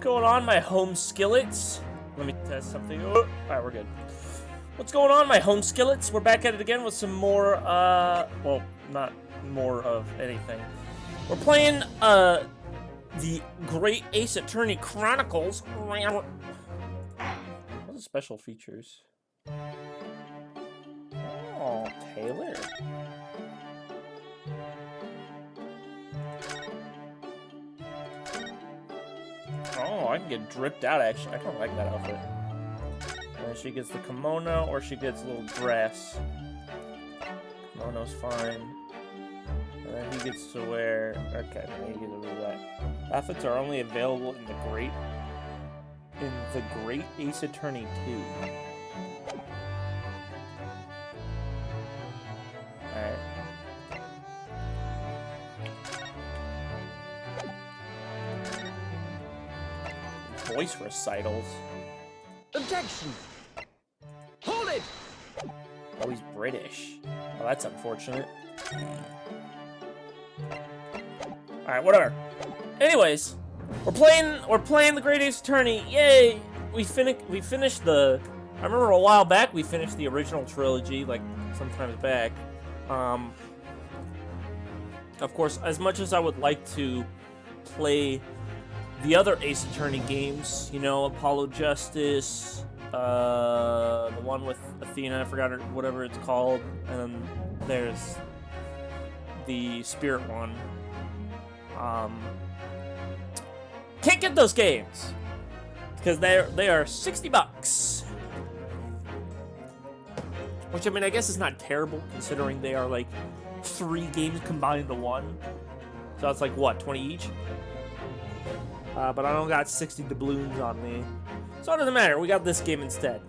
going on, my home skillets? Let me test something. Oh, alright, we're good. What's going on, my home skillets? We're back at it again with some more, well, not more of anything. We're playing, the Great Ace Attorney Chronicles. What are the special features? Oh, Taylor. Oh, I can get dripped out, actually. I kind of like that outfit. She gets the kimono, or she gets a little dress. Kimono's fine. And then he gets to wear... Okay, then he gets to wear that. Outfits are only available in the Great Ace Attorney 2. Alright. Voice recitals. Objection! Hold it! Oh, he's British. Oh, that's unfortunate. Alright, whatever. Anyways, we're playing the Great Ace Attorney. Yay! We finished the... I remember a while back we finished the original trilogy, like, sometimes back. Of course, as much as I would like to play the other Ace Attorney games, you know, Apollo Justice, the one with Athena, I forgot whatever it's called, and then there's the Spirit one. Can't get those games because they are $60, which I mean I guess is not terrible considering they are like 3 games combined into one. So it's like what, 20 each? But I don't got 60 doubloons on me. So it doesn't matter, we got this game instead.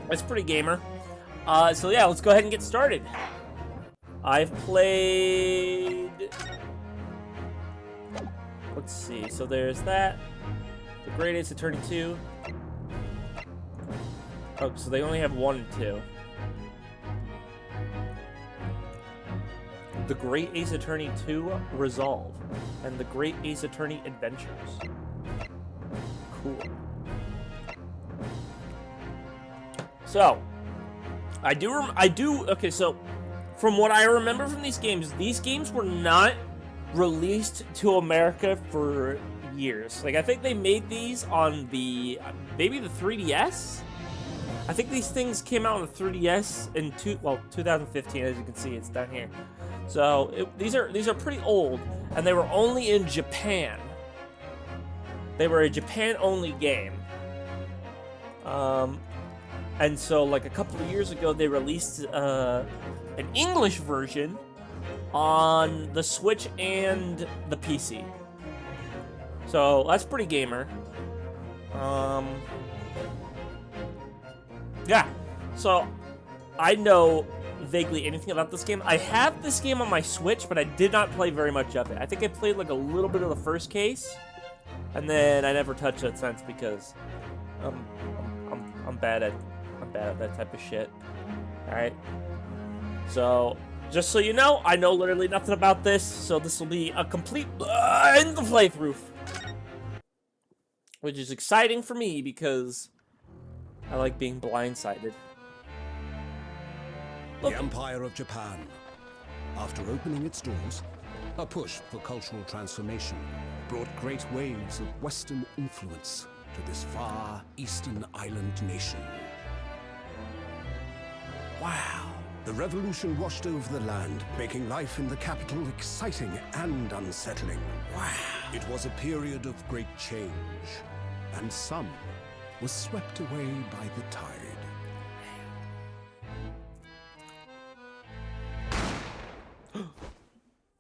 It's pretty gamer. So yeah, let's go ahead and get started. I've played... Let's see, so there's that. The Great Ace Attorney 2. Oh, so they only have 1 and 2. The Great Ace Attorney 2 Resolve, and The Great Ace Attorney Adventures. Cool. So, okay, so, from what I remember from these games were not released to America for years. Like, I think they made these on maybe the 3DS? I think these things came out on the 3DS in 2015, as you can see, it's down here. So these are pretty old, and they were only in Japan. They were a Japan-only game. And so like a couple of years ago, they released an English version on the Switch and the PC. So that's pretty gamer. Yeah. So I know vaguely anything about this game. I have this game on my Switch, but I did not play very much of it. I think I played like a little bit of the first case, and then I never touched it since because I'm bad at that type of shit. All right. So just so you know, I know literally nothing about this, so this will be a complete end the playthrough, which is exciting for me because I like being blindsided. The Empire of Japan. After opening its doors, a push for cultural transformation brought great waves of Western influence to this far eastern island nation. Wow. The revolution washed over the land, making life in the capital exciting and unsettling. Wow. It was a period of great change, and some was swept away by the tide.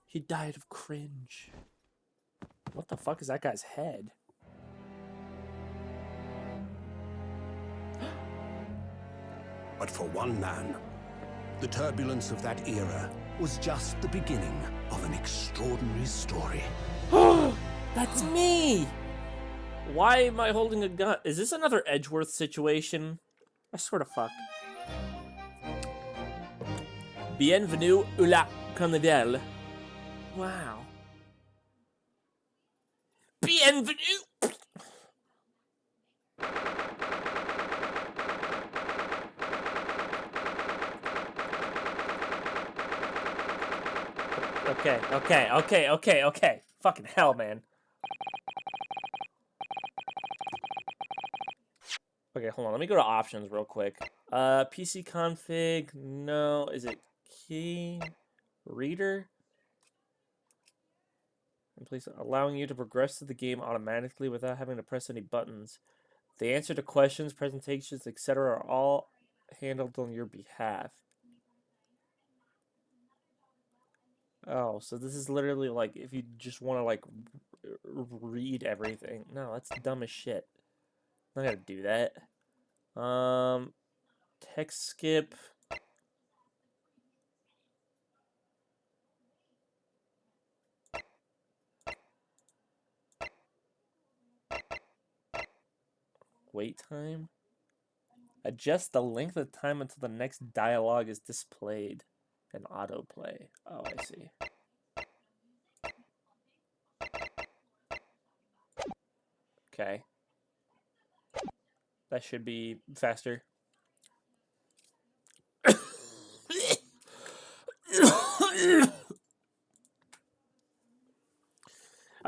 He died of cringe. What the fuck is that guy's head? But for one man, the turbulence of that era was just the beginning of an extraordinary story. That's me! Why am I holding a gun? Is this another Edgeworth situation? I swear to fuck. Bienvenue à la Carnival. Wow. Bienvenue Okay. Fucking hell, man. Okay, hold on. Let me go to options real quick. PC config. No. Is it key? Reader? And please allowing you to progress through the game automatically without having to press any buttons. The answer to questions, presentations, etc. are all handled on your behalf. Oh, so this is literally like if you just want to like read everything. No, that's dumb as shit. I'm not gonna do that. Text skip. Wait time. Adjust the length of time until the next dialogue is displayed. And autoplay. Oh, I see. Okay. That should be faster. I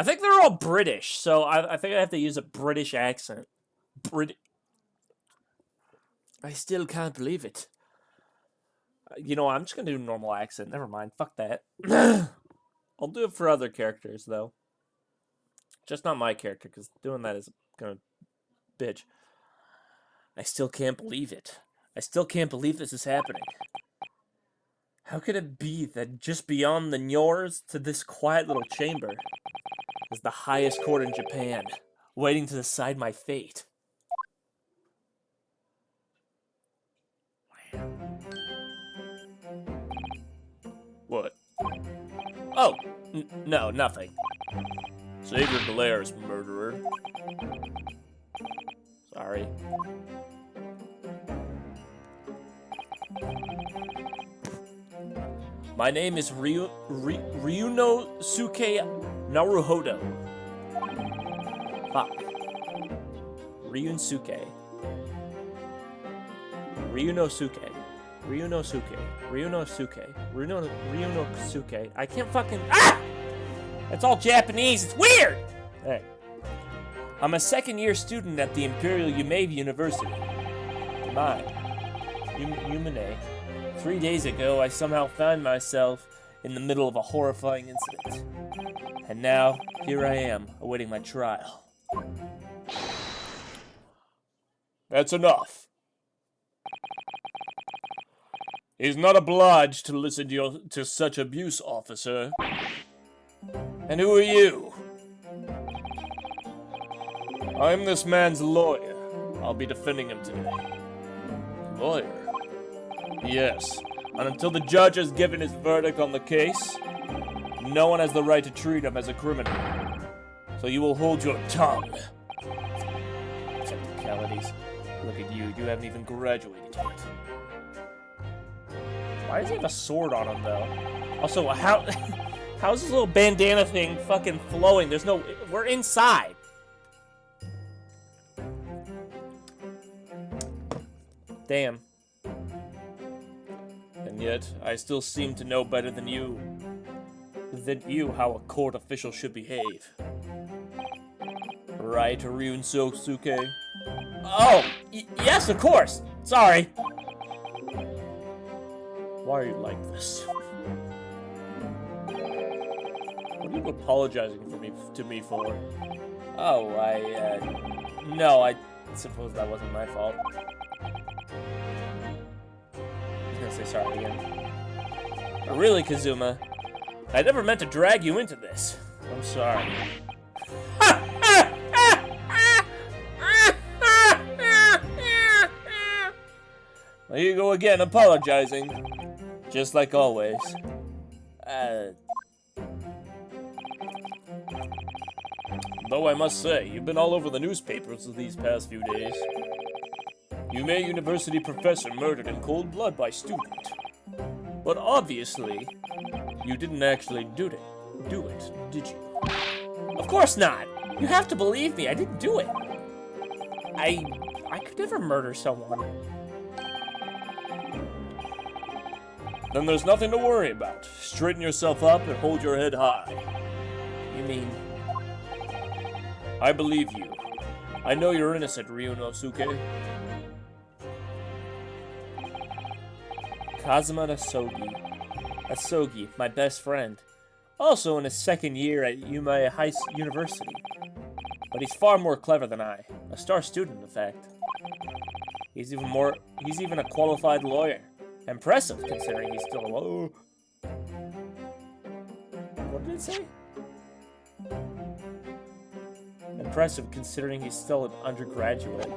think they're all British, so I think I have to use a British accent. I still can't believe it. You know, I'm just gonna do a normal accent. Never mind. Fuck that. I'll do it for other characters, though. Just not my character, because doing that is gonna bitch. I still can't believe it. I still can't believe this is happening. How could it be that just beyond the Njors to this quiet little chamber is the highest court in Japan, waiting to decide my fate? What? Oh, no, nothing. Save your glares, murderer. Sorry. My name is Ryunosuke Naruhodo. Fuck. Ryunosuke. Ryunosuke. I can't fucking... Ah! That's all Japanese. It's weird! Hey. I'm a second-year student at the Imperial Yumei University. Yumene. 3 days ago, I somehow found myself in the middle of a horrifying incident. And now, here I am, awaiting my trial. That's enough. He's not obliged to listen to such abuse, officer. And who are you? I'm this man's lawyer. I'll be defending him today. Lawyer? Yes. And until the judge has given his verdict on the case, no one has the right to treat him as a criminal. So you will hold your tongue. Technicalities. Look at you. You haven't even graduated yet. Why does he have a sword on him, though? Also, how's this little bandana thing fucking flowing? There's no... We're inside. Damn. And yet, I still seem to know better than you how a court official should behave. Right, Ryunosuke? Oh! Yes, of course! Sorry! Why are you like this? What are you apologizing to me for? Oh, no, I suppose that wasn't my fault. He's gonna say sorry again. But really, Kazuma, I never meant to drag you into this. I'm sorry. There you go again, apologizing. Just like always. Though I must say, you've been all over the newspapers these past few days. Yumei University professor murdered in cold blood by student. But obviously, you didn't actually do it, did you? Of course not! You have to believe me, I didn't do it. I could never murder someone. Then there's nothing to worry about. Straighten yourself up and hold your head high. You mean... I believe you. I know you're innocent, Ryunosuke. Kazuma Asogi, my best friend. Also in his second year at Yuma University. But he's far more clever than I. A star student, in fact. He's even a qualified lawyer. Impressive, considering he's still a... What did it say? Impressive, considering he's still an undergraduate.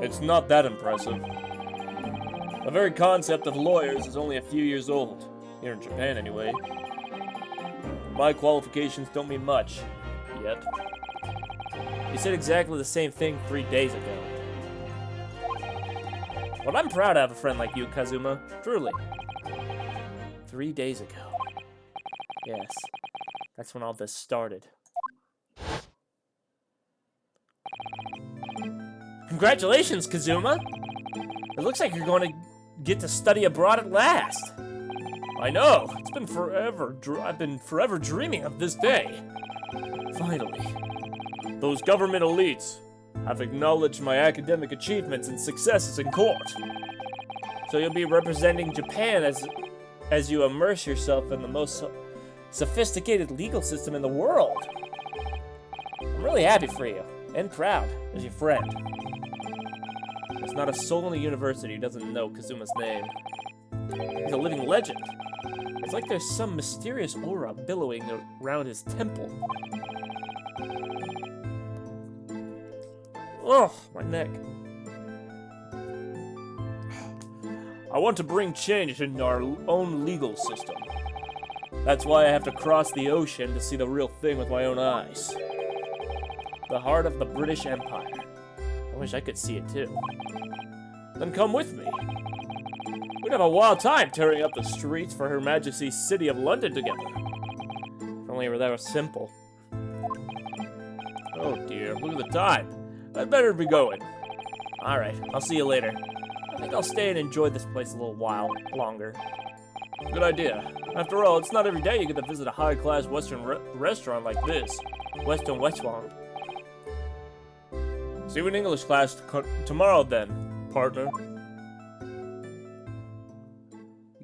It's not that impressive. The very concept of lawyers is only a few years old. Here in Japan, anyway. My qualifications don't mean much. Yet. You said exactly the same thing 3 days ago. Well, I'm proud to have a friend like you, Kazuma. Truly. 3 days ago. Yes. That's when all this started. Congratulations, Kazuma! It looks like you're going to get to study abroad at last. I know. It's been forever. I've been forever dreaming of this day. Finally. Those government elites have acknowledged my academic achievements and successes in court. So you'll be representing Japan as you immerse yourself in the most sophisticated legal system in the world. I'm really happy for you, and proud as your friend. There's not a soul in the university who doesn't know Kazuma's name. He's a living legend. It's like there's some mysterious aura billowing around his temple. Oh, my neck. I want to bring change in our own legal system. That's why I have to cross the ocean to see the real thing with my own eyes. The heart of the British Empire. I wish I could see it too. Then come with me. We'd have a wild time tearing up the streets for Her Majesty's City of London together. If only it were that simple. Oh dear, look at the time. I'd better be going. Alright, I'll see you later. I think I'll stay and enjoy this place a little while longer. Good idea. After all, it's not every day you get to visit a high-class Western restaurant like this. Western restaurant. See you in English class tomorrow then, partner.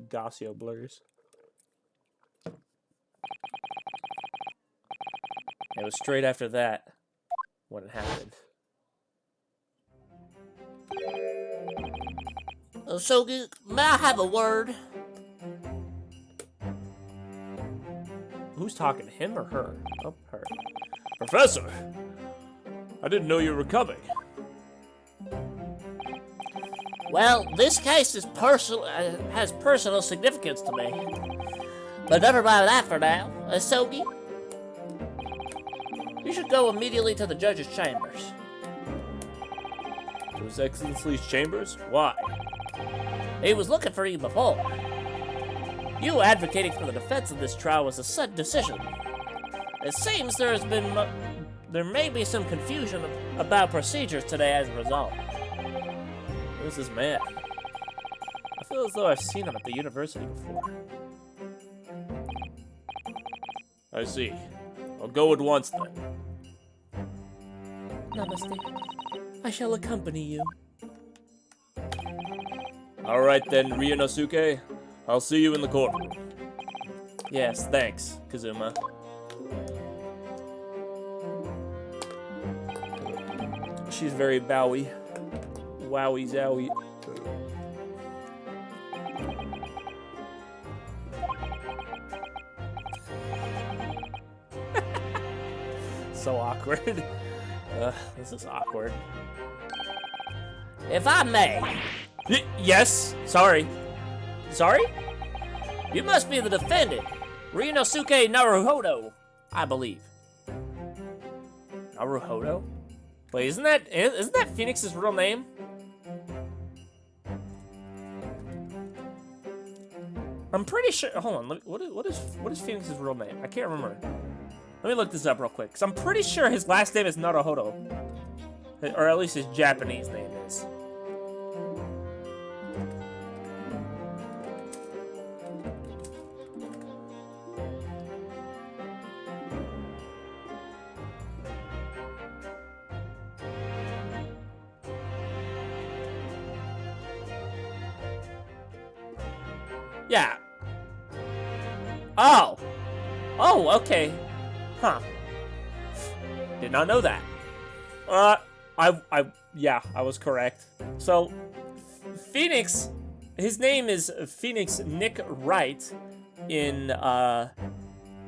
Gossio blurs. It was straight after that when it happened. Sogi, may I have a word? Who's talking, to him or her? Oh, her. Professor! I didn't know you were coming. Well, this case is has personal significance to me. But never mind that for now. Sogi, you should go immediately to the judge's chambers. To His Excellency's chambers? Why? He was looking for you before. You advocating for the defense of this trial was a sudden decision. It seems there may be some confusion about procedures today as a result. Who's this man? I feel as though I've seen him at the university before. I see. I'll go at once then. Namaste. I shall accompany you. Alright then, Ryunosuke. I'll see you in the courtroom. Yes, thanks, Kazuma. She's very bowy. Wowie zowie. So awkward. This is awkward. If I may. Yes, sorry. Sorry? You must be the defendant, Ryunosuke Naruhodo, I believe. Naruhodo? Wait, isn't that Phoenix's real name? I'm pretty sure. Hold on. What is Phoenix's real name? I can't remember. Let me look this up real quick, because I'm pretty sure his last name is Naruhodo, or at least his Japanese name is. Yeah. Oh. Oh, okay. Huh. Did not know that. Yeah, I was correct. So, Phoenix, his name is Phoenix Nick Wright in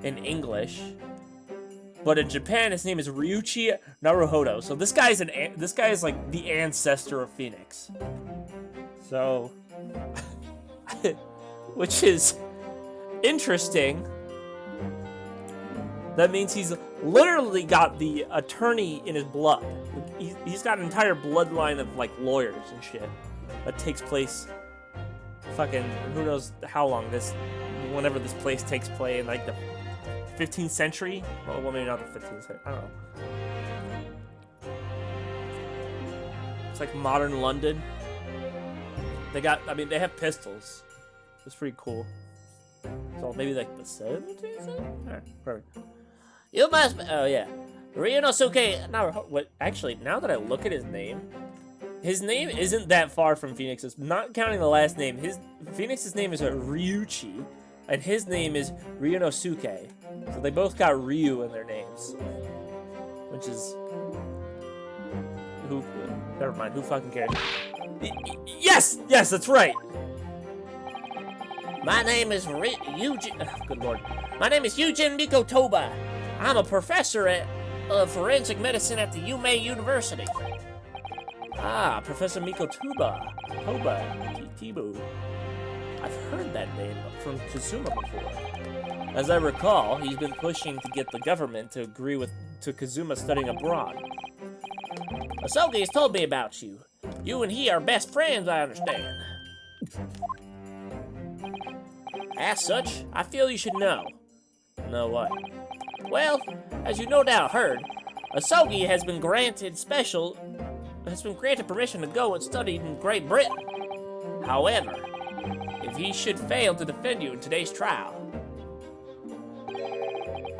English. But in Japan, his name is Ryuichi Naruhodo. So this guy is like the ancestor of Phoenix. So, which is interesting. That means he's literally got the attorney in his blood. He's got an entire bloodline of like lawyers and shit that takes place. Fucking who knows how long whenever this place takes place in like the 15th century? Well, maybe not the 15th century. I don't know. It's like modern London. They have pistols. It's pretty cool. So maybe like the 17th century? Alright, perfect. You must be, oh yeah. Ryunosuke Naruhodo. What? Actually, now that I look at his name isn't that far from Phoenix's. Not counting the last name. Phoenix's name is Ryuichi, and his name is Ryunosuke. So they both got Ryu in their names. Which is... Never mind, who fucking cares? Yes! Yes, that's right! My name is Eugene. Oh, good lord. My name is Eugene Mikotoba. I'm a professor of forensic medicine at the Yume University. Ah, Professor Mikotoba. Tibu. I've heard that name from Kazuma before. As I recall, he's been pushing to get the government to agree to Kazuma studying abroad. Asogi has told me about you. You and he are best friends, I understand. As such, I feel you should know. Know what? Well, as you no doubt heard, Asogi has been granted permission to go and study in Great Britain. However, if he should fail to defend you in today's trial,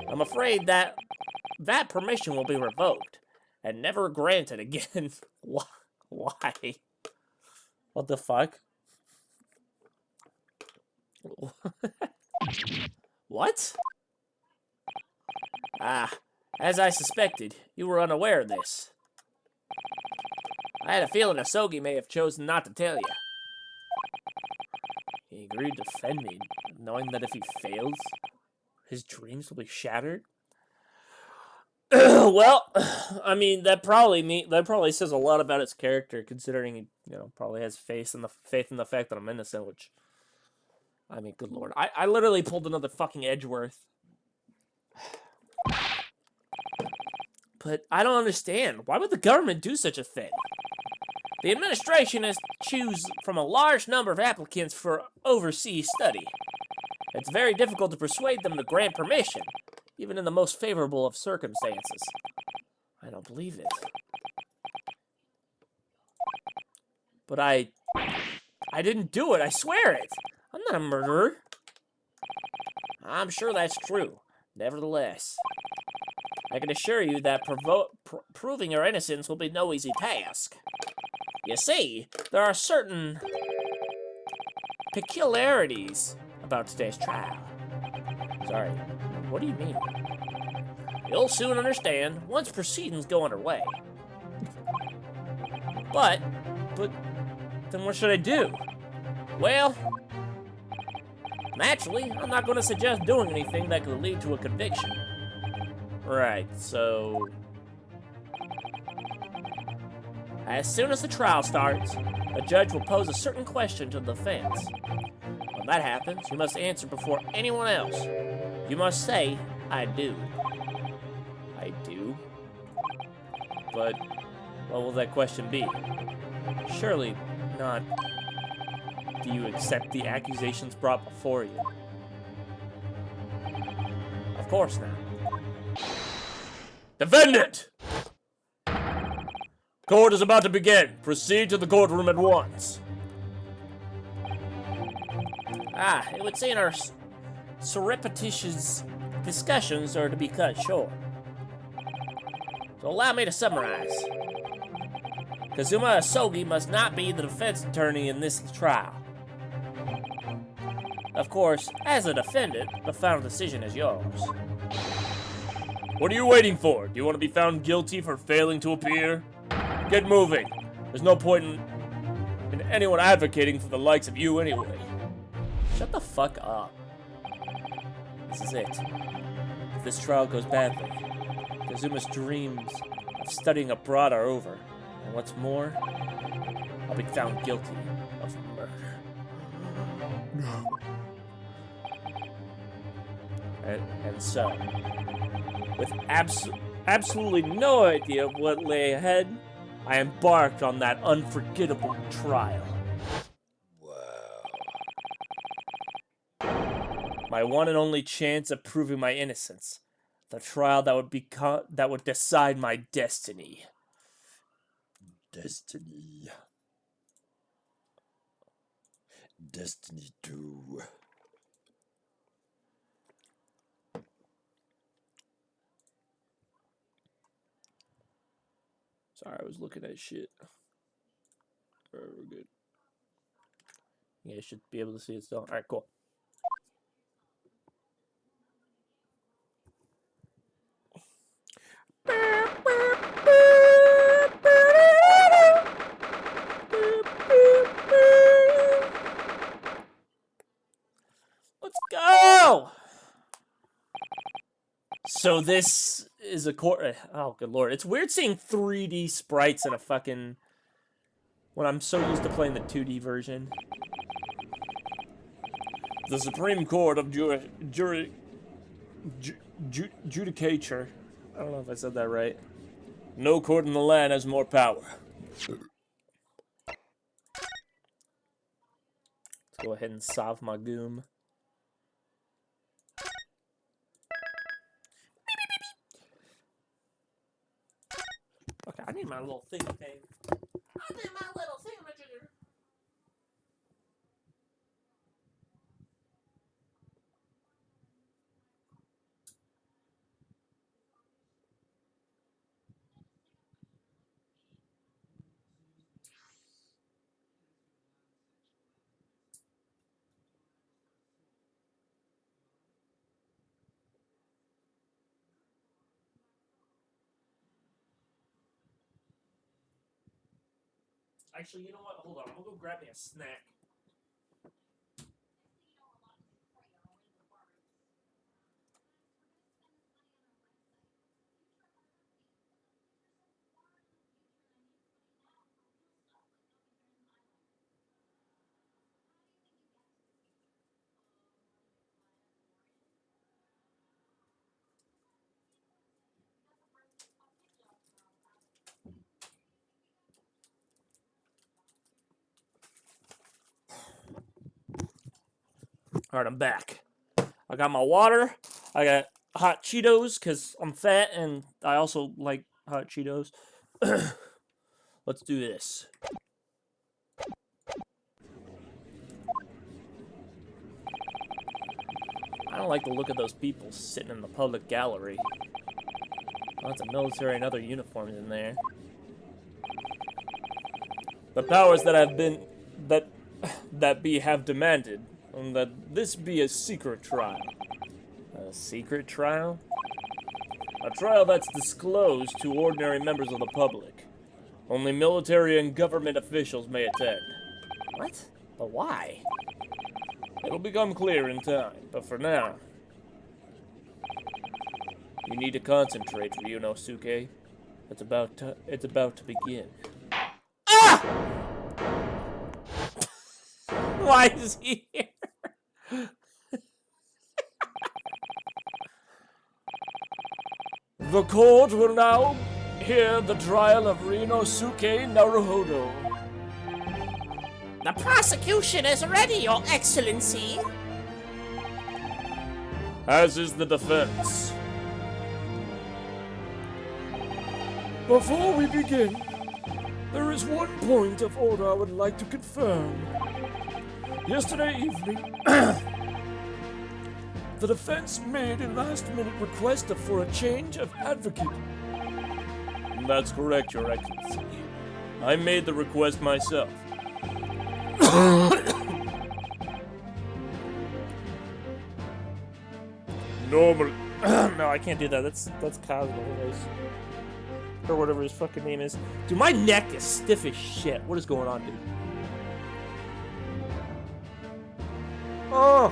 I'm afraid that permission will be revoked and never granted again. Why? What the fuck? What? Ah, as I suspected, you were unaware of this. I had a feeling Asogi may have chosen not to tell you. He agreed to defend me, knowing that if he fails, his dreams will be shattered? Well, I mean, that probably says a lot about his character, considering he, probably has faith in the fact that I'm innocent, which, I mean, good lord. I literally pulled another fucking Edgeworth. But I don't understand. Why would the government do such a thing? The administration has to choose from a large number of applicants for overseas study. It's very difficult to persuade them to grant permission, even in the most favorable of circumstances. I don't believe it. But I didn't do it, I swear it. I'm not a murderer. I'm sure that's true. Nevertheless, I can assure you that proving your innocence will be no easy task. You see, there are certain peculiarities about today's trial. Sorry, what do you mean? You'll soon understand once proceedings go underway. But then what should I do? Well, naturally, I'm not going to suggest doing anything that could lead to a conviction. Right, so... As soon as the trial starts, the judge will pose a certain question to the defense. When that happens, you must answer before anyone else. You must say, I do. I do? But what will that question be? Surely not, do you accept the accusations brought before you? Of course not. Defendant! Court is about to begin. Proceed to the courtroom at once. It would seem our surreptitious discussions are to be cut short. So allow me to summarize. Kazuma Asogi must not be the defense attorney in this trial. Of course, as a defendant, the final decision is yours. What are you waiting for? Do you want to be found guilty for failing to appear? Get moving. There's no point in anyone advocating for the likes of you anyway. Shut the fuck up. This is it. If this trial goes badly, Kazuma's dreams of studying abroad are over. And what's more, I'll be found guilty of murder. And so, with absolutely no idea of what lay ahead, I embarked on that unforgettable trial. My one and only chance of proving my innocence. The trial that would decide my destiny. Destiny. Destiny 2. Sorry, I was looking at shit. We're good. Yeah, you should be able to see it still. Alright, cool. Let's go! So this is a court. Oh, good lord. It's weird seeing 3D sprites in a fucking... when I'm so used to playing the 2D version. The Supreme Court of Judicature. I don't know if I said that right. No court in the land has more power. Let's go ahead and solve my goom. Okay, I need my little thing, okay? I need my little thingamajigger. Actually, you know what? Hold on. I'm gonna go grab me a snack. Alright, I'm back. I got my water. I got hot Cheetos because I'm fat and I also like hot Cheetos. Let's do this. I don't like the look of those people sitting in the public gallery. Lots of military and other uniforms in there. The powers that have been have demanded that this be a secret trial. A secret trial? A trial that's disclosed to ordinary members of the public. Only military and government officials may attend. What? But why? It'll become clear in time, but for now, you need to concentrate, Ryunosuke. It's about to begin. Ah! Why is he here? The court will now hear the trial of Ryunosuke Naruhodo. The prosecution is ready, Your Excellency. As is the defense. Before we begin, there is one point of order I would like to confirm. Yesterday evening, the defense made a last-minute request for a change of advocate. That's correct, Your Excellency. I made the request myself. Normal. No, I can't do that. That's Cosmo, anyways. Or whatever his fucking name is. Dude, my neck is stiff as shit. What is going on, dude? Oh!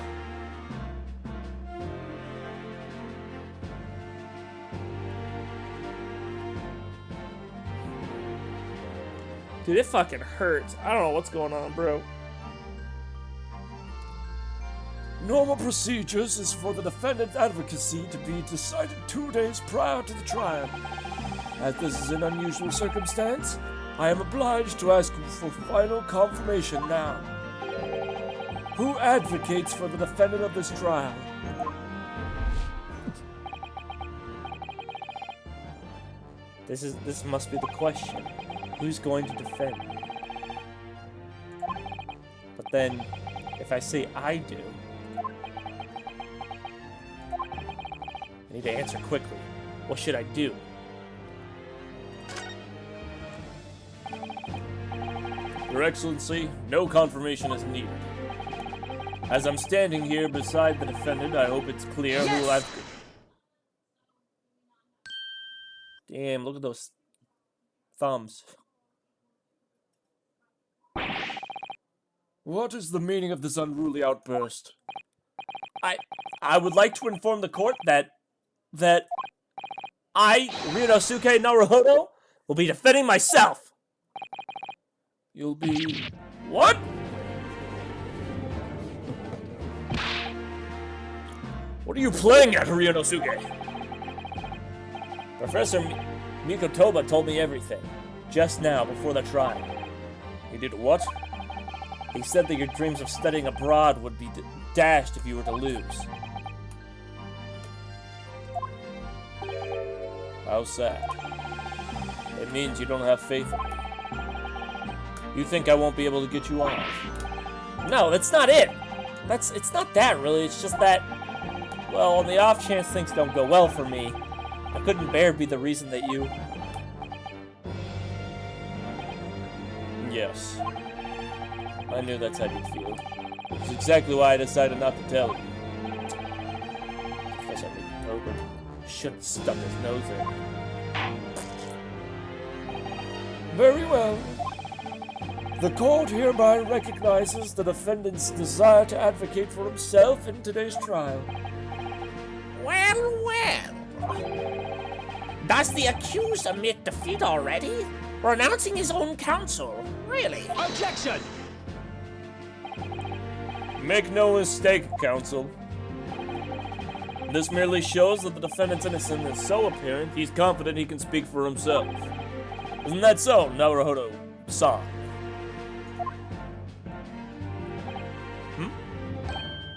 Dude, it fucking hurts. I don't know what's going on, bro. Normal procedures is for the defendant's advocacy to be decided 2 days prior to the trial. As this is an unusual circumstance, I am obliged to ask for final confirmation now. Who advocates for the defendant of this trial? This must be the question. Who's going to defend? But then, if I say I do, I need to answer quickly. What should I do? Your Excellency, no confirmation is needed. As I'm standing here beside the defendant, I hope it's clear who will have... Damn, look at those thumbs. What is the meaning of this unruly outburst? I would like to inform the court that I, Ryunosuke Naruhodo, will be defending myself. You'll be... What? What are you playing at, Ryunosuke? Professor Mikotoba told me everything, just now, before the trial. He did what? He said that your dreams of studying abroad would be dashed if you were to lose. How sad. It means you don't have faith in me. You think I won't be able to get you off? No, that's not it. It's not that, really. It's just that, well, on the off chance things don't go well for me, I couldn't bear to be the reason that you... Yes. I knew that's how you'd feel. Which is exactly why I decided not to tell you. Professor Mikotoba should have stuck his nose in. Very well. The court hereby recognizes the defendant's desire to advocate for himself in today's trial. Well, well. Does the accused admit defeat already? Renouncing his own counsel? Really? Objection! Make no mistake, counsel. This merely shows that the defendant's innocence is so apparent, he's confident he can speak for himself. Isn't that so, Naruhodo-san?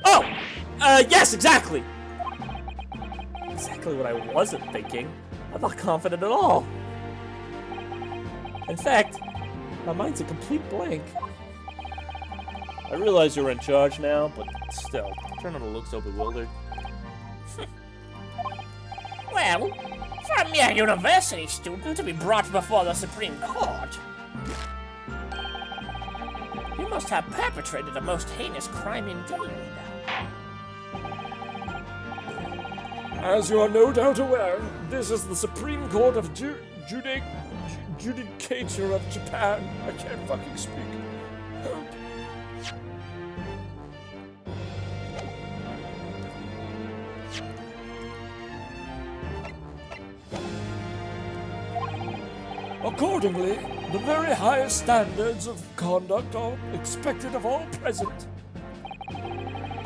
Oh! Yes, exactly! Exactly what I wasn't thinking. I'm not confident at all. In fact, my mind's a complete blank. I realize you're in charge now, but still, trying not to look so bewildered. Well, for a mere university student to be brought before the Supreme Court, you must have perpetrated a most heinous crime indeed. As you are no doubt aware, this is the Supreme Court of Judicature of Japan. I can't fucking speak. Help. Accordingly, the very highest standards of conduct are expected of all present.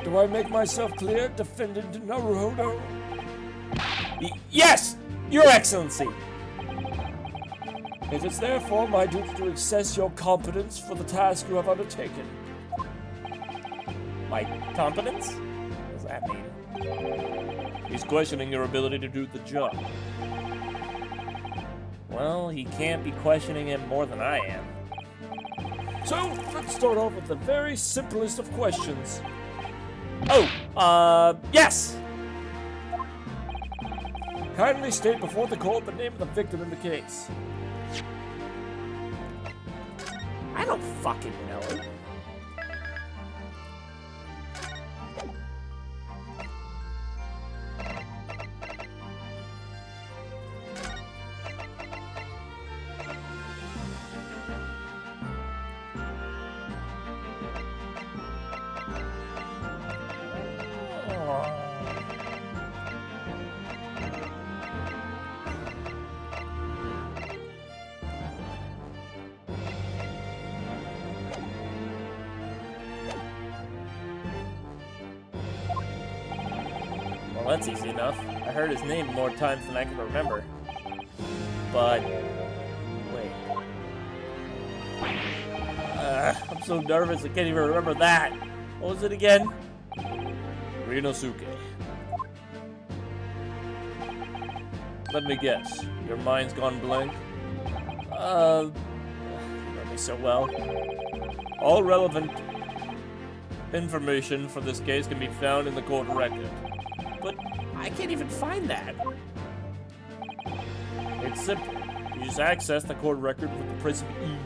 Do I make myself clear, Defendant Naruhodo? Yes, Your Excellency! It is therefore my duty to assess your competence for the task you have undertaken. My competence? What does that mean? He's questioning your ability to do the job. Well, he can't be questioning him more than I am. So, let's start off with the very simplest of questions. Oh, yes! Kindly state before the court the name of the victim in the case. I don't fucking know. that's easy enough. I heard his name more times than I can remember. But... wait. I'm so nervous I can't even remember that. What was it again? Rinosuke. Let me guess. Your mind's gone blank? You know me so well. All relevant information for this case can be found in the court record. But I can't even find that. It's simple. You just access the court record with the press of E.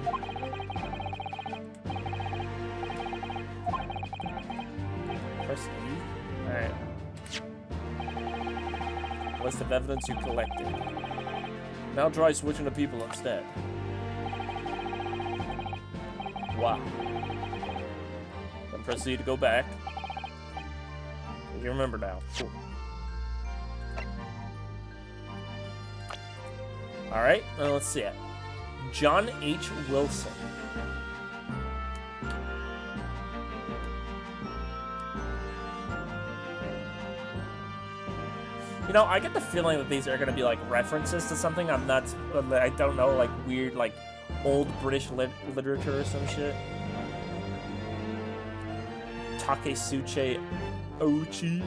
Press E? Alright. List of evidence you collected. Now try switching to people instead. Wow. Then proceed to go back. You remember now. Cool. Alright, let's see it. John H. Wilson. You know, I get the feeling that these are going to be like references to something. I don't know, like weird, like old British literature or some shit. Takesuche Ouchi.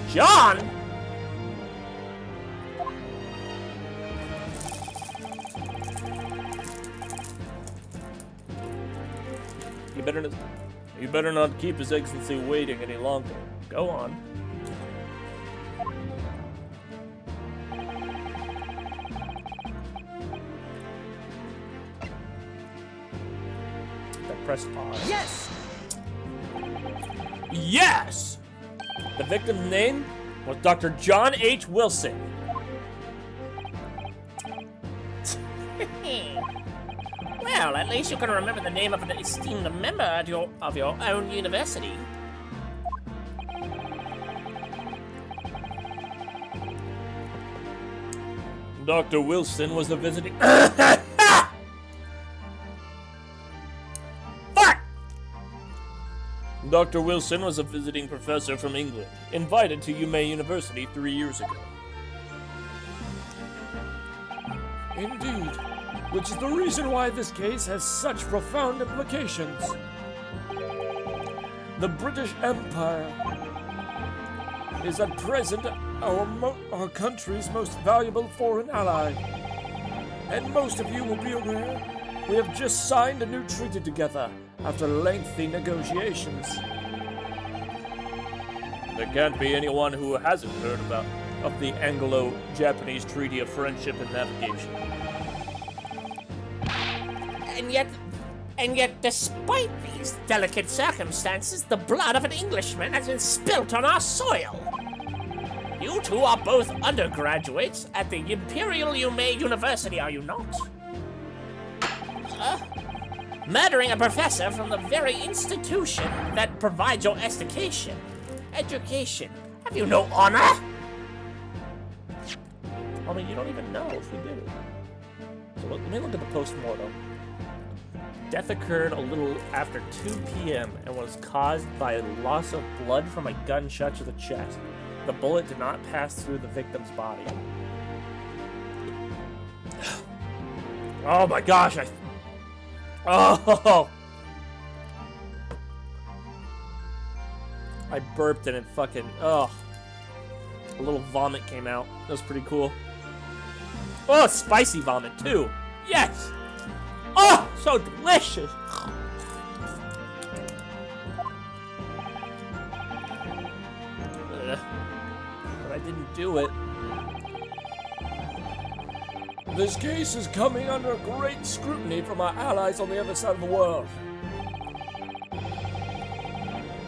John? You better not keep His Excellency waiting any longer. Go on. Press R. Yes! Yes! The victim's name was Dr. John H. Wilson. Well, at least you can remember the name of an esteemed member of your own university. Dr. Wilson was a visiting... Dr. Wilson was a visiting professor from England, invited to UMay University 3 years ago. Indeed, which is the reason why this case has such profound implications. The British Empire is at present our country's most valuable foreign ally. And most of you will be aware, we have just signed a new treaty together after lengthy negotiations. There can't be anyone who hasn't heard of the Anglo-Japanese Treaty of Friendship and Navigation. And yet, despite these delicate circumstances, the blood of an Englishman has been spilt on our soil. You two are both undergraduates at the Imperial UMay University, are you not? Murdering a professor from the very institution that provides your education. Have you no honor? I mean, you don't even know if we did it. So let me look at the post-mortem. Death occurred a little after 2 p.m. and was caused by loss of blood from a gunshot to the chest. The bullet did not pass through the victim's body. Oh my gosh, Oh! I burped and it fucking... Oh. A little vomit came out. That was pretty cool. Oh, spicy vomit, too. Yes! Oh, so delicious! But I didn't do it. This case is coming under great scrutiny from our allies on the other side of the world.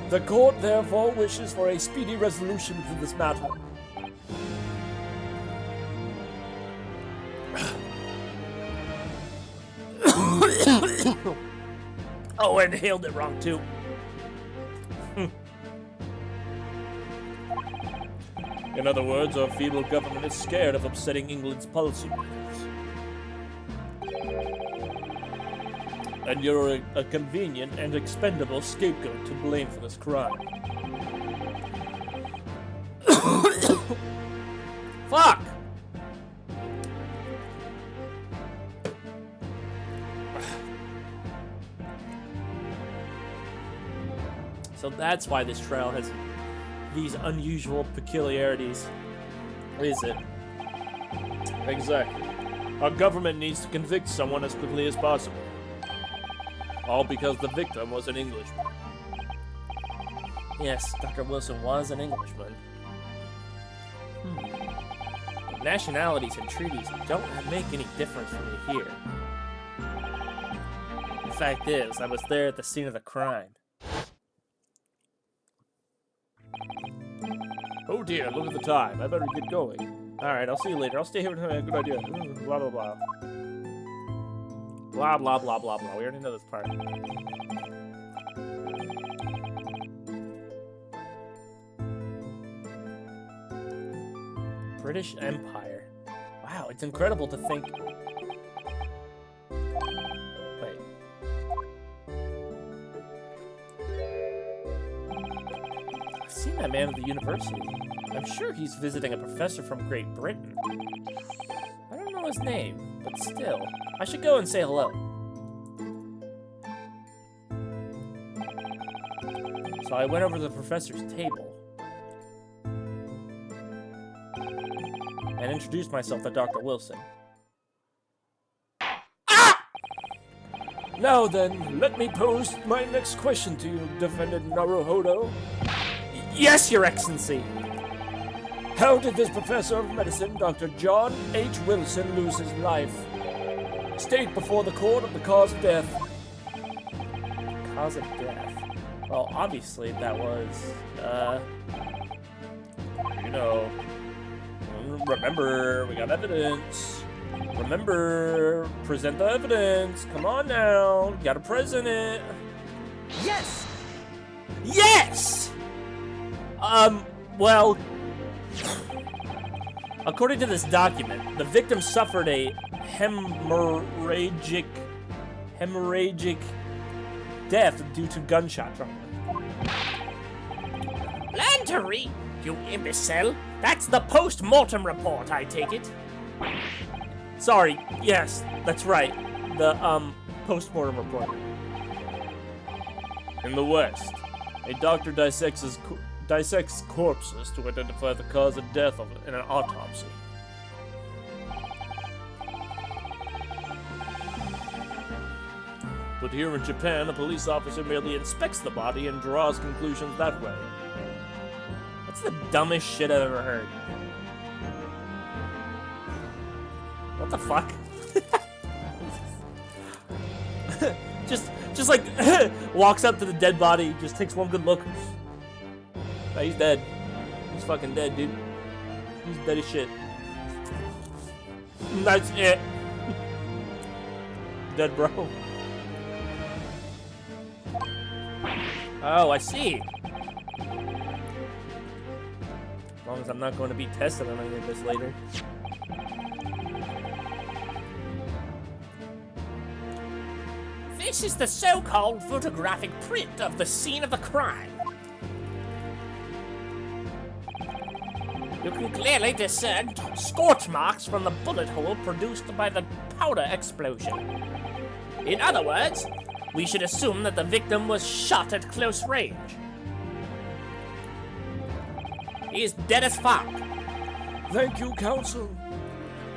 The court therefore wishes for a speedy resolution to this matter. Oh, I inhaled it wrong, too. In other words, our feeble government is scared of upsetting England's policymakers. And you're a convenient and expendable scapegoat to blame for this crime. Fuck! So that's why this trial has these unusual peculiarities, is it? Exactly. Our government needs to convict someone as quickly as possible. All because the victim was an Englishman. Yes, Dr. Wilson was an Englishman. But nationalities and treaties don't make any difference for me here. The fact is, I was there at the scene of the crime. Oh dear, look at the time. I better get going. Alright, I'll see you later. I'll stay here with a good idea. Blah, blah, blah. Blah, blah, blah, blah, blah. We already know this part. British Empire. Wow, it's incredible to think... Wait. I've seen that man at the university. I'm sure he's visiting a professor from Great Britain. I don't know his name, but still. I should go and say hello. So I went over to the professor's table and introduced myself to Dr. Wilson. Ah! Now then, let me pose my next question to you, Defendant Naruhodo. Yes, Your Excellency. How did this professor of medicine, Dr. John H. Wilson, lose his life? State before the court of the cause of death. Cause of death? Well, obviously that was, you know, remember, we got evidence. Remember, present the evidence. Come on now, gotta present it. Yes! Yes! Well, according to this document, the victim suffered a hemorrhagic death due to gunshot trauma. Lantery, you imbecile! That's the post-mortem report, I take it. Sorry, yes, that's right. The, post-mortem report. In the West, a doctor dissects corpses to identify the cause of death in an autopsy. But here in Japan, a police officer merely inspects the body and draws conclusions that way. That's the dumbest shit I've ever heard. What the fuck? just like walks up to the dead body, just takes one good look. Oh, he's dead. He's fucking dead, dude. He's dead as shit. That's it. Dead, bro. Oh, I see. As long as I'm not going to be tested on any of this later. This is the so-called photographic print of the scene of the crime. You can clearly discern scorch marks from the bullet hole produced by the powder explosion. In other words, we should assume that the victim was shot at close range. He is dead as fuck. Thank you, counsel.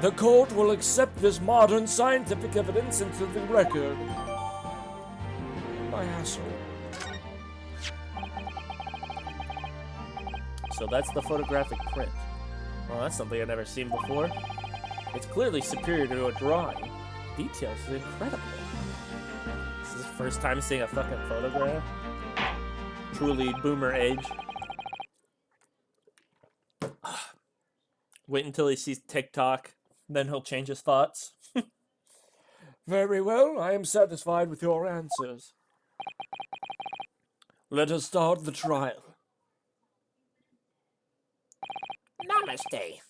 The court will accept this modern scientific evidence into the record. My asshole. So that's the photographic print. Well, that's something I've never seen before. It's clearly superior to a drawing. Details is incredible. This is the first time seeing a fucking photograph. Truly boomer age. Wait until he sees TikTok, then he'll change his thoughts. Very well, I am satisfied with your answers. Let us start the trial. Namaste.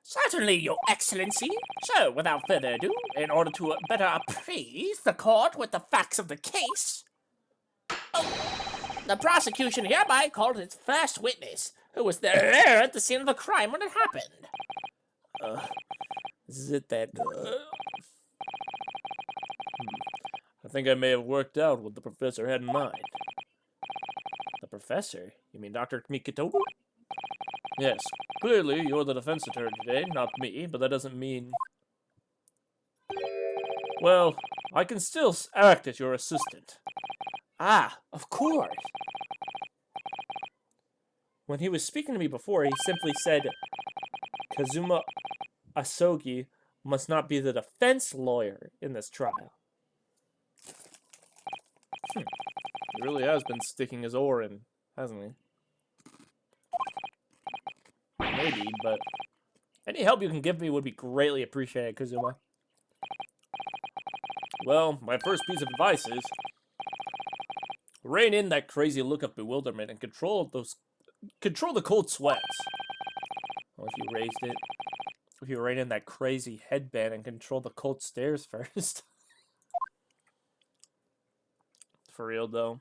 Certainly, Your Excellency. So, without further ado, in order to better appraise the court with the facts of the case, the prosecution hereby called its first witness, who was there at the scene of the crime when it happened. Is it that? I think I may have worked out what the professor had in mind. The professor? You mean Dr. Mikitobu? Yes, clearly you're the defense attorney today, not me, but that doesn't mean... Well, I can still act as your assistant. Ah, of course. When he was speaking to me before, he simply said, Kazuma Asogi must not be the defense lawyer in this trial. He really has been sticking his oar in, hasn't he? Maybe, but any help you can give me would be greatly appreciated, Kazuma. Well, my first piece of advice is rein in that crazy look of bewilderment and control the cold sweats. Well, if you rein in that crazy headband and control the cold stares first. For real though.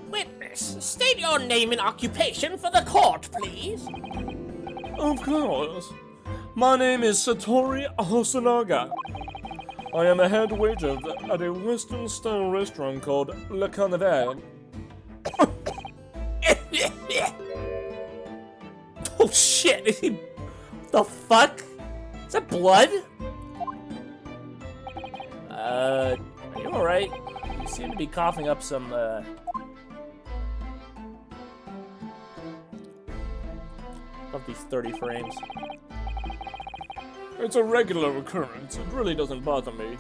Witness, state your name and occupation for the court, please. Of course. My name is Satori Hosonaga. I am a head waiter at a Western-style restaurant called Le Carnival. Oh shit! The fuck? Is that blood? Are you alright? You seem to be coughing up some, of these 30 frames. It's a regular occurrence. It really doesn't bother me.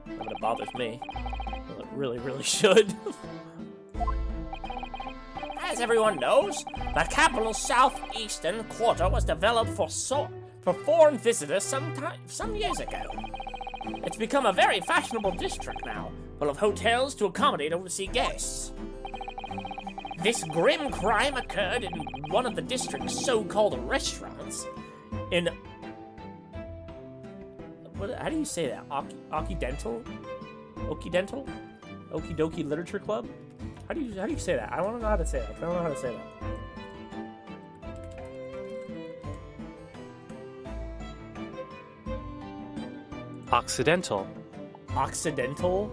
I mean, it bothers me. Well, it really, really should. As everyone knows, the capital southeastern quarter was developed for foreign visitors some years ago. It's become a very fashionable district now, full of hotels to accommodate overseas guests. This grim crime occurred in one of the district's so-called restaurants in... How do you say that? Occidental? Occidental? Okidoki Literature Club? How do you say that? I want to know how to say that. I don't know how to say that. Occidental. Occidental?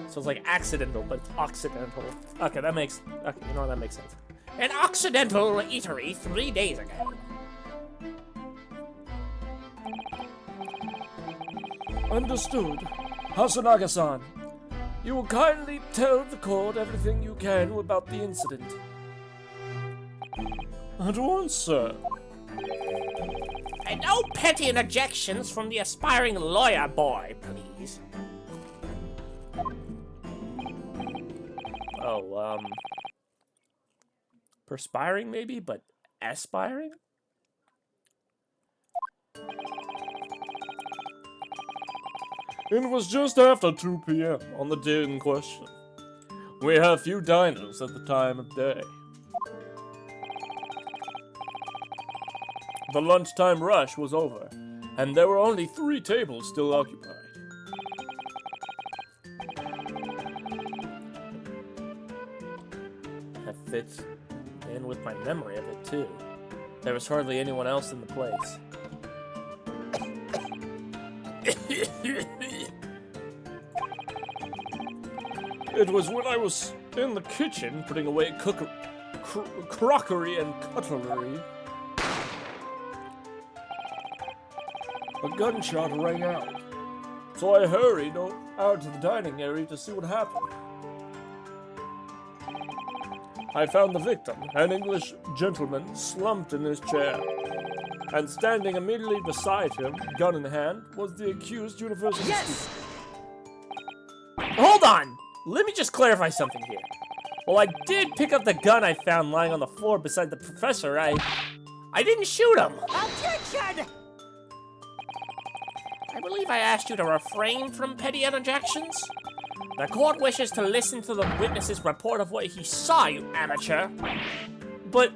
So it's like accidental, but it's occidental. Okay, that makes... Okay, you know what? That makes sense. An Occidental eatery 3 days ago. Understood. Hosonaga-san, you will kindly tell the court everything you can about the incident. At once, sir. And no petty interjections from the aspiring lawyer boy, please. Oh, perspiring maybe, but aspiring? It was just after 2 p.m. on the day in question. We had few diners at the time of day. The lunchtime rush was over, and there were only 3 tables still occupied. That fits in with my memory of it, too. There was hardly anyone else in the place. It was when I was in the kitchen putting away crockery and cutlery. A gunshot rang out, so I hurried out to the dining area to see what happened. I found the victim, an English gentleman, slumped in his chair, and standing immediately beside him, gun in hand, was the accused university student. Hold on! Let me just clarify something here. Well, I did pick up the gun I found lying on the floor beside the professor. I didn't shoot him. Objection! I believe I asked you to refrain from petty interjections. The court wishes to listen to the witness's report of what he saw, you amateur. But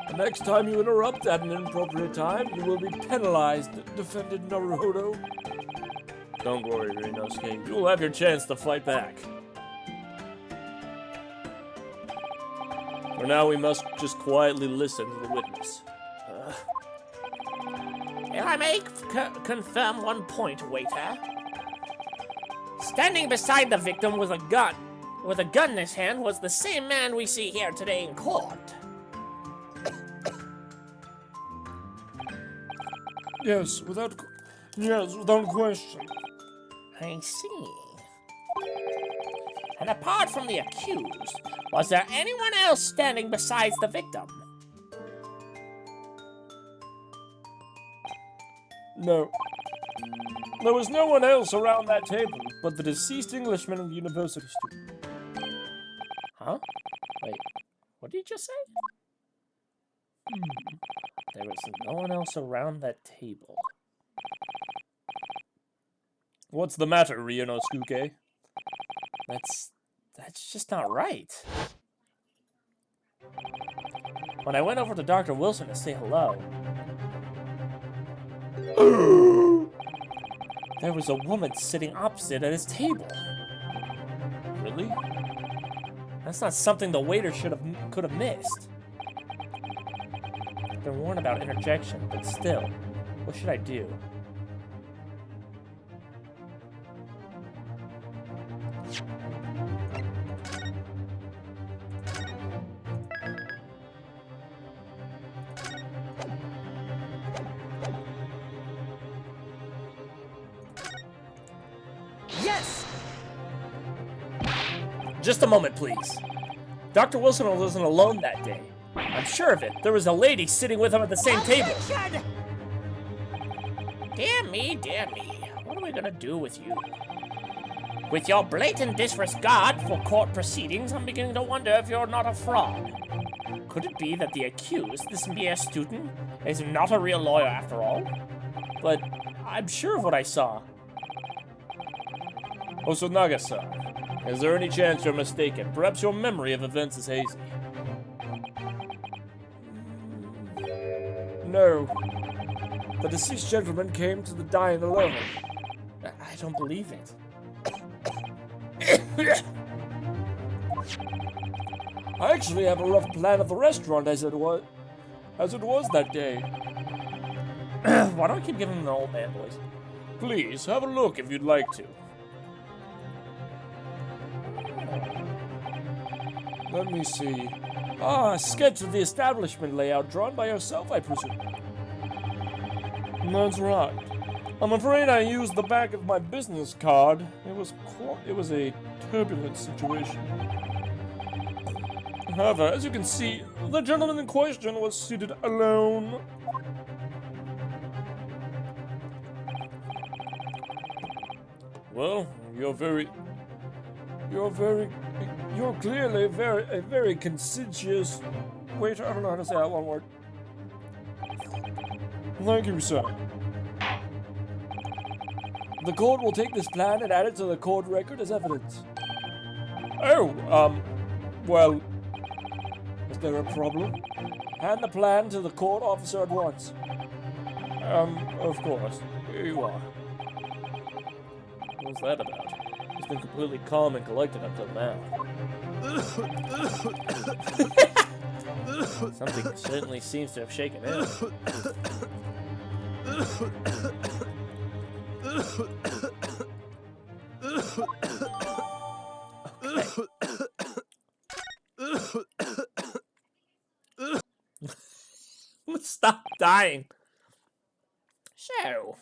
The next time you interrupt at an inappropriate time, you will be penalized, defended Naruhodo. don't worry, Ryunosuke. You will have your chance to fight back. For now, we must just quietly listen to the witness. If I may confirm one point, waiter. Standing beside the victim with a gun in his hand was the same man we see here today in court. Yes, without question. I see. And apart from the accused, was there anyone else standing besides the victim? No. There was no one else around that table but the deceased Englishman and university student. Huh? Wait, what did you just say? There was no one else around that table. What's the matter, Ryunosuke? That's just not right. When I went over to Dr. Wilson to say hello, there was a woman sitting opposite at his table. Really? That's not something the waiter could have missed. I've been warned about interjection, but still, what should I do? Yes! Just a moment, please. Dr. Wilson wasn't alone that day. I'm sure of it. There was a lady sitting with him at the same table. Objection! Dear me, dear me. What are we gonna do with you? With your blatant disregard for court proceedings, I'm beginning to wonder if you're not a fraud. Could it be that the accused, this mere student, is not a real lawyer after all? But I'm sure of what I saw. Osonaga-san, is there any chance you're mistaken? Perhaps your memory of events is hazy. No. The deceased gentleman came to the dine alone. I don't believe it. I actually have a rough plan of the restaurant as it was that day. Why do I keep giving him the old man voice? Please, have a look if you'd like to. Let me see. Ah, a sketch of the establishment layout drawn by yourself, I presume. That's right. I'm afraid I used the back of my business card. It was a turbulent situation. However, as you can see, the gentleman in question was seated alone. Well, you're clearly a very conscientious. Wait, I don't know how to say that one word. Thank you, sir. The court will take this plan and add it to the court record as evidence. Oh, well, is there a problem? Hand the plan to the court officer at once. Of course. Here you are. What's that about? He's been completely calm and collected up till now. Something certainly seems to have shaken him. Stop dying. So,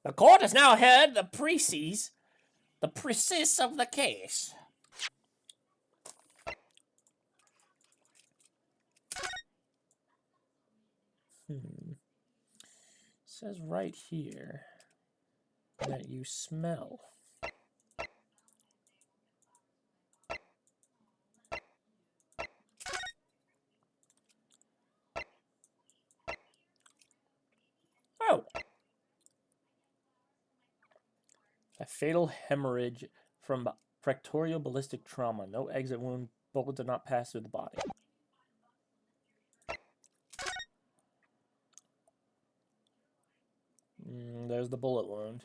the court has now heard the precis of the case. Says right here that you smell. Oh, A fatal hemorrhage from fractorial ballistic trauma. No exit wound. Bullet did not pass through the body. There's the bullet wound.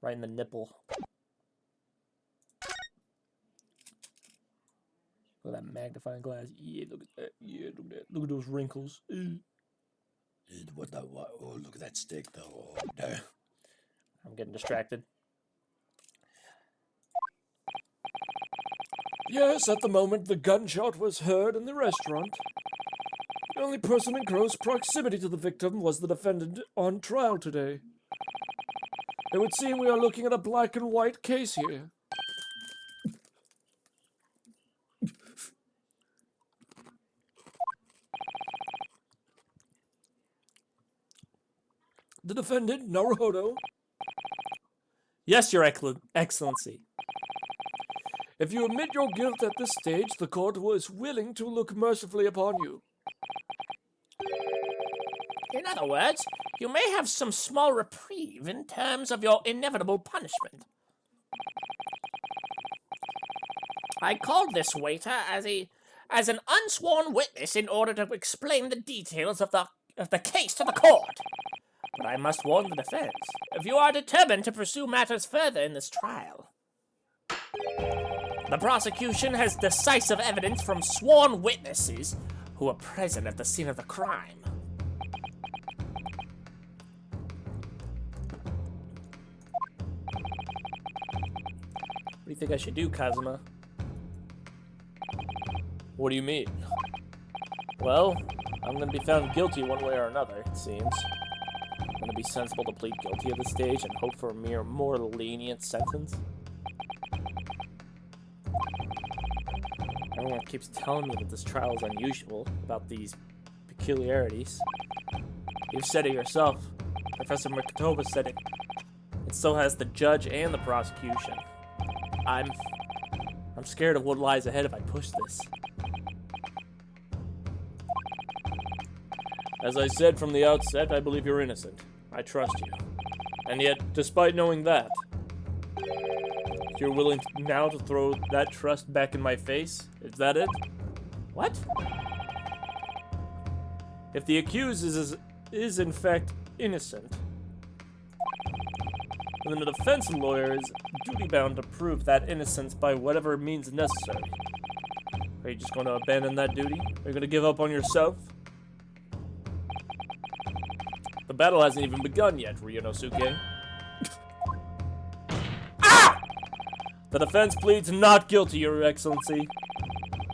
Right in the nipple. Look at that magnifying glass. Yeah, look at that. Yeah, look at that. Look at those wrinkles. What the what? Oh, look at that stick though. Oh, no. I'm getting distracted. Yes, at the moment the gunshot was heard in the restaurant. The only person in close proximity to the victim was the defendant on trial today. It would seem we are looking at a black and white case here. The defendant, Naruhodo, Yes, Your Excellency. if you admit your guilt at this stage, the court was willing to look mercifully upon you. in other words, you may have some small reprieve in terms of your inevitable punishment. I called this waiter as an unsworn witness in order to explain the details of the case to the court. But I must warn the defense, if you are determined to pursue matters further in this trial. The prosecution has decisive evidence from sworn witnesses who were present at the scene of the crime. What do you think I should do, Kazuma? What do you mean? Well, I'm gonna be found guilty one way or another, it seems. I'm gonna be sensible to plead guilty at this stage and hope for a more lenient sentence. Everyone keeps telling me that this trial is unusual, about these peculiarities. You've said it yourself. Professor Makatova said it. And so has the judge and the prosecution. I'm scared of what lies ahead if I push this. As I said from the outset, I believe you're innocent. I trust you. And yet, despite knowing that, you're willing now to throw that trust back in my face? Is that it? What? If the accused is in fact innocent, then the defense lawyer is duty-bound to prove that innocence by whatever means necessary. Are you just going to abandon that duty? Are you going to give up on yourself? The battle hasn't even begun yet, Ryunosuke. Ah! The defense pleads not guilty, Your Excellency.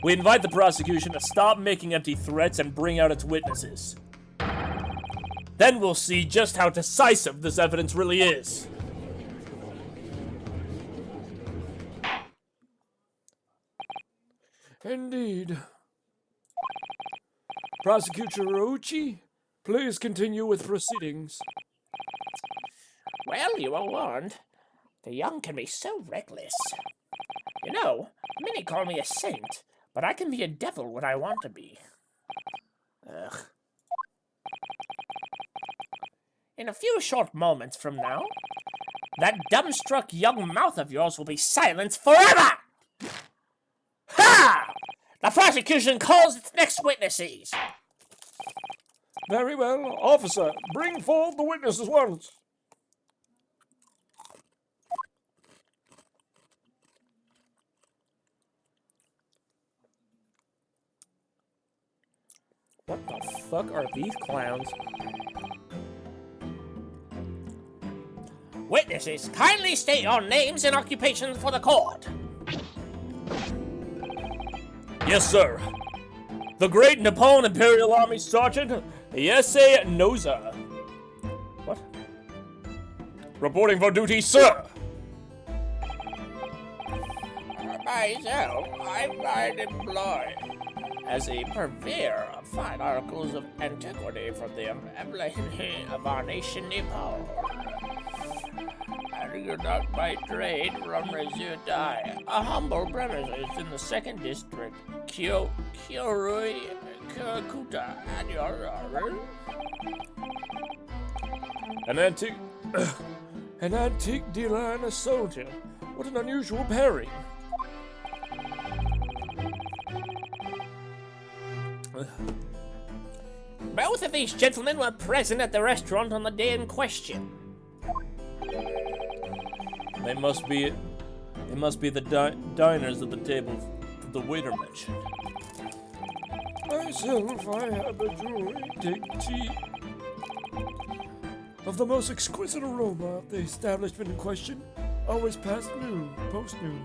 We invite the prosecution to stop making empty threats and bring out its witnesses. Then we'll see just how decisive this evidence really is. Indeed. Prosecutor Rouchi, please continue with proceedings. Well, you are warned. The young can be so reckless. You know, many call me a saint, but I can be a devil when I want to be. Ugh. In a few short moments from now, that dumbstruck young mouth of yours will be silenced forever! Ha! The prosecution calls its next witnesses. Very well. Officer, bring forth the witnesses once. What the fuck are these clowns? Witnesses, kindly state your names and occupations for the court. Yes, sir. The Great Nippon Imperial Army Sergeant Ieisei Noza. What? Reporting for duty, sir. Myself, I find employed as a purveyor of fine articles of antiquity from the emblem of our nation, Nippon. I conduct my trade from Rizutai, a humble premises in the 2nd District, Kyorui, Kakuta, and your order. An antique... an antique dealer and a soldier. What an unusual pairing. Both of these gentlemen were present at the restaurant on the day in question. They must be the diners at the table that the waiter mentioned. Myself, I have a antique tea of the most exquisite aroma of the establishment in question, always past noon, post-noon.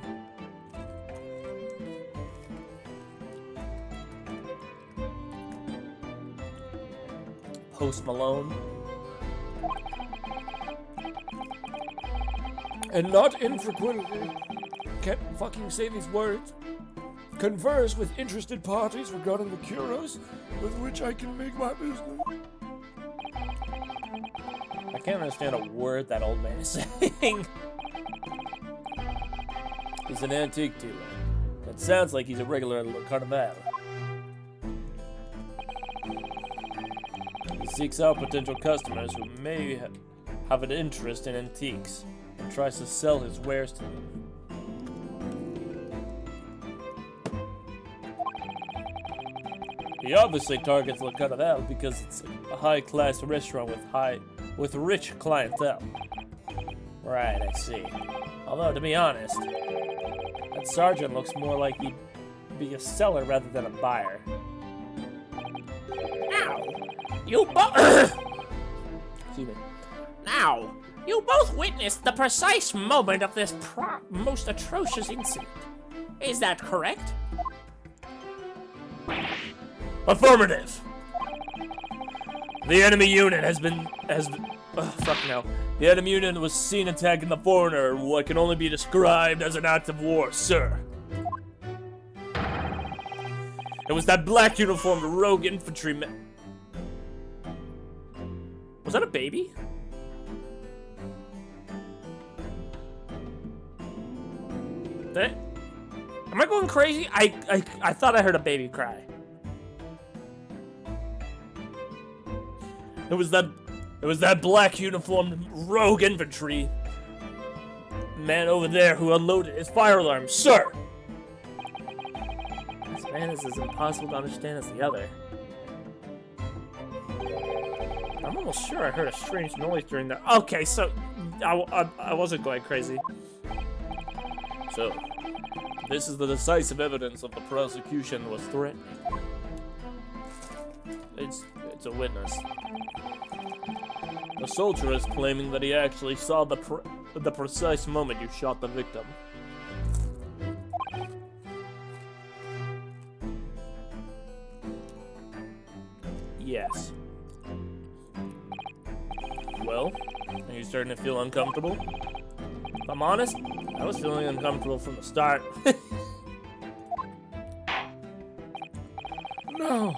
Post Malone. And not infrequently, can't fucking say these words, converse with interested parties regarding the curios with which I can make my business. I can't understand a word that old man is saying. He's an antique dealer. That sounds like he's a regular at Le Carnaval. He seeks out potential customers who may have an interest in antiques and tries to sell his wares to them. He obviously targets Le Carnaval because it's a high-class restaurant with rich clientele. Right, I see. Although, to be honest, that sergeant looks more like he'd be a seller rather than a buyer. Now, you both... Excuse me. Now, you both witnessed the precise moment of this most atrocious incident. Is that correct? Affirmative. The enemy unit fuck no. The enemy unit was seen attacking the foreigner in what can only be described as an act of war, sir. It was that black uniformed rogue infantryman. Was that a baby? Am I going crazy? I thought I heard a baby cry. It was that black uniformed rogue infantry man over there who unloaded his fire alarm, sir. This man is as impossible to understand as the other. I'm almost sure I heard a strange noise during that. Okay, so I wasn't going crazy. So, this is the decisive evidence of the prosecution was threatening. It's a witness. The soldier is claiming that he actually saw the precise moment you shot the victim. Yes. Well, are you starting to feel uncomfortable? If I'm honest, I was feeling uncomfortable from the start. No.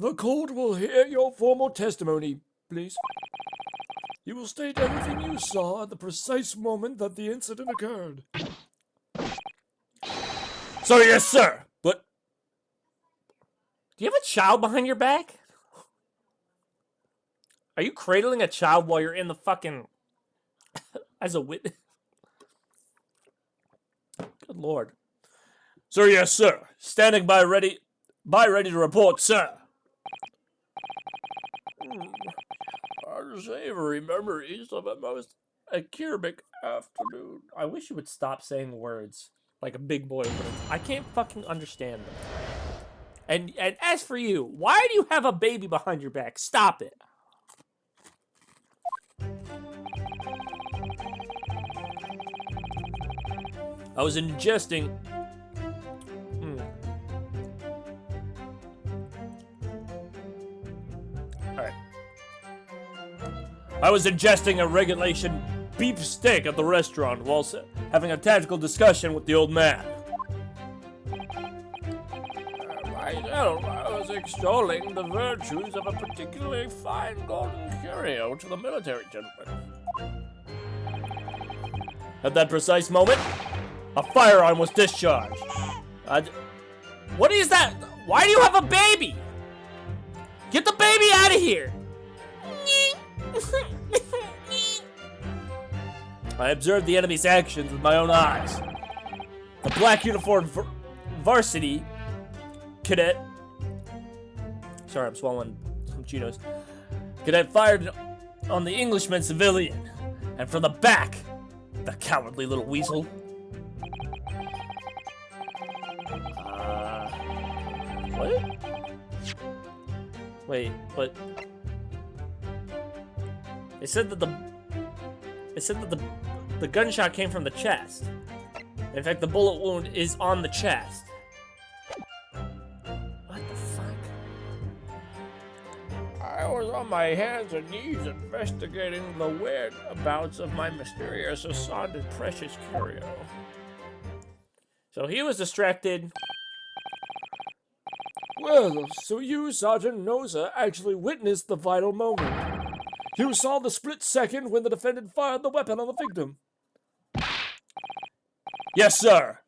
The court will hear your formal testimony, please. You will state everything you saw at the precise moment that the incident occurred. So yes, sir. But do you have a child behind your back? Are you cradling a child while you're in the fucking as a witness? Good lord. Sir, yes, sir. Standing by ready to report, sir. Unsavory memories of a most acerbic afternoon. I wish you would stop saying words like a big boy would. I can't fucking understand them. And as for you, why do you have a baby behind your back? Stop it. I was ingesting... Alright. I was ingesting a regulation beef steak at the restaurant while having a tactical discussion with the old man. I was extolling the virtues of a particularly fine golden curio to the military gentleman. At that precise moment, a firearm was discharged. What is that? Why do you have a baby? Get the baby out of here! I observed the enemy's actions with my own eyes. The black uniformed varsity cadet. Sorry, I'm swallowing some Cheetos. Cadet fired on the Englishman civilian, and from the back, the cowardly little weasel. What? Wait, but it said that the gunshot came from the chest. In fact, the bullet wound is on the chest. What the fuck? I was on my hands and knees investigating the whereabouts of my mysterious and precious curio. So he was distracted. Well, so you, Sergeant Noza, actually witnessed the vital moment. You saw the split second when the defendant fired the weapon on the victim. Yes, sir.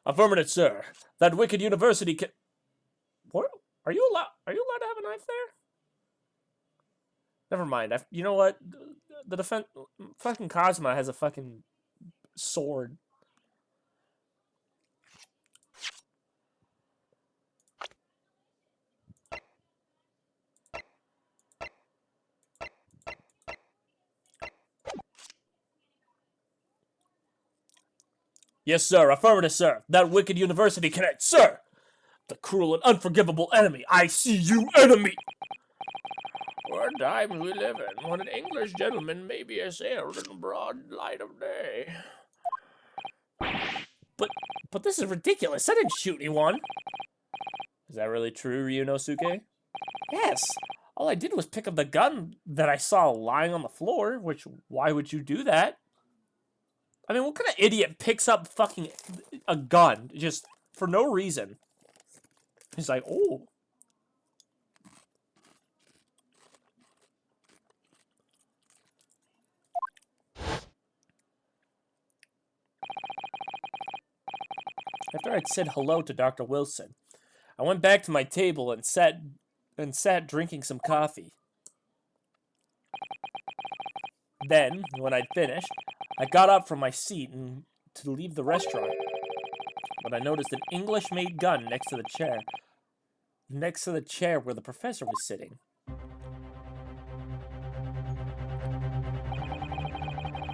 Affirmative, sir. That wicked university can. What? Are you allowed to have a knife there? Never mind. You know what? The defense. Fucking Cosma has a fucking sword. Yes, sir. Affirmative, sir. That wicked university connect, sir. The cruel and unforgivable enemy. I see you, enemy. What times we live in, when an English gentleman may be assailed in the broad light of day. But this is ridiculous. I didn't shoot anyone. Is that really true, Ryunosuke? Yes. All I did was pick up the gun that I saw lying on the floor, which, why would you do that? I mean, what kind of idiot picks up fucking a gun just for no reason? He's like, oh. After I'd said hello to Dr. Wilson, I went back to my table and sat drinking some coffee. Then, when I'd finished, I got up from my seat to leave the restaurant, but I noticed an English-made gun next to the chair where the professor was sitting.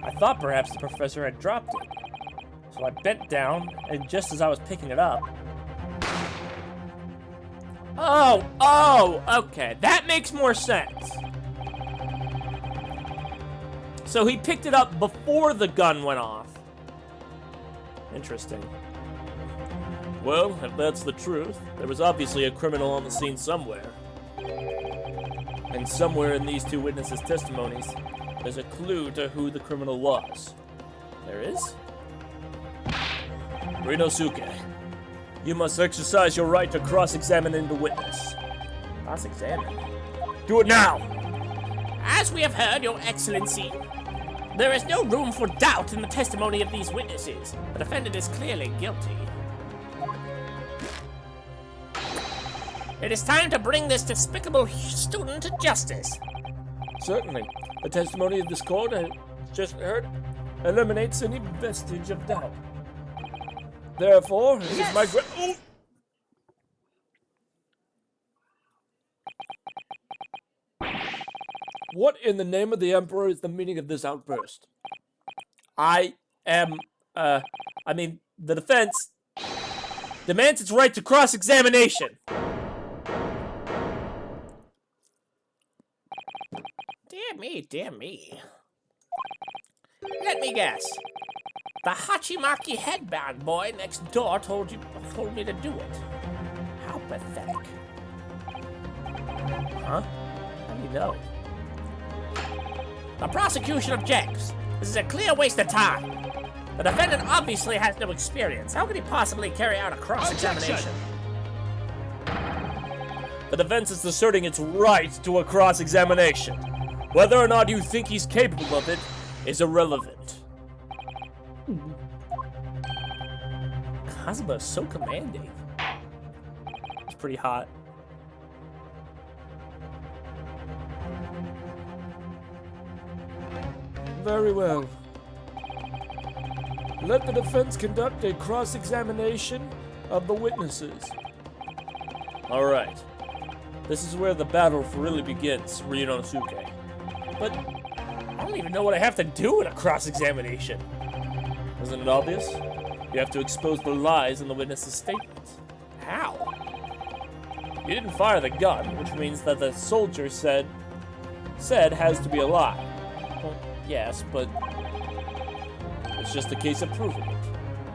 I thought perhaps the professor had dropped it, so I bent down, and just as I was picking it up... Oh, okay, that makes more sense. So he picked it up before the gun went off. Interesting. Well, if that's the truth, there was obviously a criminal on the scene somewhere. And somewhere in these two witnesses' testimonies, there's a clue to who the criminal was. There is? Ryunosuke, you must exercise your right to cross-examine the witness. Cross-examine? Do it now! As we have heard, Your Excellency, there is no room for doubt in the testimony of these witnesses. The defendant is clearly guilty. It is time to bring this despicable student to justice. Certainly. The testimony of this court I just heard eliminates any vestige of doubt. Therefore, it is my great... Oh! What in the name of the Emperor is the meaning of this outburst? I mean, the defense demands its right to cross-examination. Dear me. Let me guess. The Hachimaki headband boy next door told me to do it. How pathetic. Huh? How do you know? The prosecution objects. This is a clear waste of time. The defendant obviously has no experience. How could he possibly carry out a cross-examination? The defense is asserting its right to a cross-examination. Whether or not you think he's capable of it is irrelevant. Kazuma is so commanding. It's pretty hot. Very well. Let the defense conduct a cross-examination of the witnesses. All right. This is where the battle really begins, Ryunosuke. But I don't even know what I have to do in a cross-examination. Isn't it obvious? You have to expose the lies in the witness's statements. How? You didn't fire the gun, which means that the soldier said has to be a lie. Well, yes, but it's just a case of proving it.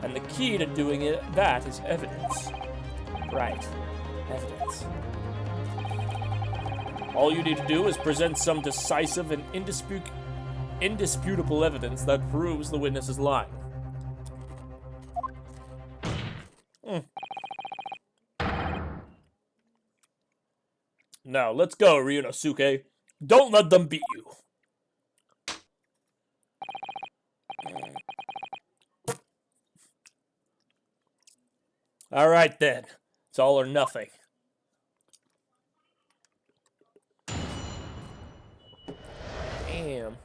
And the key to doing that is evidence. Right. Evidence. All you need to do is present some decisive and indisputable evidence that proves the witness is lying. Now, let's go, Ryunosuke. Don't let them beat you. All right, then. It's all or nothing. Damn.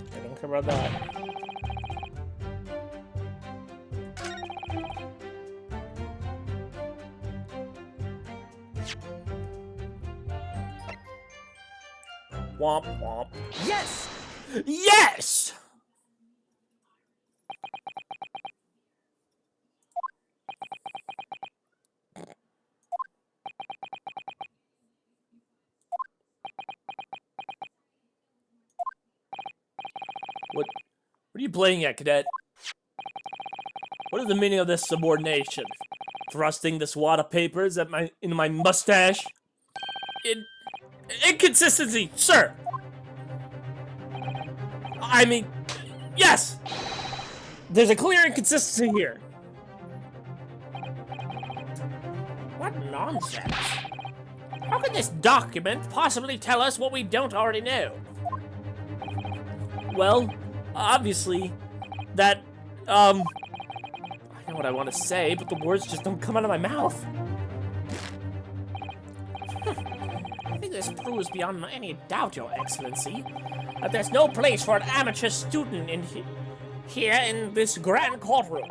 I don't care about that. Womp womp. Yes! Yes! What are you playing at, cadet? What is the meaning of this subordination? Thrusting this wad of papers into my mustache? Inconsistency, sir! I mean, yes! There's a clear inconsistency here. What nonsense. How can this document possibly tell us what we don't already know? Well, obviously, that, I know what I want to say, but the words just don't come out of my mouth. I think this proves beyond any doubt, Your Excellency, that there's no place for an amateur student in here in this grand courtroom.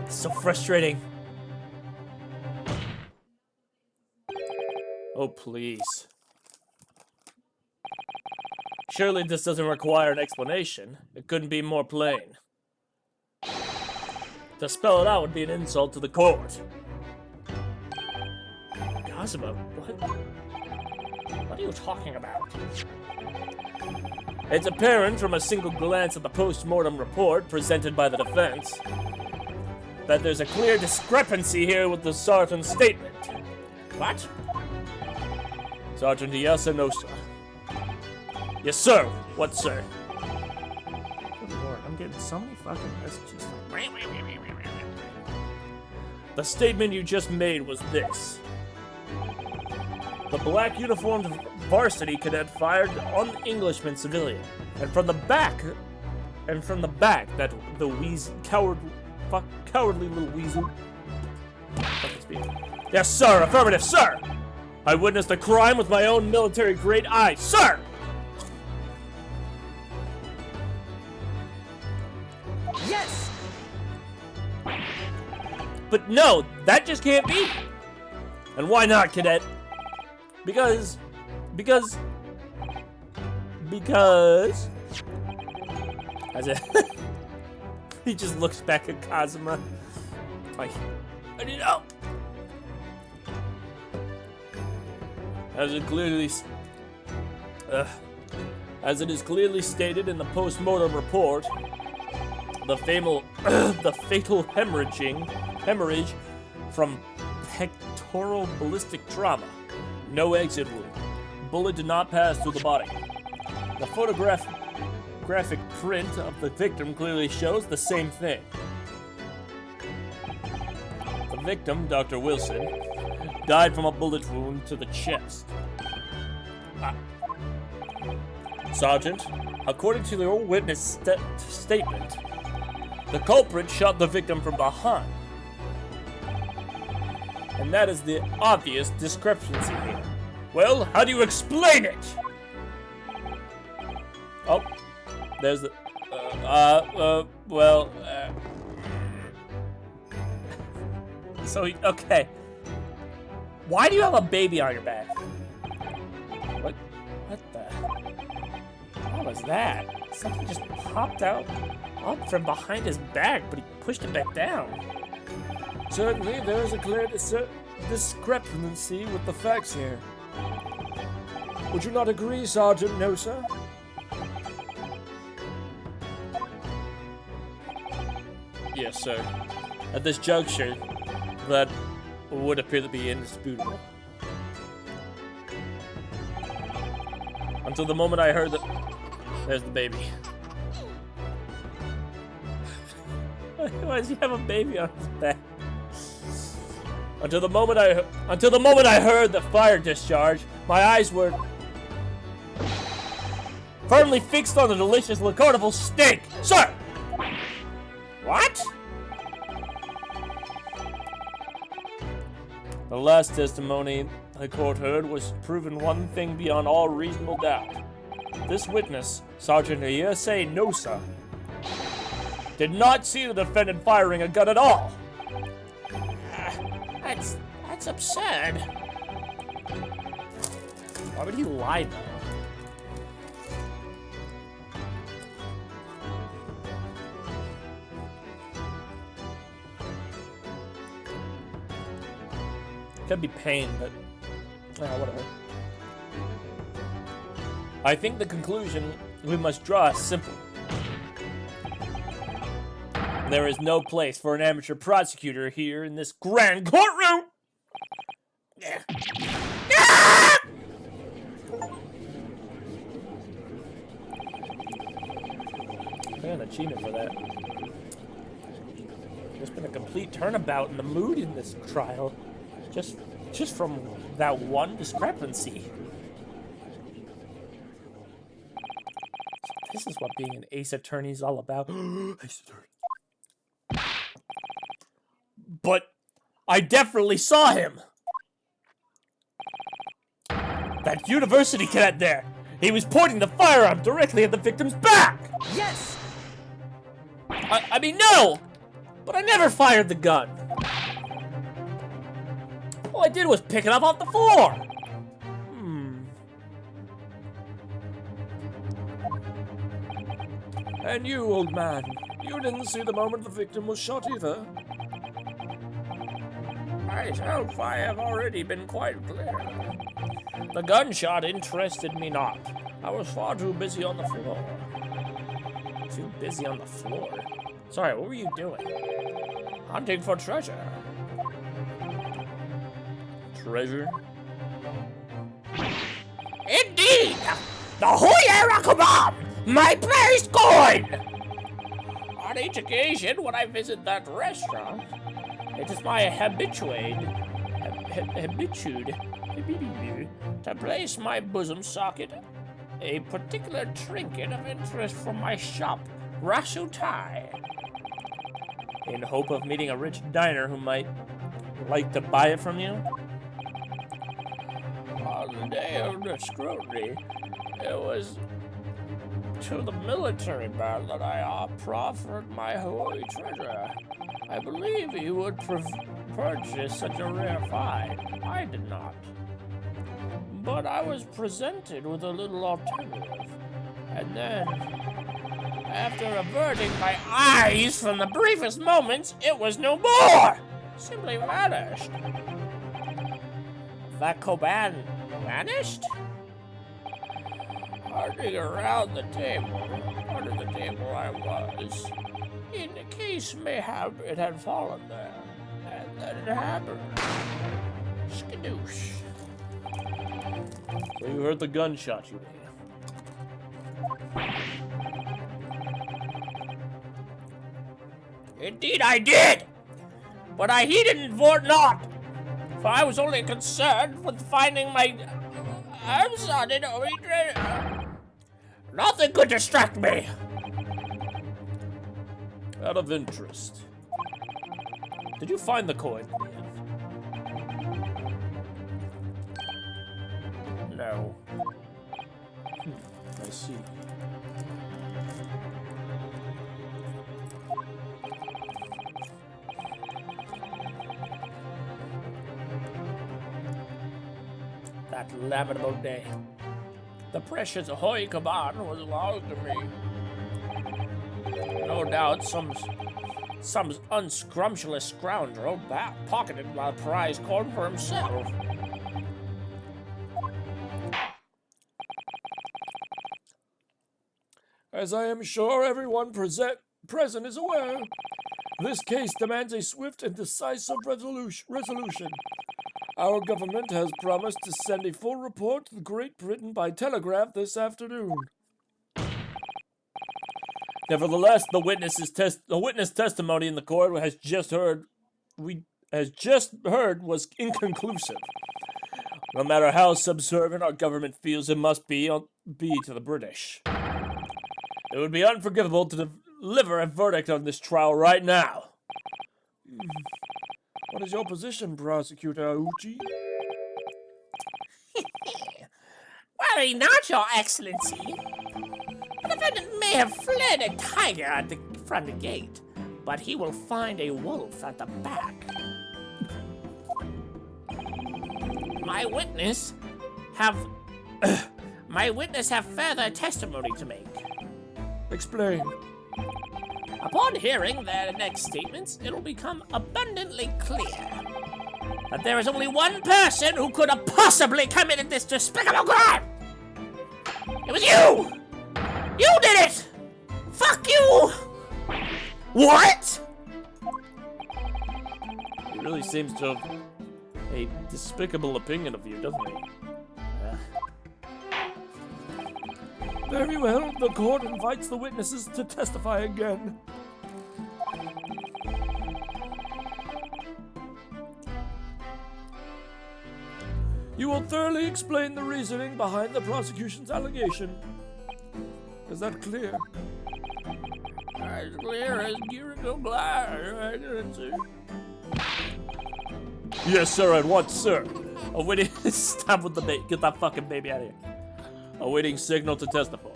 So frustrating. Oh, please. Surely this doesn't require an explanation. It couldn't be more plain. To spell it out would be an insult to the court. Kazuma, what are you talking about? It's apparent from a single glance at the post-mortem report presented by the defense that there's a clear discrepancy here with the sergeant's statement. What? Sergeant Yasunosa. Yes, sir. What, sir? Good Lord, I'm getting so many fucking messages. The statement you just made was this. The black uniformed varsity cadet fired on the Englishman civilian, and from the back, that the cowardly little weasel. Yes, sir. Affirmative, sir. I witnessed a crime with my own military-grade eye, sir. Yes! But no, that just can't be. And why not, cadet? Because as he just looks back at Kazuma like, I don't know. As it is clearly stated in the post-mortem report, the fatal hemorrhage from pectoral ballistic trauma. No exit wound. Bullet did not pass through the body. The graphic print of the victim clearly shows the same thing. The victim, Dr. Wilson, died from a bullet wound to the chest. Sergeant, according to the old witness statement, the culprit shot the victim from behind. And that is the obvious discrepancy here. Well, how do you explain it? Oh, there's the... okay. Why do you have a baby on your back? What the... What was that? Something just popped out up from behind his back, but he pushed it back down. Certainly, there is a clear discrepancy with the facts here. Would you not agree, Sergeant Nosa? Yes, sir. At this juncture, that would appear to be indisputable. Until the moment I heard that... There's the baby. Why does he have a baby on his back? Until the moment I heard the fire discharge, my eyes were firmly fixed on the delicious Lacarnival steak. Sir! What? The last testimony the court heard was proven one thing beyond all reasonable doubt. This witness, Sergeant Iese Nosa, did not see the defendant firing a gun at all. That's absurd. Why would he lie though? Could be pain, but whatever. I think the conclusion we must draw is simple. There is no place for an amateur prosecutor here in this grand courtroom! I got an achievement for that. There's been a complete turnabout in the mood in this trial. Just from that one discrepancy. This is what being an ace attorney is all about. Ace attorney. But I definitely saw him. That university cadet there. He was pointing the firearm directly at the victim's back. Yes! I mean, no! But I never fired the gun. All I did was pick it up off the floor. And you, old man, you didn't see the moment the victim was shot either. Myself, I have already been quite clear. The gunshot interested me not. I was far too busy on the floor. Too busy on the floor? Sorry, what were you doing? Hunting for treasure. Treasure? Indeed! The Hoya Rakabam! My prized coin! On each occasion when I visit that restaurant, it is my habitude to place my bosom socket a particular trinket of interest from my shop, Rasutai, in hope of meeting a rich diner who might like to buy it from you. On the day of the scrutiny, it was to the military man that I proffered my Hawaii treasure. I believe he would purchase such a rare find. I did not. But I was presented with a little alternative. And then, after averting my eyes from the briefest moments, it was no more! Simply vanished. That Koban vanished? Hunting around the table, under the table I was, in case mayhap it had fallen there, and then it happened. Skadoosh. So you heard the gunshot, you mean? Indeed I did! But I heeded it for naught, For I was only concerned with finding my son in Oedra. Nothing could distract me. Out of interest, Did you find the coin? No. I see. That lamentable day. The precious Hoi Kaban was lost to me. No doubt some unscrumptious scoundrel pocketed my prize coin for himself. As I am sure everyone present is aware, this case demands a swift and decisive resolution. Our government has promised to send a full report to Great Britain by telegraph this afternoon. Nevertheless, the witness testimony in the court was inconclusive. No matter how subservient our government feels it must be to the British, it would be unforgivable to deliver a verdict on this trial right now. What is your position, Prosecutor Uchi? Worry not, Your Excellency. The defendant may have fled a tiger at the front gate, but he will find a wolf at the back. My witness have further testimony to make. Explain. Upon hearing their next statements, it will become abundantly clear that there is only one person who could have possibly committed this despicable crime. It was you! You did it! Fuck you! What? He really seems to have a despicable opinion of you, doesn't he? Very well, the court invites the witnesses to testify again. You will thoroughly explain the reasoning behind the prosecution's allegation. Is that clear? As clear as Girigo Glass, Excellency. Yes, sir, at once, sir. Awaiting stop with the baby. Get that fucking baby out of here. Awaiting signal to testify.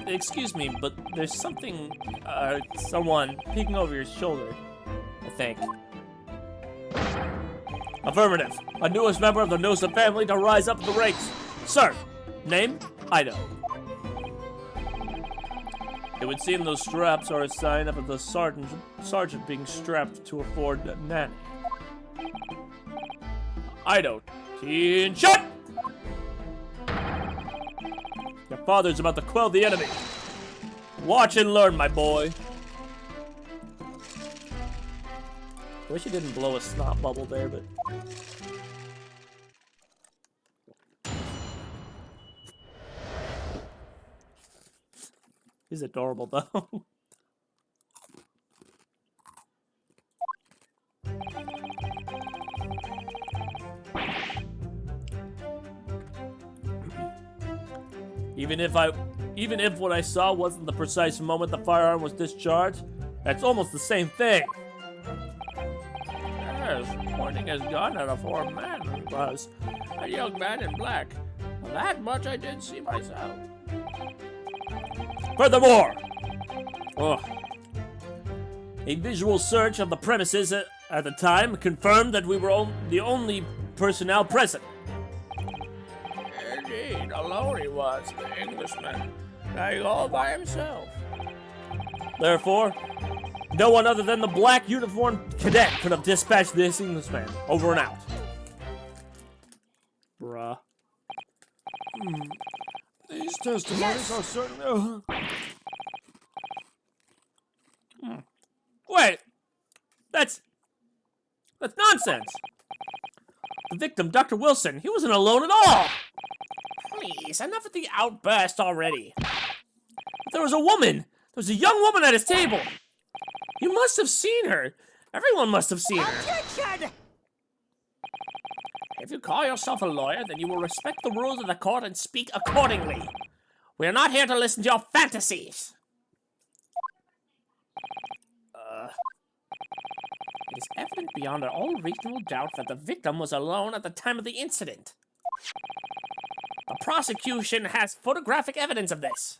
Excuse me, but there's someone peeking over your shoulder, I think. Affirmative. A newest member of the Nosa family to rise up in the ranks. Sir, name? Ido. It would seem those straps are a sign of the sergeant being strapped to a Ford nanny. Ido. Teen shot! Your father's about to quell the enemy. Watch and learn, my boy. I wish he didn't blow a snot bubble there, but... He's adorable, though. Even if what I saw wasn't the precise moment the firearm was discharged, that's almost the same thing. Yes, pointing his gun at a foreign man was a young man in black. That much I did see myself. Furthermore, a visual search of the premises at the time confirmed that we were the only personnel present. Indeed, alone he was, the Englishman, lying all by himself. Therefore, no one other than the black uniformed cadet could have dispatched this Englishman. Over and out. Bruh. These testimonies are certainly... Wait! That's nonsense! The victim, Dr. Wilson, he wasn't alone at all! Please, enough of the outburst already. There was a woman! There was a young woman at his table! You must have seen her! Everyone must have seen her. Objection! If you call yourself a lawyer, then you will respect the rules of the court and speak accordingly. We are not here to listen to your fantasies. It is evident beyond all reasonable doubt that the victim was alone at the time of the incident. The prosecution has photographic evidence of this.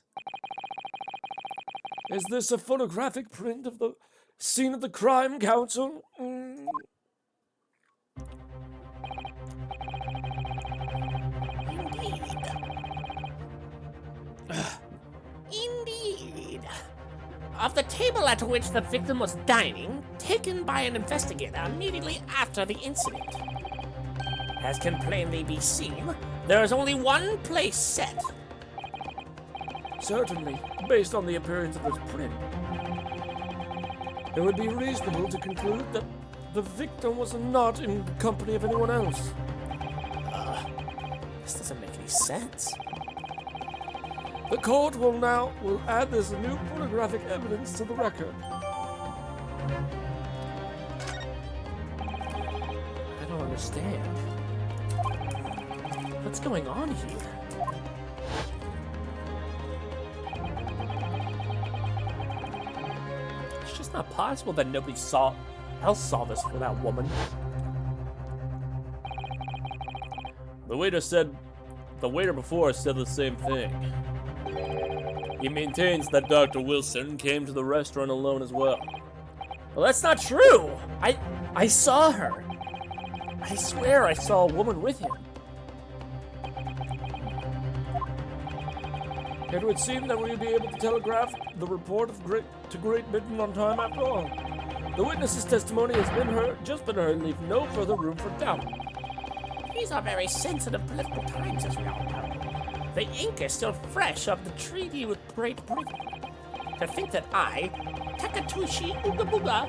Is this a photographic print of the scene of the crime, counsel? Indeed. Of the table at which the victim was dining, taken by an investigator immediately after the incident. As can plainly be seen, there is only one place set. Certainly, based on the appearance of this print. It would be reasonable to conclude that the victim was not in company of anyone else. This doesn't make any sense. The court will add this new photographic evidence to the record. I don't understand. What's going on here? It's just not possible that nobody else saw this for that woman. The waiter before said the same thing. He maintains that Dr. Wilson came to the restaurant alone as well. Well, that's not true! I saw her. I swear I saw a woman with him. It would seem that we'd be able to telegraph the report of to Great Britain on time after all. The witness's testimony has just been heard, leave no further room for doubt. These are very sensitive political times, as we all know. The ink is still fresh of the treaty with Great Britain. To think that I, Takatoshi Ugabuga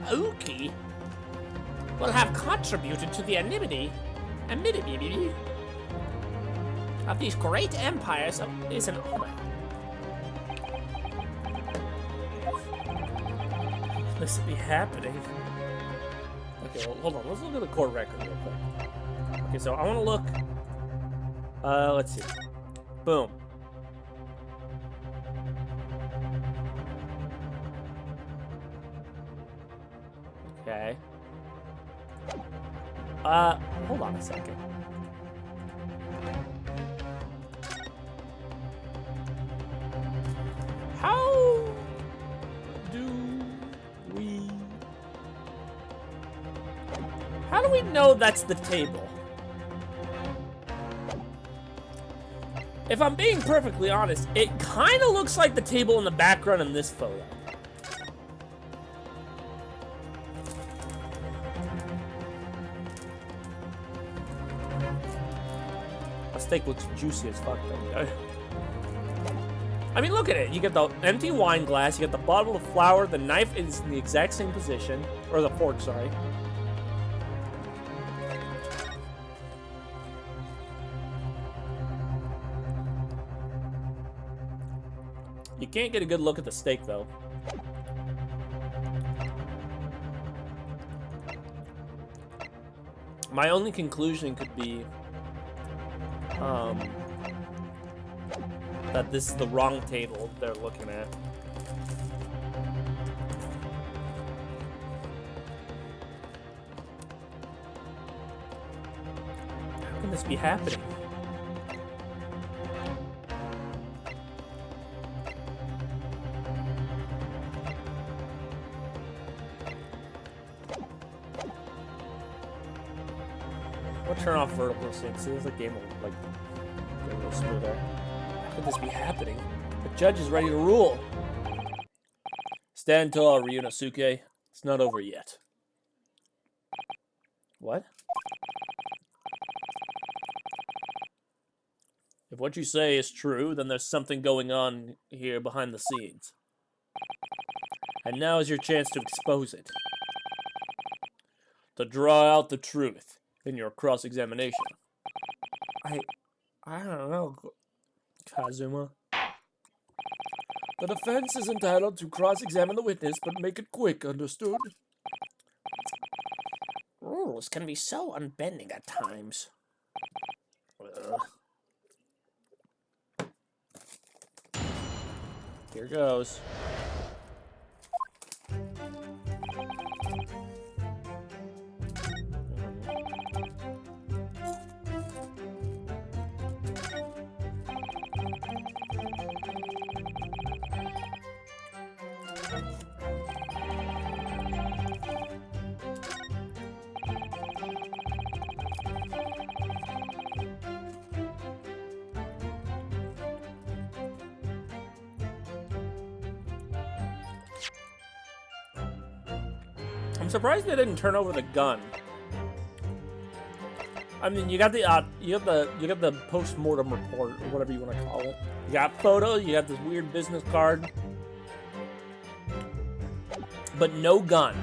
Aoki, will have contributed to the anonymity of these great empires is an honor. This be happening. Okay, well, hold on. Let's look at the court record real quick. Okay, so I want to look. Let's see. Boom. Okay. Hold on a second. How do we know that's the table? If I'm being perfectly honest, it kind of looks like the table in the background in this photo. That steak looks juicy as fuck, though. I mean, look at it. You get the empty wine glass, you get the bottle of flour, the knife is in the exact same position. Or the fork, sorry. You can't get a good look at the steak, though. My only conclusion could be that this is the wrong table they're looking at. How can this be happening? I'll turn off vertical sync so the game will like get a little smoother. How could this be happening? The judge is ready to rule. Stand tall, Ryunosuke. It's not over yet. What? If what you say is true, then there's something going on here behind the scenes. And now is your chance to expose it. To draw out the truth in your cross-examination. I don't know, Kazuma. The defense is entitled to cross-examine the witness, but make it quick, understood? mortals can be so unbending at times. Here goes. I'm surprised they didn't turn over the gun. I mean, you got the post-mortem report or whatever you want to call it. You got photos. You got this weird business card, but no gun.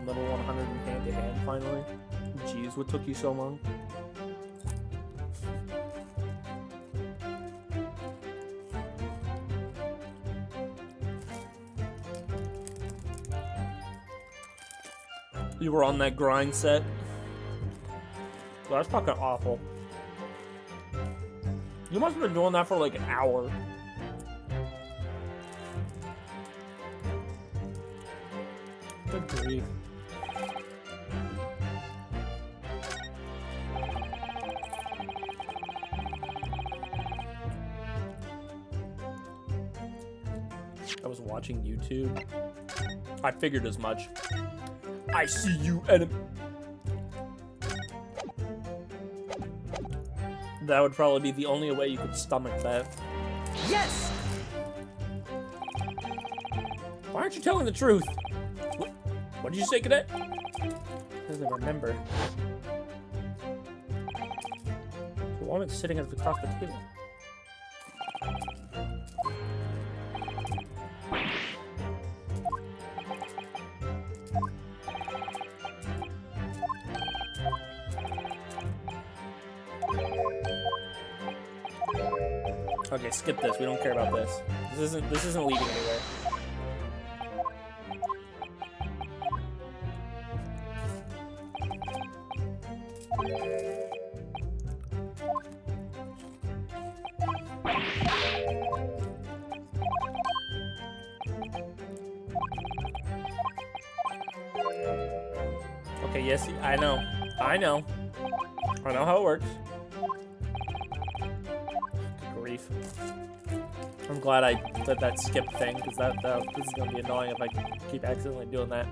Level 100 in hand-to-hand, finally. Jeez, what took you so long? You were on that grind set? That's fucking awful. You must have been doing that for like an hour. Good grief. I was watching YouTube. I figured as much. I see you, enemy. That would probably be the only way you could stomach that. Yes! Why aren't you telling the truth? What did you say, Cadet? I doesn't remember. The woman sitting across the table. Okay, skip this. We don't care about this. This isn't leading anywhere. Okay, yes, I know. I know how it works. Good grief. I'm glad I did that skip thing, because this is gonna be annoying if I keep accidentally doing that.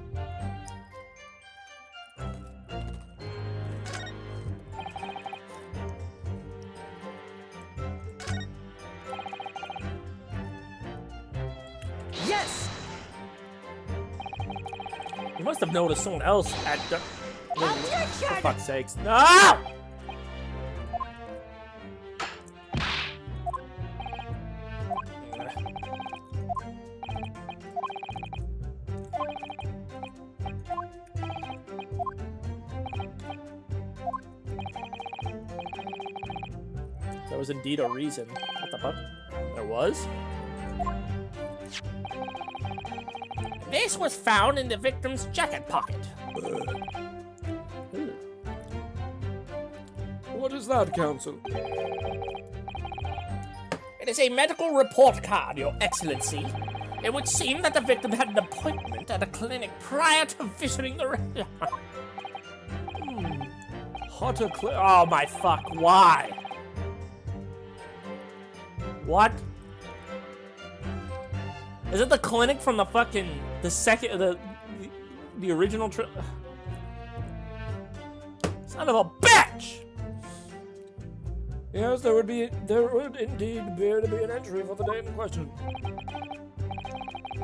Yes! You must have noticed someone else at the... For Objection! fuck's sakes. No! There was indeed a reason. What the fuck? There was? This was found in the victim's jacket pocket. What is that, Counsel? It is a medical report card, Your Excellency. It would seem that the victim had an appointment at a clinic prior to visiting the restaurant. Oh my fuck, why? What? Is it the clinic from the fucking the original son of a bitch? Yes, there would indeed appear to be an entry for the date in question.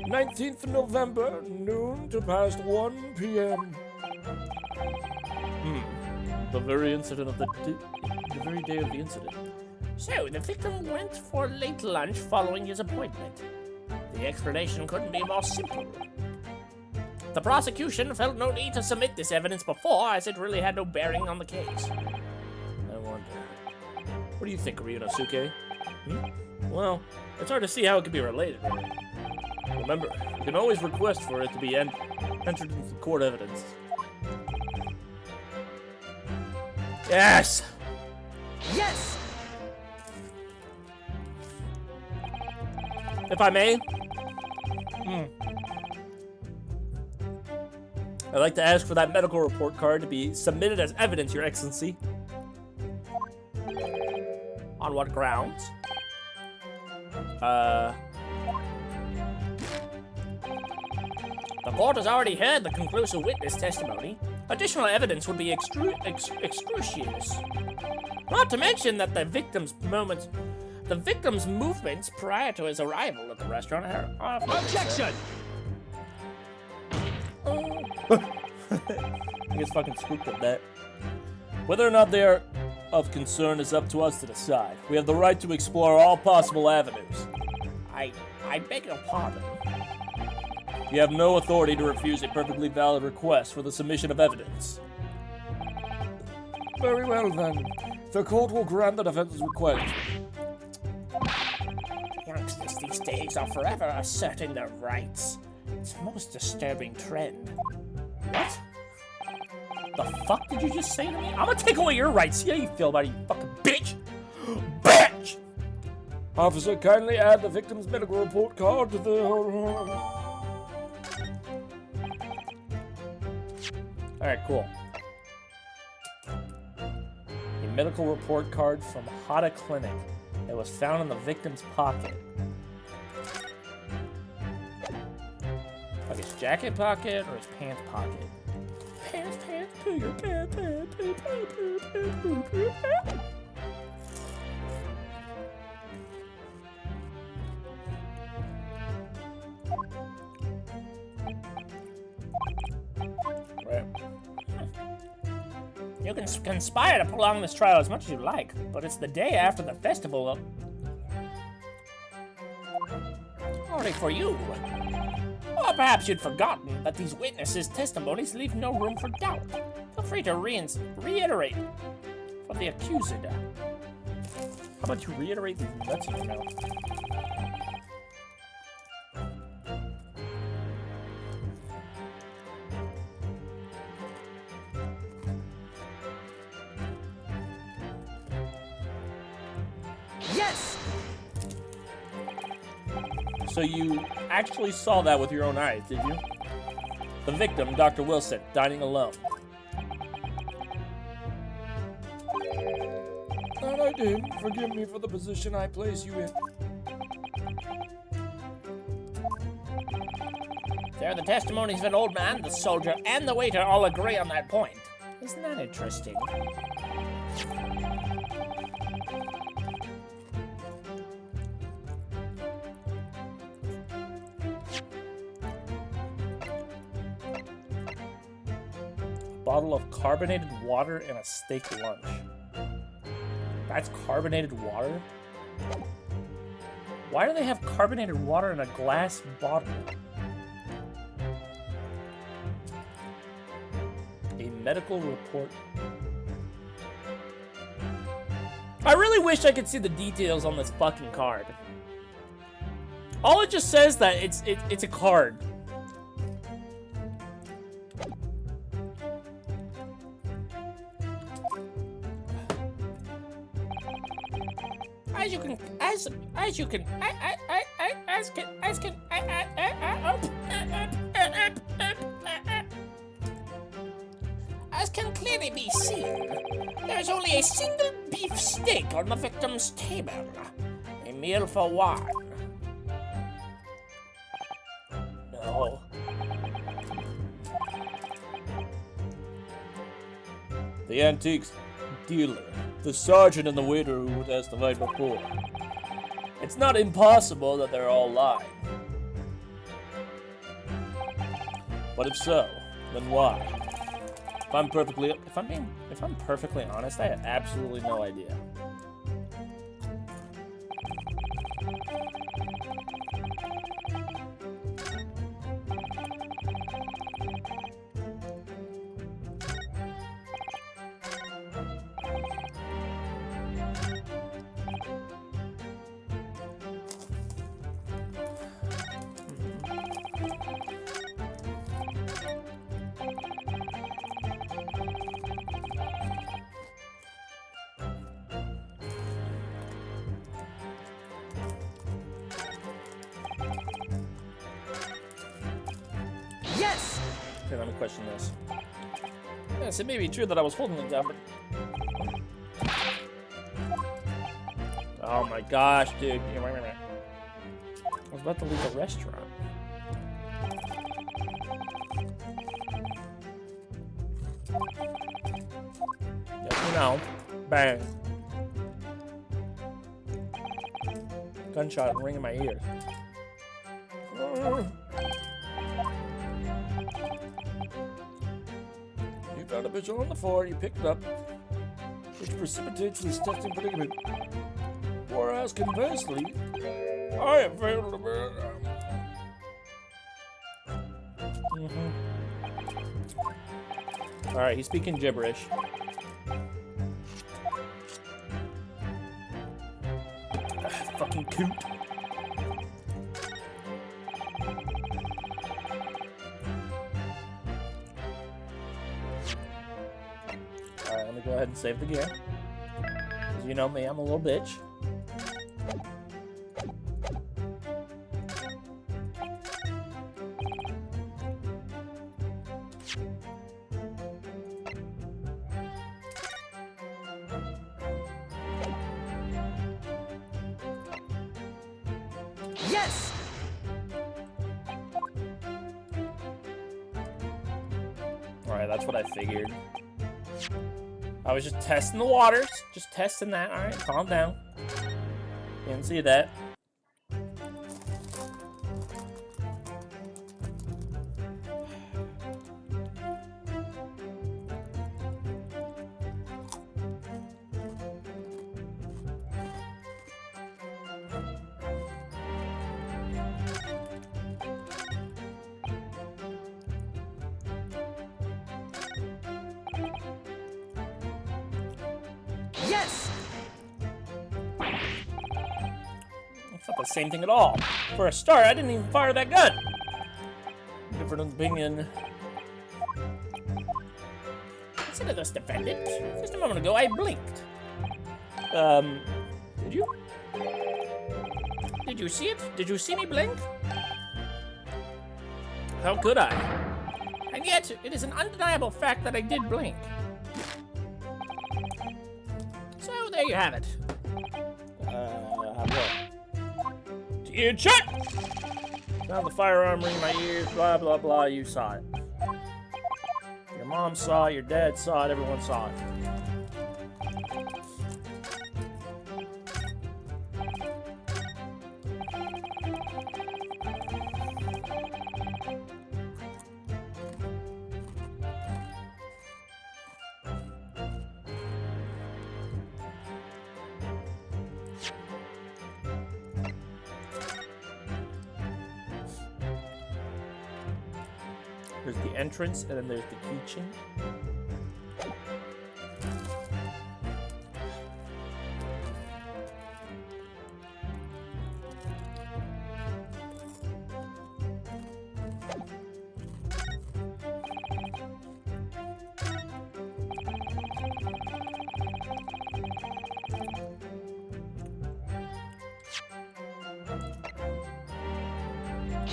19th November, noon to past 1 p.m. The very incident of the very day of the incident. So, the victim went for late lunch following his appointment. The explanation couldn't be more simple. The prosecution felt no need to submit this evidence before, as it really had no bearing on the case. I wonder. What do you think, Ryunosuke? Well, it's hard to see how it could be related. Remember, you can always request for it to be entered into court evidence. Yes! Yes! If I may, I'd like to ask for that medical report card to be submitted as evidence, Your Excellency. On what grounds? The court has already heard the conclusive witness testimony. Additional evidence would be excruciating. Not to mention that the victim's movements prior to his arrival at the restaurant are... Objection! I get fucking spooked at that. Whether or not they are of concern is up to us to decide. We have the right to explore all possible avenues. I beg your pardon. You have no authority to refuse a perfectly valid request for the submission of evidence. Very well then. The court will grant the defense's request. Youngsters these days are forever asserting their rights. It's a most disturbing trend. What? The fuck did you just say to me? I'm gonna take away your rights. See how you feel about it, you fucking bitch! Bitch! Officer, kindly add the victim's medical report card to the... Alright, cool. A medical report card from Hada Clinic that was found in the victim's pocket. Like his jacket pocket or his pants pocket? Pants, to your pants, Right. You can conspire to prolong this trial as much as you like, but it's the day after the festival. Only for you. Or perhaps you'd forgotten that these witnesses' testimonies leave no room for doubt. Feel free to reiterate for the accused. How about you reiterate these nuts in your mouth? Yes! So you actually saw that with your own eyes, did you? The victim, Dr. Wilson, dining alone. That I did. Forgive me for the position I place you in. There, the testimonies of an old man, the soldier, and the waiter all agree on that point. Isn't that interesting? Bottle of carbonated water and a steak lunch. That's carbonated water? Why do they have carbonated water in a glass bottle? A medical report. I really wish I could see the details on this fucking card. All it just says that it's a card. As can clearly be seen, there is only a single beef steak on the victim's table. A meal for one. No. The antiques dealer, the sergeant and the waiter who testified before. It's not impossible that they're all lying. But if so, then why? If I'm perfectly honest, I have absolutely no idea. Yes! Okay, let me question this. Yes, it may be true that I was holding it down, but... Oh my gosh, dude. I was about to leave the restaurant. Yes, you know. Bang. Gunshot ringing in my ears. You found a picture on the floor, you picked it up, which precipitates this testing predicament. Whereas conversely, I have failed to bear. Alright, he's speaking gibberish. Fucking coot. Alright, let me go ahead and save the game. Because you know me, I'm a little bitch. Yes! Alright, that's what I figured. I was just testing the waters. Just testing that. Alright, calm down. Didn't see that. Yes! It's not the same thing at all. For a start, I didn't even fire that gun. Different opinion. Consider this defendant. Just a moment ago, I blinked. Did you? Did you see it? Did you see me blink? How could I? And yet, it is an undeniable fact that I did blink. So there you have it. What? Dude, shut! Found the firearm ring in my ears, blah, blah, blah, you saw it. Your mom saw it, your dad saw it, everyone saw it. There's the entrance, and then there's the kitchen.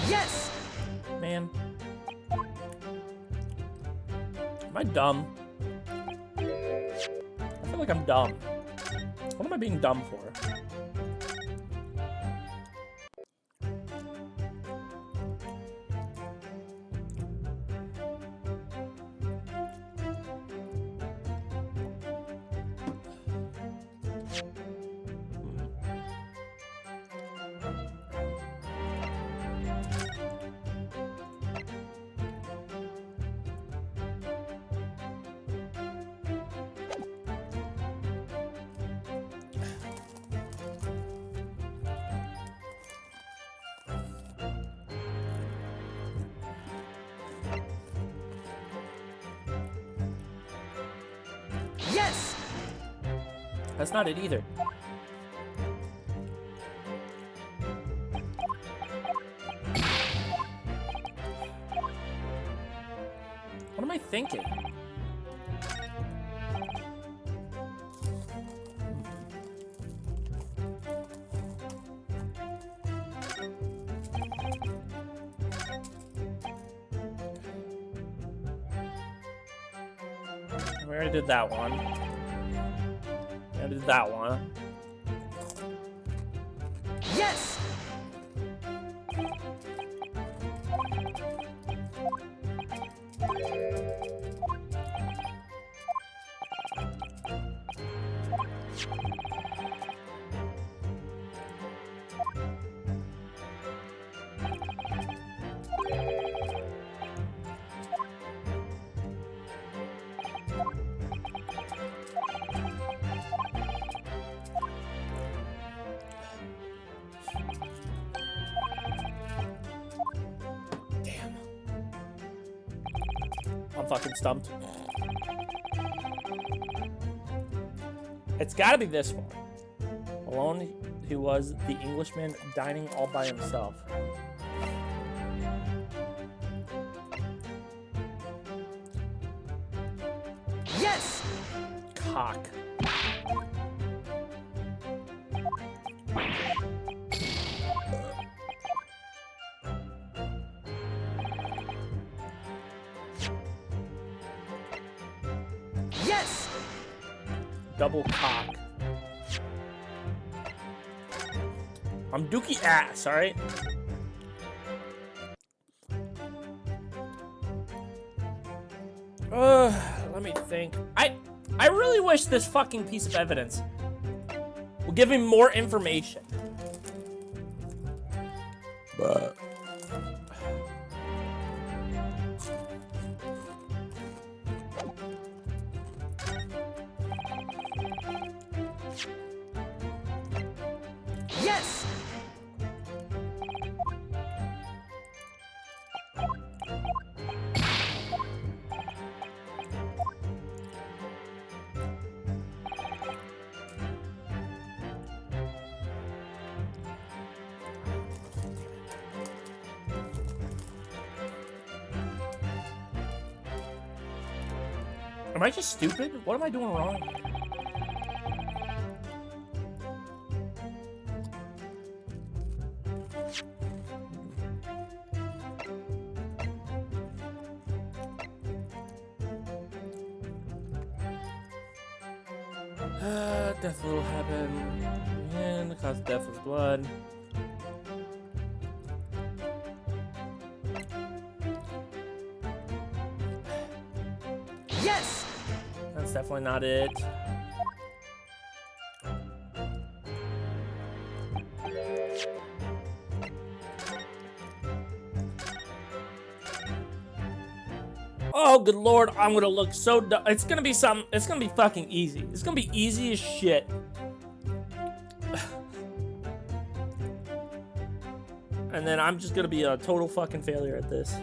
Yes! Man. Am I dumb? I feel like I'm dumb. What am I being dumb for? Yes! That's not it either. I thinking? We already did that one. We already did that one. Yes! I'm fucking stumped. It's gotta be this one. Alone he was, the Englishman dining all by himself. Yes! Cock. Yes! Double cock. I'm dookie ass, alright? Let me think. I really wish this fucking piece of evidence would give me more information. But Yes! Am I just stupid? What am I doing wrong? Death will happen. And the cause of death was blood. Yes! That's definitely not it. Oh, good lord, I'm gonna look so dumb. It's gonna be something. It's gonna be fucking easy. It's gonna be easy as shit. And then I'm just gonna be a total fucking failure at this.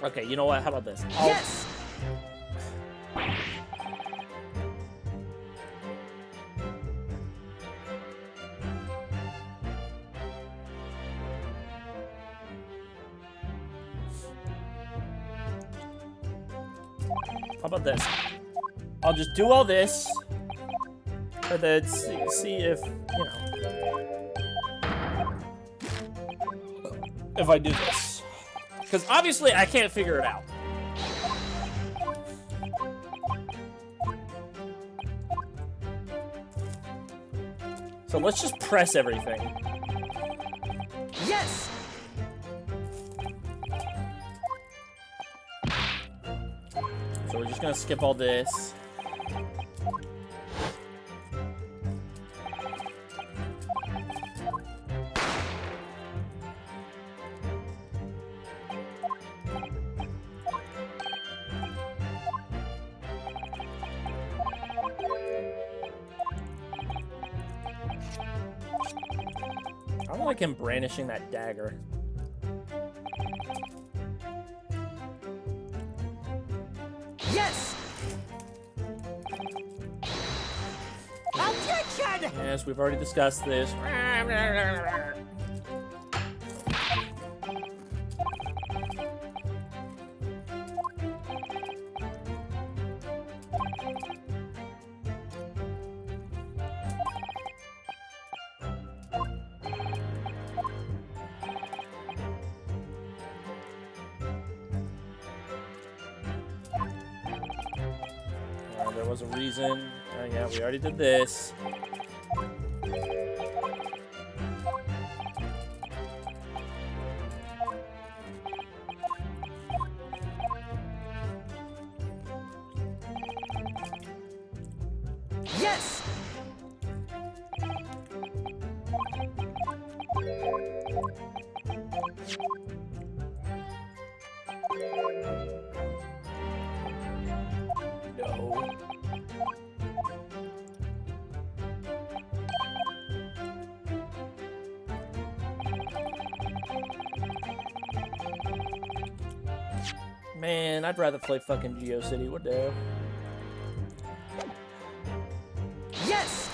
Okay, you know what? How about this? Yes! How about this? I'll just do all this, and then see if, you know, if I do this. Because obviously I can't figure it out. So let's just press everything. Yes! So we're just gonna skip all this. I don't like him brandishing that dagger. Yes! Objection! Yes, we've already discussed this. There was a reason. Oh yeah, we already did this. Yes! No. Man, I'd rather play fucking GeoCity. What the hell? Yes!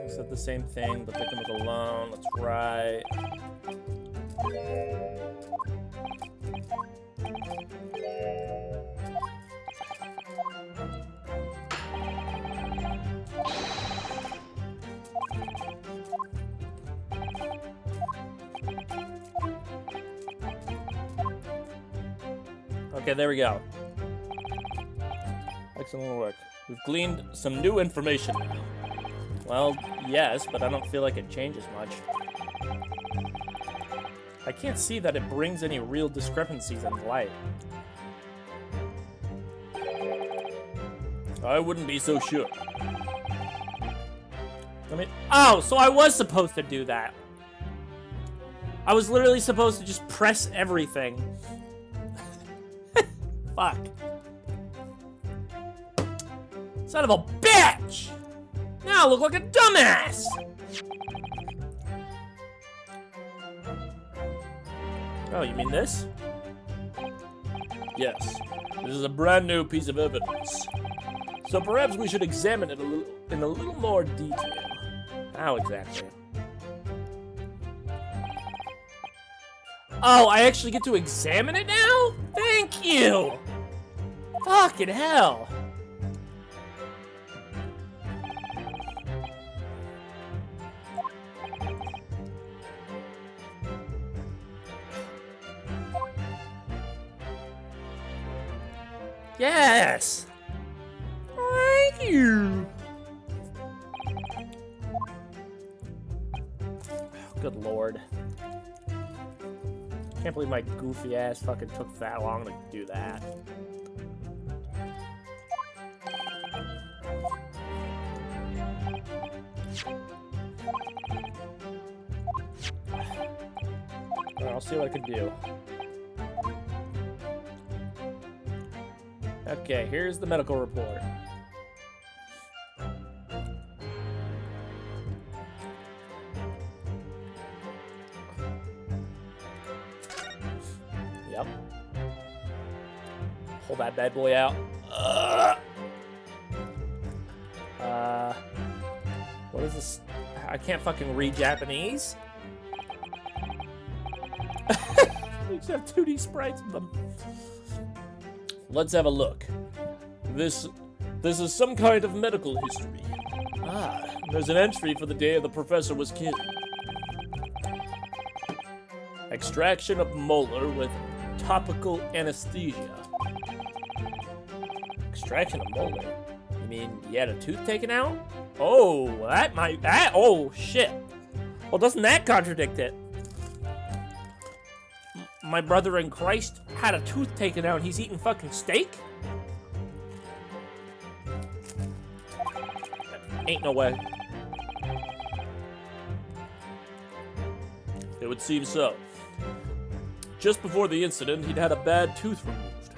Said the same thing. The victim was alone. That's right. Okay, there we go. Excellent work. We've gleaned some new information now. Well, yes, but I don't feel like it changes much. I can't see that it brings any real discrepancies in light. I wouldn't be so sure. I mean, oh, so I was supposed to do that. I was literally supposed to just press everything. Fuck. Son of a bitch! Now I look like a dumbass! Oh, you mean this? Yes. This is a brand new piece of evidence. So perhaps we should examine it in a little more detail. How exactly? Oh, I actually get to examine it now? Thank you! Fucking hell! Yes! Thank you! Good lord. Can't believe my goofy ass fucking took that long to do that. Alright, I'll see what I can do. Okay, here's the medical report. Pull that bad boy out. What is this? I can't fucking read Japanese. They just have 2D sprites of them. Let's have a look. This is some kind of medical history. Ah, there's an entry for the day the professor was killed. Extraction of molar with topical anesthesia. Extraction of molar? You mean you had a tooth taken out? Oh, oh, shit. Well, doesn't that contradict it? My brother in Christ had a tooth taken out and he's eating fucking steak? Ain't no way. It would seem so. Just before the incident, he'd had a bad tooth removed.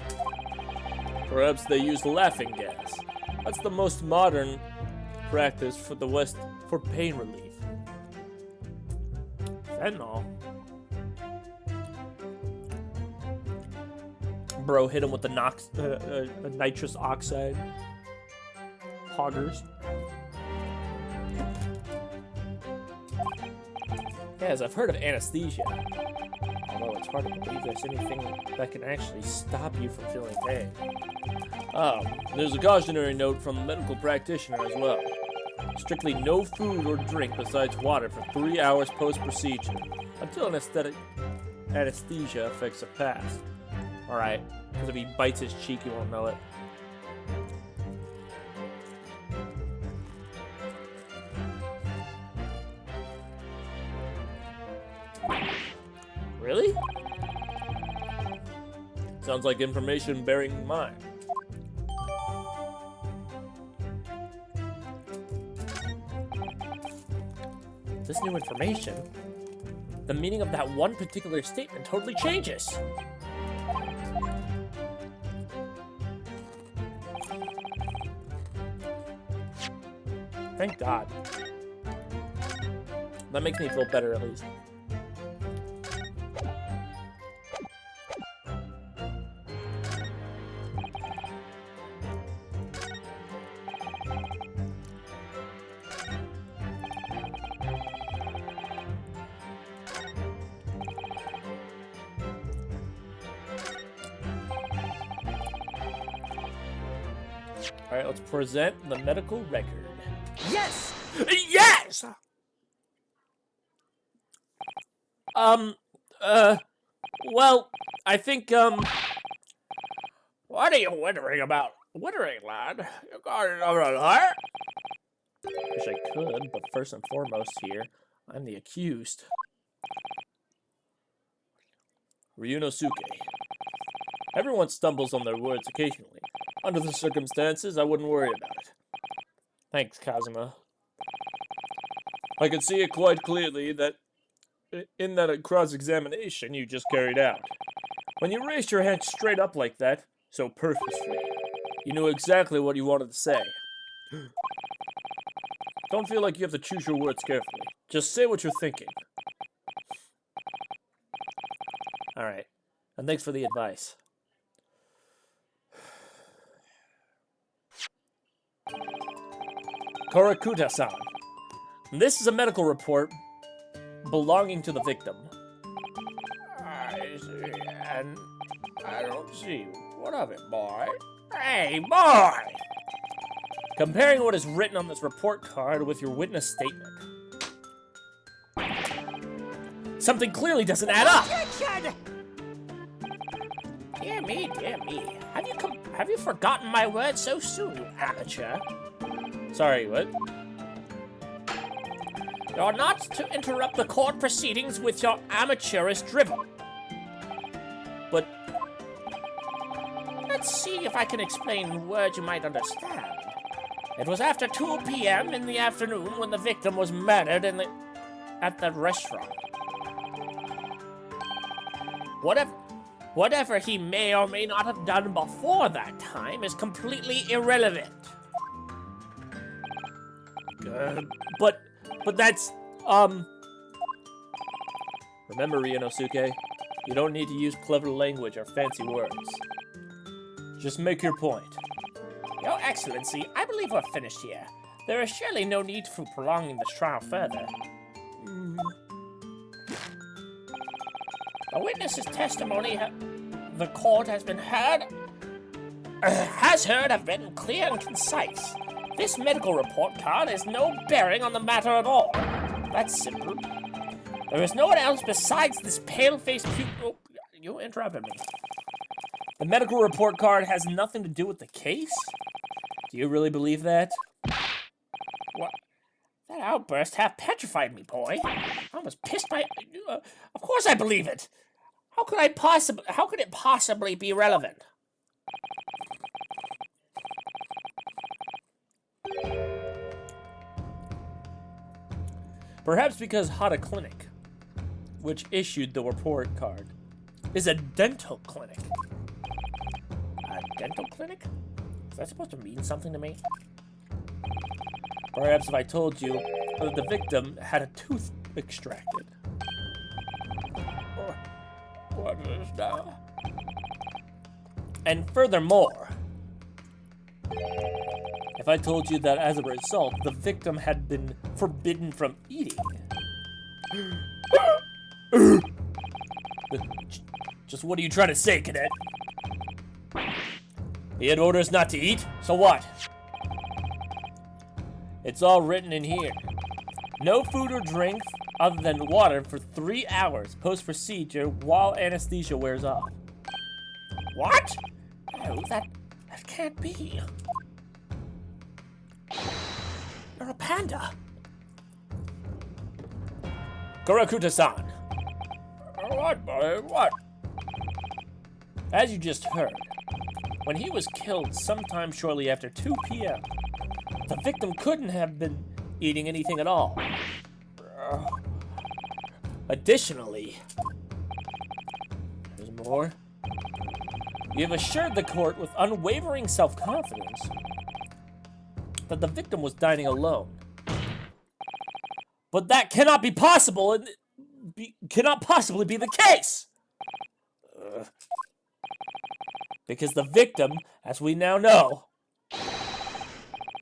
Perhaps they used laughing gas. That's the most modern practice for the West for pain relief. Fentanyl? Bro hit him with the nitrous oxide. Poggers. Yes, I've heard of anesthesia. Although it's hard to believe there's anything that can actually stop you from feeling pain. There's a cautionary note from the medical practitioner as well. Strictly no food or drink besides water for 3 hours post-procedure, until anesthesia effects have passed. Alright, because if he bites his cheek, he won't know it. Really? Sounds like information bearing mine. This new information, the meaning of that one particular statement totally changes. Thank God. That makes me feel better at least. Alright, let's present the medical record. Yes! Yes! Well, I think, what are you wondering about? Wondering, lad? You got it over there? Wish I could, but first and foremost here, I'm the accused. Ryunosuke. Everyone stumbles on their words occasionally. Under the circumstances, I wouldn't worry about it. Thanks, Kazuma. I can see it quite clearly that in that cross-examination you just carried out. When you raised your hand straight up like that, so purposefully, you knew exactly what you wanted to say. Don't feel like you have to choose your words carefully. Just say what you're thinking. Alright, and thanks for the advice. Korakuta-san. This is a medical report belonging to the victim. I see, and I don't see. What of it, boy? Hey, boy! Comparing what is written on this report card with your witness statement. Something clearly doesn't add up! Richard! Dear me, dear me. Have you forgotten my words so soon, you amateur? Sorry, what? You're not to interrupt the court proceedings with your amateurish drivel. But Let's see if I can explain words you might understand. It was after 2 p.m. in the afternoon when the victim was murdered at the restaurant. Whatever he may or may not have done before that time is completely irrelevant. but that's, Remember, Ryunosuke, you don't need to use clever language or fancy words. Just make your point. Your Excellency, I believe we're finished here. There is surely no need for prolonging this trial further. The witness's testimony the court has heard have been clear and concise. This medical report card has no bearing on the matter at all. That's simple. There is no one else besides this pale-faced Oh, you interrupted me. The medical report card has nothing to do with the case? Do you really believe that? What? That outburst half petrified me, boy. I was pissed by... of course I believe it. How could it possibly be relevant? Perhaps because Hada Clinic, which issued the report card, is a dental clinic. A dental clinic? Is that supposed to mean something to me? Perhaps if I told you that the victim had a tooth extracted. What is that? And furthermore, if I told you that as a result, the victim had been forbidden from eating. Just what are you trying to say, Cadet? He had orders not to eat, so what? It's all written in here. No food or drink other than water for 3 hours post-procedure while anesthesia wears off. What? No, that can't be. You're a panda. Kurakuta-san, What, boy? What? as you just heard, when he was killed sometime shortly after 2 p.m., the victim couldn't have been eating anything at all. Additionally, there's more. You have assured the court with unwavering self-confidence that the victim was dining alone. But that cannot be possible and cannot possibly be the case! Because the victim, as we now know,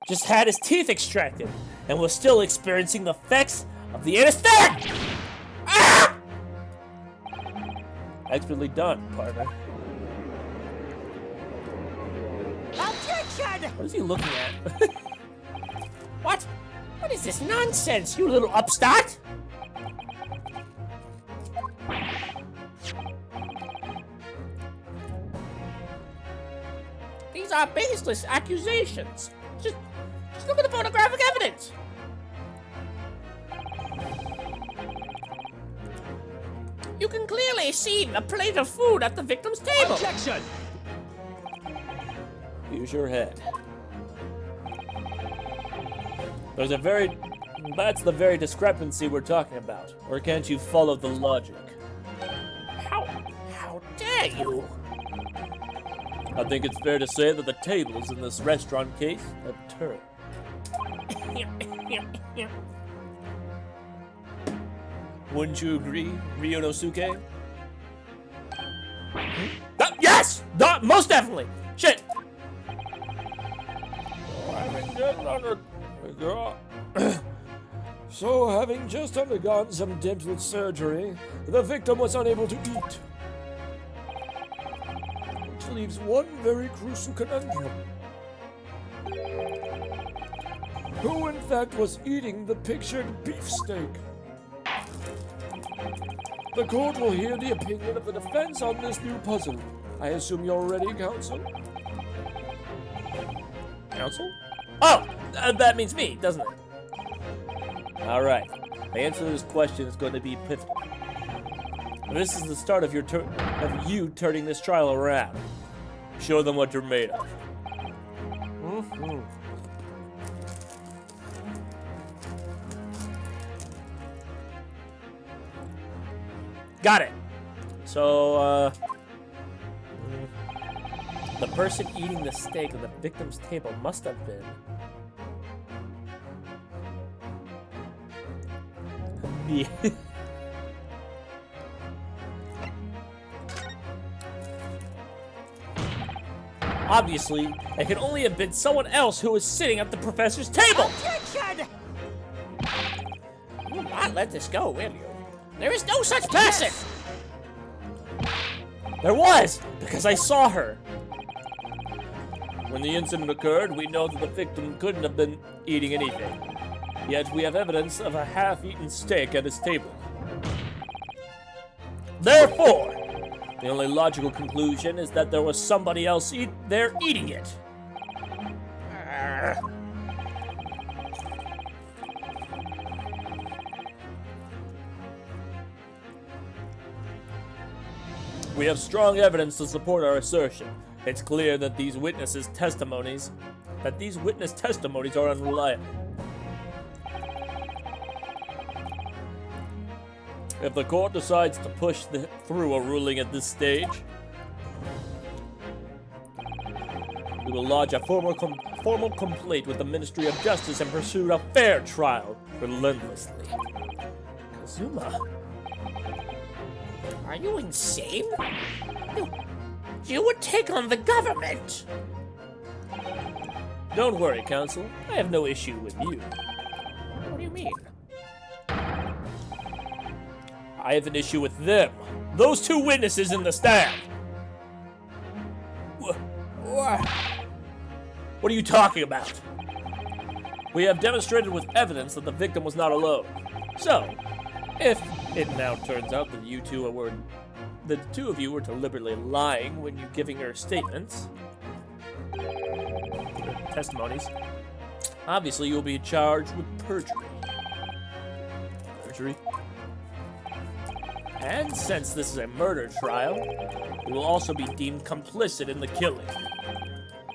just had his teeth extracted and was still experiencing the effects of the anesthetic! Ah! Expertly done, partner. Objection! What is he looking at? What? What is this nonsense, you little upstart? These are baseless accusations. Just look at the photographic evidence. You can clearly see a plate of food at the victim's table. Objection! Use your head. That's the very discrepancy we're talking about. Or can't you follow the logic? How dare you? I think it's fair to say that the tables in this restaurant case have turned. Wouldn't you agree, Ryonosuke? Yes! Most definitely! Shit! So, having just undergone some dental surgery, the victim was unable to eat. Which leaves one very crucial conundrum. Who, in fact, was eating the pictured beefsteak? The court will hear the opinion of the defense on this new puzzle. I assume you're ready, counsel? Counsel? Oh! That means me, doesn't it? Alright. The answer to this question is going to be pivotal. This is the start of you turning this trial around. Show them what you're made of. Got it. So, the person eating the steak at the victim's table must have been the Obviously, it can only have been someone else who was sitting at the professor's table. Objection! You will not let this go, will you? There is no such person! Yes! There was, because I saw her. When the incident occurred, we know that the victim couldn't have been eating anything. Yet we have evidence of a half-eaten steak at his table. Therefore, the only logical conclusion is that there was somebody else there eating it. We have strong evidence to support our assertion. It's clear that these witness testimonies are unreliable. If the court decides to push through a ruling at this stage, we will lodge a formal complaint with the Ministry of Justice and pursue a fair trial relentlessly. Kazuma, Are you insane? You would take on the government! don't worry, Counsel. I have no issue with you. What do you mean? I have an issue with them. Those two witnesses in the stand. What are you talking about? We have demonstrated with evidence that the victim was not alone. So, if it now turns out that the two of you were deliberately lying when you giving your statements, testimonies, obviously you'll be charged with perjury. And since this is a murder trial, you will also be deemed complicit in the killing.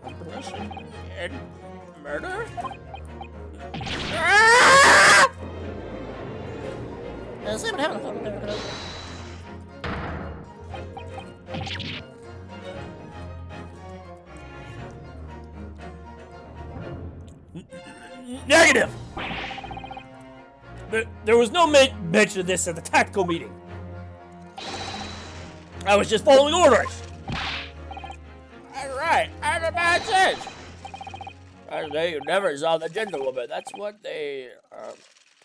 Complicit in murder? Negative! There was no mention of this at the tactical meeting. I was just following orders. Alright, and a message! I say you never saw the gentlewoman. That's what they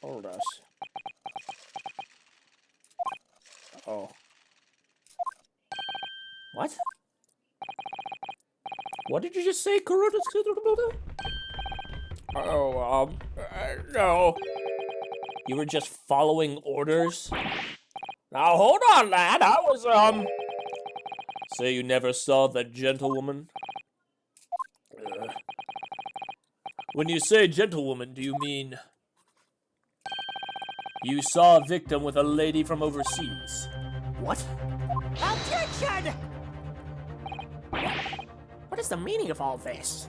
told us. Oh. What? What did you just say, Kuroda? Oh, no. You were just following orders? Now hold on, lad. I was, Say you never saw the gentlewoman? When you say gentlewoman, do you mean you saw a victim with a lady from overseas? What? Objection! What is the meaning of all this?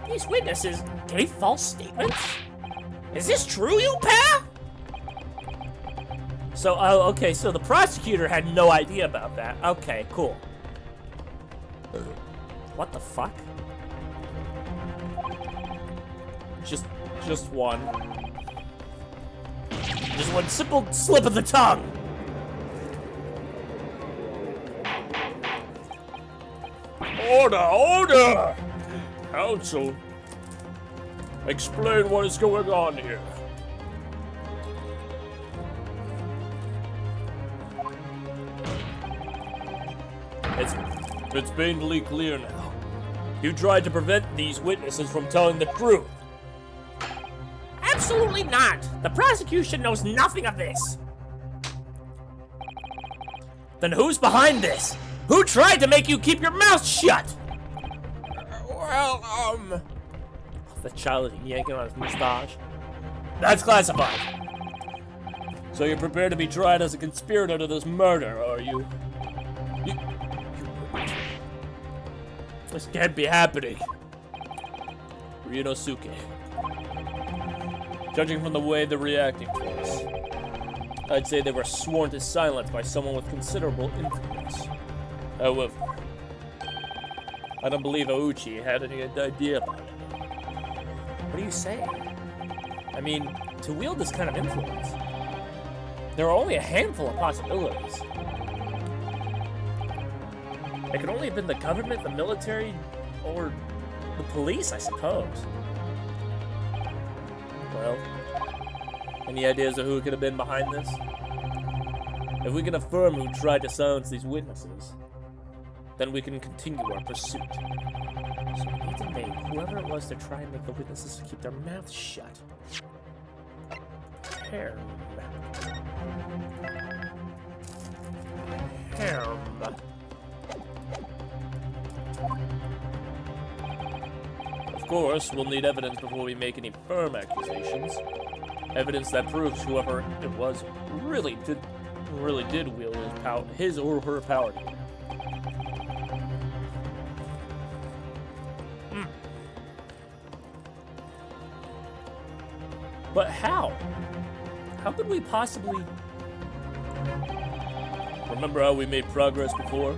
These witnesses gave false statements? Is this true, you pair? So, okay, so the prosecutor had no idea about that. Okay, cool. What the fuck? Just one. Just one simple slip of the tongue. Order! Counsel, explain what is going on here. It's painfully clear now. You tried to prevent these witnesses from telling the truth. Absolutely not! The prosecution knows nothing of this! Then who's behind this? Who tried to make you keep your mouth shut? Well, The child is yanking on his mustache. That's classified. So you're prepared to be tried as a conspirator to this murder, are you? This can't be happening. Ryunosuke. Judging from the way they're reacting to this, I'd say they were sworn to silence by someone with considerable influence. However, I don't believe Ouchi had any idea about it. What are you saying? I mean, to wield this kind of influence, there are only a handful of possibilities. It could only have been the government, the military, or the police, I suppose. Well, any ideas of who could have been behind this? If we can affirm who tried to silence these witnesses, then we can continue our pursuit. So we need to make whoever it was to try and make the witnesses keep their mouths shut. Herm. Of course, we'll need evidence before we make any firm accusations. Evidence that proves whoever it was really did wield his or her power. But how? How could we possibly... Remember how we made progress before?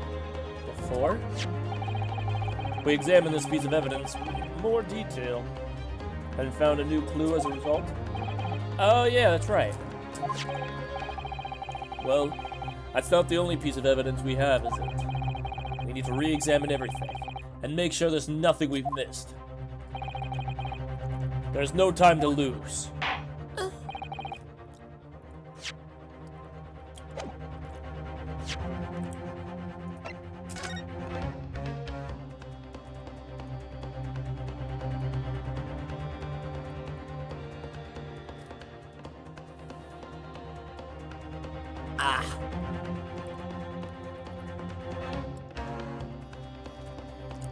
Before? We examined this piece of evidence in more detail and found a new clue as a result. Oh yeah, that's right. Well, that's not the only piece of evidence we have, is it? We need to re-examine everything and make sure there's nothing we've missed. There's no time to lose.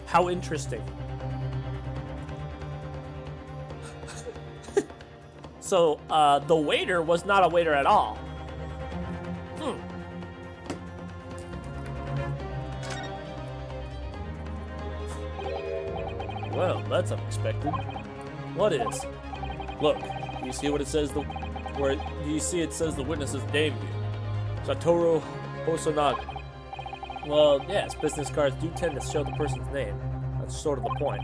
How interesting. So, the waiter was not a waiter at all. Well, that's unexpected. What is? Look, do you see what it says? Do you see it says the witness's name here? Satoru Hosonaga. Well, yes, business cards do tend to show the person's name. That's sort of the point.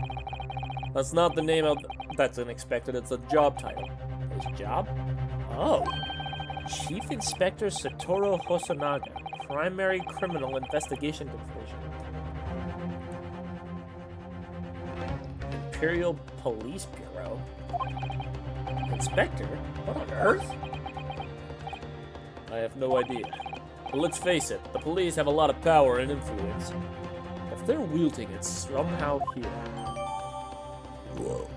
That's not the name that's unexpected, it's a job title. His job? Oh. Chief Inspector Satoru Hosonaga, Primary Criminal Investigation Division. Imperial Police Bureau? Inspector? What on earth? I have no idea. But let's face it, the police have a lot of power and influence. If they're wielding it somehow here... Whoa.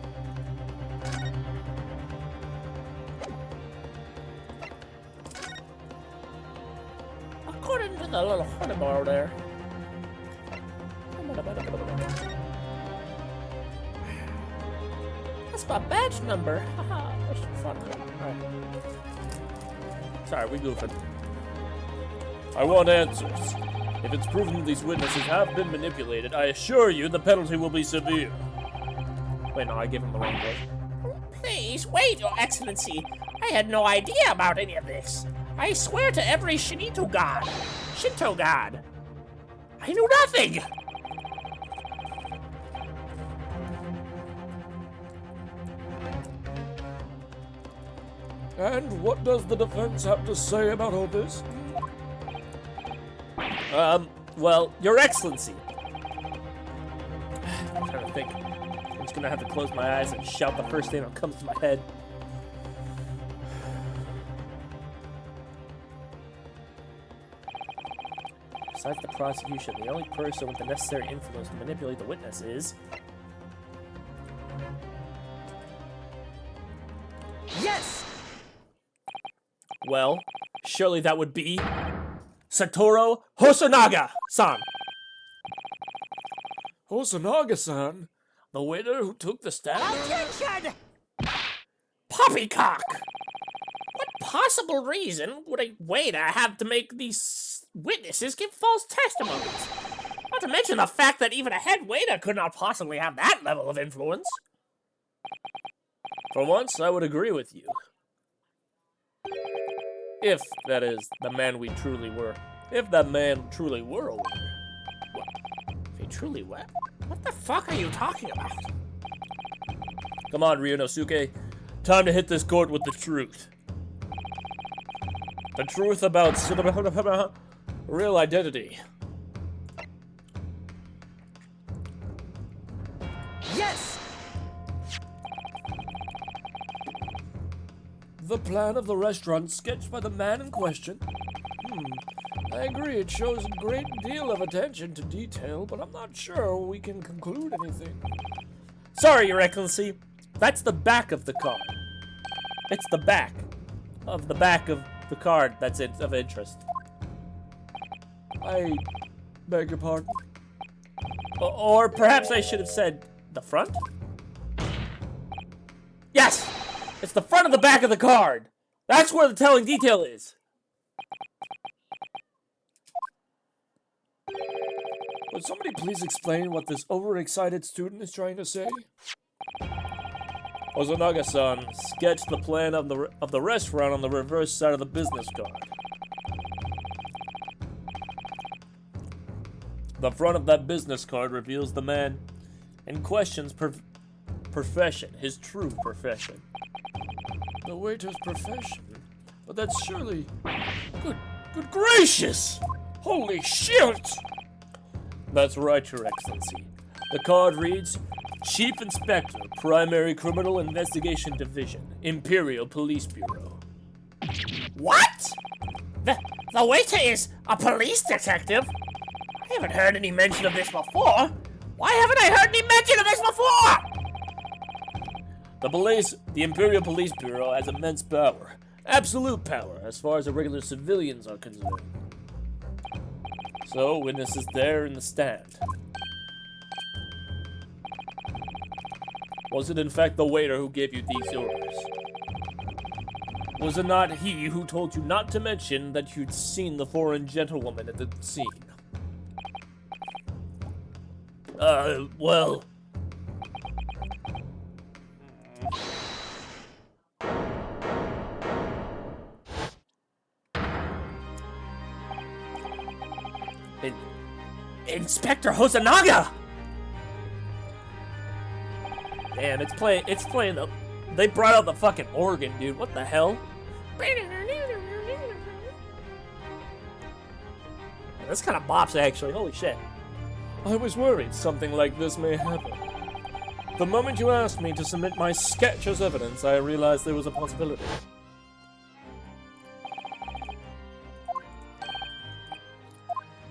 According to the little honey bar there... That's my badge number. Haha, that's fun. Alright. Sorry, we goofing. I want answers. If it's proven that these witnesses have been manipulated, I assure you the penalty will be severe. Wait, no, I gave him the wrong voice. Please, wait, Your Excellency. I had no idea about any of this. I swear to every Shinto god. I knew nothing. And what does the defense have to say about all this? Well, Your Excellency. I'm trying to think. I'm just gonna have to close my eyes and shout the first thing that comes to my head. Besides the prosecution, the only person with the necessary influence to manipulate the witness is... Yes! Well, surely that would be... Satoru Hosonaga-san! Hosonaga-san? The waiter who took the stand? Objection! Poppycock! What possible reason would a waiter have to make these witnesses give false testimonies? Not to mention the fact that even a head waiter could not possibly have that level of influence. For once, I would agree with you. If, that is, the man we truly were. If that man truly were a waiter. What? If he truly what? What the fuck are you talking about? Come on, Ryunosuke. Time to hit this court with the truth. The truth about real identity. Yes! The plan of the restaurant sketched by the man in question? I agree, it shows a great deal of attention to detail, but I'm not sure we can conclude anything. Sorry, Your Excellency. That's the back of the card. It's the back of the card that's of interest. I beg your pardon? Or perhaps I should have said the front? Yes! It's the front of the back of the card! That's where the telling detail is! Would somebody please explain what this overexcited student is trying to say? Ozanaga-san sketched the plan of the restaurant on the reverse side of the business card. The front of that business card reveals the man in question's profession, his true profession. The waiter's profession? But that's surely... Good gracious! Holy shit! That's right, Your Excellency. The card reads, Chief Inspector, Primary Criminal Investigation Division, Imperial Police Bureau. What? The waiter is a police detective? I haven't heard any mention of this before. Why haven't I heard any mention of this before? The Imperial Police Bureau has immense power. Absolute power, as far as the regular civilians are concerned. So, witness is there in the stand. Was it in fact the waiter who gave you these orders? Was it not he who told you not to mention that you'd seen the foreign gentlewoman at the scene? Well... Inspector Hosanaga! Damn, it's playing the... They brought out the fucking organ, dude. What the hell? This kind of bops, actually. Holy shit. I was worried something like this may happen. The moment you asked me to submit my sketch as evidence, I realized there was a possibility.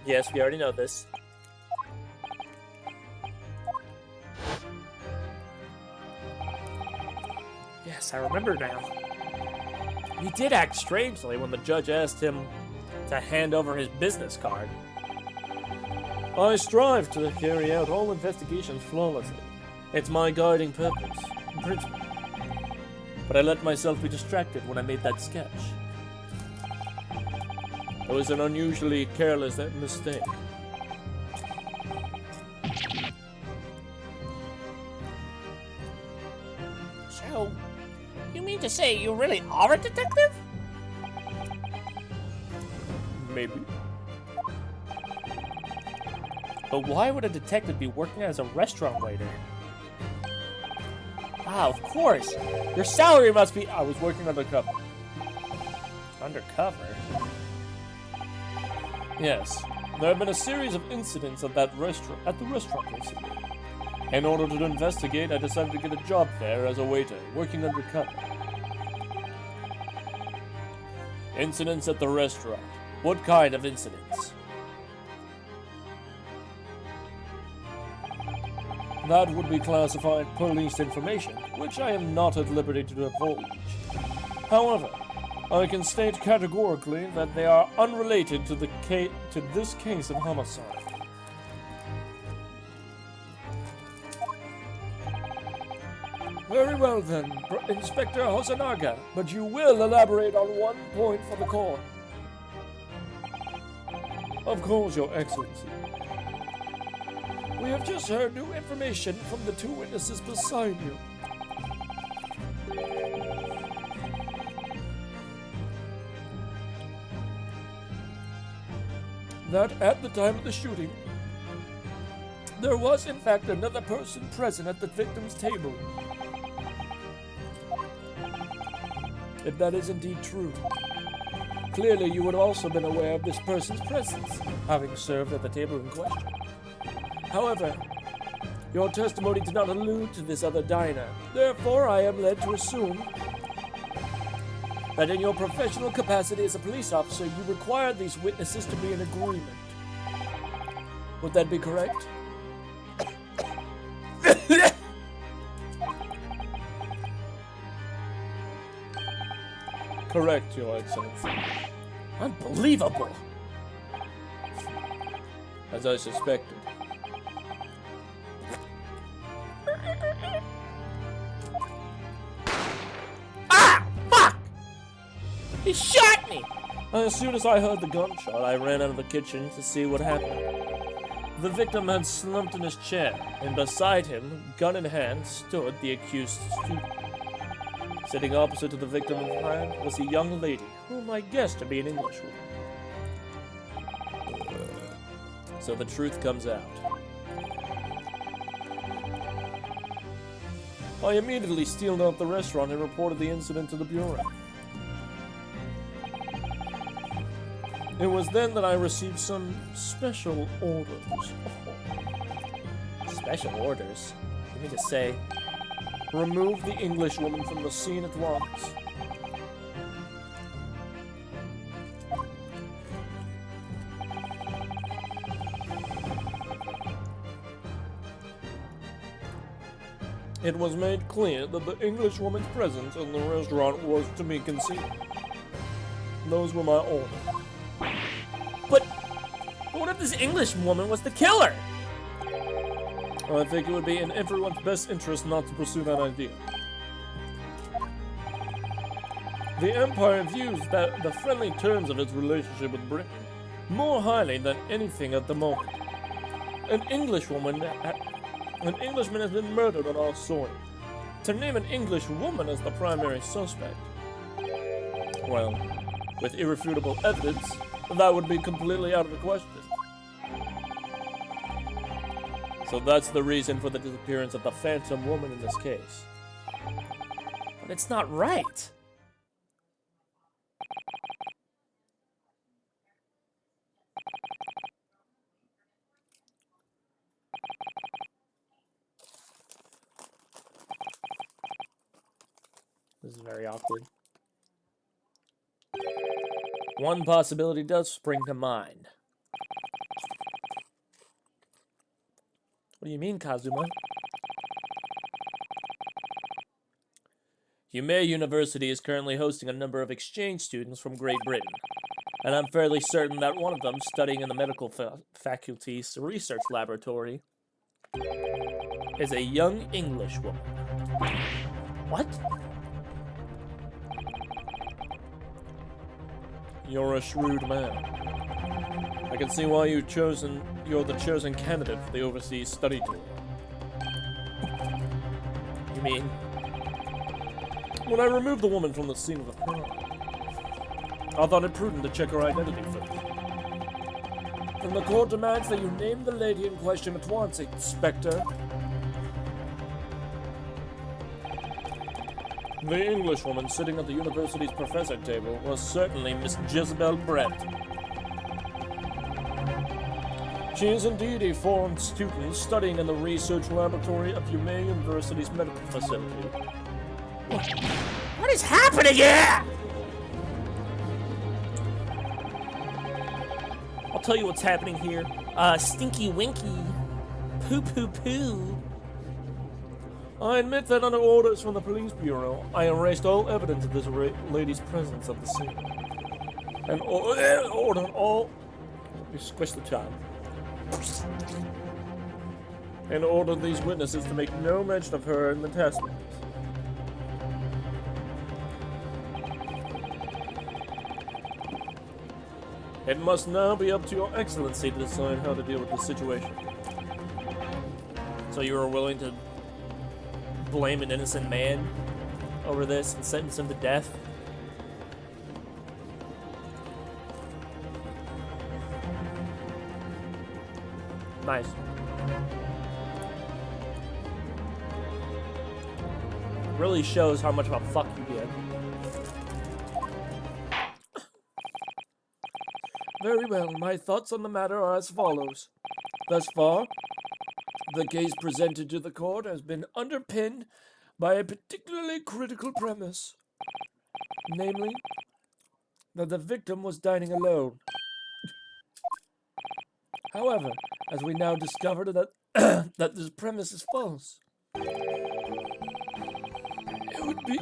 Yes, we already know this. Yes, I remember now. He did act strangely when the judge asked him to hand over his business card. I strive to carry out all investigations flawlessly. It's my guiding purpose, principle. But I let myself be distracted when I made that sketch. It was an unusually careless mistake. So, you mean to say you really are a detective? Maybe. But why would a detective be working as a restaurant waiter? Ah, of course! Your salary must be... I was working undercover. Undercover? Yes, there have been a series of incidents at the restaurant recently. In order to investigate, I decided to get a job there as a waiter, working undercover. Incidents at the restaurant. What kind of incidents? That would be classified police information, which I am not at liberty to divulge. However, I can state categorically that they are unrelated to this case of homicide. Very well then, Inspector Hosanaga, but you will elaborate on one point for the court. Of course, Your Excellency. We have just heard new information from the two witnesses beside you. That at the time of the shooting, there was in fact another person present at the victim's table. If that is indeed true, clearly you would have also been aware of this person's presence, having served at the table in question. However, Your testimony did not allude to this other diner. Therefore, I am led to assume that in your professional capacity as a police officer, you required these witnesses to be in agreement. Would that be correct? Correct, Your Excellency. Unbelievable. As I suspected. Ah! Fuck! He shot me! As soon as I heard the gunshot, I ran out of the kitchen to see what happened. The victim had slumped in his chair, and beside him, gun in hand, stood the accused student. Sitting opposite to the victim was a young lady, whom I guessed to be an Englishwoman. So the truth comes out. I immediately steamed out the restaurant and reported the incident to the Bureau. It was then that I received some special orders. Special orders? You mean to say... Remove the Englishwoman from the scene at once. It was made clear that the Englishwoman's presence in the restaurant was to be concealed. Those were my orders. But what if this English woman was the killer? I think it would be in everyone's best interest not to pursue that idea. The Empire views the friendly terms of its relationship with Britain more highly than anything at the moment. An Englishman has been murdered on our soil. To name an English woman as the primary suspect, well, with irrefutable evidence, that would be completely out of the question. So that's the reason for the disappearance of the phantom woman in this case. But it's not right. This is very awkward. One possibility does spring to mind. What do you mean, Kazuma? Humay University is currently hosting a number of exchange students from Great Britain, and I'm fairly certain that one of them, studying in the medical faculty's research laboratory, is a young English woman. What? You're a shrewd man. I can see why you're the chosen candidate for the overseas study tour. You mean? When I removed the woman from the scene of the crime, I thought it prudent to check her identity first. And the court demands that you name the lady in question at once, Inspector. The Englishwoman sitting at the university's professor table was certainly Miss Jezebel Brett. She is indeed a foreign student studying in the research laboratory of Humay University's medical facility. What is happening here? I'll tell you what's happening here. Stinky Winky. Poo poo poo. I admit that under orders from the police bureau, I erased all evidence of this lady's presence at the scene. And ordered all... You squish the child. And ordered these witnesses to make no mention of her in the testimonies. It must now be up to your excellency to decide how to deal with this situation. So you were willing to blame an innocent man over this and sentence him to death? Nice. Really shows how much of a fuck you get. Very well, my thoughts on the matter are as follows. Thus far, The case presented to the court has been underpinned by a particularly critical premise, namely, that the victim was dining alone. However, as we now discovered that that this premise is false, it would be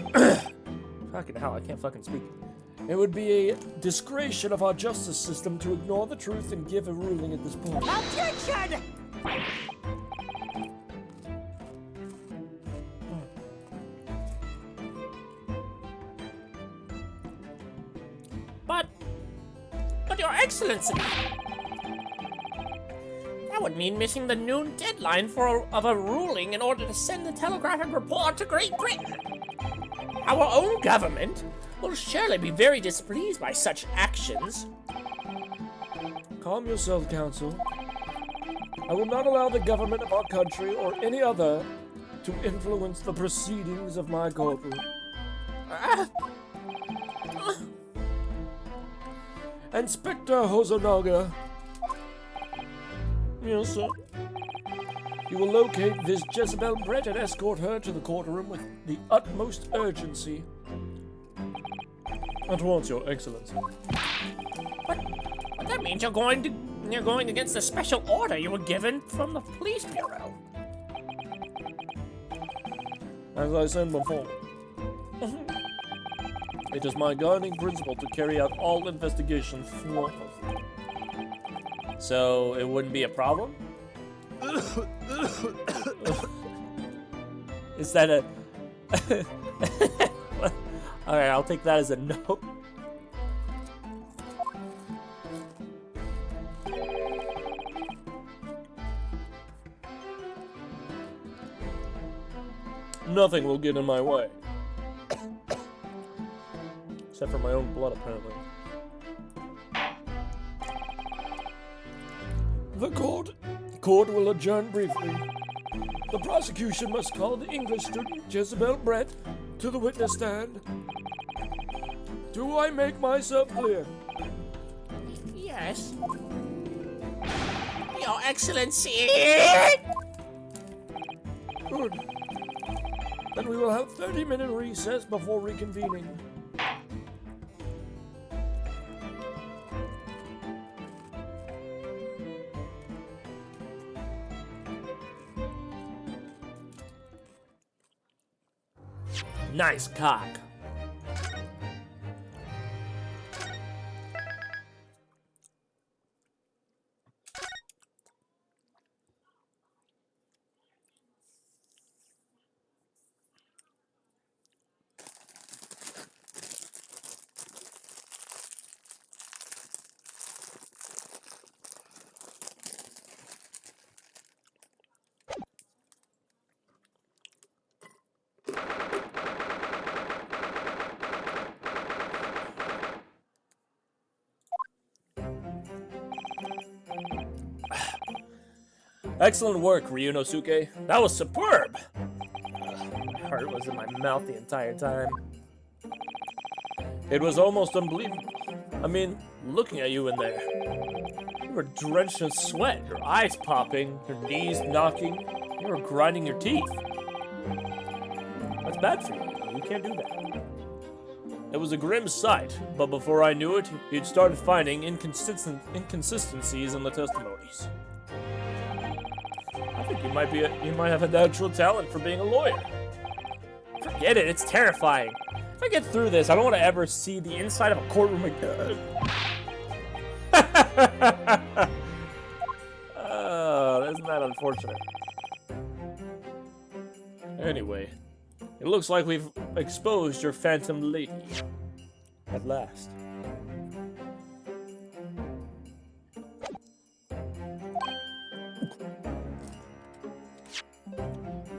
Fucking hell, I can't fucking speak. it would be a discretion of our justice system to ignore the truth and give a ruling at this point. Objection! But Your Excellency, that would mean missing the noon deadline of a ruling in order to send the telegraphic report to Great Britain. Our own government will surely be very displeased by such actions. Calm yourself, Counsel. I will not allow the government of our country or any other to influence the proceedings of my courtroom. Inspector Hosonaga. Yes, sir. You will locate this Jezebel Brett and escort her to the courtroom with the utmost urgency. At once, Your Excellency. But that means you're going against the special order you were given from the police bureau. As I said before, it is my guiding principle to carry out all investigations flawlessly. So it wouldn't be a problem? Is that a... Alright, I'll take that as a no. Nothing will get in my way. Except for my own blood, apparently. The court will adjourn briefly. The prosecution must call the English student Jezebel Brett to the witness stand. Do I make myself clear? Yes. Your Excellency! Good. Then we will have 30-minute recess before reconvening. Nice cock. Excellent work, Ryunosuke. That was superb. My heart was in my mouth the entire time. It was almost unbelievable. I mean, looking at you in there. You were drenched in sweat, your eyes popping, your knees knocking. You were grinding your teeth. That's bad for you. You can't do that. It was a grim sight, but before I knew it, you'd started finding inconsistencies in the testimonies. I think you might have a natural talent for being a lawyer. Forget it, it's terrifying. If I get through this, I don't want to ever see the inside of a courtroom again. Oh, isn't that unfortunate? Anyway, it looks like we've exposed your phantom lady. At last.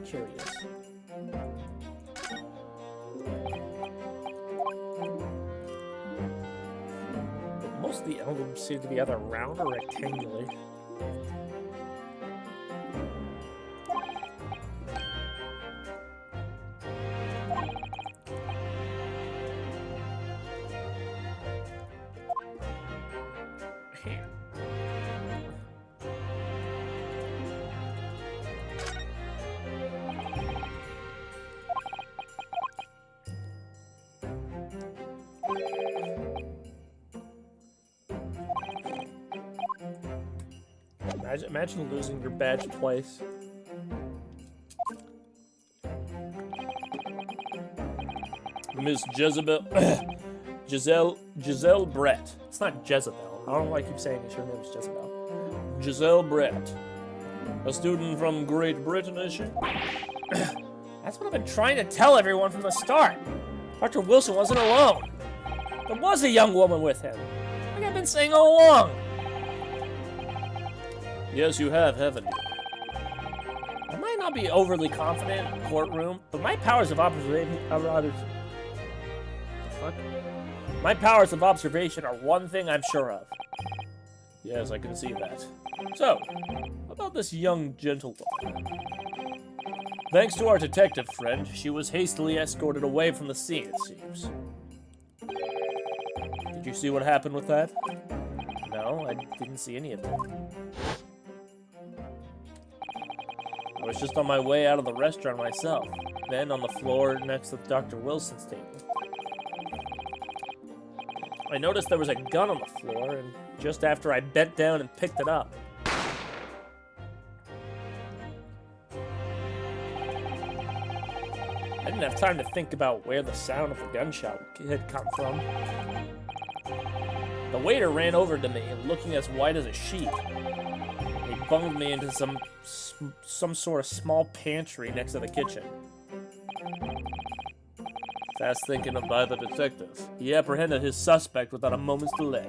Curious. Most of the emblems seem to be either round or rectangular. Imagine losing your badge twice. Miss Jezebel, Giselle Brett. It's not Jezebel. I don't know why I keep saying it. Her name is Jezebel. Giselle Brett. A student from Great Britain, is she? That's what I've been trying to tell everyone from the start. Dr. Wilson wasn't alone. There was a young woman with him. Like I've been saying all along. Yes, you have, haven't you? I might not be overly confident in the courtroom, but my powers of observation My powers of observation are one thing I'm sure of. Yes, I can see that. So, about this young gentlewoman. Thanks to our detective friend, she was hastily escorted away from the scene, it seems. Did you see what happened with that? No, I didn't see any of that. I was just on my way out of the restaurant myself, then on the floor next to Dr. Wilson's table. I noticed there was a gun on the floor, and just after I bent down and picked it up. I didn't have time to think about where the sound of the gunshot had come from. The waiter ran over to me, looking as white as a sheet. He bunged me into some sort of small pantry next to the kitchen. Fast thinking by the detective, he apprehended his suspect without a moment's delay.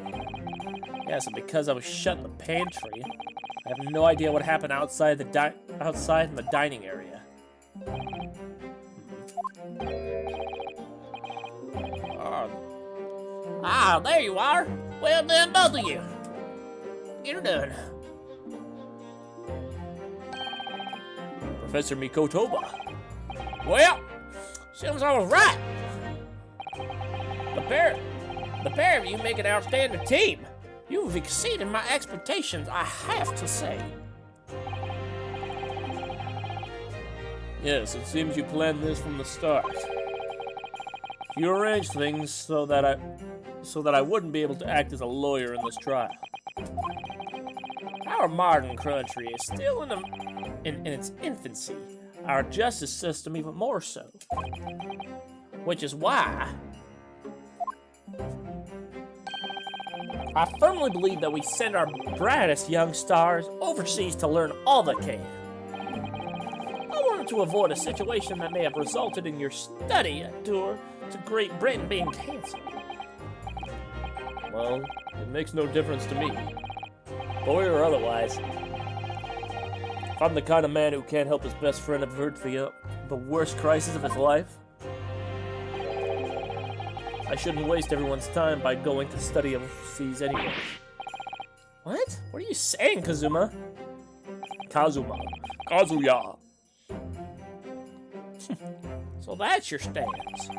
Yes, and because I was shut in the pantry, I have no idea what happened outside in the dining area. There you are. Well done, both of you. Get her done. Professor Mikotoba. Well, seems I was right. The pair of you make an outstanding team. You've exceeded my expectations, I have to say. Yes, it seems you planned this from the start. You arranged things so that I wouldn't be able to act as a lawyer in this trial. Our modern country is still in its infancy. Our justice system even more so. Which is why I firmly believe that we send our brightest young stars overseas to learn all they can. I wanted to avoid a situation that may have resulted in your study tour to Great Britain being canceled. Well, it makes no difference to me. Boy or otherwise. If I'm the kind of man who can't help his best friend avert the worst crisis of his life, I shouldn't waste everyone's time by going to study overseas anyway. What? What are you saying, Kazuma? Kazuya. So that's your stance.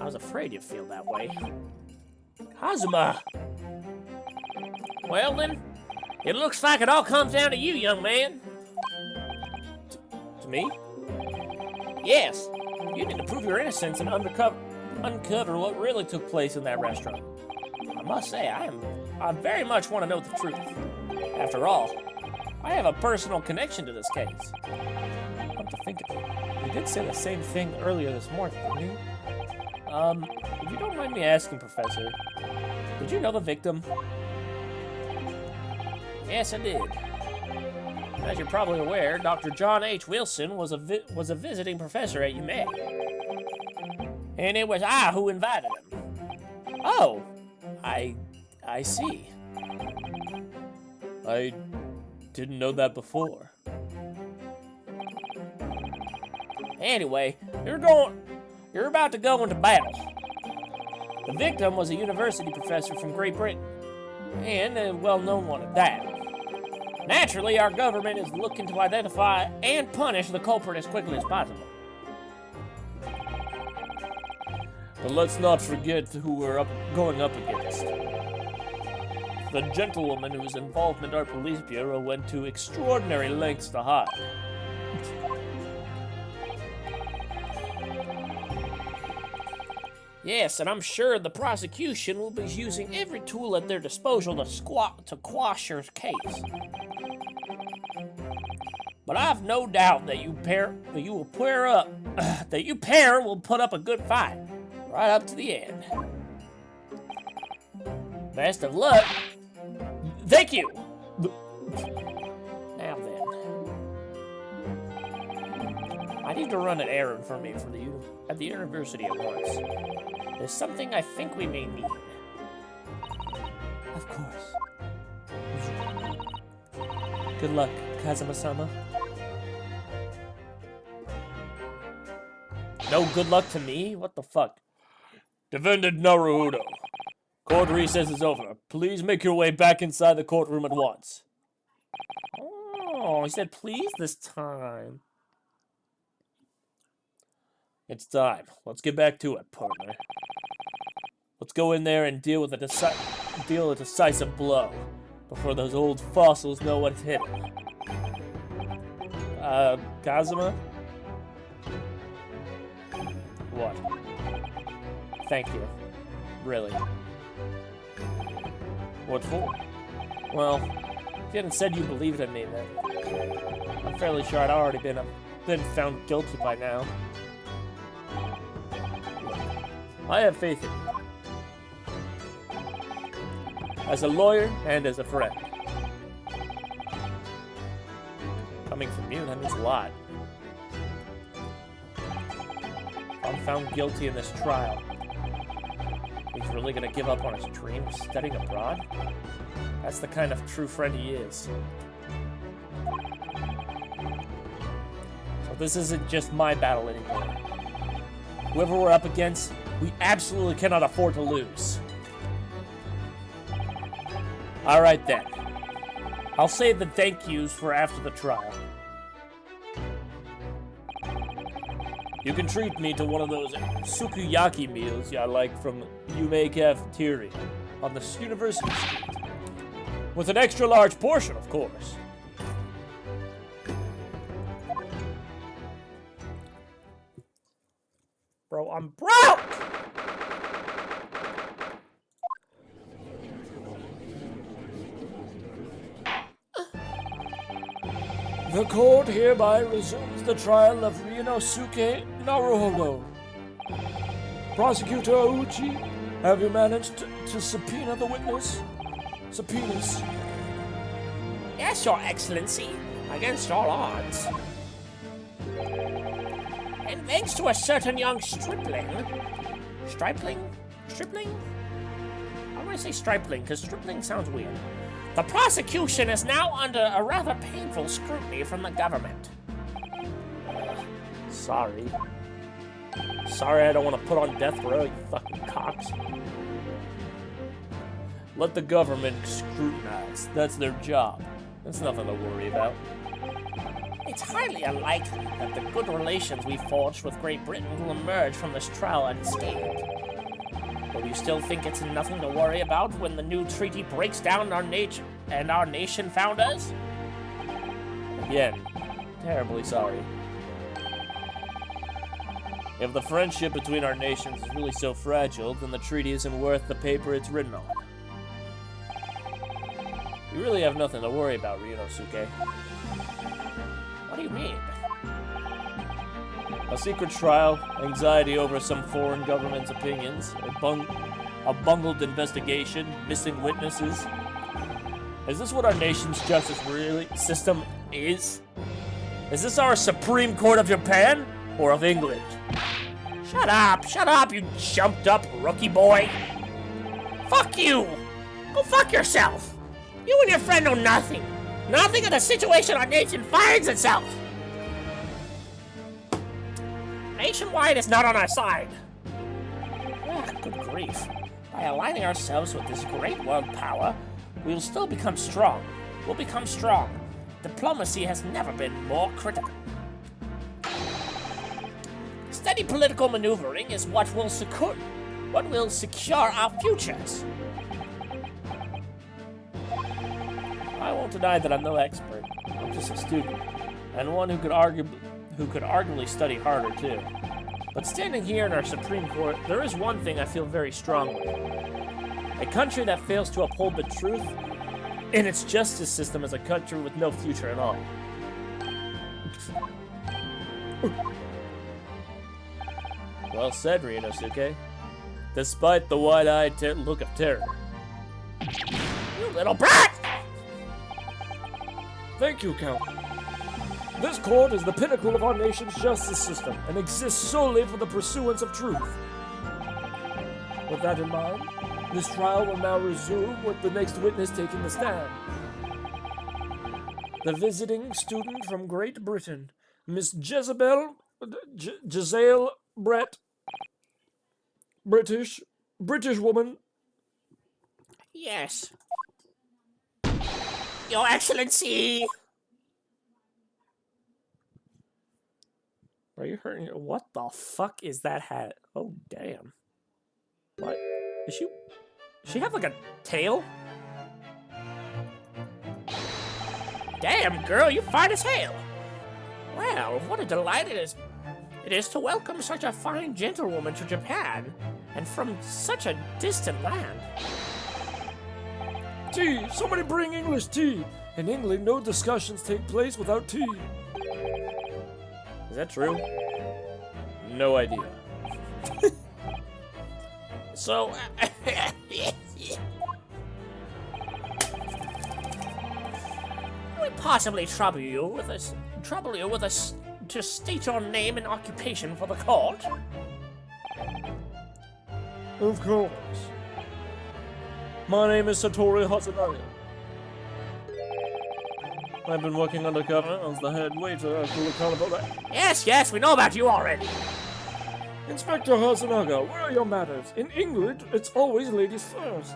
I was afraid you'd feel that way. Kazuma! Well then, it looks like it all comes down to you, young man. To me? Yes, you need to prove your innocence and uncover what really took place in that restaurant. I must say, I very much want to know the truth. After all, I have a personal connection to this case. Come to think of it, you did say the same thing earlier this morning, didn't you? If you don't mind me asking, Professor, did you know the victim? Yes, I did. As you're probably aware, Dr. John H. Wilson was a visiting professor at UMass. And it was I who invited him. Oh, I see. I didn't know that before. Anyway, you're about to go into battle. The victim was a university professor from Great Britain, and a well-known one at that. Naturally, our government is looking to identify and punish the culprit as quickly as possible. But let's not forget who we're going up against. The gentlewoman whose involvement our police bureau went to extraordinary lengths to hide. Yes, and I'm sure the prosecution will be using every tool at their disposal to quash your case. But I've no doubt that you pair will put up a good fight, right up to the end. Best of luck. Thank you. Now then, I need to run an errand for me at the university at once. There's something I think we may need. Of course. Good luck, Kazuma-sama. No good luck to me? What the fuck? Defendant Naruhodo. Court recess is over. Please make your way back inside the courtroom at once. Oh, he said please this time. It's time. Let's get back to it, partner. Let's go in there and deal a decisive blow before those old fossils know what's hit them. Kazuma? What? Thank you. Really. What for? Well, if you hadn't said you believed in me, then I'm fairly sure I'd already been found guilty by now. I have faith in you. As a lawyer and as a friend. Coming from you, that means a lot. If I'm found guilty in this trial, he's really gonna give up on his dream of studying abroad? That's the kind of true friend he is. So this isn't just my battle anymore. Whoever we're up against, we absolutely cannot afford to lose. Alright then. I'll save the thank yous for after the trial. You can treat me to one of those sukiyaki meals I like from Yume Cafeteria on the University Street. With an extra large portion, of course. Bro, I'm broke! The court hereby resumes the trial of Ryunosuke Naruhodo. Prosecutor Ouchi, have you managed to subpoena the witness? Subpoenas. Yes, Your Excellency, against all odds. And thanks to a certain young stripling... Stripling? I want to say stripling, because stripling sounds weird. The prosecution is now under a rather painful scrutiny from the government. Sorry. Sorry I don't want to put on death row, you fucking cocks. Let the government scrutinize. That's their job. That's nothing to worry about. It's highly unlikely that the good relations we forged with Great Britain will emerge from this trial unscathed. But you still think it's nothing to worry about when the new treaty breaks down our nation found us? Again, terribly sorry. If the friendship between our nations is really so fragile, then the treaty isn't worth the paper it's written on. You really have nothing to worry about, Ryunosuke. What do you mean? A secret trial, anxiety over some foreign government's opinions, a bungled investigation, missing witnesses. Is this what our nation's justice system is? Is this our Supreme Court of Japan or of England? Shut up, you jumped up rookie boy. Fuck you! Go fuck yourself! You and your friend know nothing. Nothing of the situation our nation finds itself. Nationwide is not on our side. Good grief. By aligning ourselves with this great world power, we will still become strong. We'll become strong. Diplomacy has never been more critical. Steady political maneuvering is what will secure our futures. I won't deny that I'm no expert. I'm just a student, and one who could arguably study harder too. But standing here in our Supreme Court, there is one thing I feel very strongly. A country that fails to uphold the truth in its justice system is a country with no future at all. Well said, Ryunosuke. Despite the wide-eyed look of terror. You little brat! Thank you, Count. This court is the pinnacle of our nation's justice system and exists solely for the pursuance of truth. With that in mind, this trial will now resume with the next witness taking the stand. The visiting student from Great Britain, Miss Giselle Brett. British woman. Yes. Your Excellency! Are you hurting? What the fuck is that hat? Oh, damn. What? Is she have like a tail? Damn, girl, you fine as hell. Well, what a delight it is to welcome such a fine gentlewoman to Japan, and from such a distant land. Tea! Somebody bring English tea! In England, no discussions take place without tea. Is that true? No idea. So, we possibly trouble you with us to state your name and occupation for the court? Of course. My name is Satori Hatsunaga. I've been working undercover as the head waiter at the Carnival. Yes, we know about you already. Inspector Hatsunaga, where are your manners? In England, it's always ladies first.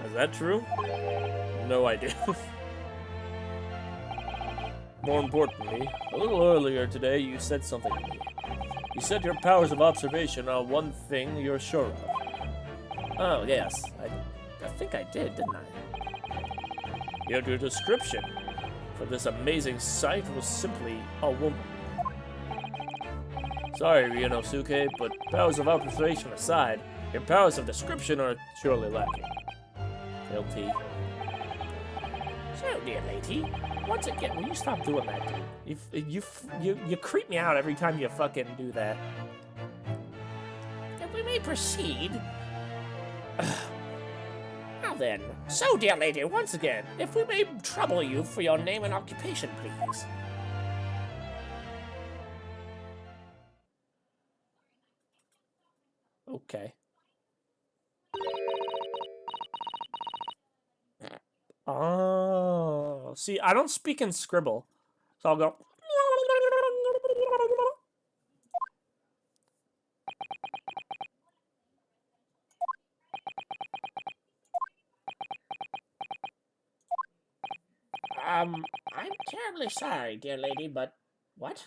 Is that true? No idea. More importantly, a little earlier today you said something to me. You said your powers of observation are one thing you're sure of. Oh, yes. I think I did, didn't I? Yet your description for this amazing sight was simply a woman. Sorry, Ryunosuke, but powers of observation aside, your powers of description are surely lacking. LT. So, dear lady, Once again, will you stop doing that, dude? You creep me out every time you fucking do that. if we may proceed. Now then, so, dear lady, once again, if we may trouble you for your name and occupation, please. Okay. Oh, see, I don't speak in Scribble, so I'll go. I'm terribly sorry, dear lady, but what?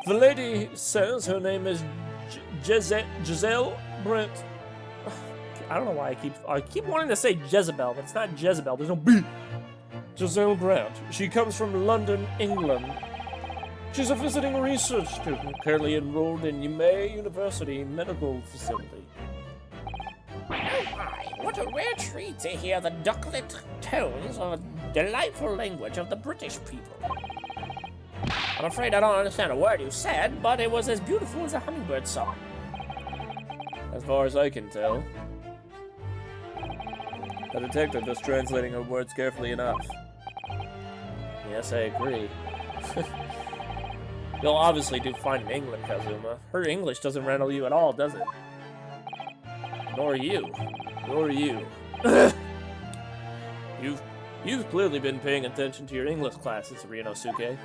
The lady says her name is Giselle Brent. I don't know why I keep wanting to say Jezebel, but it's not Jezebel. There's no B. Giselle Brent. She comes from London, England. She's a visiting research student, currently enrolled in Yimei University Medical Facility. Oh my, what a rare treat to hear the ducklet tones of a delightful language of the British people. I'm afraid I don't understand a word you said, but it was as beautiful as a hummingbird song. As far as I can tell. The detective is translating her words carefully enough. Yes, I agree. You'll obviously do fine in England, Kazuma. Her English doesn't rattle you at all, does it? Nor you. Nor you. You've clearly been paying attention to your English classes, Ryunosuke.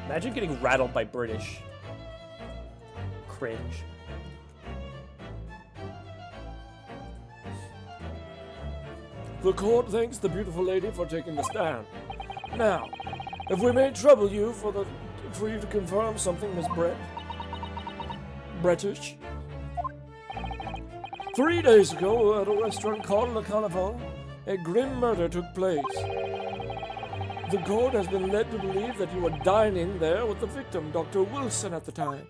Imagine getting rattled by British. Cringe. The court thanks the beautiful lady for taking the stand. Now, if we may trouble you for you to confirm something, Miss British. 3 days ago, at a restaurant called Le Carnival, a grim murder took place. The court has been led to believe that you were dining there with the victim, Dr. Wilson, at the time.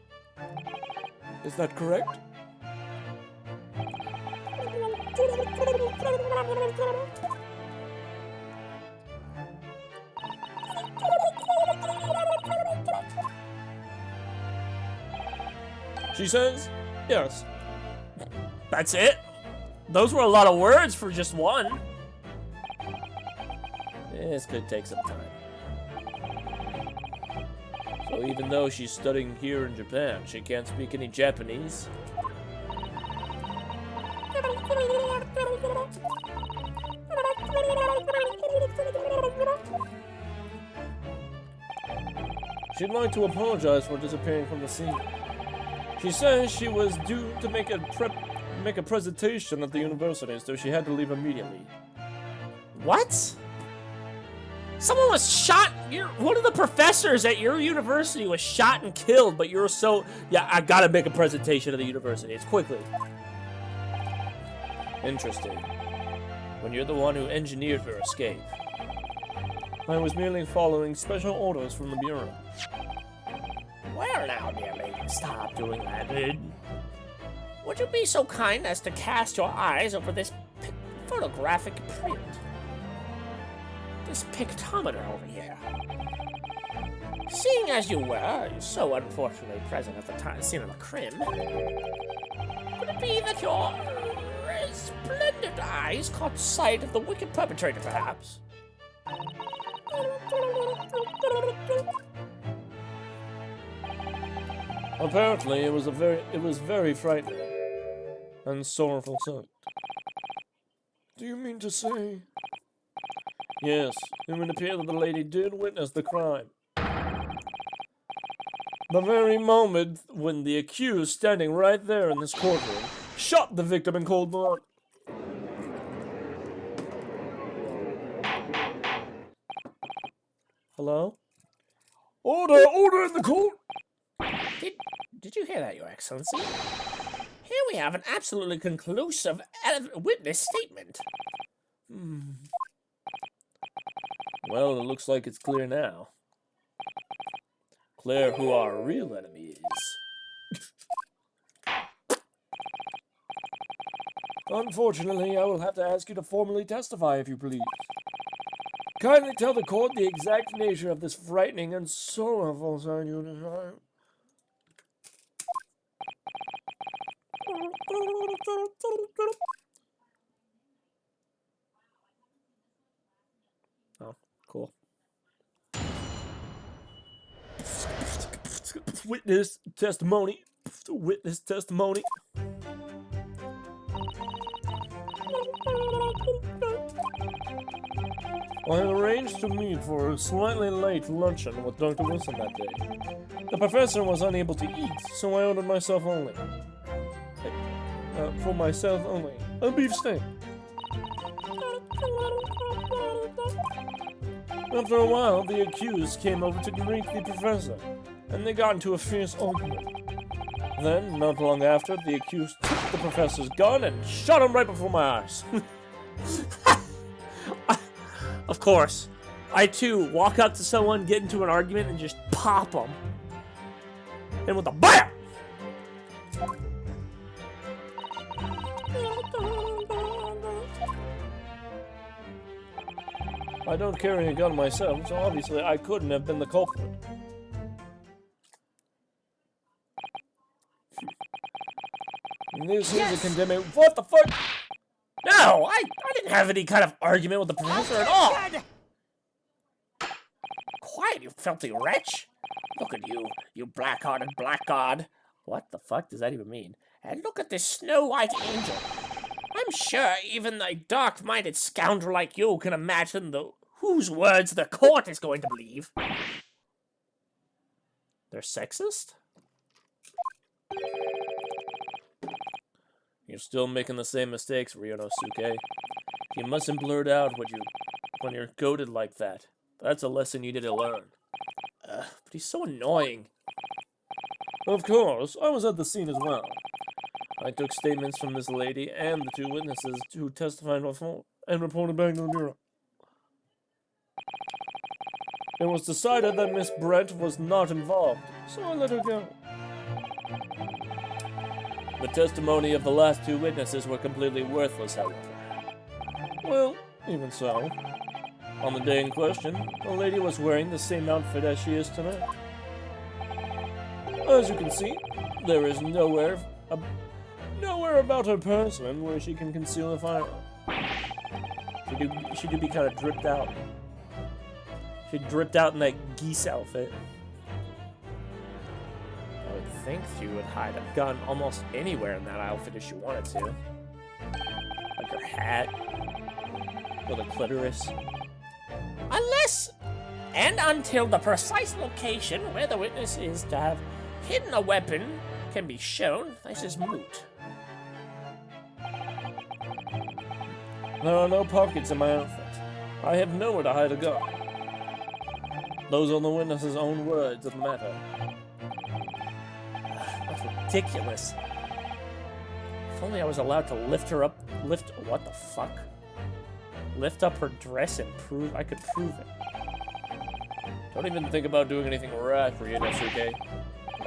Is that correct? She says, yes. That's it? Those were a lot of words for just one. This could take some time. So even though she's studying here in Japan, she can't speak any Japanese. She'd like to apologize for disappearing from the scene. She says she was due to make a presentation at the university, so she had to leave immediately. What? Someone was shot. One of the professors at your university was shot and killed, but you're so... Yeah, I gotta make a presentation at the university. It's quickly. Interesting. When you're the one who engineered her escape. I was merely following special orders from the Bureau. Well now, dear lady, stop doing that. Would you be so kind as to cast your eyes over this photographic print? This pictometer over here. Seeing as you were so unfortunately present at the scene of the crime, could it be that your resplendent eyes caught sight of the wicked perpetrator, perhaps? Apparently, it was very frightening and sorrowful sight. Do you mean to say? Yes, it would appear that the lady did witness the crime. The very moment when the accused, standing right there in this courtroom, shot the victim in cold blood. Hello? Order! Order in the court! Did you hear that, Your Excellency? Here we have an absolutely conclusive witness statement. Well, it looks like it's clear now. Clear who our real enemy is. Unfortunately, I will have to ask you to formally testify, if you please. Kindly tell the court the exact nature of this frightening and sorrowful sight you describe. Oh, cool. Witness testimony. Witness testimony. I had arranged to meet for a slightly late luncheon with Dr. Wilson that day. The professor was unable to eat, so I ordered myself only. For myself only. A beef steak. After a while, the accused came over to greet the professor, and they got into a fierce argument. Then, not long after, the accused took the professor's gun and shot him right before my eyes. Of course. I, too, walk up to someone, get into an argument, and just pop them. And with a BAM! I don't carry a gun myself, so obviously I couldn't have been the culprit. This is a condemning. What the fuck? No, I didn't have any kind of argument with the professor at all. Quiet, you filthy wretch! Look at you, you black-hearted blackguard. What the fuck does that even mean? And look at this snow-white angel. I'm sure even a dark-minded scoundrel like you can imagine whose words the court is going to believe. They're sexist? You're still making the same mistakes, Ryonosuke. You mustn't blurt out when you're goaded like that. That's a lesson you need to learn. But he's so annoying. Of course, I was at the scene as well. I took statements from this lady and the two witnesses who testified before and reported back to the Bureau. It was decided that Miss Brent was not involved, so I let her go. The testimony of the last two witnesses were completely worthless, however. Well, even so. On the day in question, the lady was wearing the same outfit as she is tonight. As you can see, there is nowhere about her person where she can conceal a firearm. She do be kind of dripped out. She dripped out in that geese outfit. I would think she would hide a gun almost anywhere in that outfit if she wanted to. Like her hat. With a clitoris. Unless and until the precise location where the witness is to have hidden a weapon can be shown, this is moot. There are no pockets in my outfit. I have nowhere to hide a gun. Those are the witness's own words of the matter. That's ridiculous. If only I was allowed to lift her up. What the fuck? Lift up her dress and I could prove it. Don't even think about doing anything rash for you, Inosuke.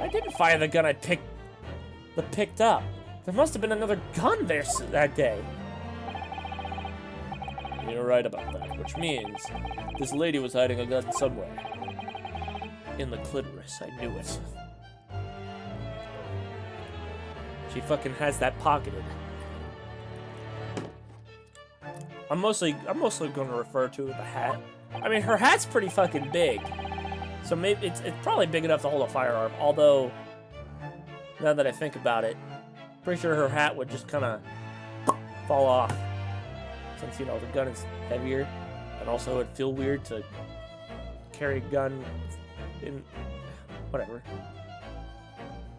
I didn't fire the gun I picked up. There must have been another gun there that day. You're right about that, which means this lady was hiding a gun somewhere. In the clitoris, I knew it. She fucking has that pocketed. I'm mostly going to refer to the hat. I mean, her hat's pretty fucking big, so maybe it's probably big enough to hold a firearm. Although, now that I think about it, pretty sure her hat would just kind of fall off, since the gun is heavier, and also it'd feel weird to carry a gun in whatever.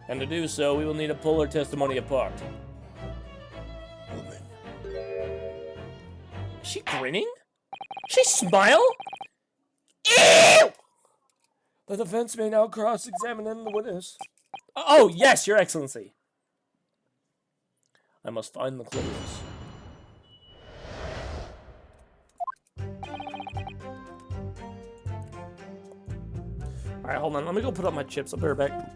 And to do so, we will need to pull her testimony apart. Is she grinning? She smile? Ew! The defense may now cross-examine the witness. Oh, yes, Your Excellency. I must find the clitoris. Alright, hold on. Let me go put up my chips. I'll be right back.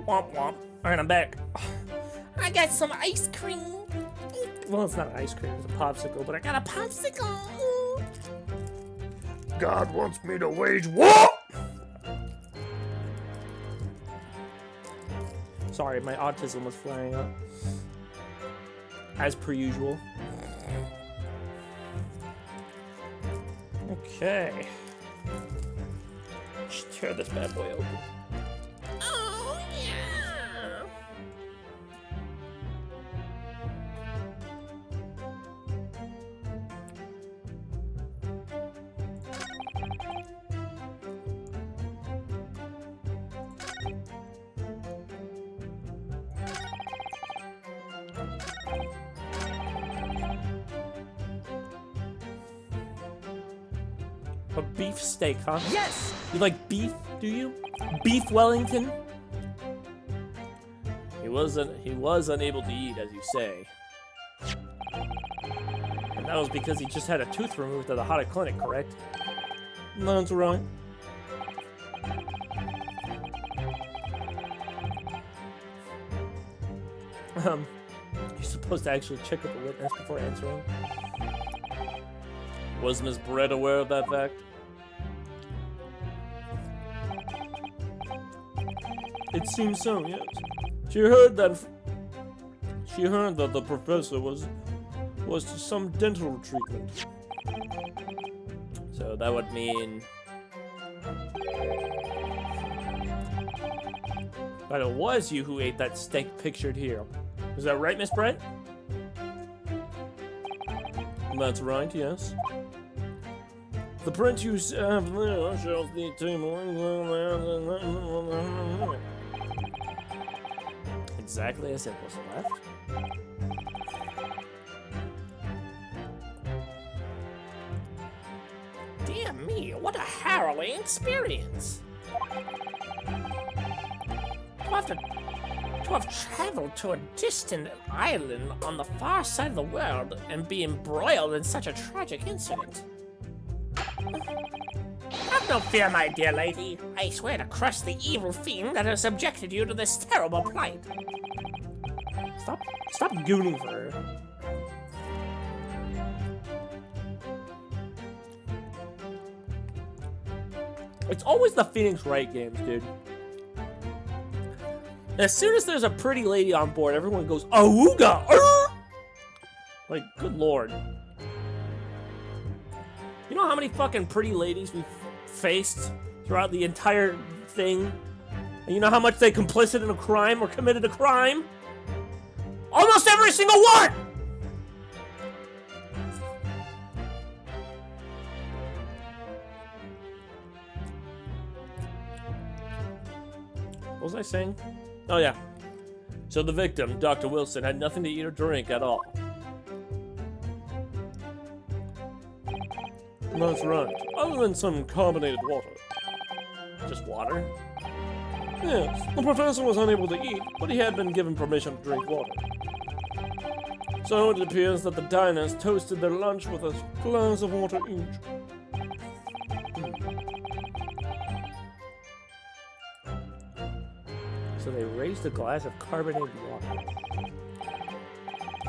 Womp womp. Alright, I'm back. I got some ice cream. Well, it's not ice cream, it's a popsicle, but I got a popsicle. God wants me to wage war! Sorry, my autism was flaring up. As per usual. Okay. Just tear this bad boy open. Oh, yeah. A beef steak, huh? Yes! You like beef, do you? Beef Wellington? He was unable to eat, as you say. And that was because he just had a tooth removed at the Hada Clinic, correct? That's right. You're supposed to actually check with the witness before answering. Was Miss Brett aware of that fact? It seems so, yes. She heard that the professor was to some dental treatment. So that would mean that it was you who ate that steak pictured here. Is that right, Miss Brett? That's right, yes. The print you have there shows the table. Exactly as it was left. Dear me, what a harrowing experience. To have traveled to a distant island on the far side of the world and be embroiled in such a tragic incident. Have no fear, my dear lady. I swear to crush the evil fiend that has subjected you to this terrible plight. Stop gooning for her. It's always the Phoenix Wright games, dude. As soon as there's a pretty lady on board, everyone goes, "Awooga!" Like, good lord. You know how many fucking pretty ladies we've faced throughout the entire thing? And you know how much they complicit in a crime or committed a crime? Almost every single one! What was I saying? Oh yeah. So the victim, Dr. Wilson, had nothing to eat or drink at all. That's right. Other than some carbonated water. Just water? Yes, the professor was unable to eat, but he had been given permission to drink water. So it appears that the diners toasted their lunch with a glass of water each. So they raised a glass of carbonated water.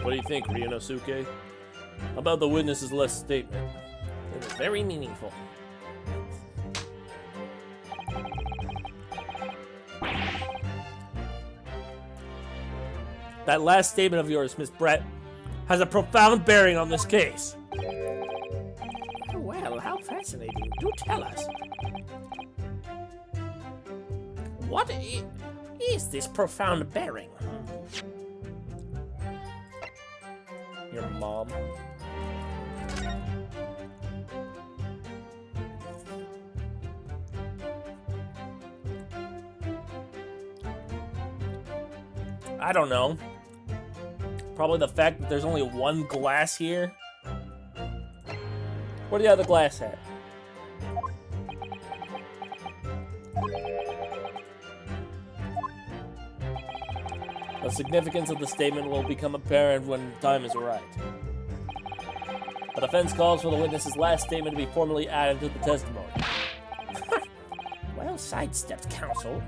What do you think, Ryunosuke? How about the witness's last statement? It was very meaningful. That last statement of yours, Miss Brett, has a profound bearing on this case. Well, how fascinating. Do tell us. What is this profound bearing? Your mom. I don't know. Probably the fact that there's only one glass here. Where do you have the glass at? The significance of the statement will become apparent when time is right. The defense calls for the witness's last statement to be formally added to the testimony. Well sidestepped, counsel.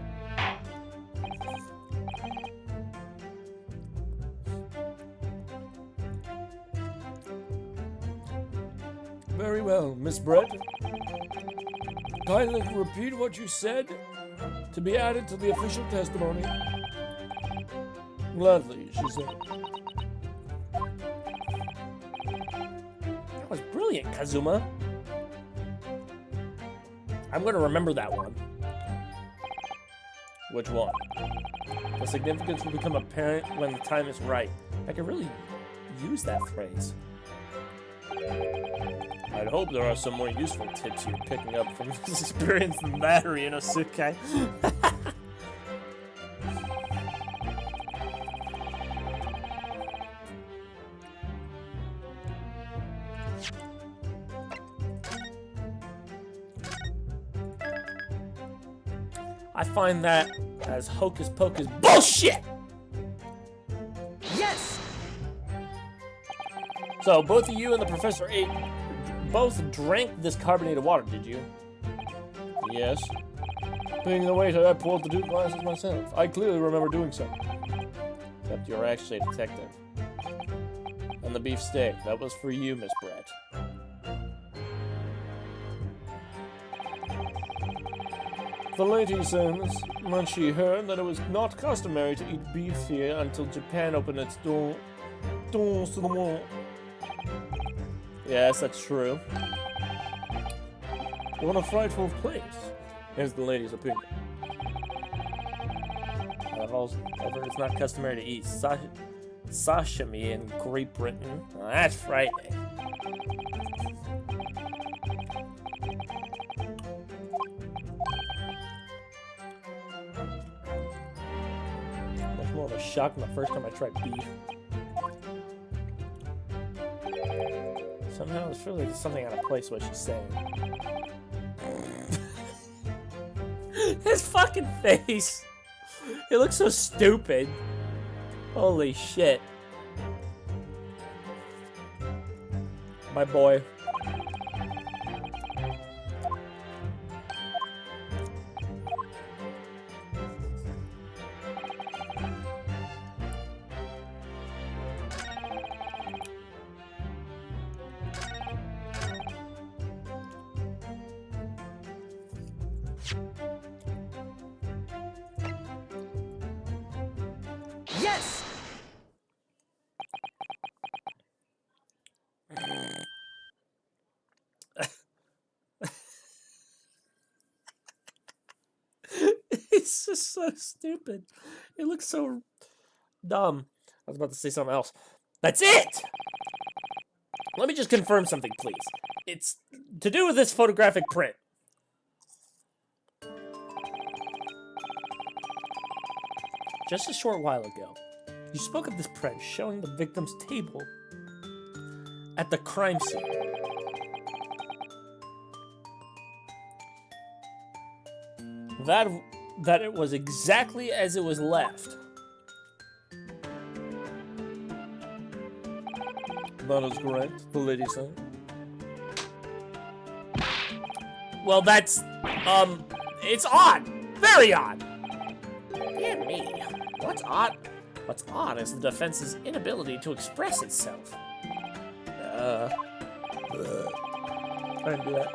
Very well, Miss Brett. Kindly repeat what you said to be added to the official testimony. Gladly, she said. That was brilliant, Kazuma. I'm going to remember that one. Which one? The significance will become apparent when the time is right. I could really use that phrase. I'd hope there are some more useful tips you're picking up from This experience than that, Ryunosuke. I find that as hocus pocus bullshit! Yes! So, both of you and the Professor both drank this carbonated water, did you? Yes. Being the waiter, I poured the 2 glasses myself. I clearly remember doing so. Except you're actually a detective. And the beef steak, that was for you, Miss Brett. The lady says when she heard that it was not customary to eat beef here until Japan opened its doors to the world. Yes, that's true. What a frightful place, is the lady's opinion. However, it's not customary to eat sashimi in Great Britain. Well, that's frightening. Much more of a shock than the first time I tried beef. Somehow it's really something out of place what she's saying. His fucking face! It looks so stupid. Holy shit. My boy. Yes! It's just so stupid. It looks so dumb. I was about to say something else. That's it! Let me just confirm something, please. It's to do with this photographic print. Just a short while ago, you spoke of this print showing the victim's table at the crime scene. That it was exactly as it was left. That is correct, the lady said. Well, that's, it's odd. Very odd. Dear me. What's odd? What's odd is the defense's inability to express itself. I didn't do that.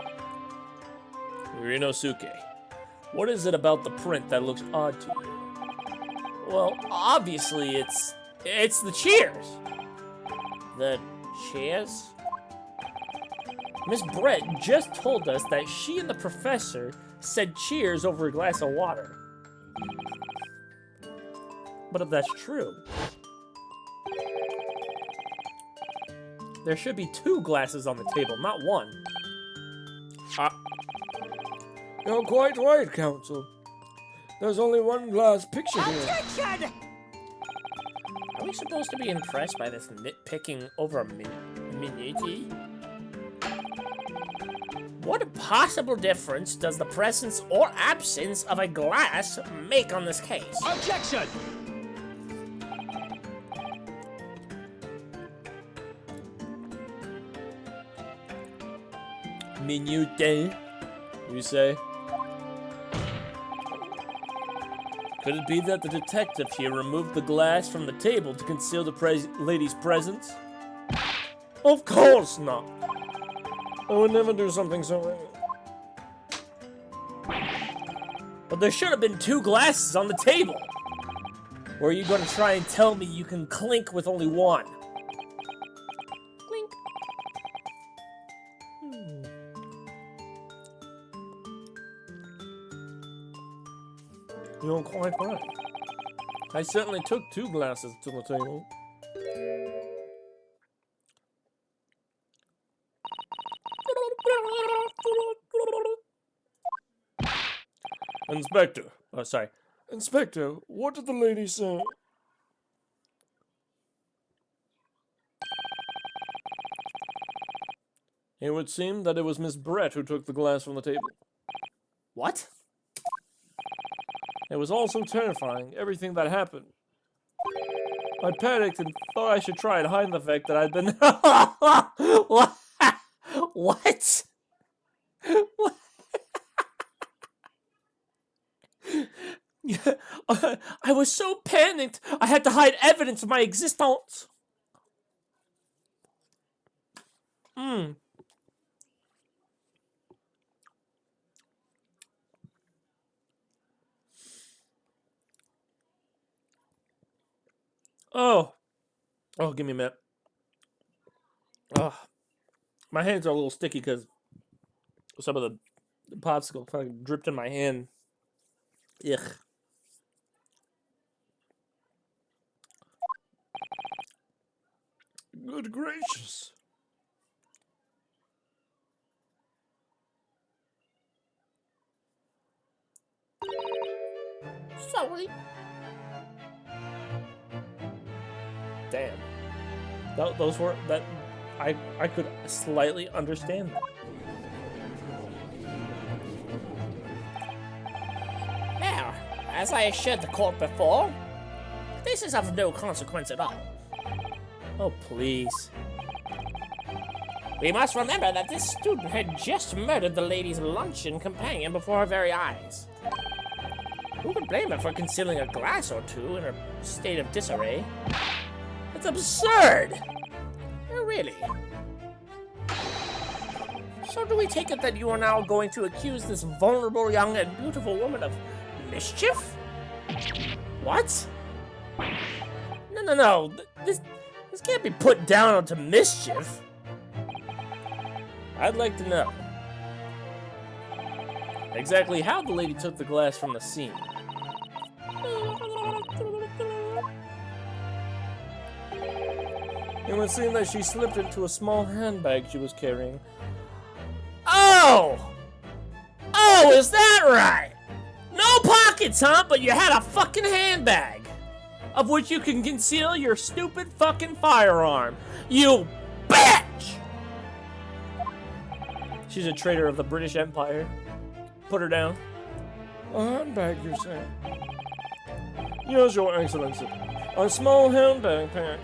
Ryunosuke, what is it about the print that looks odd to you? Well, obviously it's the cheers. The cheers? Miss Brett just told us that she and the professor said cheers over a glass of water. But if that's true, there should be 2 glasses on the table, not 1. You're quite right, Counsel. There's only 1 glass picture here. Objection! Are we supposed to be impressed by this nitpicking over a minute? What possible difference does the presence or absence of a glass make on this case? Objection! Minute, you say? Could it be that the detective here removed the glass from the table to conceal the lady's presence? Of course not. I would never do something so But there should have been 2 glasses on the table. Or are you going to try and tell me you can clink with only 1? Clink. You're quite right. I certainly took 2 glasses to the table. Inspector. Oh, sorry. Inspector, what did the lady say? It would seem that it was Miss Brett who took the glass from the table. What? It was all so terrifying, everything that happened. I panicked and thought I should try and hide the fact that I'd been... What? What? What? I was so panicked, I had to hide evidence of my existence. Oh, give me a minute. My hands are a little sticky because some of the popsicle kind of dripped in my hand. Ugh. Good gracious. Sorry. Damn. Those were that I could slightly understand that. Now, as I assured the court before, this is of no consequence at all. Oh, please. We must remember that this student had just murdered the lady's luncheon companion before our very eyes. Who could blame her for concealing a glass or two in her state of disarray? It's absurd! Oh, really? So do we take it that you are now going to accuse this vulnerable young and beautiful woman of mischief? What? No. This can't be put down onto mischief. I'd like to know exactly how the lady took the glass from the scene. It would seem that she slipped into a small handbag she was carrying. Oh! Oh, is that right? No pockets, huh? But you had a fucking handbag, of which you can conceal your stupid fucking firearm. You bitch! She's a traitor of the British Empire. Put her down. A handbag, you say? Yes, Your Excellency. A small handbag patch,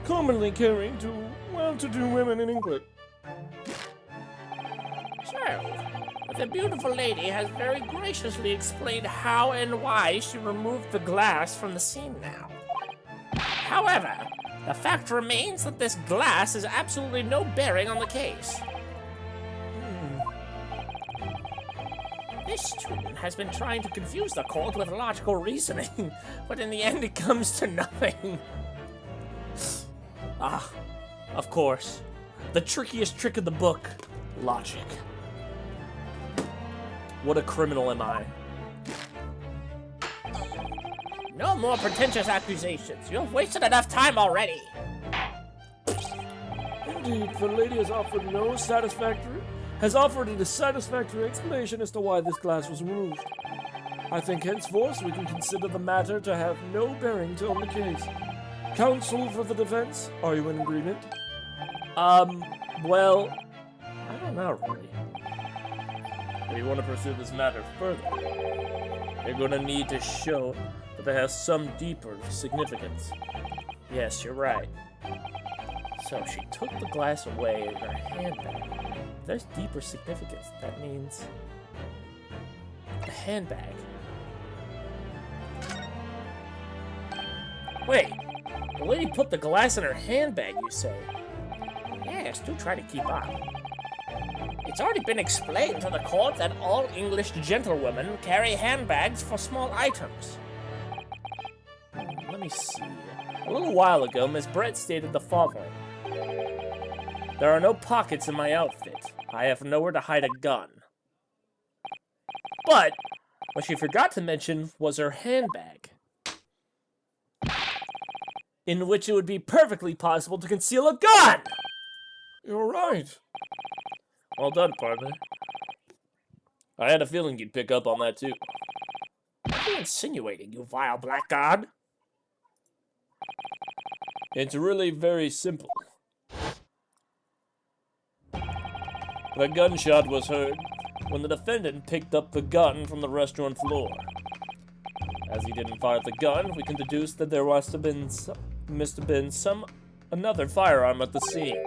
commonly carried to well-to-do women in England. So, the beautiful lady has very graciously explained how and why she removed the glass from the scene now. However, the fact remains that this glass has absolutely no bearing on the case. This student has been trying to confuse the court with logical reasoning, but in the end it comes to nothing. Ah, of course. The trickiest trick in the book. Logic. What a criminal am I? No more pretentious accusations. You have wasted enough time already. Indeed, the lady has offered a satisfactory explanation as to why this glass was removed. I think henceforth we can consider the matter to have no bearing on the case. Counsel for the defense, are you in agreement? Well, I don't know, really. If you want to pursue this matter further, you're gonna need to show that it has some deeper significance. Yes, you're right. So she took the glass away in her handbag. If there's deeper significance, that means the handbag. Wait, the lady put the glass in her handbag, you say? Yes, do try to keep up. It's already been explained to the court that all English gentlewomen carry handbags for small items. Let me see. A little while ago, Miss Brett stated the following. There are no pockets in my outfit. I have nowhere to hide a gun. But what she forgot to mention was her handbag, in which it would be perfectly possible to conceal a gun! You're right. Well done, partner. I had a feeling you'd pick up on that too. What are you insinuating, you vile blackguard? It's really very simple. The gunshot was heard when the defendant picked up the gun from the restaurant floor. As he didn't fire the gun, we can deduce that there must have been another firearm at the scene.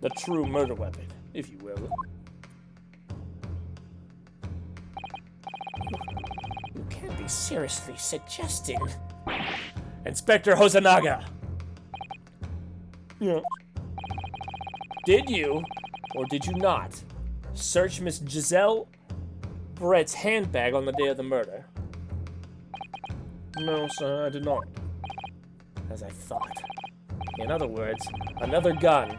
The true murder weapon, if you will. You can't be seriously suggesting... Inspector Hosonaga! Yeah. Did you, or did you not, search Miss Giselle Brett's handbag on the day of the murder? No, sir, I did not. As I thought. In other words, another gun,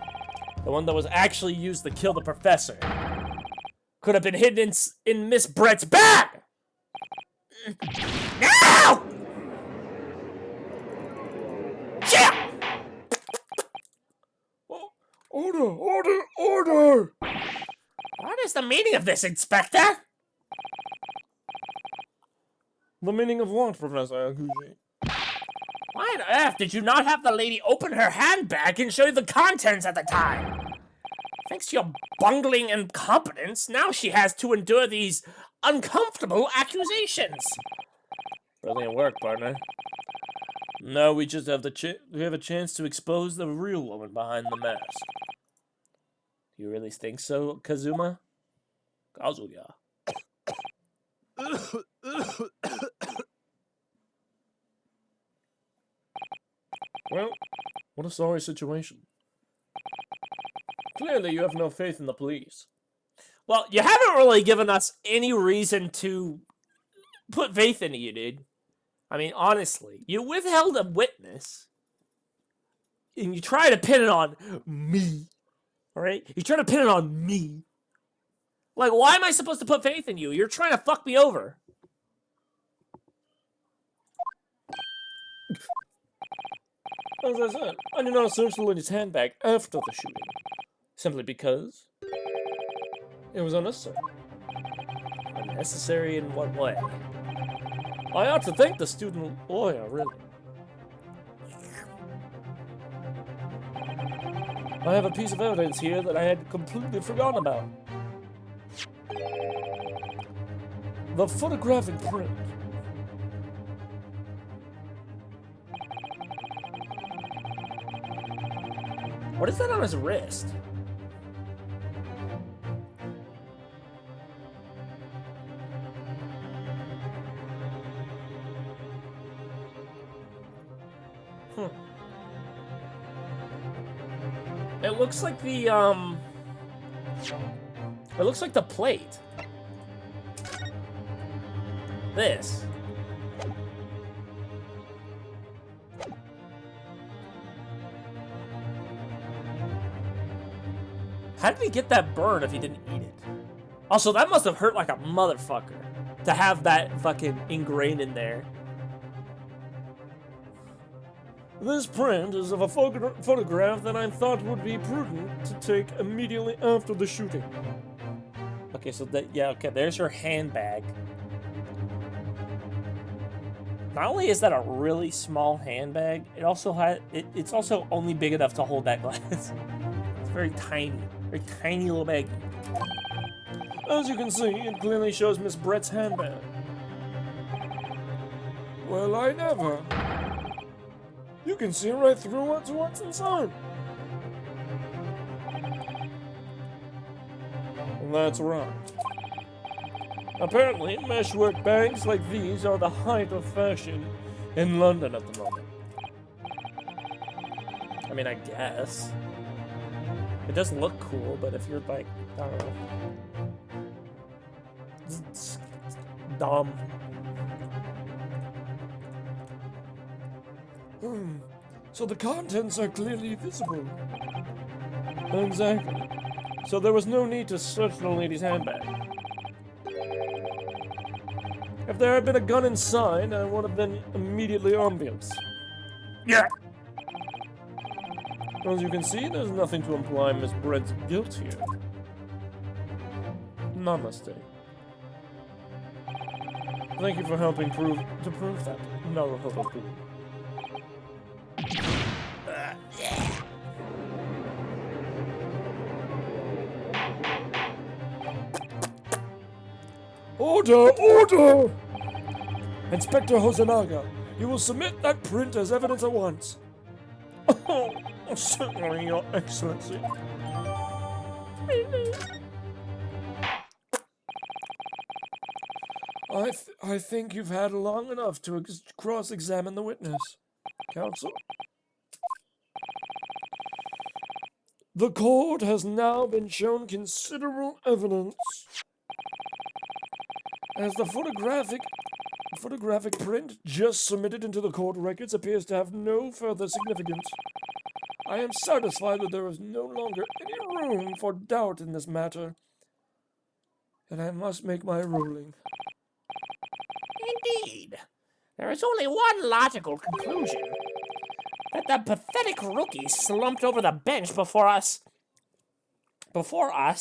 the one that was actually used to kill the professor, could have been hidden in Miss Brett's bag! Now! Yeah! Order! What is the meaning of this, Inspector? The meaning of what, Professor Akuji? Why on earth did you not have the lady open her handbag and show you the contents at the time? Thanks to your bungling incompetence, now she has to endure these uncomfortable accusations. Brilliant work, partner. Now we just have we have a chance to expose the real woman behind the mask. Do you really think so, Kazuma? Kazuya. Well, what a sorry situation. Clearly, you have no faith in the police. Well, you haven't really given us any reason to put faith in you, dude. I mean, honestly, you withheld a witness, and you try to pin it on me, all right? You try to pin it on me. Like, why am I supposed to put faith in you? You're trying to fuck me over. As I said, I did not search the lady's handbag after the shooting, simply because it was unnecessary. Unnecessary in what way? I ought to thank the student lawyer, really. I have a piece of evidence here that I had completely forgotten about. The photographic print. What is that on his wrist? It looks like the, it looks like the plate. This. How did he get that burn if he didn't eat it? Also, that must have hurt like a motherfucker to have that fucking ingrained in there. This print is of a photograph that I thought would be prudent to take immediately after the shooting. Okay, so that, yeah, okay, there's her handbag. Not only is that a really small handbag, it also has, it's also only big enough to hold that glass. It's very tiny little baggie. As you can see, it clearly shows Miss Brett's handbag. Well, I never. You can see right through what's inside. That's right. Apparently, meshwork bags like these are the height of fashion in London at the moment. I mean, I guess. It doesn't look cool, but if you're like I don't know. It's dumb. So the contents are clearly visible. Exactly. So there was no need to search the lady's handbag. If there had been a gun inside, it would have been immediately obvious. Yeah. As you can see, there's nothing to imply Miss Brent's guilt here. Namaste. Thank you for helping prove that. Naruhodo. Order! Order! Inspector Hosonaga, you will submit that print as evidence at once. Oh, certainly, Your Excellency. I think you've had long enough to cross-examine the witness. Counsel? The court has now been shown considerable evidence. As the photographic print just submitted into the court records appears to have no further significance, I am satisfied that there is no longer any room for doubt in this matter, and I must make my ruling. Indeed. There is only one logical conclusion. That the pathetic rookie slumped over the bench before us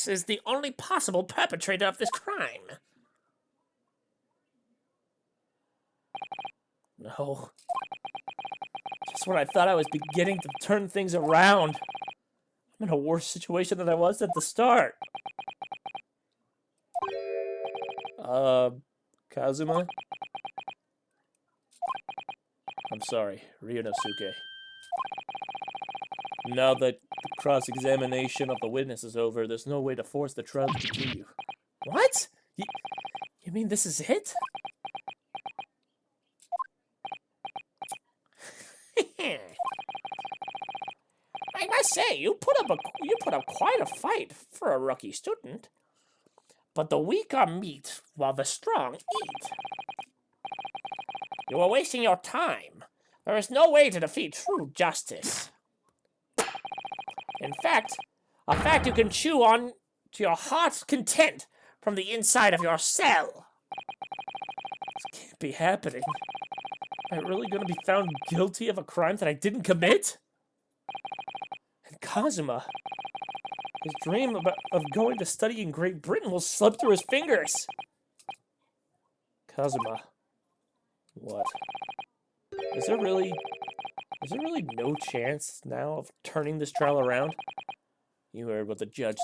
is the only possible perpetrator of this crime. No. Just when I thought I was beginning to turn things around, I'm in a worse situation than I was at the start. Kazuma? I'm sorry, Ryunosuke. Now that the cross-examination of the witness is over, there's no way to force the trial to continue. What? You mean this is it? I must say, you put up quite a fight for a rookie student. But the weak are meat, while the strong eat. You are wasting your time. There is no way to defeat true justice. In fact, a fact you can chew on to your heart's content from the inside of your cell. This can't be happening. Am I really going to be found guilty of a crime that I didn't commit? And Kazuma, his dream of going to study in Great Britain will slip through his fingers. Kazuma, what? Is there really no chance now of turning this trial around? You heard the judge.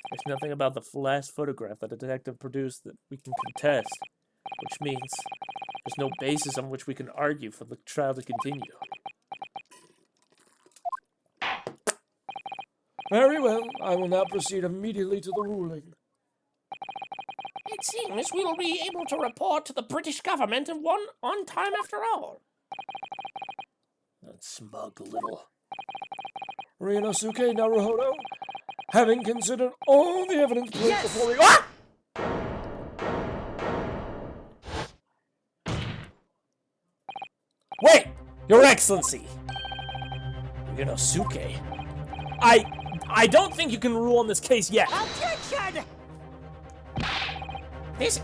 There's nothing about the last photograph that the detective produced that we can contest, which means there's no basis on which we can argue for the trial to continue. Very well, I will now proceed immediately to the ruling. It seems we will be able to report to the British government on time after all. That smug little... Ryunosuke Naruhodo, having considered all the evidence placed before we... Ah! Wait! Your Excellency! Ryunosuke, I don't think you can rule on this case yet. Objection! This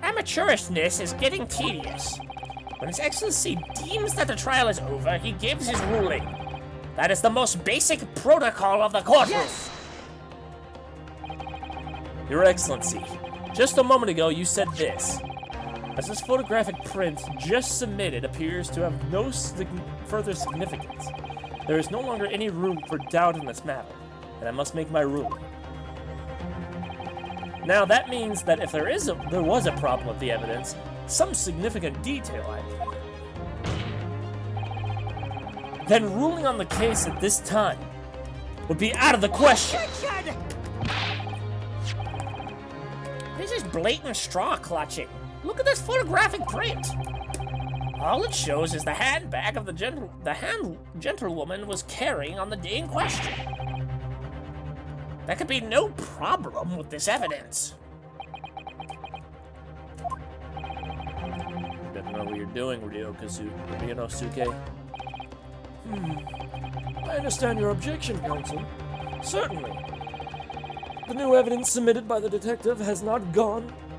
amateurishness is getting tedious. When His Excellency deems that the trial is over, he gives his ruling. That is the most basic protocol of the courtroom. Yes! Your Excellency, just a moment ago you said this. As this photographic print just submitted appears to have no further significance, there is no longer any room for doubt in this matter, and I must make my ruling. Now that means that if there was a problem with the evidence, some significant detail then ruling on the case at this time would be out of the question. Objection! This is blatant straw clutching. Look at this photographic print. All it shows is the handbag of the gentlewoman was carrying on the day in question. There could be no problem with this evidence. Better know what you're doing, Ryunosuke. I understand your objection, Counsel. Certainly. The new evidence submitted by the detective has not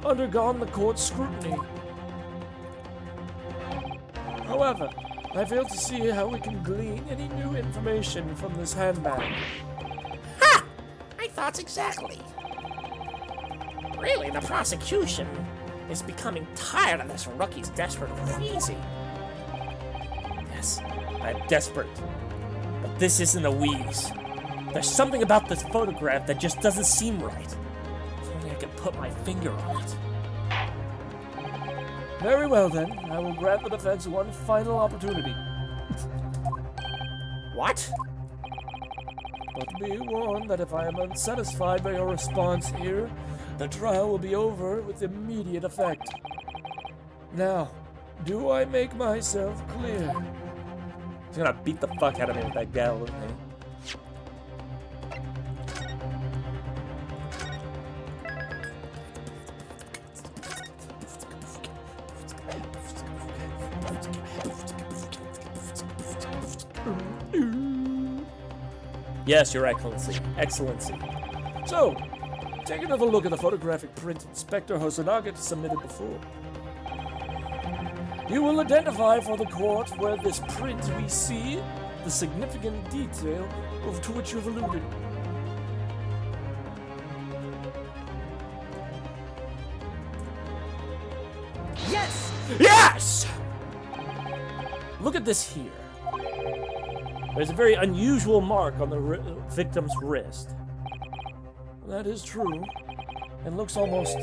undergone the court's scrutiny. However, I fail to see how we can glean any new information from this handbag. Ha! My thoughts exactly. Really, the prosecution is becoming tired of this rookie's desperate wheezing. Yes, I'm desperate. But this isn't a wheeze. There's something about this photograph that just doesn't seem right. If only I could put my finger on it. Very well then, I will grant the defense one final opportunity. What? But be warned that if I am unsatisfied by your response here, the trial will be over with immediate effect. Now, do I make myself clear? He's gonna beat the fuck out of me with that gavel, isn't he? Yes, Your Excellency. Excellency. So, take another look at the photographic print Inspector Hosonaga submitted before. You will identify for the court where this print we see the significant detail to which you've alluded. Yes! Yes! Look at this here. There's a very unusual mark on the victim's wrist. That is true, and looks almost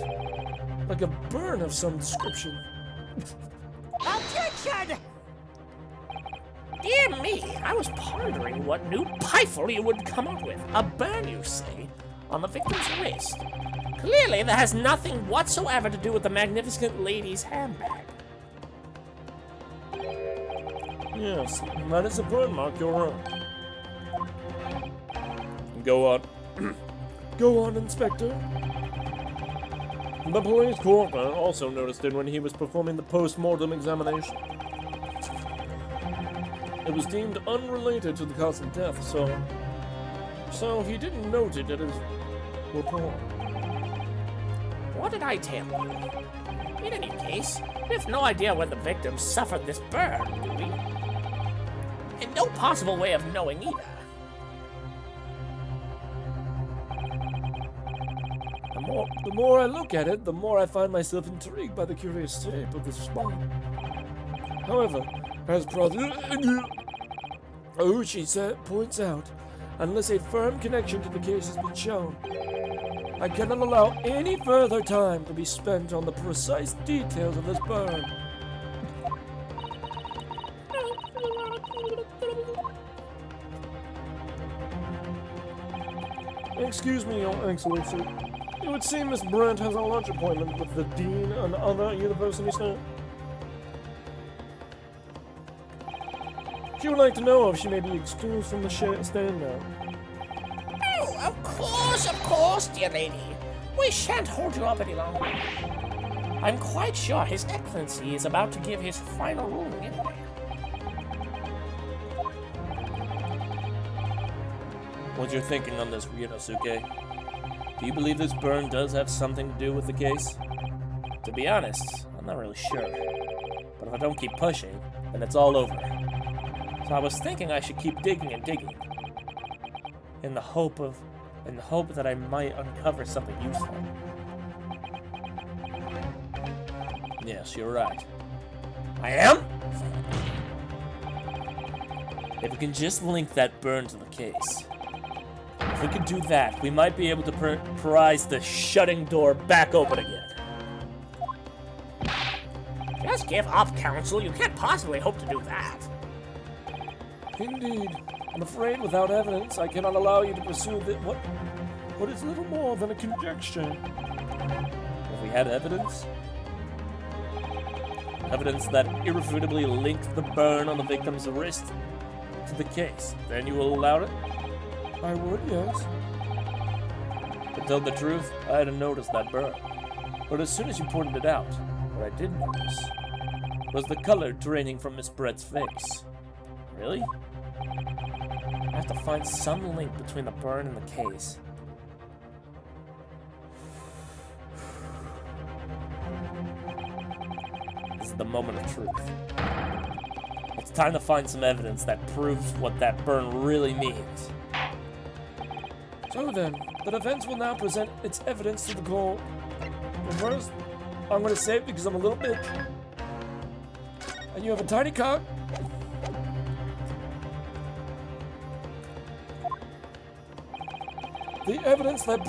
like a burn of some description. Objection! Dear me, I was pondering what new pifle you would come up with. A burn, you say, on the victim's wrist. Clearly, that has nothing whatsoever to do with the magnificent lady's handbag. Yes, that is a burn mark, you're right. Go on. Go on, Inspector. The police coroner also noticed it when he was performing the post-mortem examination. It was deemed unrelated to the cause of death, so he didn't note it in his report. What did I tell you? In any case, we have no idea when the victim suffered this burn, do we? And no possible way of knowing either. The more I look at it, the more I find myself intrigued by the curious shape of this spine. However, as Ouchi points out, unless a firm connection to the case has been shown, I cannot allow any further time to be spent on the precise details of this burn. Excuse me, Your Excellency. It would seem Miss Brent has a lunch appointment with the Dean and other university staff. She would like to know if she may be excused from the stand now. Oh, of course, dear lady. We shan't hold you up any longer. I'm quite sure His Excellency is about to give his final ruling anyway. What's your thinking on this, Ryunosuke? Do you believe this burn does have something to do with the case? To be honest, I'm not really sure. But if I don't keep pushing, then it's all over. So I was thinking I should keep digging and digging. In the hope that I might uncover something useful. Yes, you're right. I am? If we can just link that burn to the case. If we can do that, we might be able to prise the shutting door back open again. Just give up, Counsel. You can't possibly hope to do that. Indeed. I'm afraid without evidence, I cannot allow you to pursue what is little more than a conjecture. If we had evidence? Evidence that irrefutably linked the burn on the victim's wrist to the case, then you will allow it? I would, yes. To tell the truth, I hadn't noticed that burn. But as soon as you pointed it out, what I did notice was the color draining from Miss Brett's face. Really? I have to find some link between the burn and the case. This is the moment of truth. It's time to find some evidence that proves what that burn really means. So then, the defense will now present its evidence to the court. But first, I'm going to say it because I'm a little bitch. And you have a tiny cock. The evidence that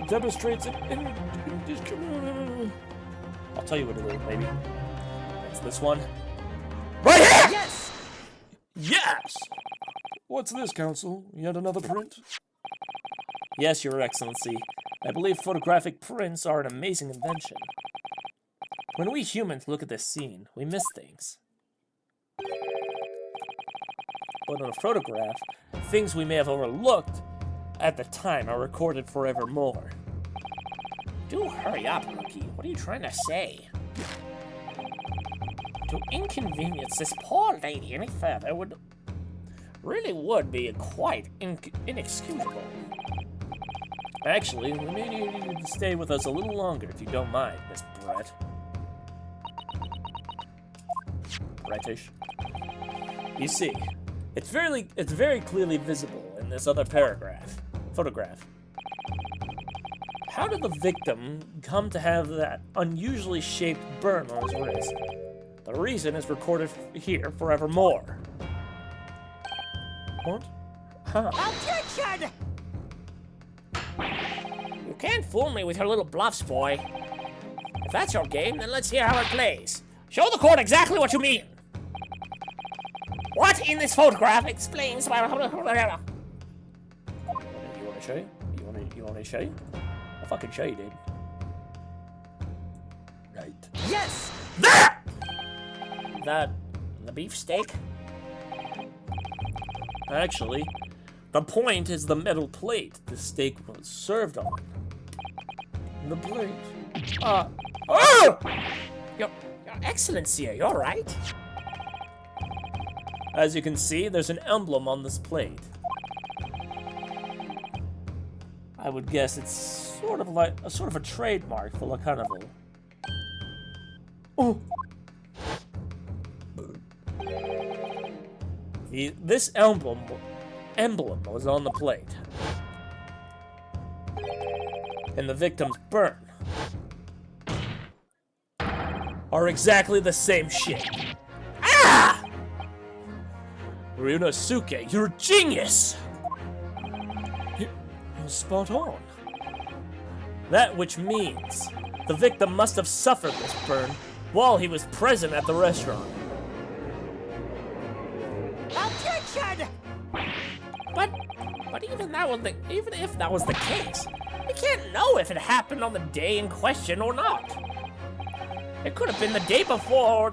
demonstrates it I'll tell you what it is, baby. It's this one. Right here! Yes! Yes! What's this, counsel? Yet another print? Yes, Your Excellency. I believe photographic prints are an amazing invention. When we humans look at this scene, we miss things. But on a photograph, things we may have overlooked at the time are recorded forevermore. Do hurry up, Rookie. What are you trying to say? To inconvenience this poor lady any further would be quite inexcusable. Actually, we may need you to stay with us a little longer if you don't mind, Miss Brett. Brettish. You see, it's very clearly visible in this other photograph. How did the victim come to have that unusually shaped burn on his wrist? The reason is recorded here forevermore. What? Huh. Objection! You can't fool me with your little bluffs, boy. If that's your game, then let's hear how it plays. Show the court exactly what you mean. What in this photograph explains why... You want to show you? You want me to show you? I'll fucking show you, dude. Right. Yes! The beefsteak? Actually, the point is the metal plate the steak was served on. The plate. Oh! Your Excellency, are you alright? As you can see, there's an emblem on this plate. I would guess it's sort of a trademark for La Carnival. Oh! This emblem was on the plate. And the victim's burn are exactly the same shape. Ah! Ryunosuke, you're a genius! You're spot on. That which means the victim must have suffered this burn while he was present at the restaurant. Objection! But even if that was the case, we can't know if it happened on the day in question or not. It could have been the day before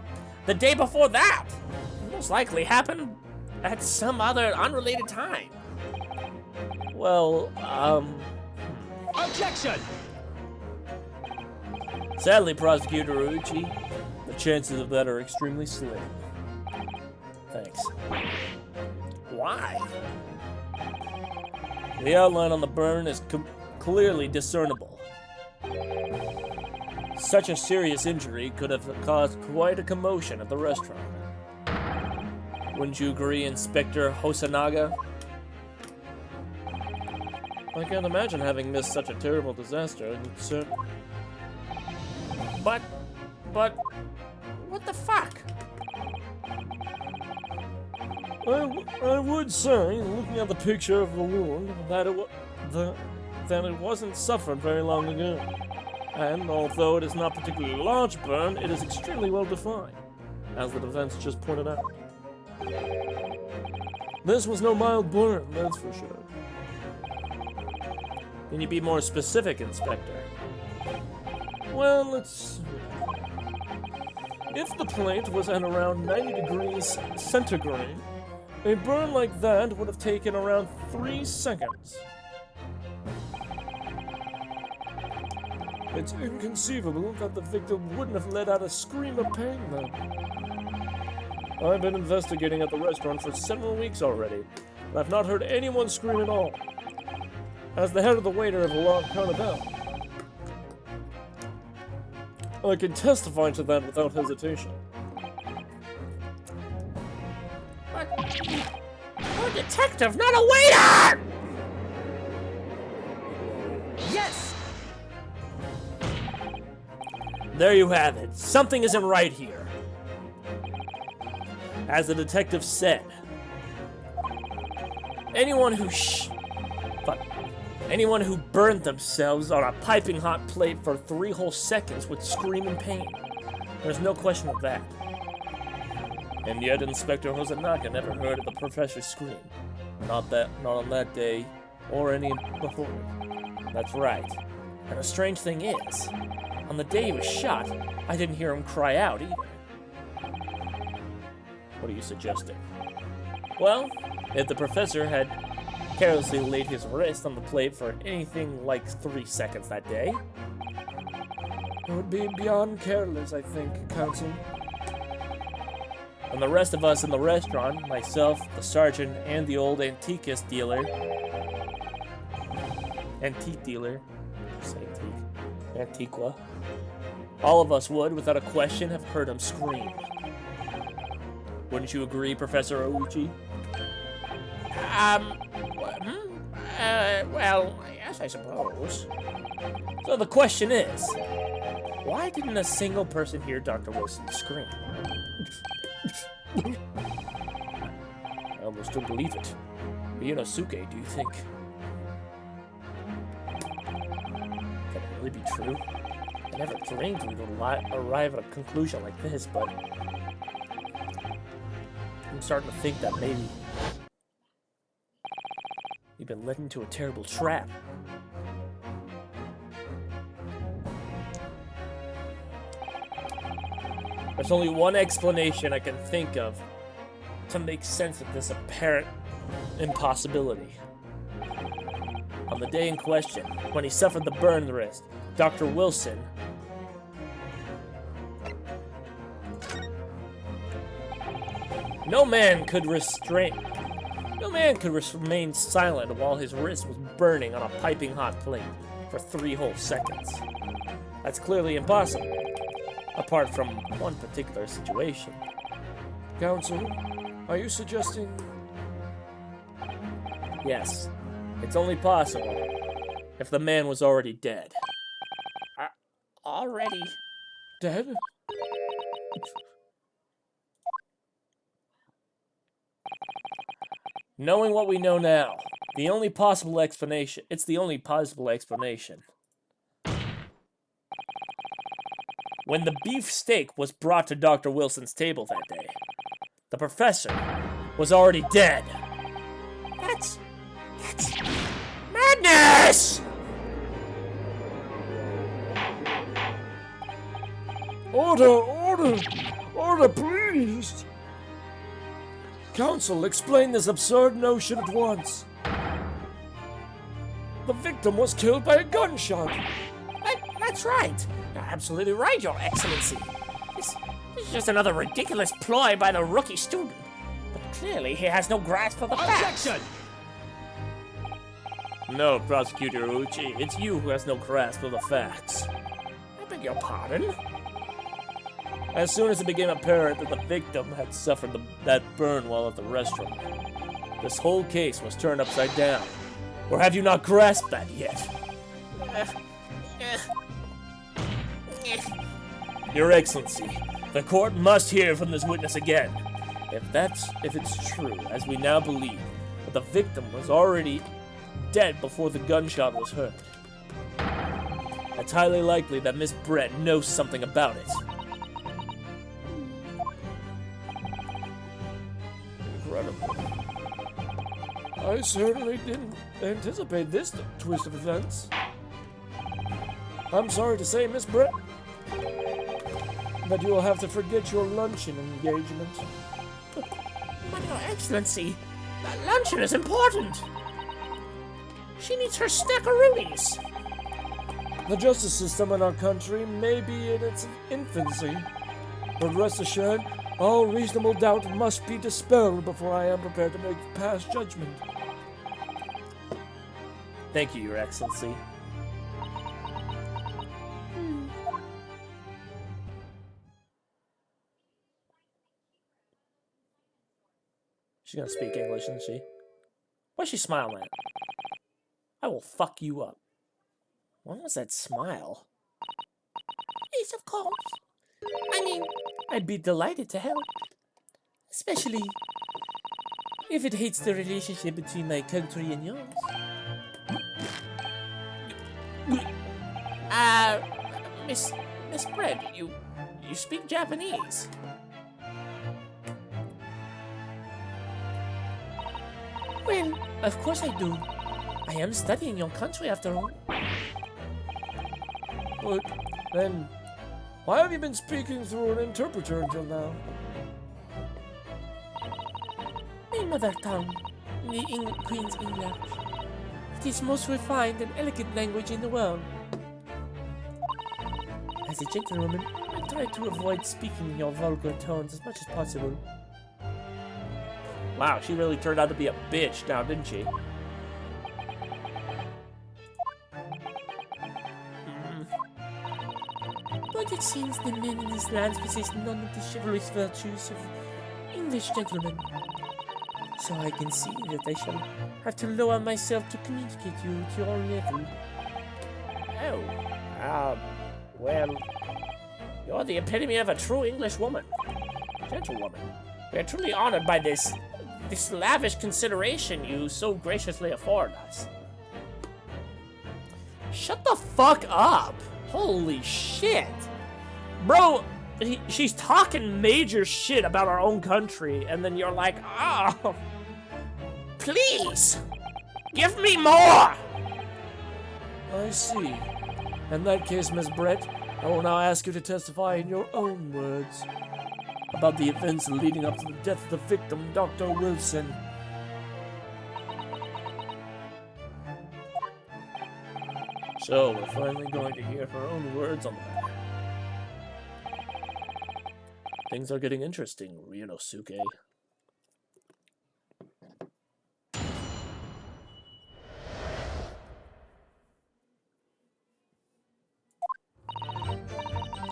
that. It most likely happened at some other unrelated time. Well, Objection! sadly, Prosecutor Uchi, the chances of that are extremely slim. Thanks. Why? The outline on the burn is clearly discernible. Such a serious injury could have caused quite a commotion at the restaurant. Wouldn't you agree, Inspector Hosanaga? I can't imagine having missed such a terrible disaster, and But, what the fuck? I would say, looking at the picture of the wound, that it wasn't suffered very long ago. And although it is not particularly large burn, it is extremely well defined, as the defense just pointed out. This was no mild burn, that's for sure. Can you be more specific, Inspector? Well, let's see. If the plate was at around 90 degrees centigrade, a burn like that would have taken around 3 seconds. It's inconceivable that the victim wouldn't have let out a scream of pain then. I've been investigating at the restaurant for several weeks already, and I've not heard anyone scream at all. As the head of the waiter of La Carnival, I can testify to that without hesitation. But you're a detective, not a waiter! Yes! There you have it. Something isn't right here. As the detective said, anyone who burned themselves on a piping hot plate for 3 whole seconds would scream in pain. There's no question of that. And yet Inspector Hosanaka never heard of the professor scream. Not on that day, or any before. That's right. And the strange thing is, on the day he was shot, I didn't hear him cry out either. What are you suggesting? Well, if the professor had carelessly laid his wrist on the plate for anything like 3 seconds that day, It would be beyond careless, I think, Counsel. and the rest of us in the restaurant, myself, the sergeant, and the old antique dealer, say Antiqua, all of us would, without a question, have heard him scream. Wouldn't you agree, Professor Ouchi? Well, yes, I suppose. So the question is, why didn't a single person hear Dr. Wilson scream? I almost don't believe it. Inosuke, do you think? Can it really be true? I never dreamed we would arrive at a conclusion like this, but I'm starting to think that maybe we've been led into a terrible trap. There's only one explanation I can think of to make sense of this apparent impossibility. On the day in question, when he suffered the burn wrist, Dr. Wilson No man could remain silent while his wrist was burning on a piping hot plate for 3 whole seconds. That's clearly impossible, apart from one particular situation. Counsel, are you suggesting... Yes, it's only possible if the man was already dead. Already. dead? Knowing what we know now, it's the only possible explanation. When the beef steak was brought to Dr. Wilson's table that day, the professor was already dead. That's madness! Order, please! Counsel, explain this absurd notion at once. The victim was killed by a gunshot. That's right. You're absolutely right, Your Excellency. This is just another ridiculous ploy by the rookie student. But clearly he has no grasp of the facts. Objection! No, Prosecutor Uchi, it's you who has no grasp of the facts. I beg your pardon? As soon as it became apparent that the victim had suffered that burn while at the restaurant, this whole case was turned upside down. Or have you not grasped that yet? Your Excellency, the court must hear from this witness again. If it's true, as we now believe, that the victim was already dead before the gunshot was heard, it's highly likely that Miss Brett knows something about it. Incredible. I certainly didn't anticipate this twist of events. I'm sorry to say, Miss Brett, that you will have to forget your luncheon engagement. But Your Excellency, that luncheon is important. She needs her snackaroonies. The justice system in our country may be in its infancy, but rest assured, all reasonable doubt must be dispelled before I am prepared to make pass judgment. Thank you, Your Excellency. She's gonna speak English, isn't she? Why's she smiling at? I will fuck you up. What was that smile? Yes, of course. I mean, I'd be delighted to help. especially if it hates the relationship between my country and yours. Miss Bread, you speak Japanese. Well, of course I do. I am studying your country after all. But then, why have you been speaking through an interpreter until now? My mother tongue, the Queen's English. It is most refined and elegant language in the world. As a gentlewoman, I try to avoid speaking in your vulgar tones as much as possible. Wow, she really turned out to be a bitch now, didn't she? But it seems the men in these lands possess none of the chivalrous virtues of English gentlemen. So I can see that I shall have to lower myself to communicate you to your level. Oh, well, you're the epitome of a true English woman. Gentlewoman. We are truly honored by this lavish consideration you so graciously afford us. Shut the fuck up! Holy shit! Bro, she's talking major shit about our own country, and then you're like, oh, please, give me more! I see. In that case, Miss Brett, I will now ask you to testify in your own words about the events leading up to the death of the victim, Dr. Wilson. So, we're finally going to hear her own words on the matter. Things are getting interesting, Ryunosuke.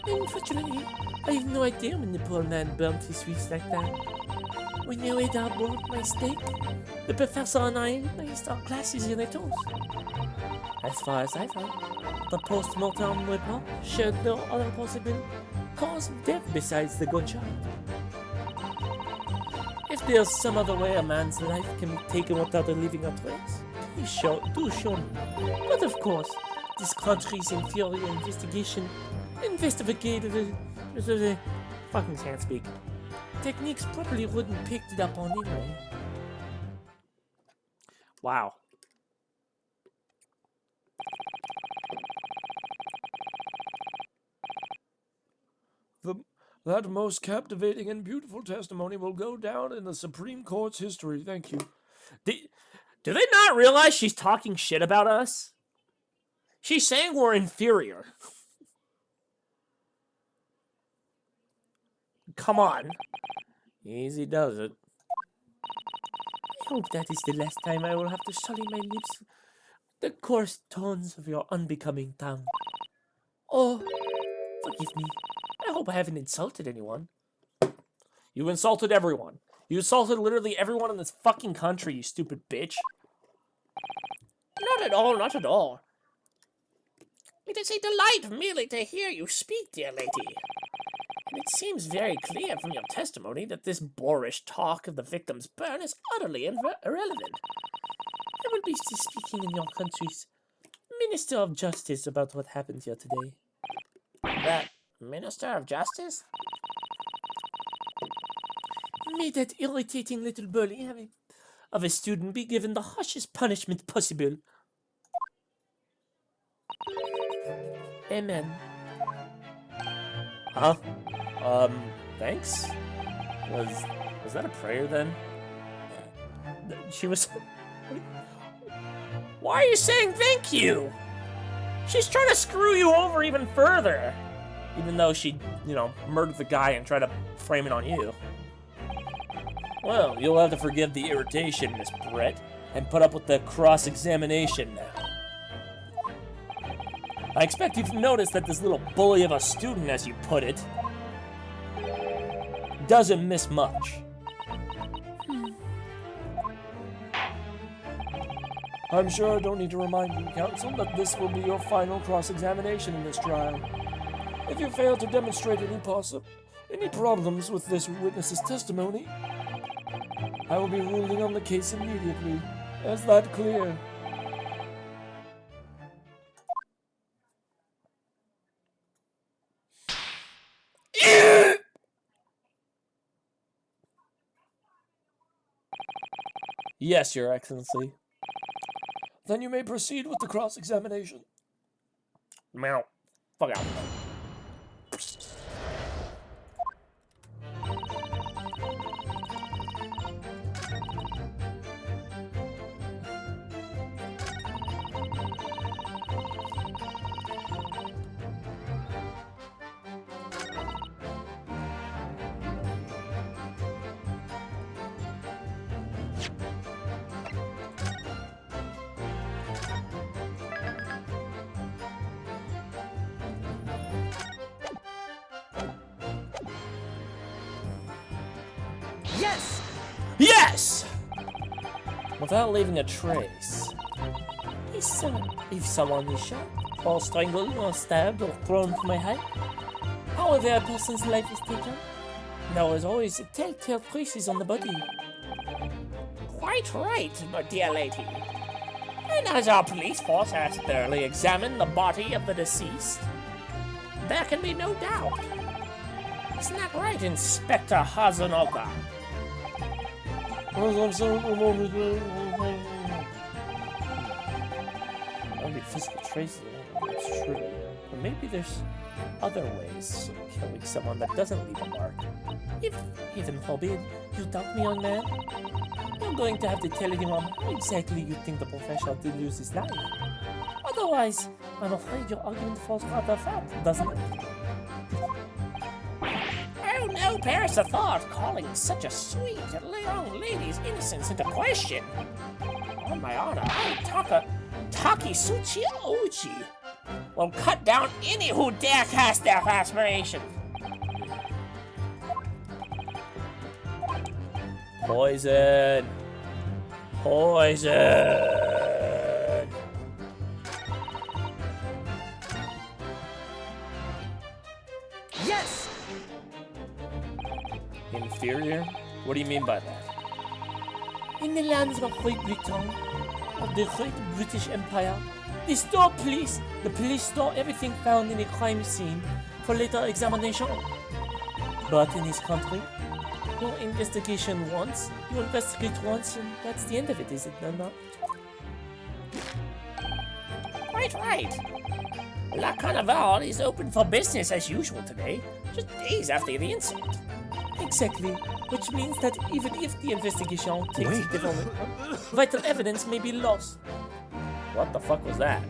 Unfortunately, I have no idea when the poor man burnt his wrist like that. When we ate our board my steak, the professor and I placed our glasses in a toast. As far as I found, the post-mortem report showed no other possible cause of death besides the gunshot. If there's some other way a man's life can be taken without leaving a trace, please do show me. But of course, this country's inferior investigation investigated Fucking can't speak. techniques probably wouldn't pick it up on anyway. Wow. That most captivating and beautiful testimony will go down in the Supreme Court's history. Thank you. Do they not realize she's talking shit about us? She's saying we're inferior. Come on. Easy does it. I hope that is the last time I will have to sully my lips with the coarse tones of your unbecoming tongue. Oh, forgive me. I hope I haven't insulted anyone. You insulted everyone. You insulted literally everyone in this fucking country, you stupid bitch. Not at all, not at all. It is a delight merely to hear you speak, dear lady. And it seems very clear from your testimony that this boorish talk of the victim's burn is utterly irrelevant. I will be speaking in your country's Minister of Justice about what happened here today. That Minister of Justice? May that irritating little bully of a student be given the harshest punishment possible. Amen. Huh? Thanks? Was that a prayer then? She was... Why are you saying thank you? She's trying to screw you over even further. Even though she, you know, murdered the guy and tried to frame it on you. Well, you'll have to forgive the irritation, Miss Brett, and put up with the cross-examination now. I expect you've noticed that this little bully of a student, as you put it, doesn't miss much. I'm sure I don't need to remind you, Counsel, that this will be your final cross-examination in this trial. If you fail to demonstrate any problems with this witness's testimony, I will be ruling on the case immediately. Is that clear? Yes, Your Excellency. Then you may proceed with the cross-examination. Meow. Fuck out. Yes! Yes! Without leaving a trace. If someone is shot, or strangled, or stabbed, or thrown from a height, however a person's life is taken, there is always telltale traces on the body. Quite right, my dear lady. And as our police force has thoroughly examined the body of the deceased, there can be no doubt. Isn't that right, Inspector Hazunoka? Only physical traces that's true. But maybe there's other ways of killing someone that doesn't leave a mark. If, heaven forbid, you doubt me, young man, you're going to have to tell everyone how exactly you think the professional did lose his life. Otherwise, I'm afraid your argument falls rather flat, doesn't it? Oh, no bears the thought of calling such a sweet young lady's innocence into question. On my honor, I, Takisuchi Ochi, will cut down any who dare cast their aspirations. Poison! Poison! Yes! Inferior? What do you mean by that? In the lands of Great Britain, of the Great British Empire, they store the police store everything found in a crime scene for later examination. But in this country, you investigate once, and that's the end of it, is it not? Quite right. La Carnival is open for business as usual today, just days after the incident. Exactly, which means that even if the investigation takes development, vital evidence may be lost. What the fuck was that?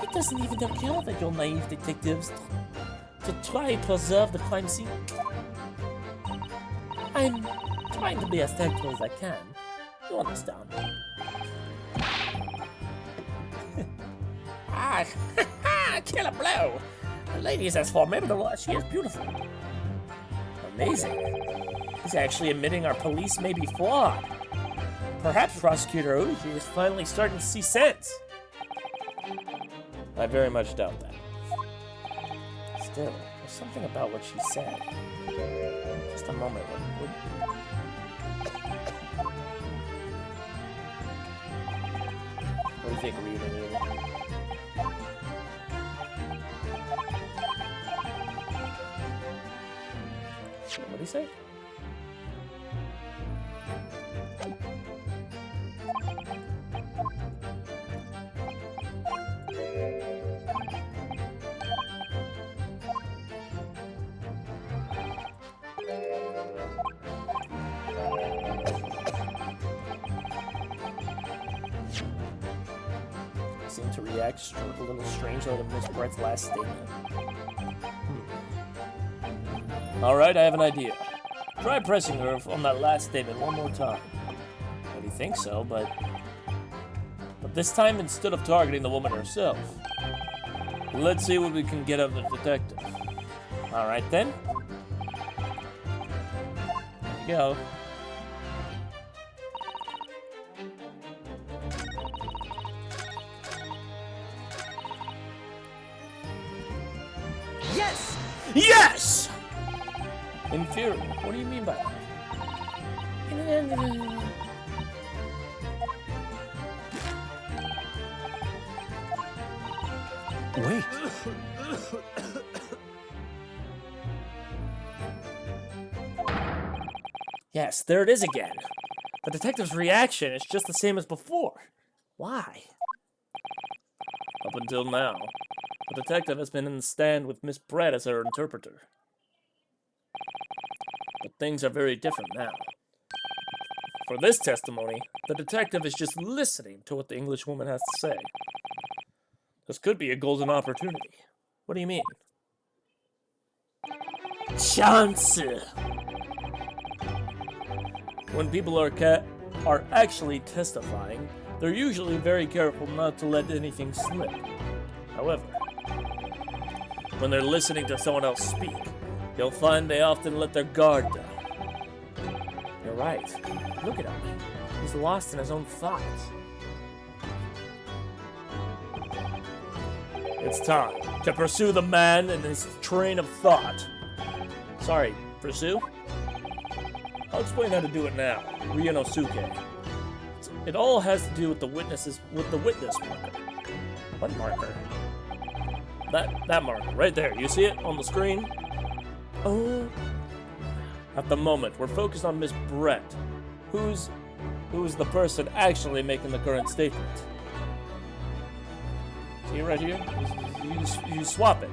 It doesn't even occur that you're naive detectives to try to preserve the crime scene. I'm trying to be as tactful as I can. You understand? Killer blow! The lady is as formidable as she is beautiful. Amazing. He's actually admitting our police may be flawed. Perhaps Prosecutor Oji is finally starting to see sense. I very much doubt that. Still, there's something about what she said. Just a moment, would What do you think, Rita? What did he say? Seems him to react a little strangely to Miss Brett's last statement. Alright, I have an idea. Try pressing her on that last statement one more time. Maybe think so, but this time instead of targeting the woman herself. Let's see what we can get out of the detective. Alright then. There you go. Yes! Yes! Inferior. What do you mean by that? Wait. Yes, there it is again. The detective's reaction is just the same as before. Why? Up until now, the detective has been in the stand with Miss Brett as her interpreter. But things are very different now. For this testimony, the detective is just listening to what the Englishwoman has to say. This could be a golden opportunity. What do you mean? Chance! When people are actually testifying, they're usually very careful not to let anything slip. However, when they're listening to someone else speak, you'll find they often let their guard down. You're right. Look at him. He's lost in his own thoughts. It's time to pursue the man and his train of thought. Sorry, pursue? I'll explain how to do it now. Ryunosuke. It all has to do with the witness marker. What marker? That marker, right there. You see it on the screen? Oh. At the moment, we're focused on Miss Brett, who's the person actually making the current statement. See right here? You swap it.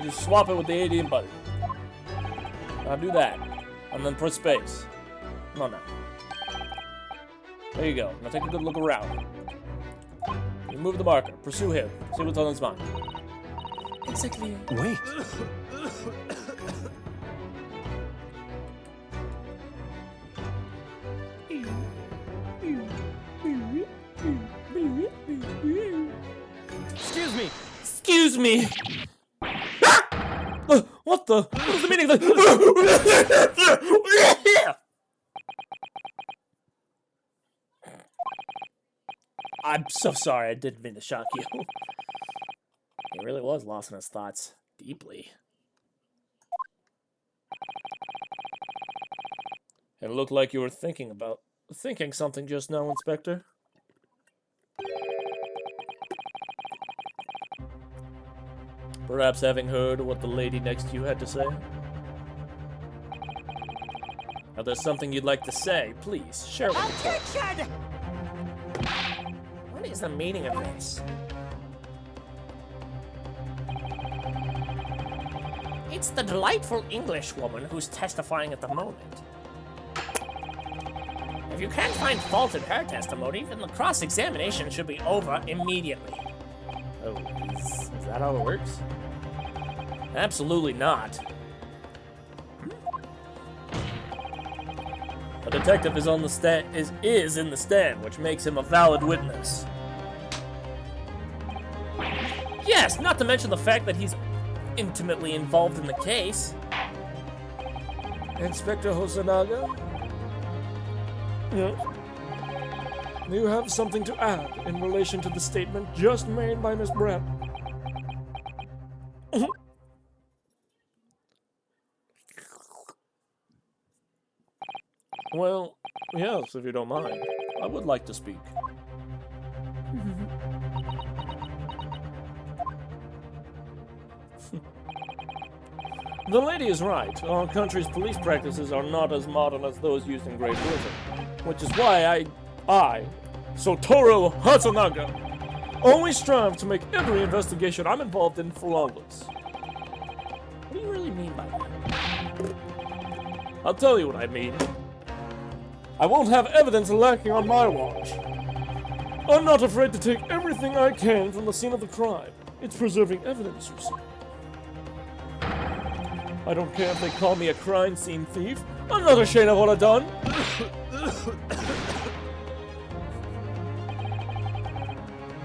You swap it with the AD button. Now do that. And then press space. Come on now. There you go. Now take a good look around. You move the marker. Pursue him. See what's on his mind. Exactly. Wait. Excuse me! Excuse me! What the? What is the meaning of the... I'm so sorry, I didn't mean to shock you. He really was lost in his thoughts deeply. It looked like you were thinking something just now, Inspector. Perhaps having heard what the lady next to you had to say? Now there's something you'd like to say, please, share with me. Attention! What is the meaning of this? It's the delightful English woman who's testifying at the moment. If you can't find fault in her testimony, then the cross-examination should be over immediately. Oh, is that how it works? Absolutely not. The detective is on the stand is in the stand, which makes him a valid witness. Yes, not to mention the fact that he's intimately involved in the case. Inspector Hosonaga? Yeah. Do you have something to add in relation to the statement just made by Miss Brett? Well, yes, if you don't mind. I would like to speak. The lady is right. Our country's police practices are not as modern as those used in Great Britain, which is why I, Sotoro Hatsunaga, always strive to make every investigation I'm involved in flawless. What do you really mean by that? I'll tell you what I mean. I won't have evidence lacking on my watch. I'm not afraid to take everything I can from the scene of the crime. It's preserving evidence, you see. I don't care if they call me a crime scene thief. I'm not ashamed of what I've done.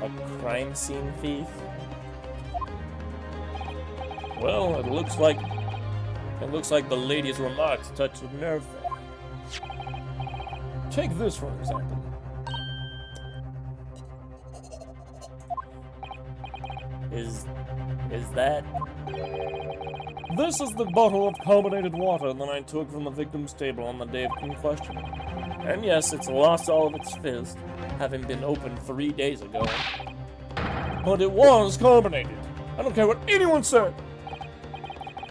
A crime scene thief? Well, it looks like the lady's remarks touched a nerve there. Take this for example. Is that? This is the bottle of carbonated water that I took from the victim's table on the day of question. And yes, it's lost all of its fizz, having been opened 3 days ago. But it was carbonated. I don't care what anyone said.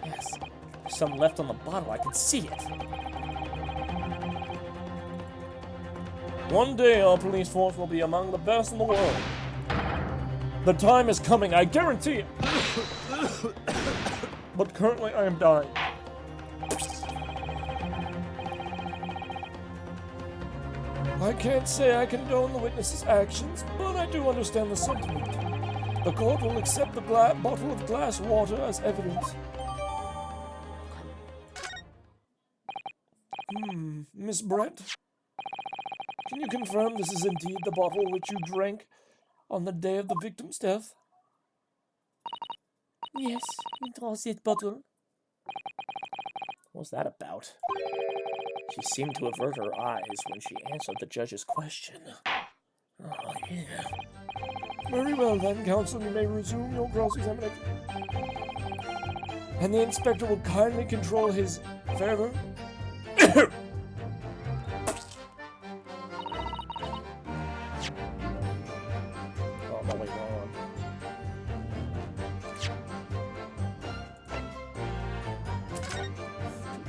Yes, there's some left on the bottle. I can see it. One day our police force will be among the best in the world. The time is coming, I guarantee it. But currently I am dying. I can't say I condone the witness's actions, but I do understand the sentiment. The court will accept the bottle of glass water as evidence. Miss Brent? Can you confirm this is indeed the bottle which you drank on the day of the victim's death? Yes, it was that bottle. What was that about? She seemed to avert her eyes when she answered the judge's question. Oh, yeah. Very well then, counsel, you may resume your cross-examination. And the inspector will kindly control his fervor. Oh, no, wait, wrong one.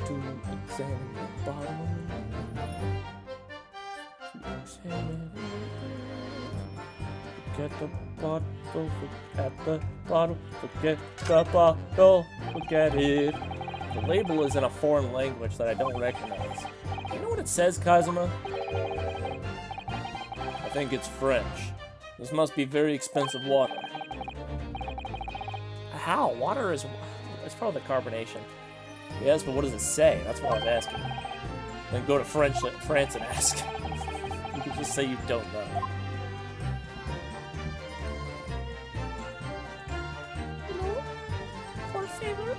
To examine the bottle. To examine it. Forget the bottle, forget the bottle, forget the bottle, forget it. The label is in a foreign language that I don't recognize. You know what it says, Kazuma? I think it's French. This must be very expensive water. How? Water is... It's probably the carbonation. Yes, but what does it say? That's what I was asking. Then go to France and ask. You can just say you don't know. Hello? Por favor?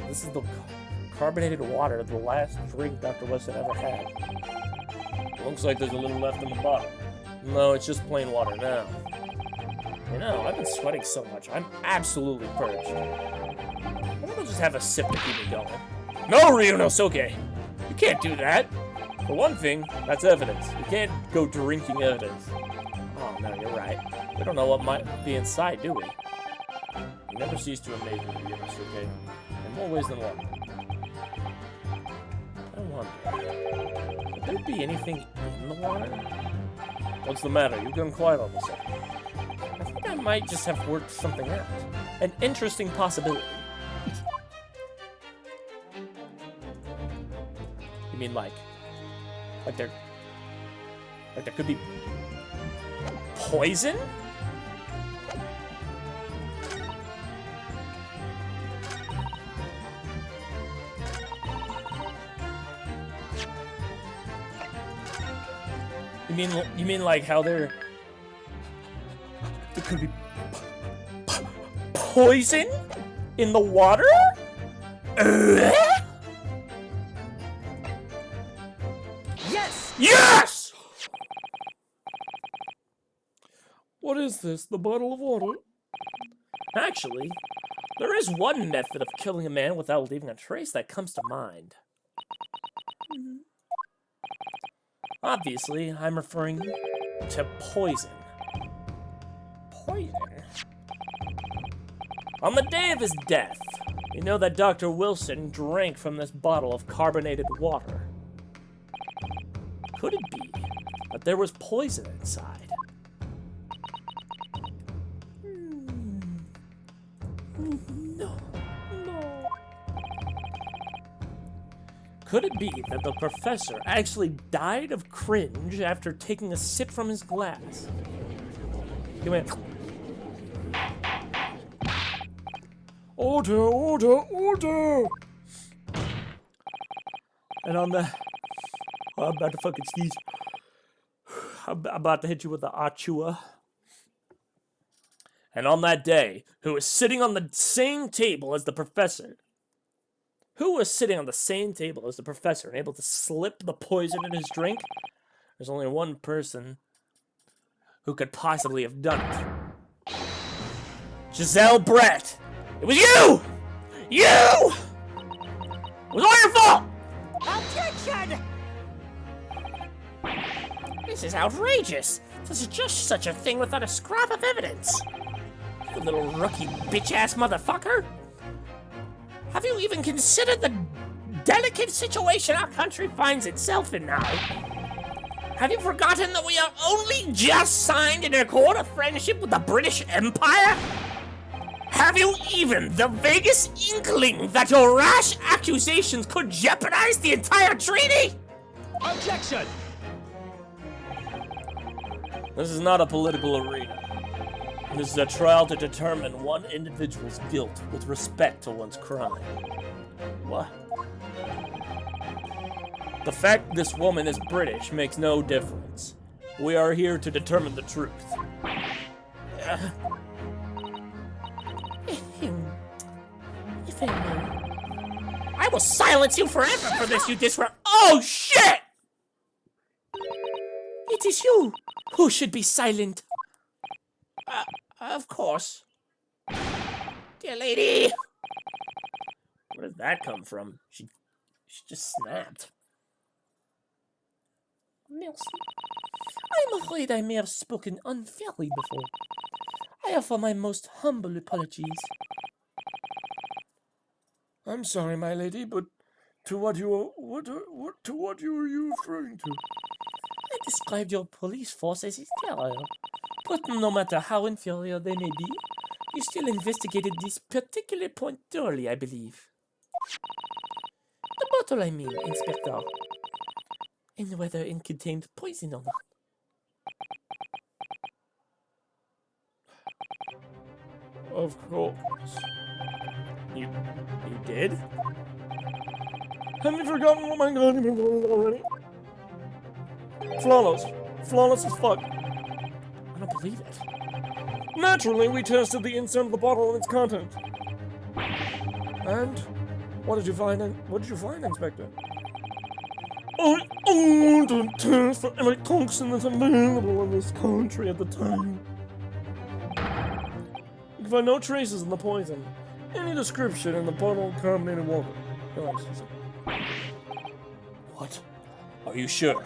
This is the carbonated water, the last drink Dr. Weston ever had. Looks like there's a little left in the bottle. No, it's just plain water now. You know, I've been sweating so much, I'm absolutely purged. Why don't I just have a sip to keep me going? No, Ryunosuke! You can't do that! For one thing, that's evidence. You can't go drinking evidence. Oh, no, you're right. We don't know what might be inside, do we? You never cease to amaze me, Ryunosuke. In more ways than one. I wonder, could there be anything in the water? What's the matter? You've gone quiet all of a sudden. I think I might just have worked something out. An interesting possibility. You mean like there could be poison? You mean like how there could be poison in the water? Yes! Yes! What is this? The bottle of water? Actually, there is one method of killing a man without leaving a trace that comes to mind. Obviously, I'm referring to poison. Poison? On the day of his death, you know that Dr. Wilson drank from this bottle of carbonated water. Could it be that there was poison inside? No. Could it be that the professor actually died of cringe after taking a sip from his glass? Come here. Order, order, order! And on the... Oh, I'm about to fucking sneeze. I'm about to hit you with the Achua. And on that day, who was sitting on the same table as the professor? Who was sitting on the same table as the professor and able to slip the poison in his drink? There's only one person who could possibly have done it. Giselle Brett! It was you! You! It was all your fault! Objection! This is outrageous. To suggest such a thing without a scrap of evidence. You little rookie bitch-ass motherfucker. Have you even considered the delicate situation our country finds itself in now? Have you forgotten that we are only just signed an accord of friendship with the British Empire? Have you even the vaguest inkling that your rash accusations could jeopardize the entire treaty? Objection! This is not a political arena. This is a trial to determine one individual's guilt with respect to one's crime. What? The fact this woman is British makes no difference. We are here to determine the truth. If I may, I will silence you forever for this, you disrupt. Oh shit! It is you who should be silent. Of course. Dear lady. Where did that come from? She just snapped. Merci. I'm afraid I may have spoken unfairly before. I offer my most humble apologies. I'm sorry, my lady, but to what you are you referring to? I described your police force as inferior. But no matter how inferior they may be, you still investigated this particular point thoroughly, I believe. The bottle, I mean, Inspector. And whether it contained poison or not. Of course. You did? Have you forgotten what my god was already? Flawless. Flawless as fuck. I don't believe it. Naturally, we tested the inside of the bottle and its content. And what did you find? Inspector? I owned a test for every toxin that's available in this country at the time. You can find no traces in the poison. Any description in the bottle of carbonated water. What? Are you sure?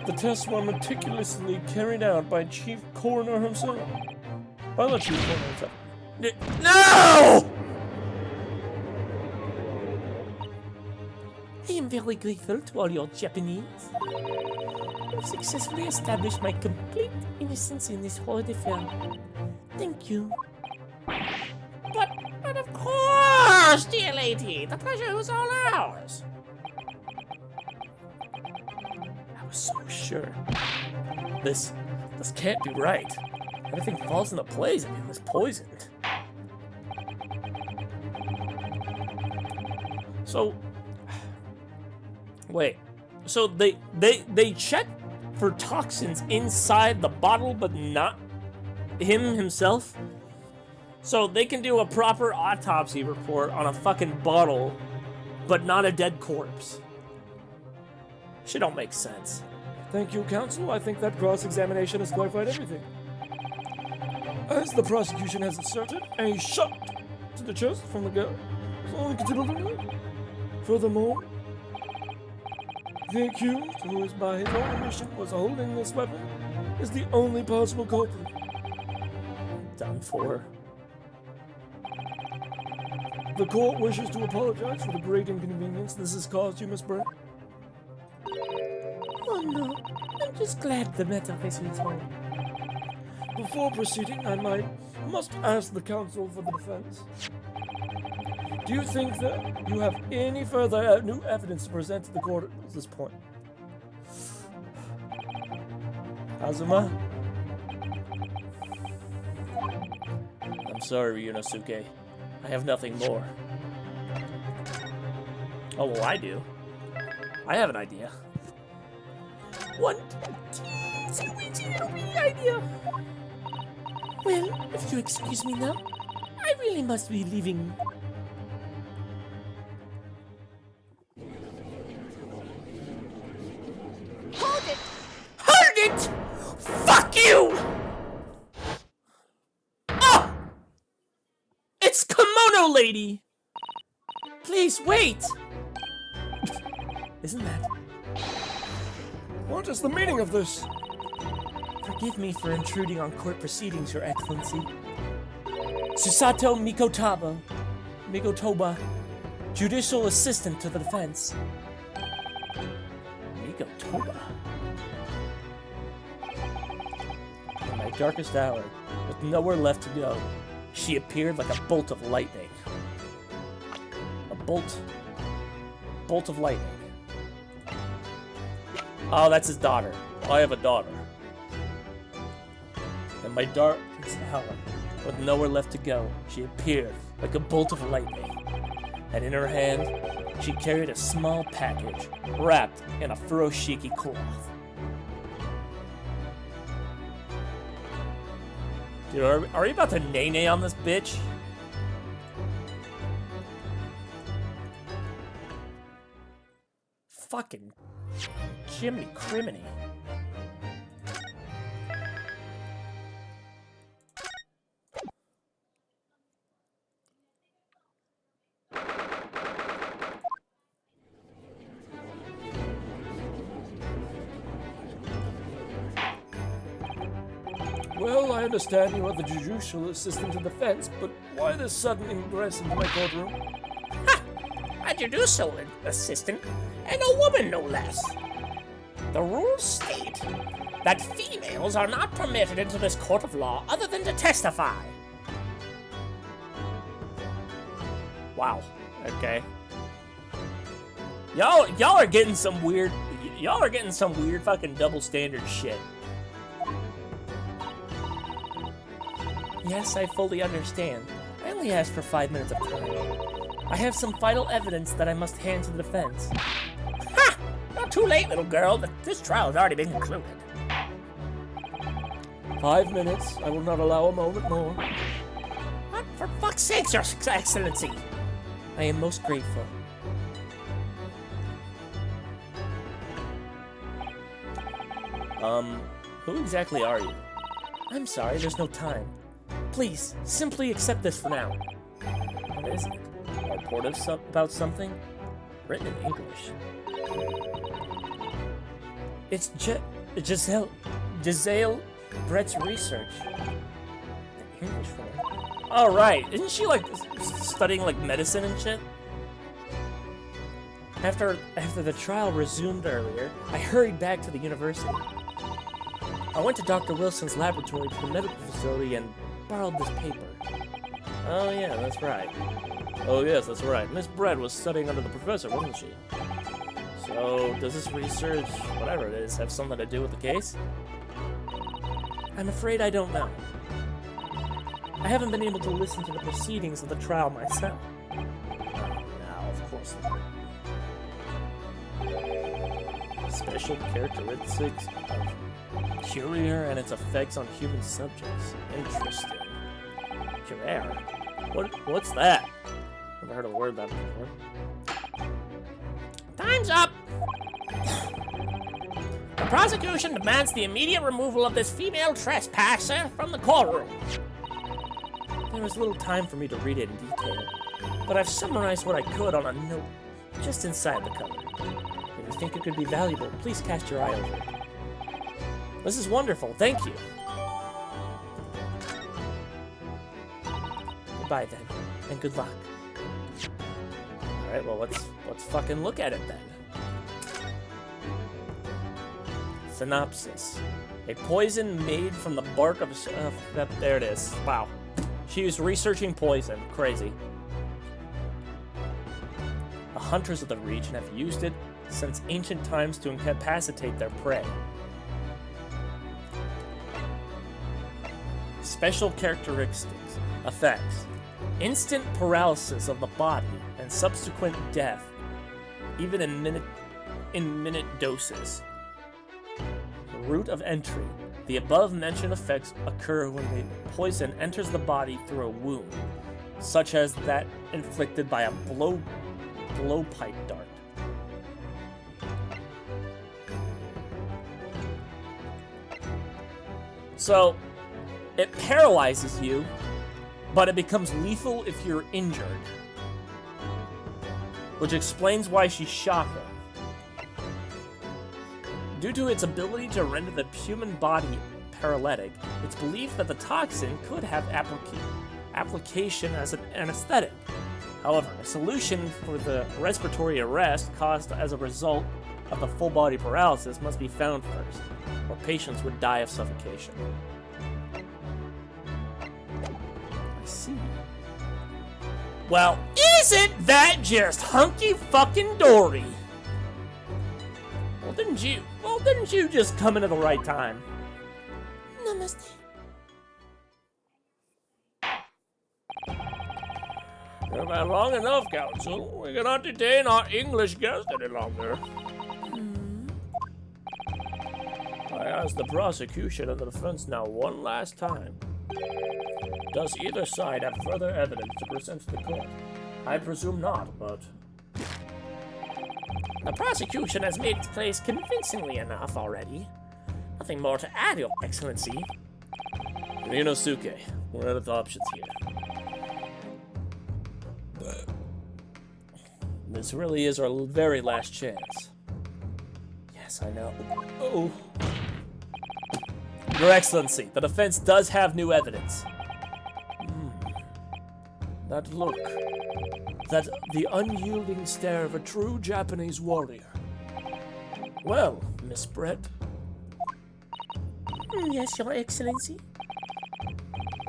The tests were meticulously carried out by Chief Coroner himself. By the Chief Coroner himself. No! I am very grateful to all your Japanese. I've successfully established my complete innocence in this horrid affair. Thank you. But of course, dear lady, the pleasure was all ours. I was so sure. This can't be right. Everything falls into place. I mean, it was poisoned. So, wait. So they check for toxins inside the bottle, but not him himself. So they can do a proper autopsy report on a fucking bottle, but not a dead corpse. Shit don't make sense. Thank you, counsel. I think that cross-examination has clarified everything. As the prosecution has asserted, a shot to the chest from the girl is only considered a murder. Furthermore, the accused, who is by his own admission was holding this weapon, is the only possible culprit. Done for. The court wishes to apologize for the great inconvenience this has caused you, Miss Brett. Oh no, I'm just glad the matter is resolved. Before proceeding, I must ask the counsel for the defense. Do you think that you have any further new evidence to present to the court at this point? Azuma? I'm sorry, Ryunosuke. I have nothing more. Oh, well, I do. I have an idea. One, idea. Well, if you excuse me now, I really must be leaving. Hold it! Hold it! Fuck you! Oh! It's Kimono Lady! Please, wait! Isn't that... What is the meaning of this? Forgive me for intruding on court proceedings, Your Excellency. Susato Mikotoba, judicial assistant to the defense. Mikotoba? In my darkest hour, with nowhere left to go, she appeared like a bolt of lightning. A bolt of lightning. Oh, that's his daughter. I have a daughter. In my darkest hour, with nowhere left to go, she appeared like a bolt of lightning. And in her hand, she carried a small package wrapped in a furoshiki cloth. Dude, are you about to nay-nay on this bitch? Fucking Jiminy Criminy. Well, I understand you are the judicial assistant to defense, but why this sudden ingress into my courtroom? A judicial assistant, and a woman no less. The rules state that females are not permitted into this court of law other than to testify. Wow. Okay. Y'all are getting some weird. Y'all are getting some weird fucking double standard shit. Yes, I fully understand. I only asked for 5 minutes of time. I have some vital evidence that I must hand to the defense. Ha! Not too late, little girl. This trial has already been concluded. 5 minutes. I will not allow a moment more. What? For fuck's sake, Your Excellency? I am most grateful. Who exactly are you? I'm sorry, there's no time. Please, simply accept this for now. What is it? A report about something? Written in English. It's Giselle Brett's research. The English one. Oh, right. Isn't she, like, studying, like, medicine and shit? After the trial resumed earlier, I hurried back to the university. I went to Dr. Wilson's laboratory to the medical facility and borrowed this paper. Oh, yeah, that's right. Oh, yes, that's right. Miss Brett was studying under the professor, wasn't she? So, does this research, whatever it is, have something to do with the case? I'm afraid I don't know. I haven't been able to listen to the proceedings of the trial myself. Now, of course not. Special characteristics of Courier and its effects on human subjects. Interesting. Courier? What's that? Never heard a word that before. Time's up! The prosecution demands the immediate removal of this female trespasser from the courtroom. There was little time for me to read it in detail, but I've summarized what I could on a note just inside the cover. If you think it could be valuable, please cast your eye over it. This is wonderful, thank you. Goodbye then, and good luck. Alright, well let's fucking look at it then. Synopsis. A poison made from the bark of there it is. Wow. She was researching poison. Crazy. The hunters of the region have used it since ancient times to incapacitate their prey. Special characteristics, effects, instant paralysis of the body and subsequent death, even in minute doses. Route of entry. The above-mentioned effects occur when the poison enters the body through a wound, such as that inflicted by a blowpipe dart. So, it paralyzes you, but it becomes lethal if you're injured. Which explains why she shot him. Due to its ability to render the human body paralytic, it's believed that the toxin could have application as an anesthetic. However, a solution for the respiratory arrest caused as a result of the full body paralysis must be found first, or patients would die of suffocation. I see. Well, isn't that just hunky fucking dory? Well, didn't you just come in at the right time? Namaste. You've been long enough, Council. We cannot detain our English guest any longer. I ask the prosecution and the defense now one last time. Does either side have further evidence to present to the court? I presume not, but... The prosecution has made its case convincingly enough already. Nothing more to add, Your Excellency. Ryunosuke, we're out of options here. This really is our very last chance. Yes, I know. Oh. Your Excellency, the defense does have new evidence. That look. That the unyielding stare of a true Japanese warrior. Well, Miss Brett. Yes, Your Excellency.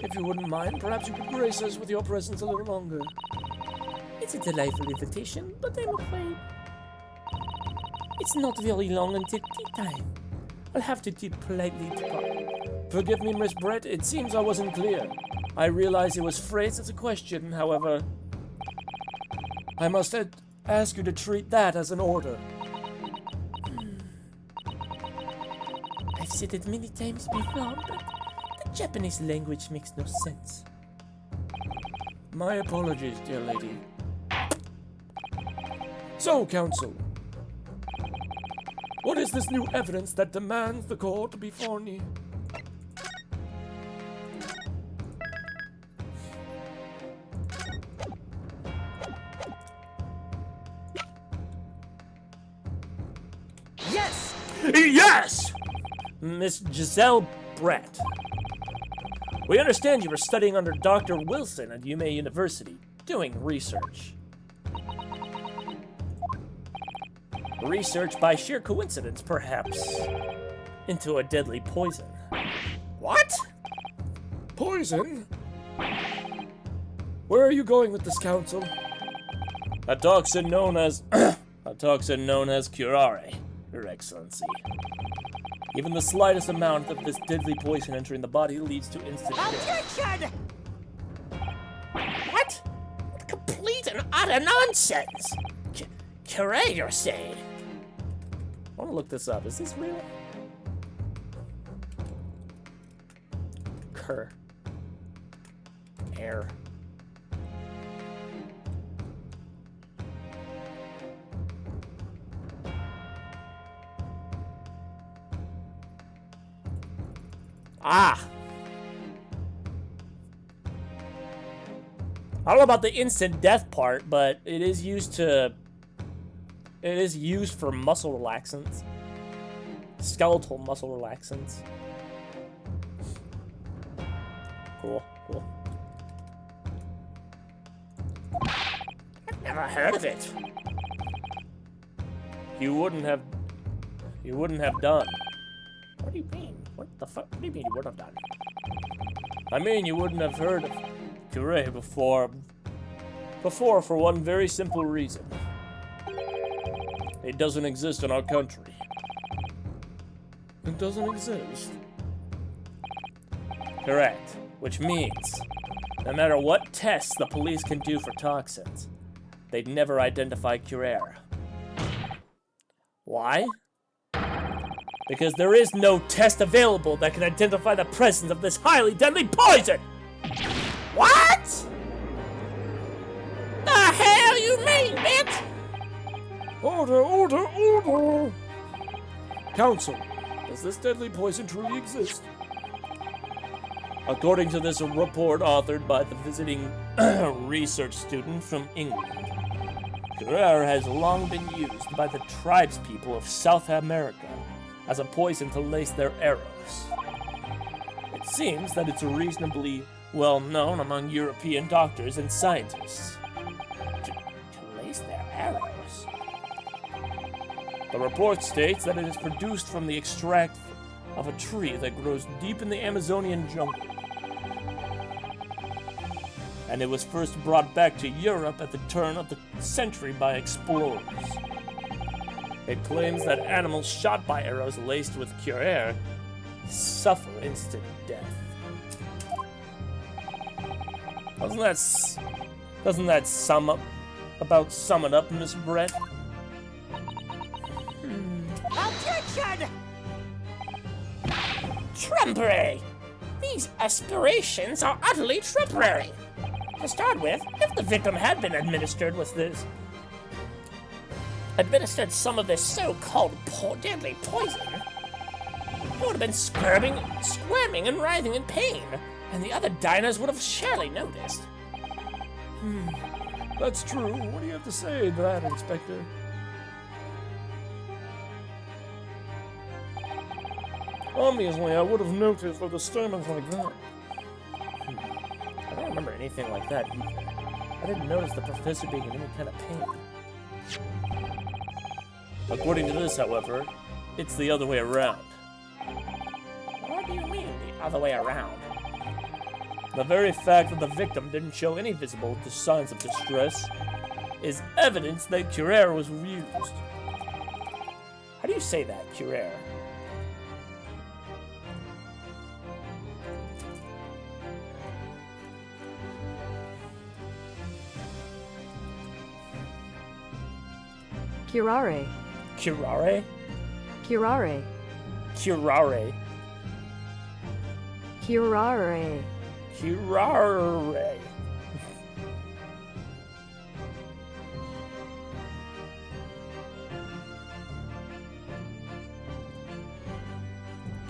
If you wouldn't mind, perhaps you could grace us with your presence a little longer. It's a delightful invitation, but I'm afraid it's not very long until tea time. I'll have to tip politely to... Forgive me, Miss Brett, it seems I wasn't clear. I realize it was phrased as a question, however... I must ask you to treat that as an order. I've said it many times before, but the Japanese language makes no sense. My apologies, dear lady. So, Counsel, what is this new evidence that demands the court before me? Yes! Yes! Miss Giselle Brett. We understand you were studying under Dr. Wilson at Yume University, doing research. Research by sheer coincidence, perhaps, into a deadly poison. What? Poison? Where are you going with this, Counsel? A toxin known as... curare, Your Excellency. Even the slightest amount of this deadly poison entering the body leads to instant death. Objection! What? Complete and utter nonsense! Curare, you're saying? I want to look this up. Is this real? Cur. Air. Ah! I don't know about the instant death part, but it is used to... It is used for muscle relaxants. Skeletal muscle relaxants. Cool, cool. I've never heard of it. You wouldn't have done. What do you mean? What the fuck? What do you mean you wouldn't have done? I mean, you wouldn't have heard of curare before for one very simple reason. It doesn't exist in our country. It doesn't exist. Correct. Which means, no matter what tests the police can do for toxins, they'd never identify Curer. Why? Because there is no test available that can identify the presence of this highly deadly poison! What? The hell you mean, bitch? Order, order, order! Council, does this deadly poison truly exist? According to this report authored by the visiting research student from England, Curer has long been used by the tribespeople of South America as a poison to lace their arrows. It seems that it's reasonably well known among European doctors and scientists. To lace their arrows? The report states that it is produced from the extract of a tree that grows deep in the Amazonian jungle. And it was first brought back to Europe at the turn of the century by explorers. It claims that animals shot by arrows laced with Curer suffer instant death. Doesn't that sum it up, Miss Brett? Objection! Trumpery! These aspirations are utterly trumpery! To start with, if the victim had been administered some of this so-called deadly poison, he would have been squirming and writhing in pain, and the other diners would have surely noticed. That's true. What do you have to say to that, Inspector? Obviously, I would have noticed a disturbance like that. I don't remember anything like that either. I didn't notice the professor being in any kind of pain. According to this, however, it's the other way around. What do you mean, the other way around? The very fact that the victim didn't show any visible signs of distress is evidence that Curer was used. How do you say that, Curer? Curare. Curare? Curare. Curare. Curare. Curare.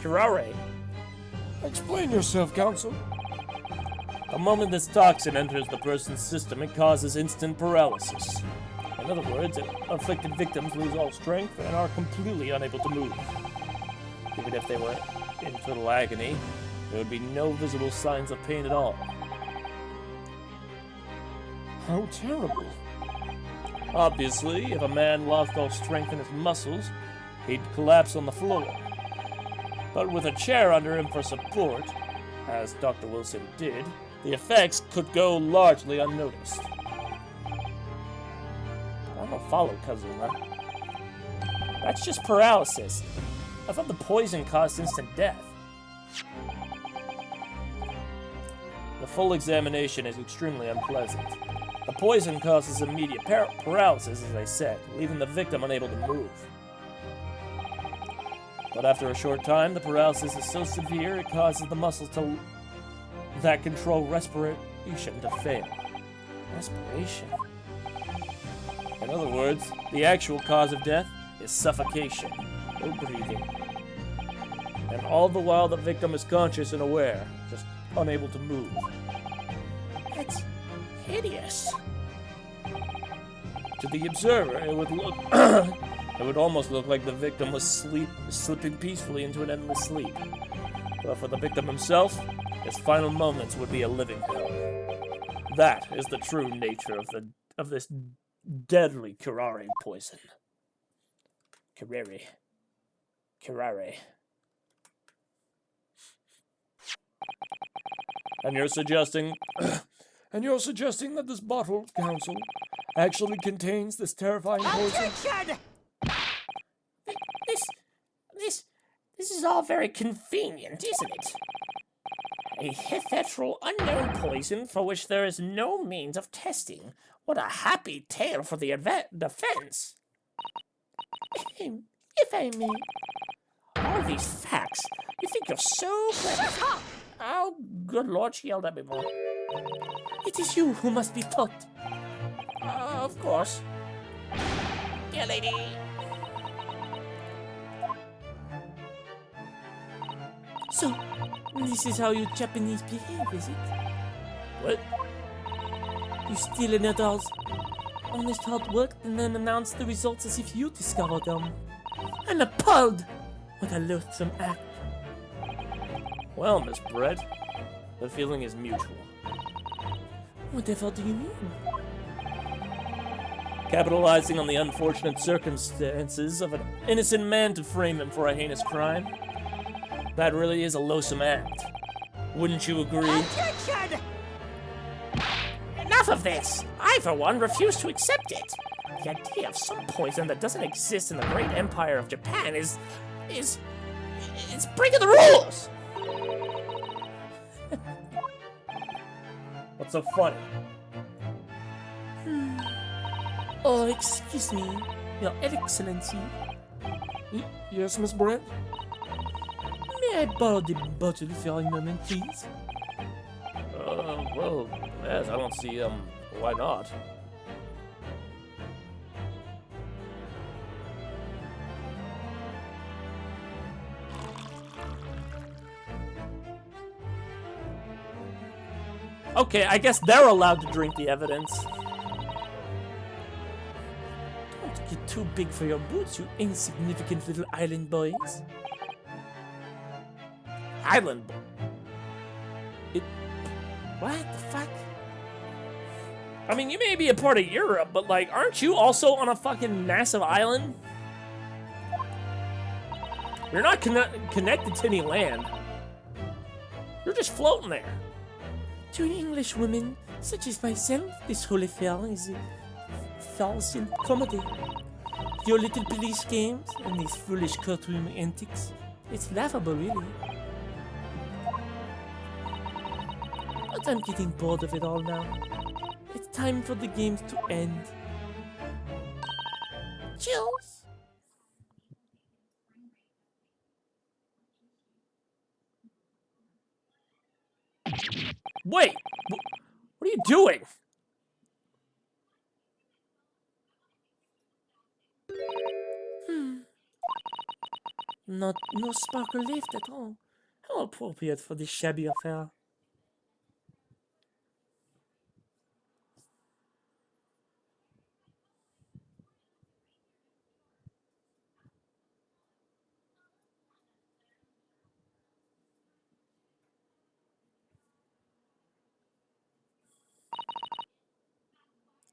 Curare. Explain yourself, Counsel. The moment this toxin enters the person's system, it causes instant paralysis. In other words, afflicted victims lose all strength and are completely unable to move. Even if they were in total agony, there would be no visible signs of pain at all. How terrible. Obviously, if a man lost all strength in his muscles, he'd collapse on the floor. But with a chair under him for support, as Dr. Wilson did, the effects could go largely unnoticed. I don't follow, Kazuma. That's just paralysis. I thought the poison caused instant death. The full examination is extremely unpleasant. The poison causes immediate paralysis, as I said, leaving the victim unable to move. But after a short time, the paralysis is so severe it causes the muscles that control respiration to fail. Respiration? In other words, the actual cause of death is suffocation, no breathing. And all the while the victim is conscious and aware, just unable to move. That's hideous. To the observer, it would look it would almost look like the victim was slipping peacefully into an endless sleep. But for the victim himself, his final moments would be a living hell. That is the true nature of this deadly curare poison. Curare. And you're suggesting that this bottle, Counsel, actually contains this terrifying poison? Objection! all very convenient, isn't it? A hitherto unknown poison for which there is no means of testing. What a happy tale for the defense. If I may. All these facts. You think you're so clever. Oh, good lord, she yelled at me more. It is you who must be taught. Of course. Dear lady. So, this is how you Japanese behave, is it? What? You steal another's honest hard work and then announce the results as if you discovered them. I'm appalled! What a loathsome act. Well, Miss Bread, the feeling is mutual. Whatever do you mean? Capitalizing on the unfortunate circumstances of an innocent man to frame him for a heinous crime. That really is a loathsome act. Wouldn't you agree? Objection! Enough of this! I, for one, refuse to accept it. The idea of some poison that doesn't exist in the great empire of Japan is breaking the rules! What's so funny? Oh, excuse me, Your Excellency. Yes, Miss Brett? May I borrow the bottle for a moment, please? Well, yes, I don't see, why not? Okay, I guess they're allowed to drink the evidence. Don't get too big for your boots, you insignificant little island boys. Island. What the fuck? I mean, you may be a part of Europe, but like, aren't you also on a fucking massive island? You're not connected to any land. You're just floating there. To an English woman such as myself, this whole affair is a farce in comedy. Your little police games and these foolish courtroom antics, it's laughable, really. But I'm getting bored of it all now. It's time for the games to end. Chills! Wait! What are you doing? No sparkle left at all. How appropriate for this shabby affair.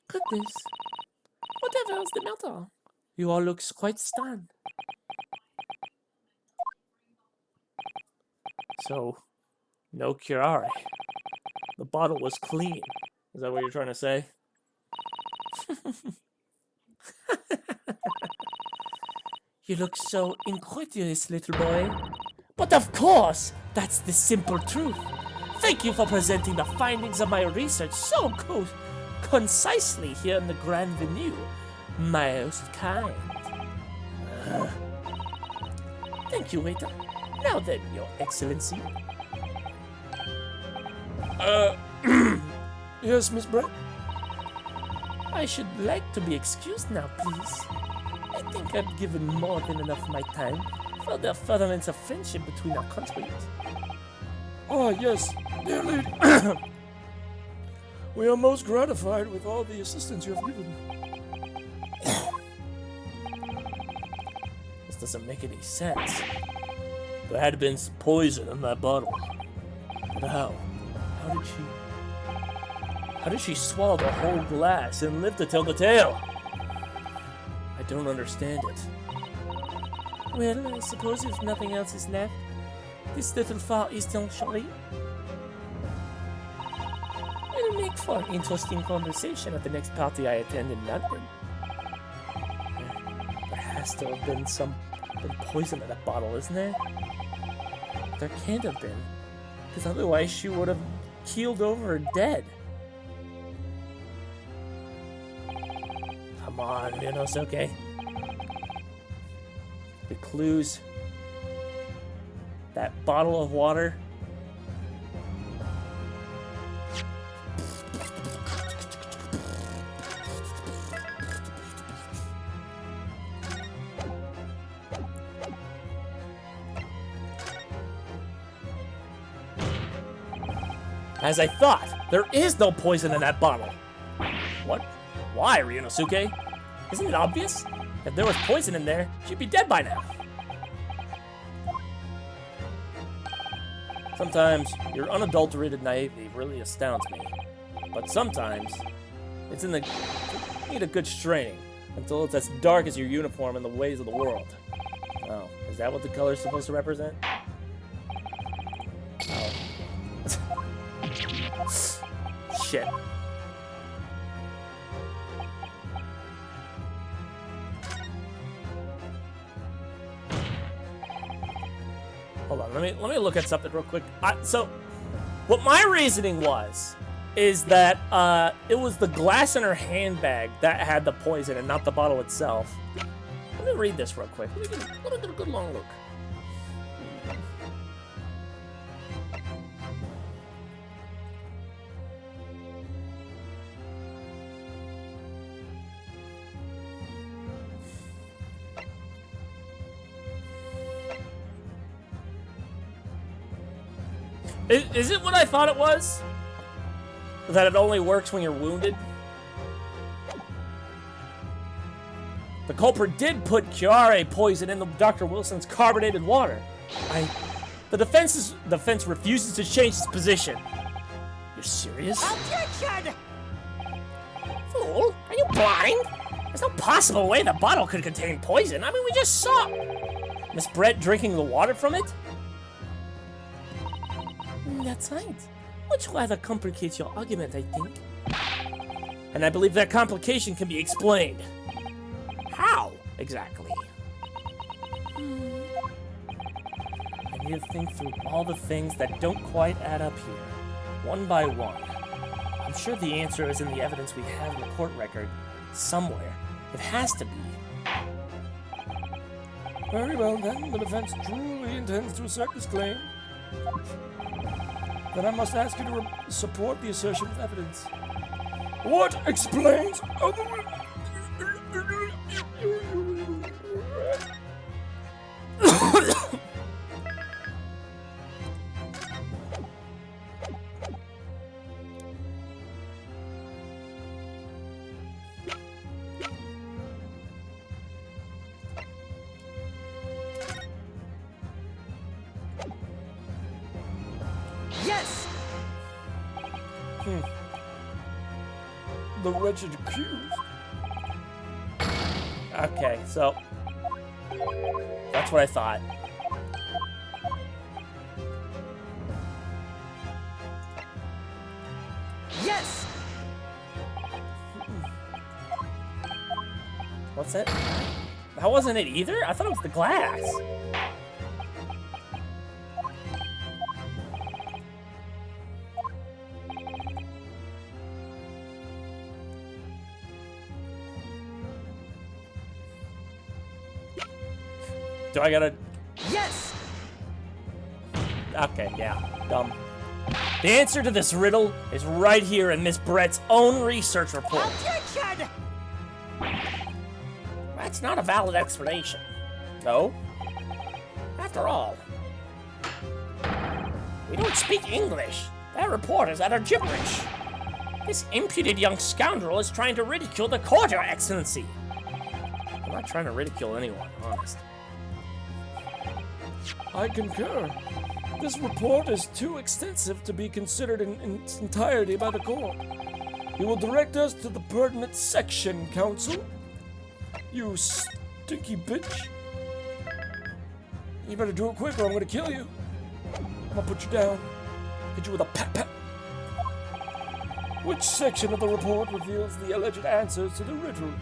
Goodness. Whatever is the matter? You all look quite stunned. So, no curare. The bottle was clean. Is that what you're trying to say? You look so incredulous, little boy. But of course, that's the simple truth. Thank you for presenting the findings of my research so concisely here in the Grand Venue. Most kind. Thank you, waiter. Now then, Your Excellency. Yes, Miss Brett? I should like to be excused now, please. I think I've given more than enough of my time for the furtherance of friendship between our countries. Ah, yes, dear lady. We are most gratified with all the assistance you have given. This doesn't make any sense. There had been some poison in that bottle. But how? How did she swallow the whole glass and live to tell the tale? I don't understand it. Well, I suppose if nothing else is left, this little Far Eastern chalet will make for an interesting conversation at the next party I attend in London. There has to have been some poison in that bottle, isn't there? There can't have been. Because otherwise she would have keeled over and dead. Come on, Ryunosuke. The clues. That bottle of water. As I thought, there is no poison in that bottle. What? Why, Ryunosuke? Isn't it obvious? If there was poison in there, she'd be dead by now. Sometimes your unadulterated naivety really astounds me. But sometimes, it's in the need a good straining until it's as dark as your uniform and the ways of the world. Oh, is that what the color's supposed to represent? Oh. Shit. Hold on, let me look at something real quick. So, what my reasoning was, is that it was the glass in her handbag that had the poison and not the bottle itself. Let me read this real quick. Let me get a good long look. Is it what I thought it was? That it only works when you're wounded? The culprit did put Chiare poison in Dr. Wilson's carbonated water. The defense refuses to change its position. You're serious? Objection! Fool, are you blind? There's no possible way the bottle could contain poison. I mean, we just saw Miss Brett drinking the water from it? That's right. Which rather complicates your argument, I think. And I believe that complication can be explained. How, exactly? I need to think through all the things that don't quite add up here, one by one. I'm sure the answer is in the evidence we have in the court record, somewhere. It has to be. Very well, then. The defense truly intends to assert this claim. Then I must ask you to support the assertion with evidence. What explains Yes! the wretched accused? Okay, so that's what I thought. Yes! What's that? That wasn't it either? I thought it was the glass. Do I gotta... Yes! Okay, yeah, dumb. The answer to this riddle is right here in Miss Brett's own research report. Objection! That's not a valid explanation. No? After all, we don't speak English. That report is utter gibberish. This impudent young scoundrel is trying to ridicule the court, Your Excellency. I'm not trying to ridicule anyone, honest. I concur. This report is too extensive to be considered in its entirety by the court. You will direct us to the pertinent section, counsel. You stinky bitch. You better do it quick or I'm gonna kill you. I'm gonna put you down. Hit you with a pat. Which section of the report reveals the alleged answers to the riddle?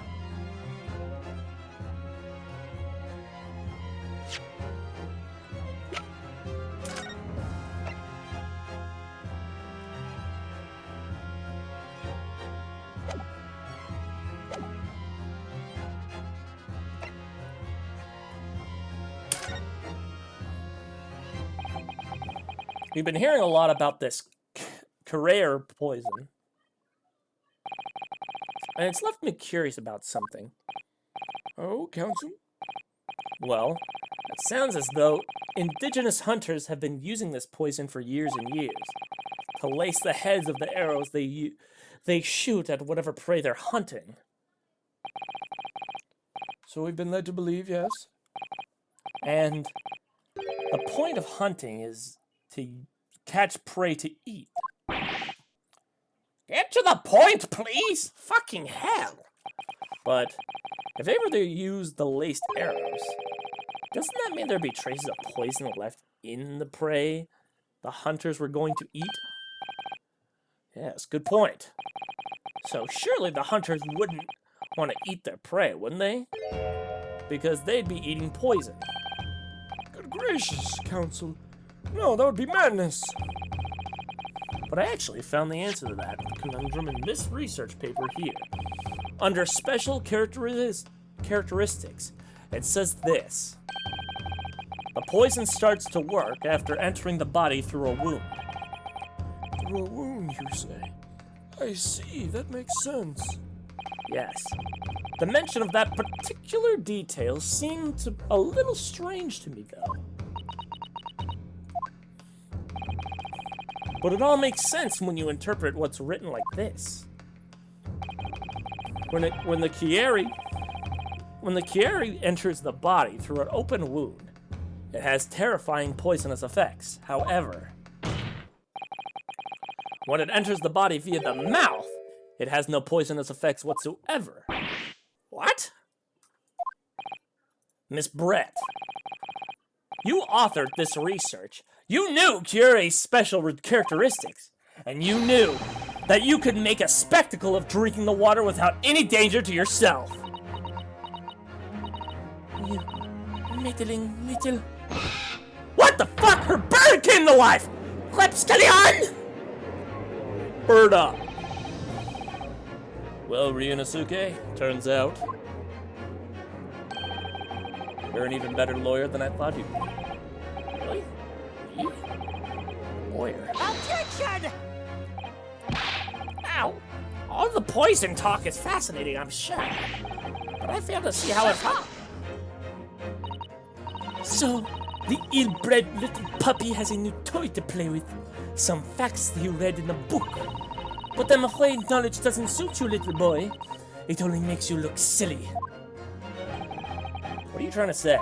We've been hearing a lot about this Carrere poison. And it's left me curious about something. Oh, Council? Well, it sounds as though indigenous hunters have been using this poison for years and years to lace the heads of the arrows they shoot at whatever prey they're hunting. So we've been led to believe, yes? And the point of hunting is to catch prey to eat. Get to the point, please! Fucking hell! But if they were to use the laced arrows, doesn't that mean there'd be traces of poison left in the prey the hunters were going to eat? Yes, good point. So surely the hunters wouldn't want to eat their prey, wouldn't they? Because they'd be eating poison. Good gracious, Council. No, that would be madness. But I actually found the answer to that conundrum in this research paper here. Under special characteristics, it says this. The poison starts to work after entering the body through a wound. Through a wound, you say? I see, that makes sense. Yes. The mention of that particular detail seemed a little strange to me, though. But it all makes sense when you interpret what's written like this. When the Chieri enters the body through an open wound, it has terrifying poisonous effects. However, when it enters the body via the mouth, it has no poisonous effects whatsoever. What? Miss Brett, you authored this research. You knew Chieri's special characteristics, and you knew that you could make a spectacle of drinking the water without any danger to yourself. You meddling little... What the fuck? Her bird came to life! Clepscallion! Bird up. Well, Ryunosuke, turns out you're an even better lawyer than I thought you'd be. Really? Me? Lawyer? Objection! Ow! All the poison talk is fascinating, I'm sure. But I fail to see how it... So, the ill-bred little puppy has a new toy to play with. Some facts he read in a book. But I'm afraid knowledge doesn't suit you, little boy. It only makes you look silly. What are you trying to say?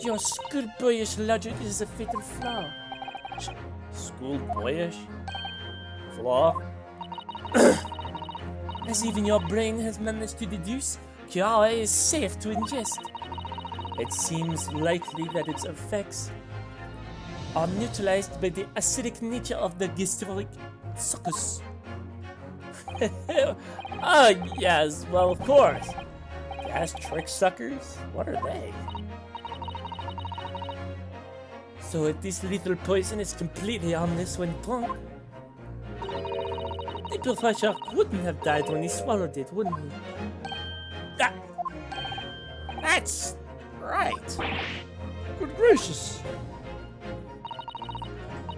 Your schoolboyish logic is a fatal flaw. Schoolboyish? Flaw? As even your brain has managed to deduce, Chiara is safe to ingest. It seems likely that its effects are neutralized by the acidic nature of the gastric succus. Oh, yes, well, of course. Gastric suckers? What are they? So if this little poison is completely harmless when drunk, the professor wouldn't have died when he swallowed it, wouldn't he? That's right. Good gracious.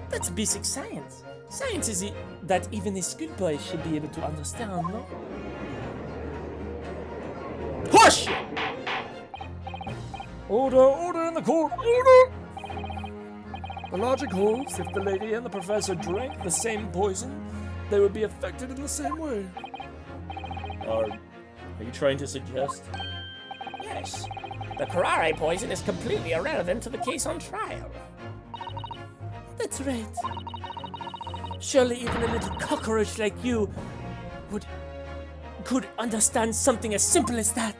That's basic science. Science is that even a schoolboy should be able to understand, no? Push! Order in the court, order! The logic holds, if the lady and the professor drank the same poison, they would be affected in the same way. Are you trying to suggest? Yes. The Carrare poison is completely irrelevant to the case on trial. That's right. Surely even a little cockroach like you could understand something as simple as that.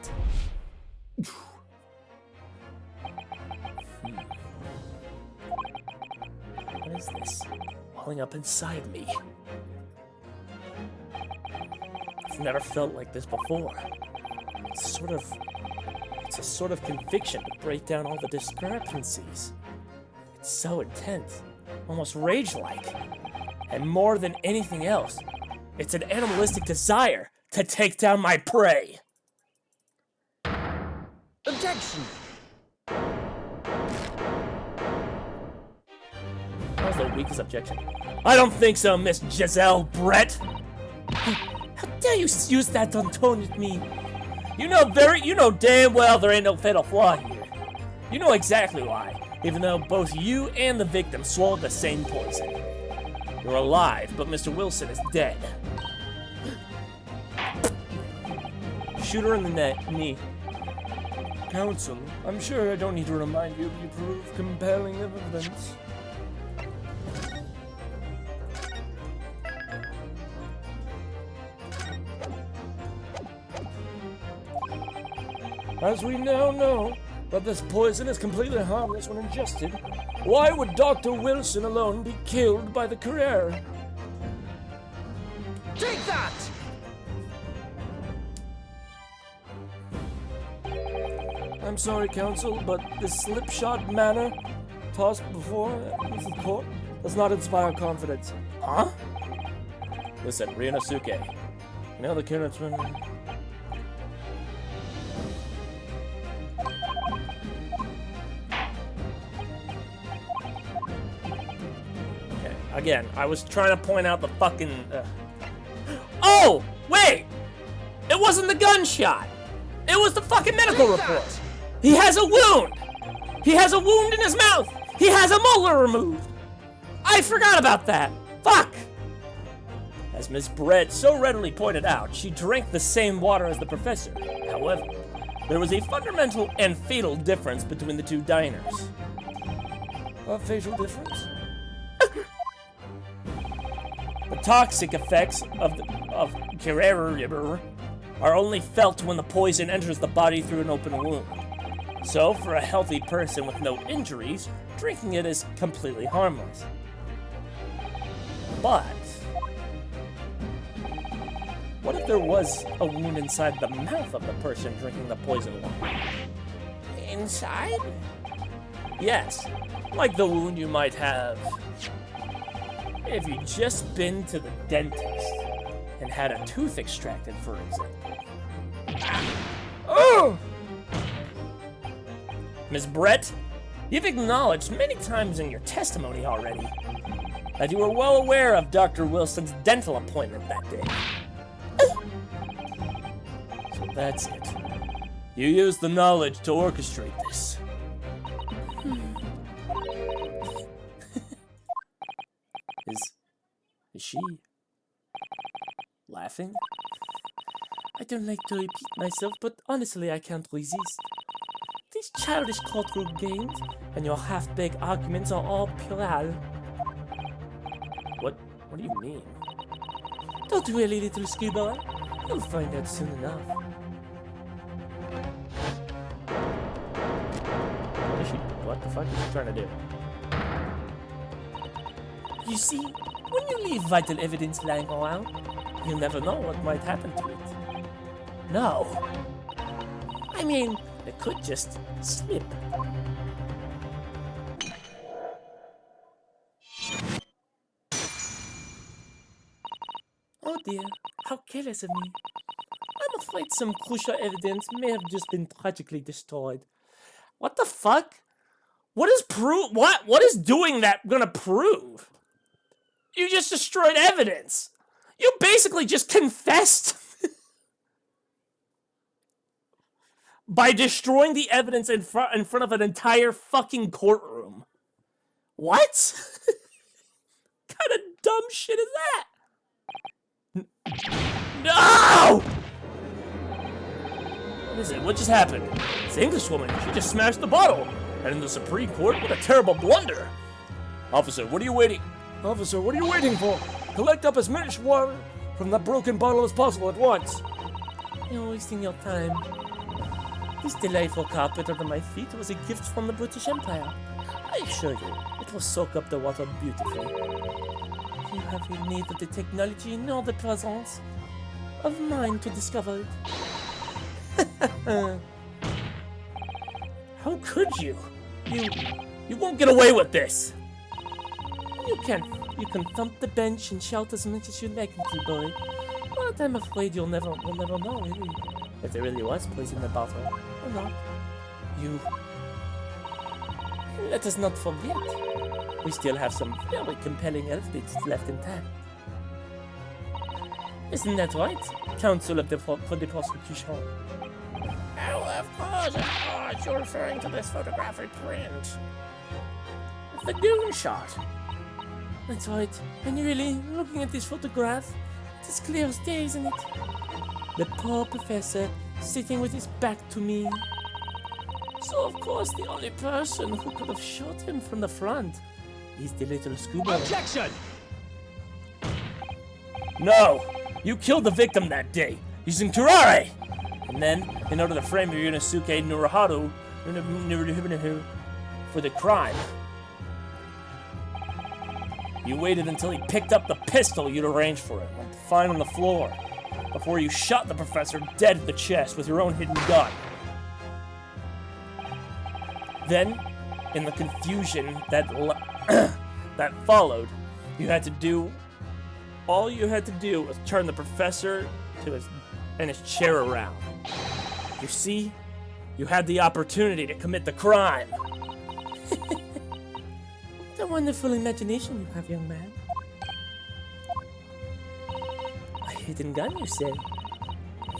What is this welling up inside me? I've never felt like this before. It's a sort of conviction to break down all the discrepancies. It's so intense, almost rage-like. And more than anything else, it's an animalistic desire to take down my prey. Objection! the weakest objection. I don't think so, Miss Giselle Brett. How dare you use that tone with me? You know damn well there ain't no fatal flaw here. You know exactly why, even though both you and the victim swallowed the same poison. You're alive, but Mr. Wilson is dead. Shoot her in the knee. Counsel, I'm sure I don't need to remind you, but you prove compelling evidence. As we now know that this poison is completely harmless when ingested, why would Dr. Wilson alone be killed by the courier? Take that! I'm sorry, Counsel, but this slipshod manner tossed before the court does not inspire confidence. Huh? Listen, Ryunosuke. You know the Kinnitsman. Okay, again, I was trying to point out the fucking. Oh! Wait! It wasn't the gunshot! It was the fucking medical Take report! that! He has a wound! He has a wound in his mouth! He has a molar removed! I forgot about that! Fuck! As Miss Brett so readily pointed out, she drank the same water as the professor. However, there was a fundamental and fatal difference between the two diners. A facial difference? The toxic effects of Kireri are only felt when the poison enters the body through an open wound. So, for a healthy person with no injuries, drinking it is completely harmless. But what if there was a wound inside the mouth of the person drinking the poison water? Inside? Yes, like the wound you might have if you'd just been to the dentist and had a tooth extracted, for example. Oh! Ms. Brett, you've acknowledged many times in your testimony already that you were well aware of Dr. Wilson's dental appointment that day. So that's it. You used the knowledge to orchestrate this. Is she laughing? I don't like to repeat myself, but honestly, I can't resist. These childish courtroom games and your half-baked arguments are all puerile. What do you mean? Don't worry, little scribbler. You'll find out soon enough. What the fuck is she trying to do? You see, when you leave vital evidence lying around, you never know what might happen to it. No. I mean, it could just slip. Oh dear, how careless of me. I'm afraid some crucial evidence may have just been tragically destroyed. What the fuck? What is what is doing that gonna prove? You just destroyed evidence. You basically just confessed by destroying the evidence in front of an entire fucking courtroom. What? Kind of dumb shit is that? No! What is it? What just happened? It's the Englishwoman. She just smashed the bottle. And in the Supreme Court, what a terrible blunder. Officer, what are you waiting? Officer, what are you waiting for? Collect up as much water from that broken bottle as possible at once. You're wasting your time. This delightful carpet under my feet was a gift from the British Empire. I assure you, it will soak up the water beautifully. You have neither the technology nor the presence of mind to discover it. How could you? You won't get away with this. You can thump the bench and shout as much as you like, little boy. But I'm afraid we'll never know, really. If there really was poison in the bottle, or not. Let us not forget. we still have some very compelling evidence left intact. Isn't that right, Counsel for the Prosecution? Oh, of course. You're referring to this photographic print. The goon shot. That's right. And really, looking at this photograph, it's as clear as day, isn't it? The poor professor sitting with his back to me. So, of course, the only person who could have shot him from the front is the little scuba. Objection! No! You killed the victim that day, using curare! And then, in order to frame Ryunosuke Naruhodo for the crime, you waited until he picked up the pistol you'd arranged for him, left to find on the floor, before you shot the professor dead in the chest with your own hidden gun. Then, in the confusion that that followed, all you had to do was turn the professor and his chair around. You see, you had the opportunity to commit the crime. What a wonderful imagination you have, young man. A hidden gun, you say?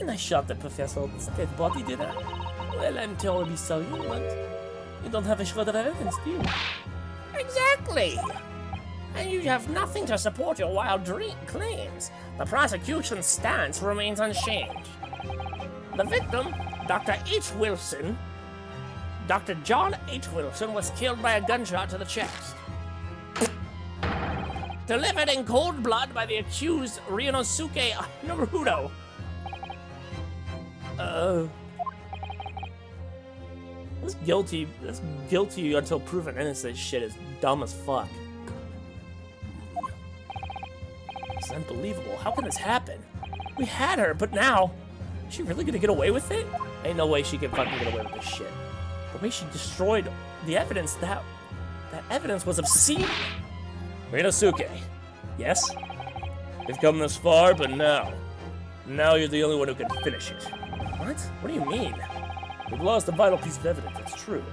And I shot the professor's dead body, did I? Well, I'm terribly sorry, but you don't have a shred of evidence, do you? Exactly. And you have nothing to support your wild dream claims. The prosecution's stance remains unchanged. The victim, Dr. John H. Wilson, was killed by a gunshot to the chest. Delivered in cold blood by the accused Ryunosuke Naruhodo. This guilty until proven innocent shit is dumb as fuck. It's unbelievable. How can this happen? We had her, but now, is she really gonna get away with it? Ain't no way she can fucking get away with this shit. The way she destroyed the evidence, that evidence was obscene. Ryunosuke, yes? You've come this far, but now you're the only one who can finish it. What? What do you mean? We've lost a vital piece of evidence, it's true.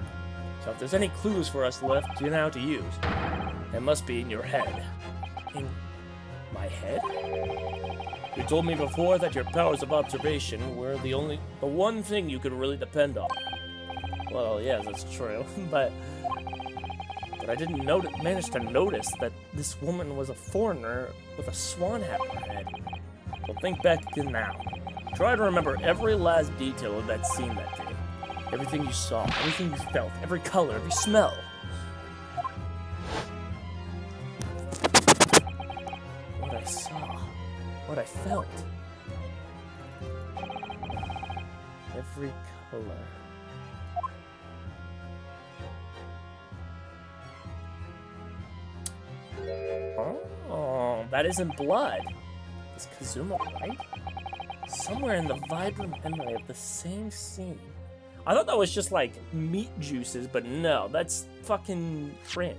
So if there's any clues for us left now to use, it must be in your head. In my head? You told me before that your powers of observation were the one thing you could really depend on. Well, yes, that's true, but I didn't manage to notice that this woman was a foreigner with a swan hat on her head. So think back again now. Try to remember every last detail of that scene that day. Everything you saw, everything you felt, every color, every smell. What I saw, what I felt. Every color. Oh, that isn't blood. It's Kazuma, right? Somewhere in the vibrant memory of the same scene. I thought that was just like meat juices, but no, that's fucking fringe.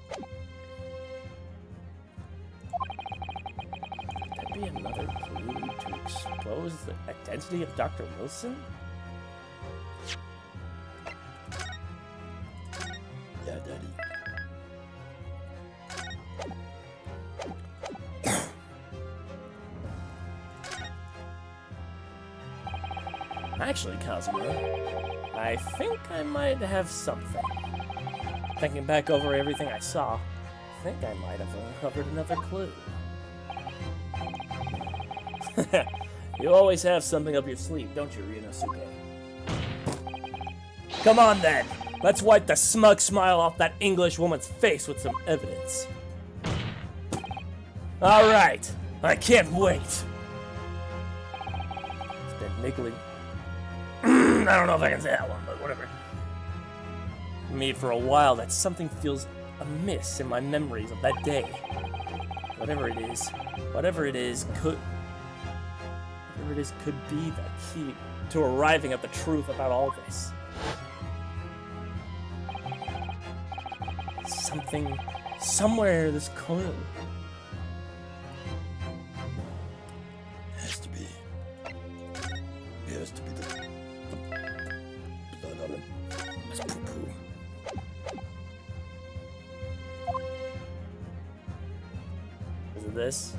Could that be another clue to expose the identity of Dr. Wilson? Yeah, Daddy. Actually, Kazuma, I think I might have something. Thinking back over everything I saw, I think I might have uncovered another clue. You always have something up your sleeve, don't you, Ryunosuke? Come on then! Let's wipe the smug smile off that English woman's face with some evidence. Alright, I can't wait! It's been niggling. I don't know if I can say that one, but whatever. Me for a while that something feels amiss in my memories of that day. Whatever it is could be the key to arriving at the truth about all this. Something, somewhere, this clue. Has to be. It has to be the blood on it. It's poo-poo. it this?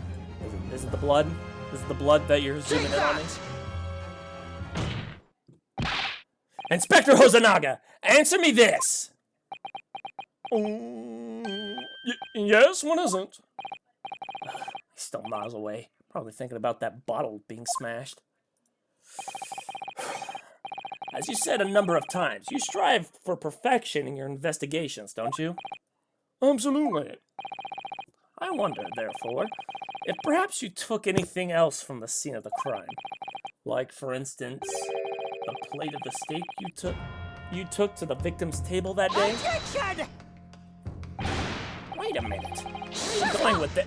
Is it the blood? Is it the blood that you're zooming in on me? Inspector Hosonaga, answer me this! Yes, what is it? He's still miles away. Probably thinking about that bottle being smashed. As you said a number of times, you strive for perfection in your investigations, don't you? Absolutely. I wonder, therefore, if perhaps you took anything else from the scene of the crime. Like, for instance, the plate of the steak you took to the victim's table that day? Objection! Wait a minute. Where are you going with it?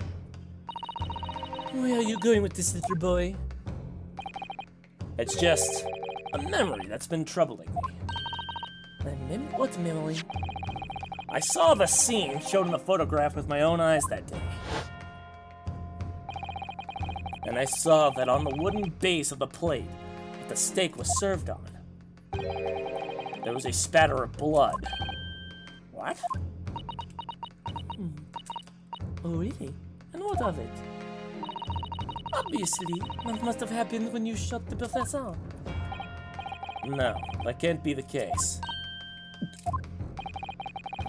Where are you going with this, little boy? It's just a memory that's been troubling me. What memory? I saw the scene showed in the photograph with my own eyes that day. And I saw that on the wooden base of the plate that the steak was served on, there was a spatter of blood. What? Oh, really? And what of it? Obviously, that must have happened when you shot the professor. No, that can't be the case.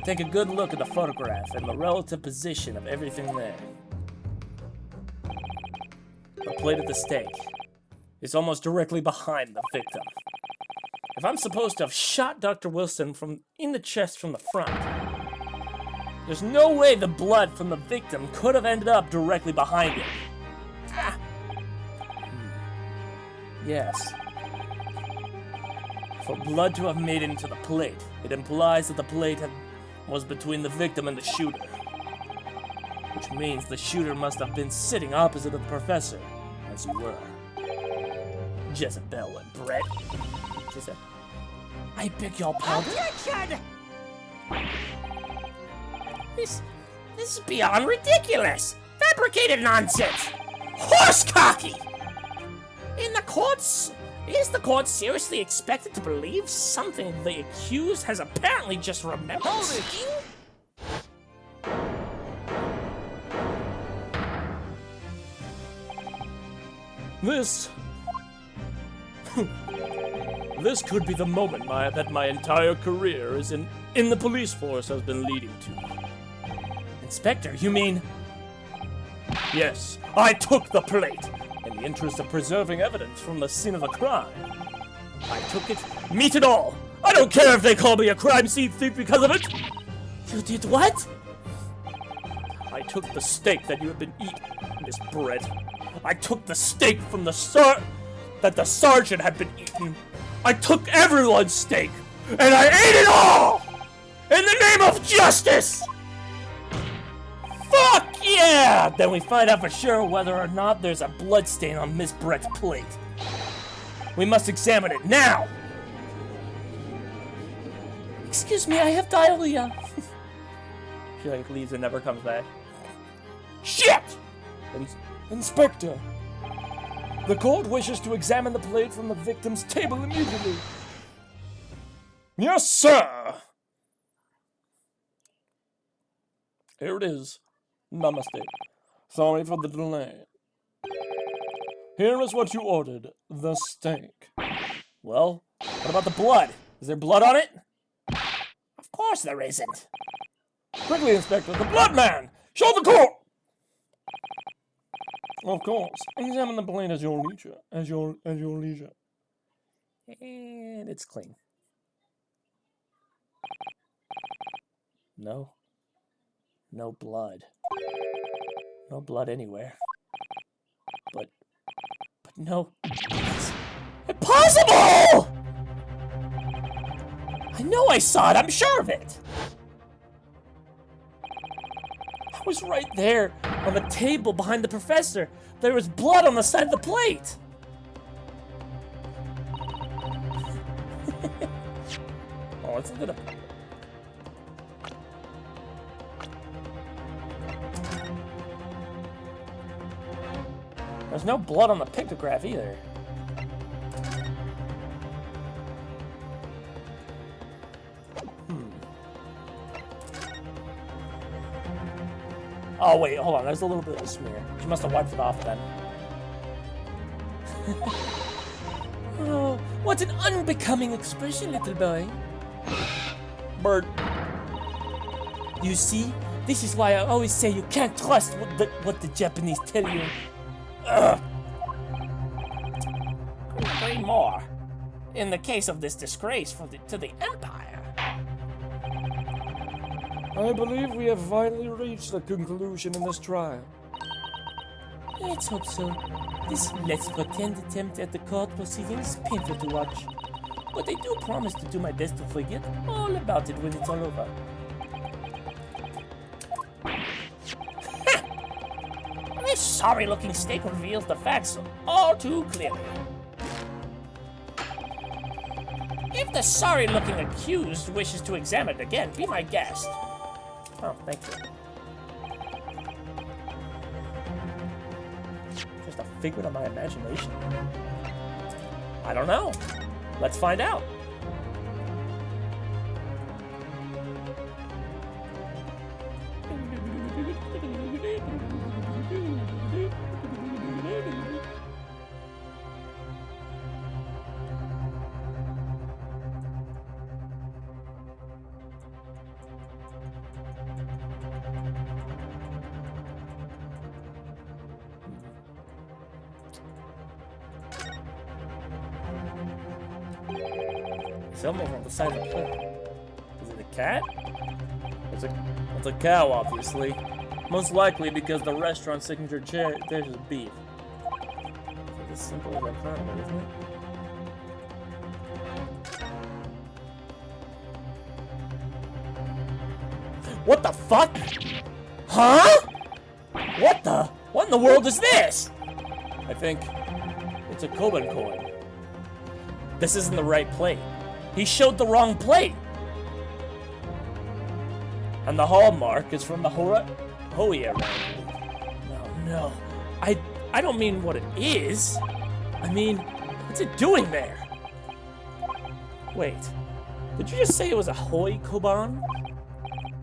Take a good look at the photograph and the relative position of everything there. The plate of the steak is almost directly behind the victim. If I'm supposed to have shot Dr. Wilson in the chest from the front, there's no way the blood from the victim could have ended up directly behind it. Yes. For blood to have made it into the plate, it implies that the plate was between the victim and the shooter. Which means the shooter must have been sitting opposite of the professor, as you were. Jezebel and Brett. I beg your pardon. Objection! This is beyond ridiculous! Fabricated nonsense! Horse cocky! Is the court seriously expected to believe something the accused has apparently just remembered? This could be the moment that my entire career is in the police force has been leading to. Inspector, you mean? Yes, I took the plate in the interest of preserving evidence from the scene of the crime. I took it, meet it all. I don't care if they call me a crime scene thief because of it. You did what? I took the steak that you have been eating, Miss Brett. I took the steak from the that the sergeant had been eating. I took everyone's steak, and I ate it all! In the name of justice! Fuck yeah! Then we find out for sure whether or not there's a bloodstain on Miss Brett's plate. We must examine it now! Excuse me, I have diarrhea. She like leaves and never comes back. Shit! Inspector, the court wishes to examine the plate from the victim's table immediately. Yes, sir! Here it is. Namaste. Sorry for the delay. Here is what you ordered, the steak. Well, what about the blood? Is there blood on it? Of course there isn't. Quickly, Inspector, the blood man! Show the court! Of course. Examine the plate as your leisure. As your leisure. And it's clean. No. No blood. No blood anywhere. But no. It's impossible! I know I saw it, I'm sure of it! I was right there on the table behind the professor. There was blood on the side of the plate. Oh, it's a bit of... There's no blood on the pictograph either. Oh, wait, hold on. There's a little bit of a smear. She must have wiped it off then. Oh, what an unbecoming expression, little boy. Bird. You see, this is why I always say you can't trust what the Japanese tell you. Three more. In the case of this disgrace to the Empire. I believe we have finally reached a conclusion in this trial. Let's hope so. This less pretend attempt at the court proceedings is painful to watch. But I do promise to do my best to forget all about it when it's all over. This sorry-looking steak reveals the facts all too clearly. If the sorry-looking accused wishes to examine it again, be my guest. Oh, thank you. Just a figment of my imagination. I don't know. Let's find out. Someone on the side of the cliff. Is it a cat? It's a cow, obviously. Most likely because the restaurant's signature dish is beef. It's as simple as I found it, isn't it? What the fuck? Huh? What in the world is this? I think it's a Koban coin. This isn't the right plate. He showed the wrong plate. And the hallmark is from the Hoi era. No. I don't mean what it is. I mean, what's it doing there? Wait, did you just say it was a Hoi Koban?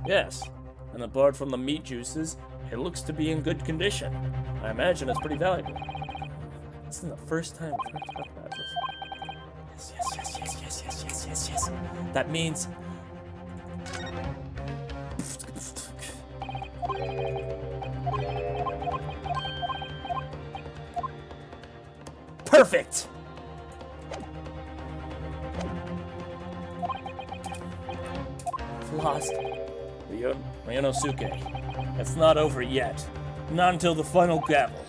Yes, and apart from the meat juices, it looks to be in good condition. I imagine it's pretty valuable. This is the first time we've talked about this. Yes. That means... Perfect! Lost. Ryunosuke. It's not over yet. Not until the final gavel.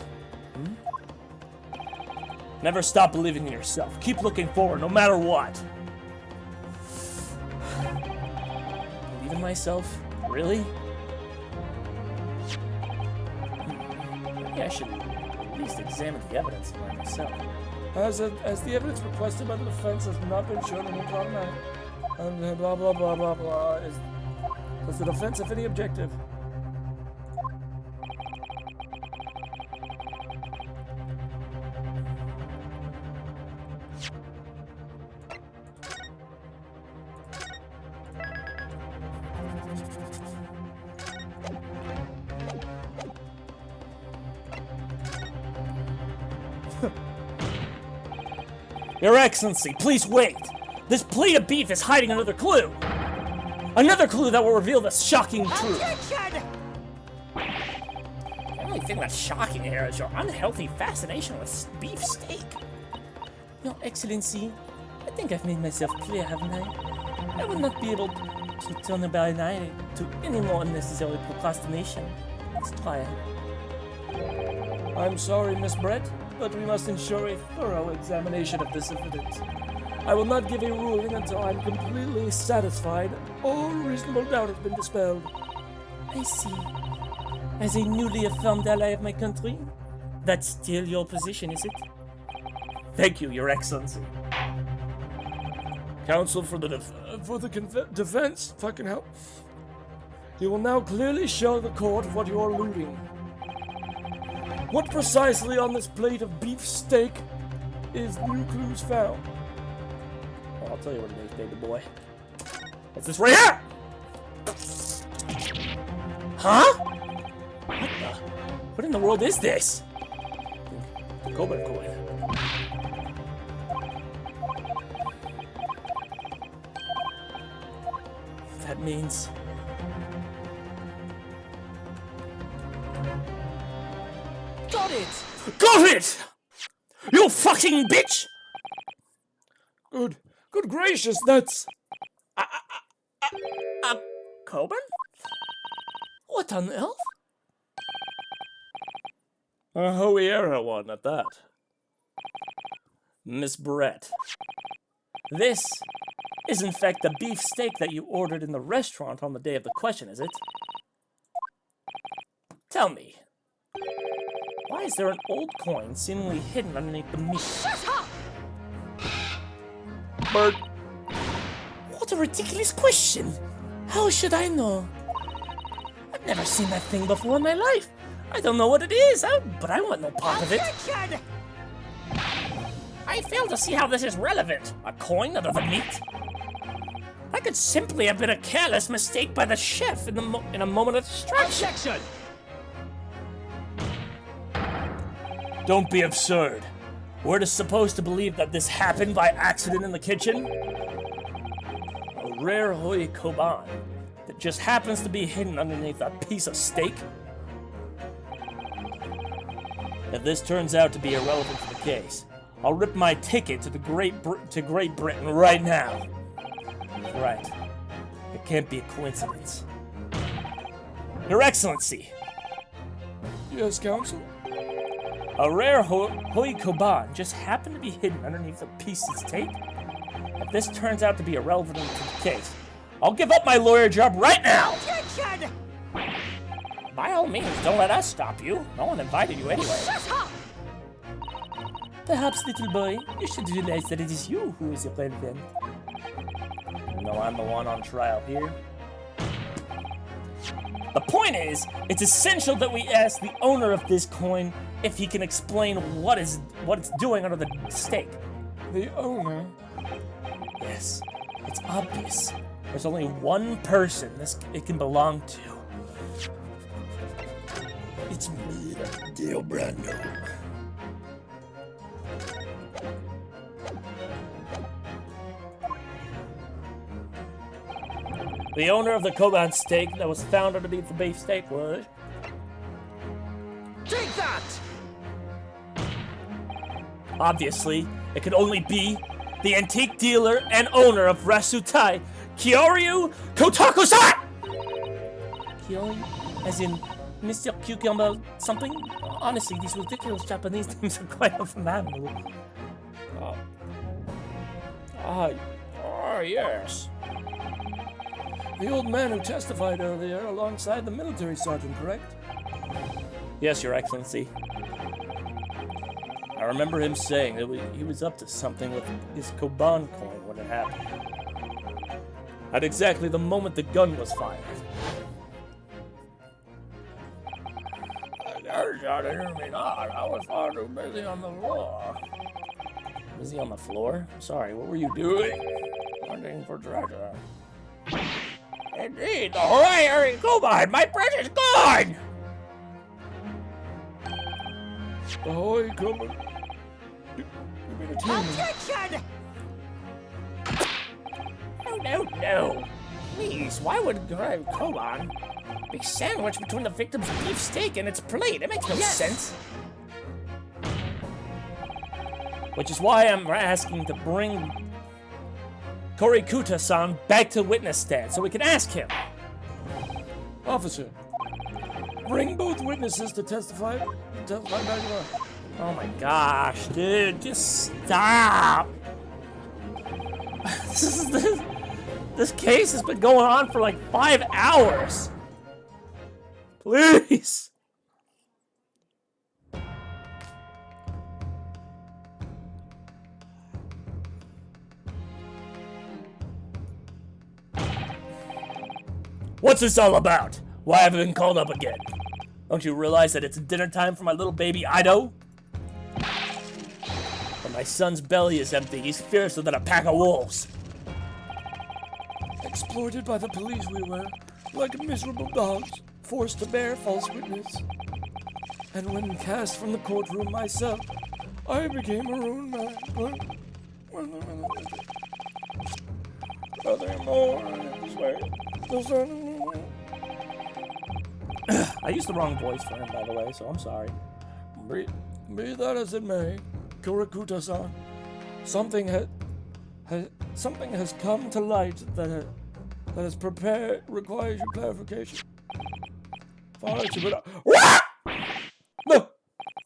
Never stop believing in yourself. Keep looking forward, no matter what. Believe in myself? Really? Maybe I should at least examine the evidence by myself. As the evidence requested by the defense has not been shown in the trial matter, and blah blah blah blah blah. Does the defense have any objective? Your Excellency, please wait! This plate of beef is hiding another clue! Another clue that will reveal the shocking truth! Attention! The only thing that's shocking here is your unhealthy fascination with beef steak. Your Excellency, I think I've made myself clear, haven't I? I will not be able to turn a blind eye to any more unnecessary procrastination. Let's try it. I'm sorry, Miss Brett, but we must ensure a thorough examination of this evidence. I will not give a ruling until I'm completely satisfied all reasonable doubt has been dispelled. I see. As a newly affirmed ally of my country, that's still your position, is it? Thank you, Your Excellency. Counsel for the defense, fucking hell. You will now clearly show the court what you're alluding. What precisely on this plate of beef steak is new clues found? Well, I'll tell you what it is, baby boy. It's this right here! Huh? world is this? The Koban coin. That means... Got it! Got it! You fucking bitch! Good gracious, that's... Koban? What on earth? A Hoiera one at that. Miss Brett. This is in fact the beef steak that you ordered in the restaurant on the day of the question, is it? Tell me, why is there an old coin seemingly hidden underneath the meat? Shut up! Bird. What a ridiculous question! How should I know? I've never seen that thing before in my life. I don't know what it is, but I want no part of it. Objection! I fail to see how this is relevant. A coin under the meat? That could simply have been a careless mistake by the chef in a moment of distraction. Objection! Don't be absurd. We're just supposed to believe that this happened by accident in the kitchen? A rare Hoi Koban that just happens to be hidden underneath a piece of steak? If this turns out to be irrelevant to the case, I'll rip my ticket to Great Britain right now. Right. It can't be a coincidence. Your Excellency! Yes, Counsel? A rare Hoi Koban just happened to be hidden underneath a piece of steak? If this turns out to be irrelevant to the case, I'll give up my lawyer job right now! Objection! By all means, don't let us stop you. No one invited you anyway. Shut up! Perhaps, little boy, you should realize that it is you who is irrelevant. No, I'm the one on trial here. The point is, it's essential that we ask the owner of this coin if he can explain what it's doing under the steak. The owner? Yes, it's obvious. There's only one person it can belong to. It's me, Dale Brando. The owner of the Koban steak that was found underneath the beef steak was... Take that! Obviously, it could only be the antique dealer and owner of Rasutai, Kyoryu Kotaku-san! Kyoryu? As in Mr. Cucumber something? Honestly, these ridiculous Japanese names are quite unfathomable. Yes. The old man who testified earlier alongside the military sergeant, correct? Yes, Your Excellency. I remember him saying that he was up to something with his Koban coin when it happened. At exactly the moment the gun was fired. I didn't mean I was far too busy on the floor. Busy on the floor? Sorry, what were you Doing? Hunting for treasure. Indeed, the Hoi Koban, my precious coin! Ahoy, come on. You mean a team? Objection! No. Please, why would Hoi Koban be sandwiched between the victim's beef steak and its plate? It makes no sense. Which is why I'm asking to bring Korikuta-san back to witness stand so we can ask him. Officer, bring both witnesses to testify. Testify back to us. Oh my gosh, dude, just stop. This case has been going on for like 5 hours. Please. What's this all about? Why have I been called up again? Don't you realize that it's dinner time for my little baby Ido? When my son's belly is empty, he's fiercer than a pack of wolves. Exploited by the police we were, like miserable dogs, forced to bear false witness. and when cast from the courtroom myself, I became a ruined man. Nothing more, I swear. I used the wrong voice for him, by the way, so I'm sorry. Be that as it may, Kurakuta-san, something has come to light that has requires your clarification. No!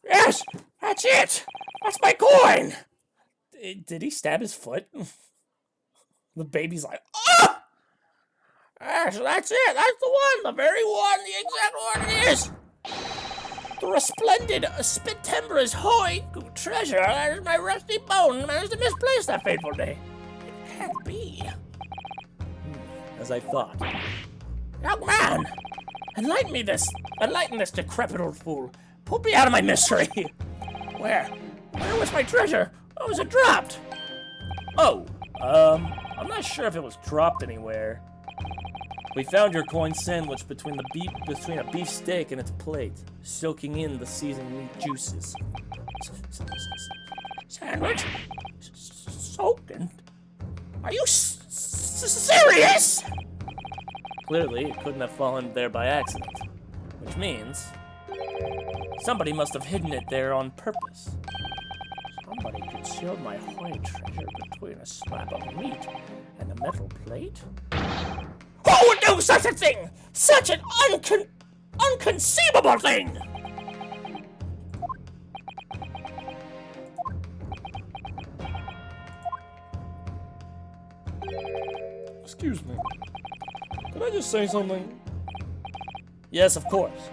Yes! That's it! That's my coin! Did he stab his foot? The baby's like, Ah! Yes, that's it! That's the one! The very one! The exact one it is! The resplendent Spittember's hoy treasure! That is my rusty bone managed to misplace that fateful day. It can't be. as I thought. Young man! Enlighten this decrepit old fool. Put me out of my misery! Where was my treasure? Oh, was it dropped? Oh, I'm not sure if it was dropped anywhere. We found your coin sandwiched between a beef steak and its plate, soaking in the seasoned meat juices. Sandwich? Soaking? Are you serious? Clearly, it couldn't have fallen there by accident, which means somebody must have hidden it there on purpose. Somebody concealed my hoy treasure between a slab of meat and a metal plate? Who would do such a thing? Such an unconceivable thing! Excuse me. Could I just say something? Yes, of course.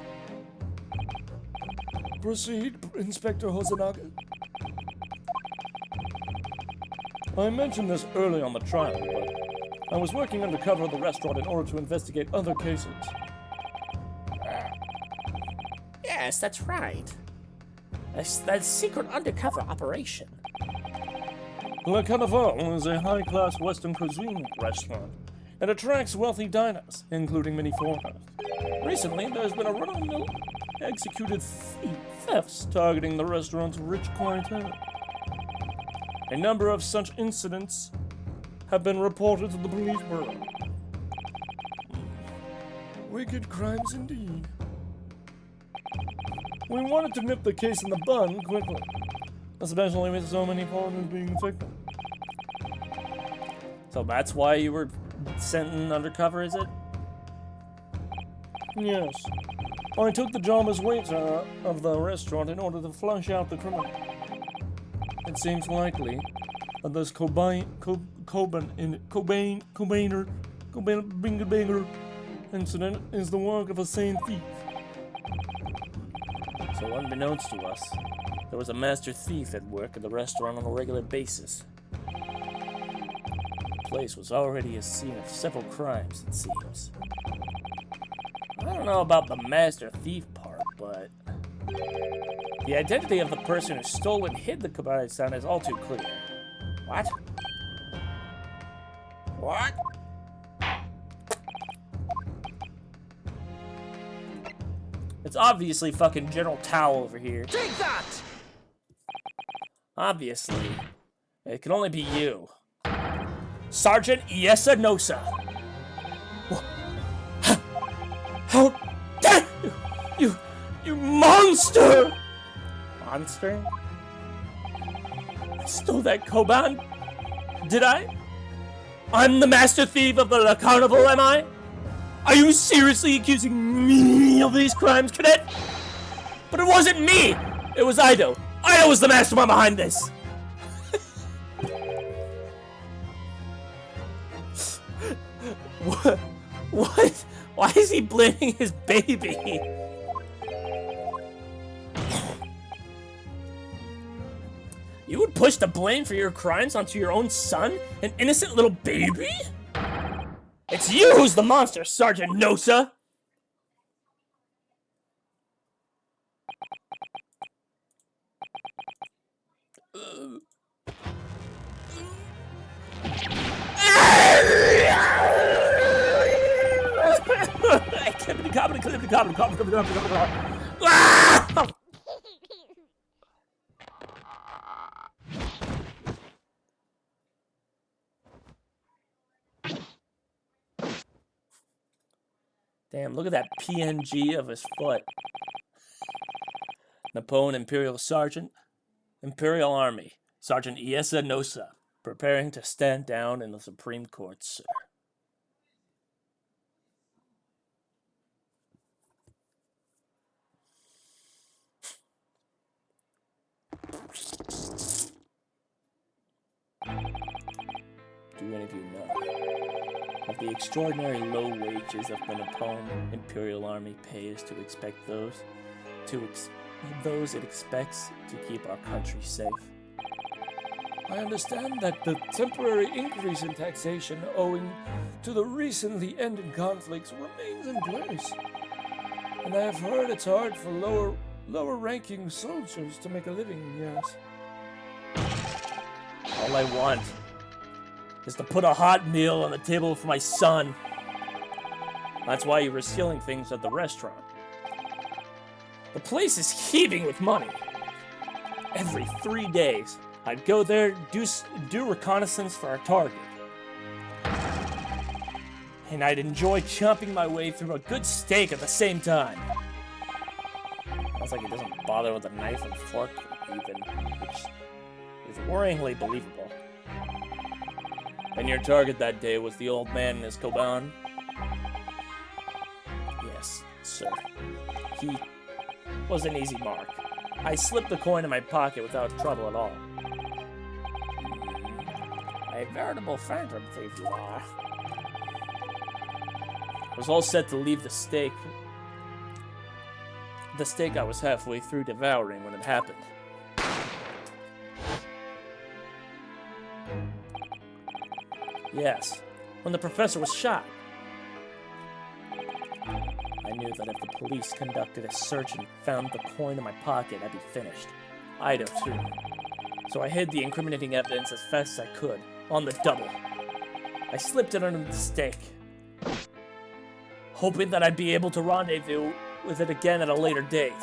Proceed, Inspector Hosonaga. I mentioned this early on the trial, but I was working undercover at the restaurant in order to investigate other cases. Yes, that's right. That's secret undercover operation. Le Carnival is a high-class Western cuisine restaurant and attracts wealthy diners, including many foreigners. Recently, there's been a run-of-the-mill executed thefts targeting the restaurant's rich clientele. A number of such incidents have been reported to the police bureau. Wicked crimes indeed. We wanted to nip the case in the bud quickly, especially with so many foreigners being affected. So that's why you were sent in undercover, is it? Yes. I took the job as waiter of the restaurant in order to flush out the criminal. It seems likely that this Cobainer incident is the work of a sane thief. So unbeknownst to us, there was a master thief at work at the restaurant on a regular basis. The place was already a scene of several crimes, it seems. I don't know about the master thief part, but the identity of the person who stole and hid the Kabata-san is all too clear. What? What? It's obviously fucking General Tao over here. Take that! Obviously. It can only be you. Sergeant Iesa Nosa. How dare you! You monster! Monster? I stole that Koban? Did I? I'm the master thief of the Carnival, am I? Are you seriously accusing me of these crimes, Cadet? But it wasn't me! It was Ido. Ido was the mastermind behind this! What? What? Why is he blaming his baby? You would push the blame for your crimes onto your own son? An innocent little baby? It's you who's the monster, Sergeant Nosa! Damn, look at that PNG of his foot. Napoleon Imperial Sergeant, Imperial Army, Sergeant Iesa Nosa, preparing to stand down in the Supreme Court, sir. Do any of you know of the extraordinary low wages of the Napoleon Imperial Army pays to expect those it expects to keep our country safe? I understand that the temporary increase in taxation owing to the recently ended conflicts remains in place. And I have heard it's hard for lower-ranking soldiers to make a living, yes. All I want is to put a hot meal on the table for my son. That's why you were stealing things at the restaurant. The place is heaving with money. Every 3 days, I'd go there, do reconnaissance for our target. And I'd enjoy chomping my way through a good steak at the same time. Sounds like he doesn't bother with a knife and fork even, which is worryingly believable. And your target that day was the old man in his koban? Yes, sir. He was an easy mark. I slipped the coin in my pocket without trouble at all. A veritable phantom thief you are. I was all set to leave the steak. The steak I was halfway through devouring when it happened. Yes, when the professor was shot. I knew that if the police conducted a search and found the coin in my pocket, I'd be finished. I'd have too. So I hid the incriminating evidence as fast as I could, on the double. I slipped it under the steak, hoping that I'd be able to rendezvous with it again at a later date.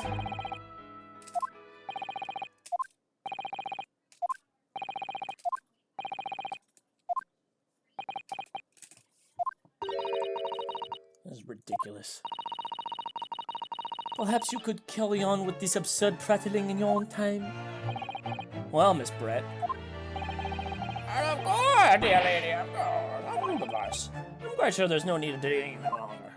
This is ridiculous. Perhaps you could carry on with this absurd prattling in your own time? Well, Miss Brett. Of course, dear lady, of course. I'll move the bus. I'm quite sure there's no need to do it any longer.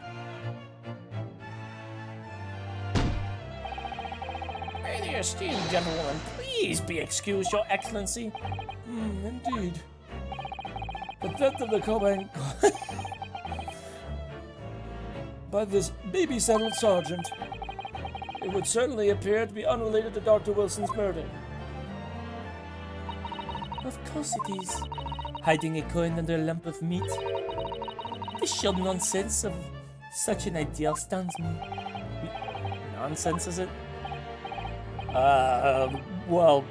May the esteemed gentlewoman please be excused, Your Excellency? Indeed. The theft of the Koban by this baby-saddled sergeant. It would certainly appear to be unrelated to Dr. Wilson's murder. Of course it is. Hiding a coin under a lump of meat. The sheer nonsense of such an idea astounds me. Nonsense, is it? Well...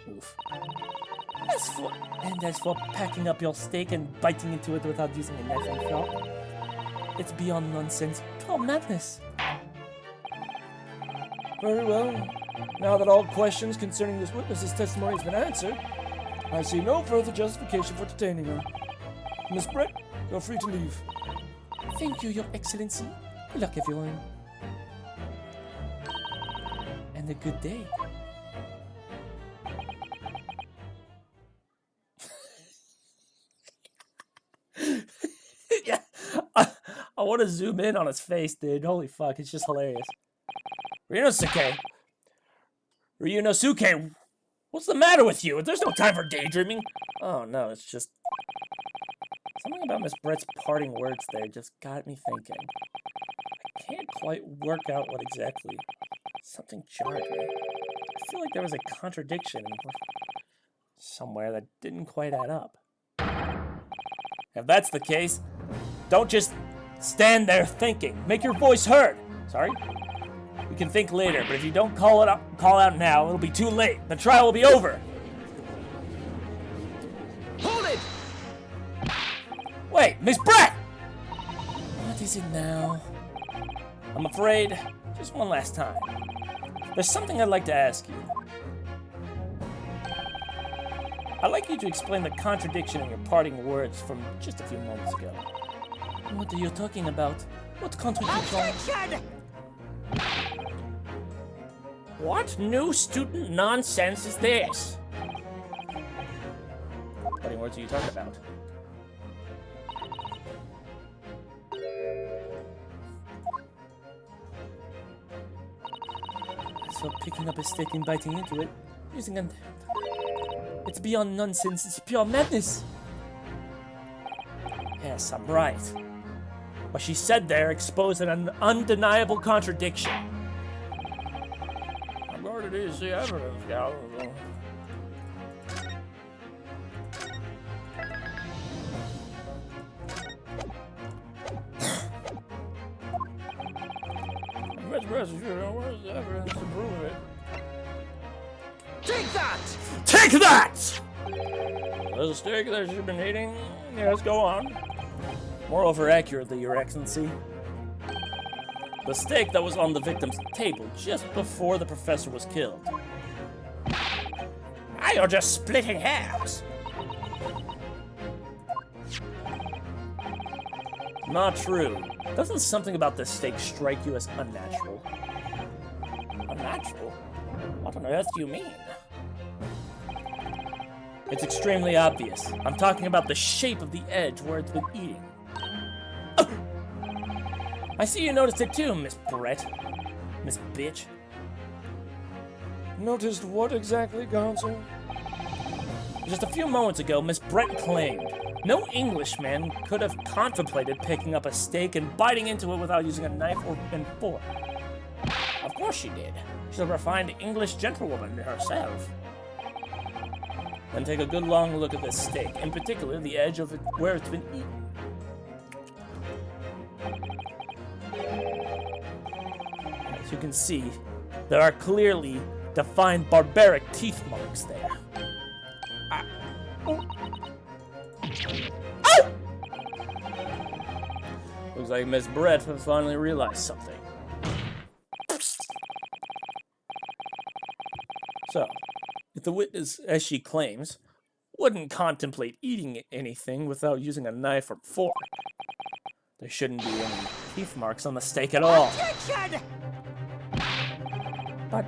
oof. As for packing up your steak and biting into it without using a knife and fork, it's beyond nonsense, pure madness. Very well. Now that all questions concerning this witness's testimony has been answered, I see no further justification for detaining her. Miss Brett, you're free to leave. Thank you, Your Excellency. Good luck, everyone. And a good day. Yeah, I want to zoom in on his face, dude. Holy fuck, it's just hilarious. Ryunosuke! Ryunosuke! What's the matter with you? There's no time for daydreaming. Oh no, it's just... something about Miss Brett's parting words there just got me thinking. I can't quite work out what exactly. Something jarred me. I feel like there was a contradiction somewhere that didn't quite add up. If that's the case, don't just stand there thinking. Make your voice heard. Sorry? We can think later, but if you don't call out now, it'll be too late. The trial will be over. Hold it! Wait, Miss Brett! What is it now? I'm afraid, just one last time. There's something I'd like to ask you. I'd like you to explain the contradiction in your parting words from just a few moments ago. What are you talking about? What contradiction? Attention! What new student nonsense is this? What words are you talking about? So picking up a stick and biting into it, using an... It's beyond nonsense, it's pure madness. Yes, I'm right. What she said there exposed an undeniable contradiction. I'm going to see evidence, yeah. Where's the evidence to prove it? Take that! Take that! There's a steak that you've been eating? Yes, go on. Moreover accurately, Your Excellency, the steak that was on the victim's table just before the professor was killed. Now you're just splitting hairs. Not true. Doesn't something about this steak strike you as unnatural? Unnatural? What on earth do you mean? It's extremely obvious. I'm talking about the shape of the edge where it's been eating. I see you noticed it too, Miss Brett. Miss Bitch. Noticed what exactly, Gonzo? Just a few moments ago, Miss Brett claimed no Englishman could have contemplated picking up a steak and biting into it without using a knife or and fork. Of course she did. She's a refined English gentlewoman herself. Then take a good long look at this steak, in particular the edge of it where it's been eaten. As you can see, there are clearly defined barbaric teeth marks there. Looks like Miss Brett has finally realized something. So, if the witness, as she claims, wouldn't contemplate eating anything without using a knife or fork, there shouldn't be any teeth marks on the steak at all. Attention! But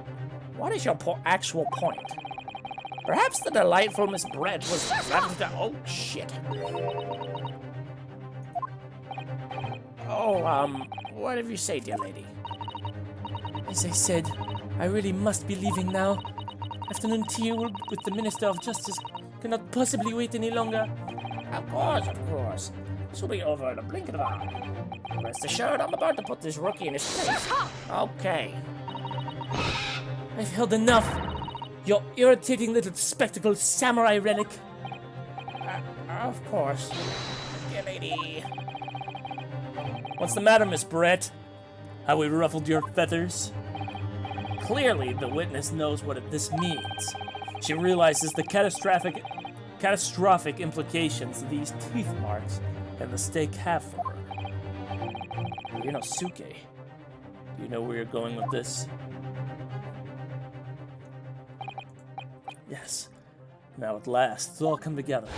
what is your actual point? Perhaps the delightful Miss Brett was oh shit. Oh, what have you say, dear lady? As I said, I really must be leaving now. Afternoon tea with the Minister of Justice cannot possibly wait any longer. Of course. This will be over in a blink of an eye. Rest assured, I'm about to put this rookie in his place. Okay. I've heard enough. Your irritating little spectacled samurai relic. Of course. Dear lady. What's the matter, Miss Brett? Have we ruffled your feathers? Clearly, the witness knows what this means. She realizes the catastrophic implications these teeth marks and the steak have for her. Inosuke, do you know where you're going with this? Yes. Now at last, it's all come together.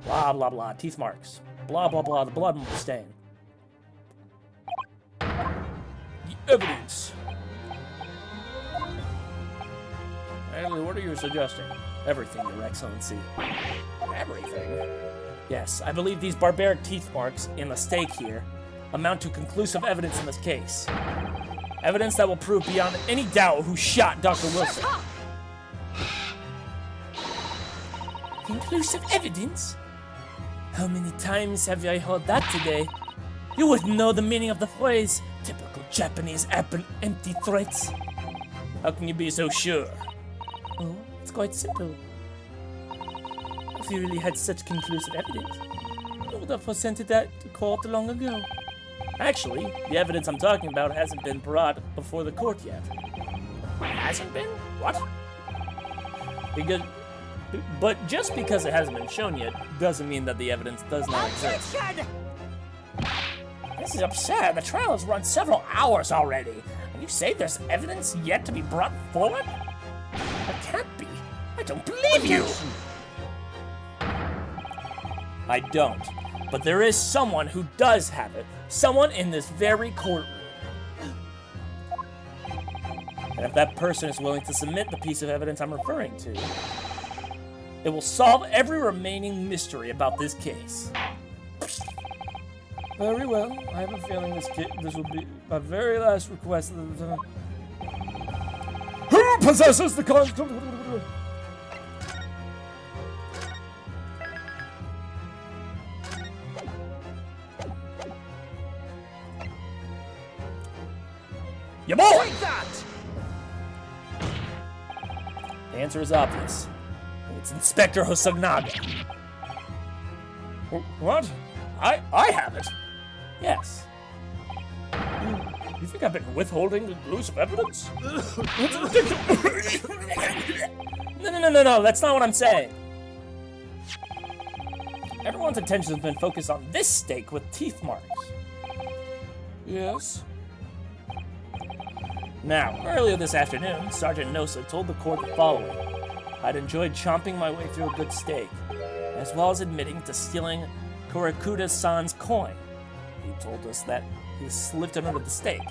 Blah, blah, blah. Teeth marks. Blah, blah, blah. The blood stain. The evidence. Anyway, what are you suggesting? Everything, Your Excellency. Everything? Yes, I believe these barbaric teeth marks in the steak here amount to conclusive evidence in this case. Evidence that will prove beyond any doubt who shot Dr. Wilson. Conclusive evidence? How many times have I heard that today? You wouldn't know the meaning of the phrase, typical Japanese empty threats. How can you be so sure? Oh, it's quite simple. If you really had such conclusive evidence, you would have presented that to court long ago. Actually, the evidence I'm talking about hasn't been brought before the court yet. Hasn't been? What? But just because it hasn't been shown yet doesn't mean that the evidence does not exist. Attention! This is absurd. The trial has run several hours already. And you say there's evidence yet to be brought forward? It can't be. I don't believe you. I don't. But there is someone who does have it. Someone in this very courtroom. And if that person is willing to submit the piece of evidence I'm referring to, it will solve every remaining mystery about this case. Very well. I have a feeling this will be my very last request. Who possesses the constitution? Ya boy! Take that! The answer is obvious. It's Inspector Hosonaga. What? I have it. Yes. You think I've been withholding conclusive evidence? No, that's not what I'm saying. Everyone's attention has been focused on this steak with teeth marks. Yes. Now, earlier this afternoon, Sergeant Nosa told the court the following. I'd enjoyed chomping my way through a good steak, as well as admitting to stealing Kurakuda-san's coin. He told us that he slipped it under the steak.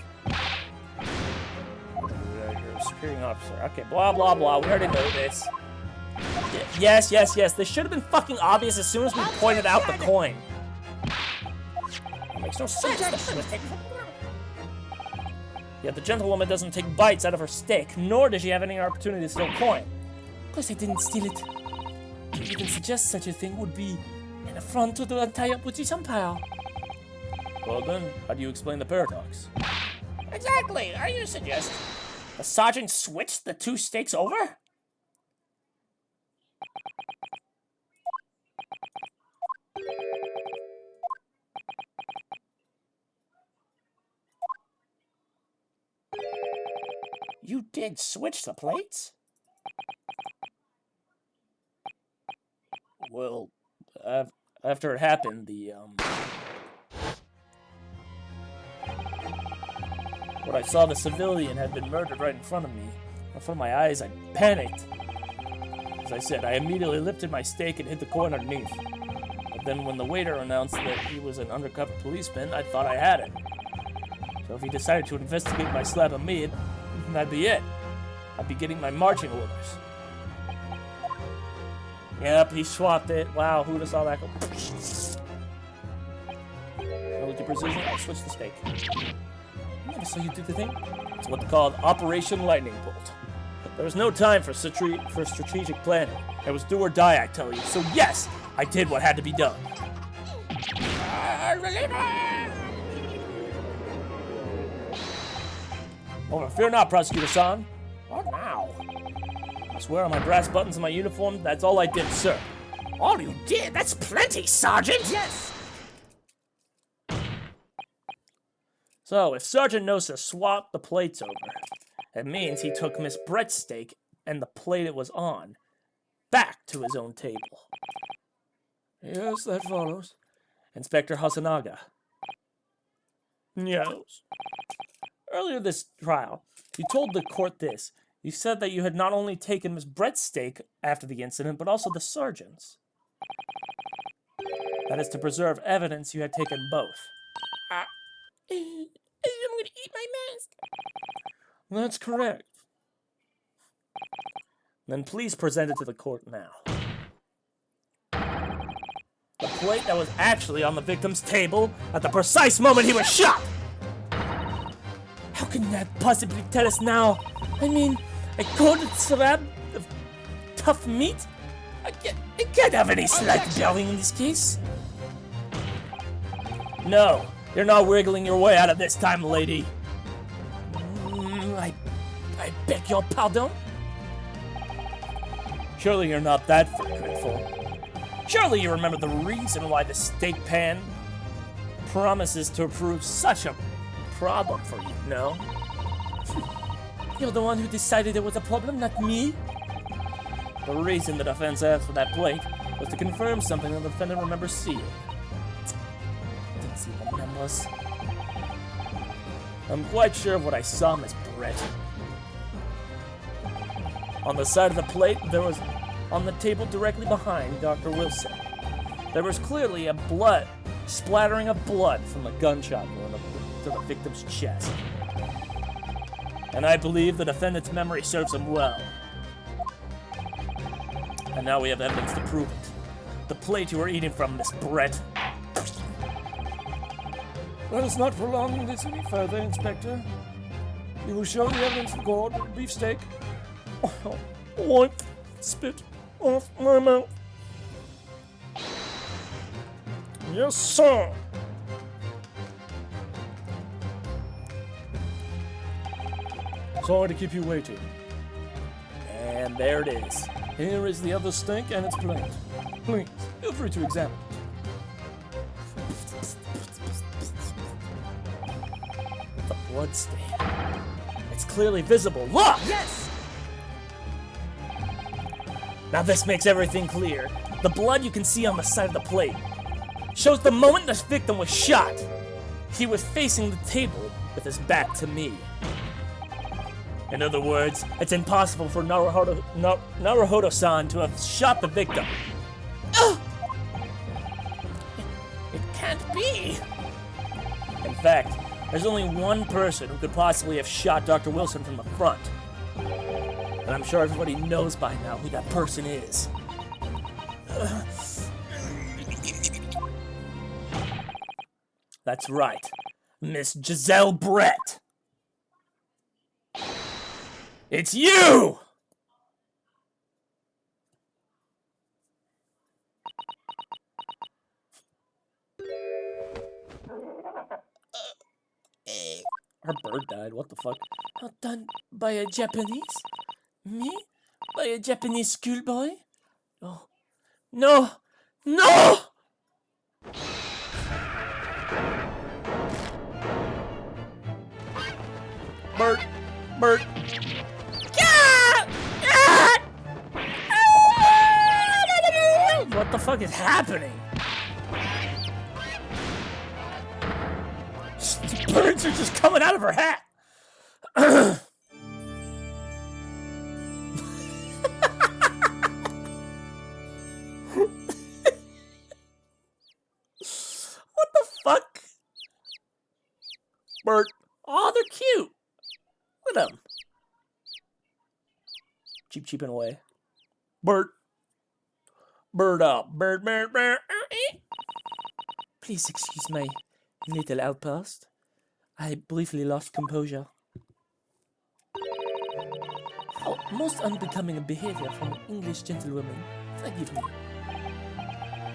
Your superior officer. Okay, blah, blah, blah. We already know this. Yes. This should have been fucking obvious as soon as we pointed out the coin. It makes no sense. Yet the gentlewoman doesn't take bites out of her steak, nor does she have any opportunity to steal coin. Of course I didn't steal it. To even suggest such a thing would be an affront to the entire British Empire. Well then, how do you explain the paradox? Exactly. Are you suggesting The sergeant switched the two steaks over? You did switch the plates? Well, after it happened, when I saw the civilian had been murdered right in front of me, in front of my eyes, I panicked. As I said, I immediately lifted my steak and hid the coin underneath. But then when the waiter announced that he was an undercover policeman, I thought I had it. So if he decided to investigate my slab of meat, that'd be it. I'd be getting my marching orders. Yep, he swapped it. Wow, who'd have saw that go? With your precision, I switched the steak. I never saw you do the thing. It's what's called Operation Lightning Bolt. There was no time for strategic planning. It was do or die, I tell you. So yes, I did what had to be done. Oh, fear not, Prosecutor-san. What now? I swear on my brass buttons and my uniform, that's all I did, sir. all you did? That's plenty, Sergeant. Yes! So, if Sergeant Nosa swapped the plates over, it means he took Miss Brett's steak and the plate it was on back to his own table. Yes, that follows. Inspector Hosonaga. Yes. Earlier this trial, you told the court this. You said that you had not only taken Miss Brett's steak after the incident, but also the sergeant's. That is to preserve evidence you had taken both. I'm gonna eat my mask. That's correct. Then please present it to the court now. The plate that was actually on the victim's table at the precise moment he was shot! How can that possibly tell us now? I mean, a cold slab of tough meat? It can't have any slight bearing in this case. No, you're not wiggling your way out of this time, lady. I beg your pardon? Surely you're not that forgetful. Surely you remember the reason why the steak pan promises to prove such a problem for you, no? You're the one who decided it was a problem, not me. The reason the defense asked for that plate was to confirm something the defendant remembers seeing. Didn't see the numbers. I'm quite sure of what I saw, Miss Brett. On the side of the plate, there was, on the table directly behind Dr. Wilson, there was clearly a blood splattering of blood from a gunshot wound to the victim's chest. And I believe the defendant's memory serves him well. And now we have evidence to prove it. The plate you were eating from, Miss Brett. Let us not prolong this any further, Inspector. You will show the evidence for court. Beefsteak. Wipe spit off my mouth. Yes, sir. Sorry to keep you waiting. And there it is. Here is the other steak and its plate. Please, feel free to examine it. The blood stain. It's clearly visible. Look! Yes! Now this makes everything clear. The blood you can see on the side of the plate shows the moment this victim was shot. He was facing the table with his back to me. In other words, it's impossible for Naruhodo-san to have shot the victim. It can't be. In fact, there's only one person who could possibly have shot Dr. Wilson from the front. And I'm sure everybody knows by now who that person is. That's right, Miss Giselle Brett. It's you! Her bird died, what the fuck? Not done by a Japanese? Me? By a Japanese schoolboy? Oh. No! No! Bert! Bert! What the fuck is happening? Birds are just coming out of her hat! What the fuck? Bert. Oh, they're cute. Look at them. Cheeping away. Bert. Bird up. Bird. Please excuse my little outburst. I briefly lost composure. How most unbecoming a behavior from an English gentlewoman. Forgive me.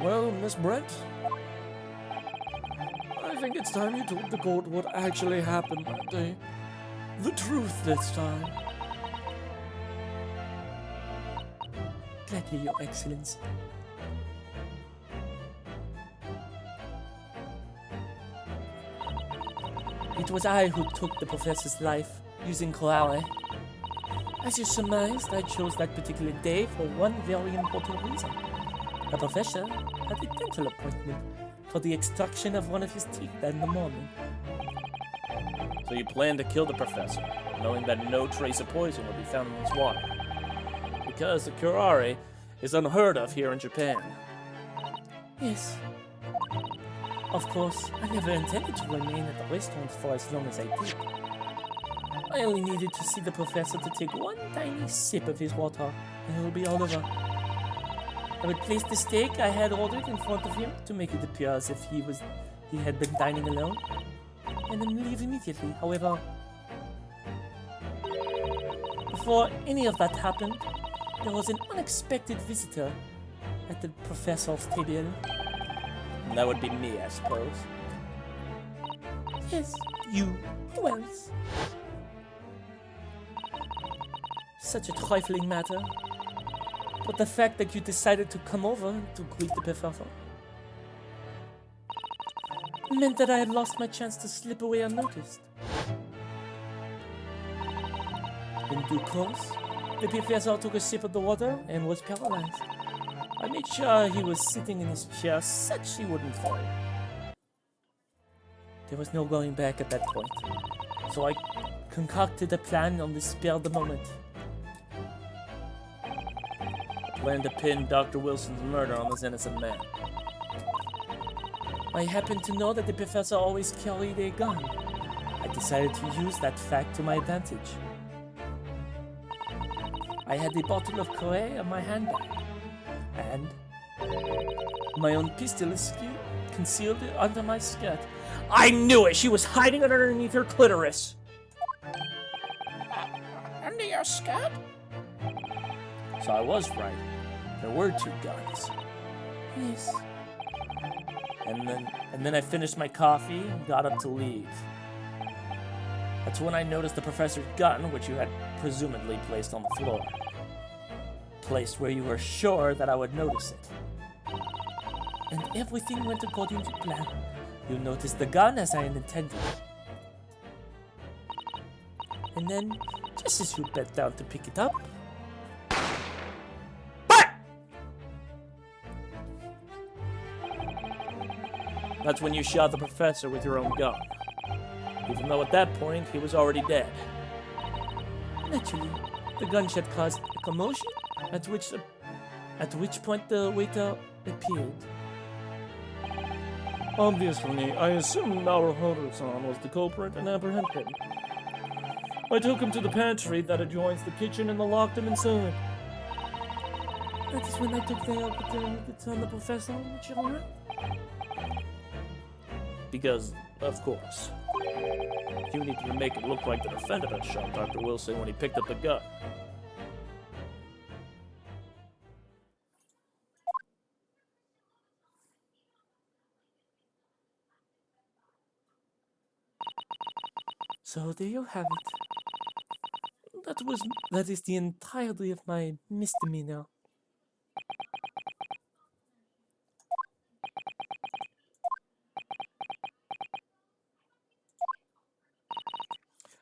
Well, Miss Brett, I think it's time you told the court what actually happened that day. The truth this time. Gladly, Your Excellency. It was I who took the professor's life using Koale. As you surmised, I chose that particular day for one very important reason. The professor had a dental appointment for the extraction of one of his teeth in the morning. So you plan to kill the professor, knowing that no trace of poison will be found in his water. Because the curare is unheard of here in Japan. Yes. Of course, I never intended to remain at the restaurant for as long as I did. I only needed to see the professor to take one tiny sip of his water, and it will be all over. I would place the steak I had ordered in front of him to make it appear as if he had been dining alone, and then leave immediately. However, before any of that happened, there was an unexpected visitor at the professor's table. And that would be me, I suppose. Yes, you. Who else? Such a trifling matter. But the fact that you decided to come over to greet the professor meant that I had lost my chance to slip away unnoticed. In due course, the professor took a sip of the water and was paralyzed. I made sure he was sitting in his chair such he wouldn't fall. There was no going back at that point, so I concocted a plan on the spur of the moment. Plan to pin Dr. Wilson's murder on this innocent man. I happen to know that the professor always carried a gun. I decided to use that fact to my advantage. I had a bottle of Koei in my handbag, and my own pistol is concealed under my skirt. I knew it! She was hiding it underneath her clitoris. Under your skirt? So I was right. There were 2 guns. Yes. And then I finished my coffee and got up to leave. That's when I noticed the professor's gun, which you had presumably placed on the floor. Placed where you were sure that I would notice it. And everything went according to plan. You noticed the gun as I had intended. And then, just as you bent down to pick it up, that's when you shot the professor with your own gun. Even though at that point, he was already dead. Naturally, the gunshot caused a commotion, at which point the waiter appeared. Obviously, I assumed Naruhodo-san was the culprit and apprehended him. I took him to the pantry that adjoins the kitchen and locked him inside. That is when I took the opportunity to turn the professor on the children. Because, of course, you need to make it look like the defendant had shot Dr. Wilson when he picked up the gun. So there you have it. That is the entirety of my misdemeanor.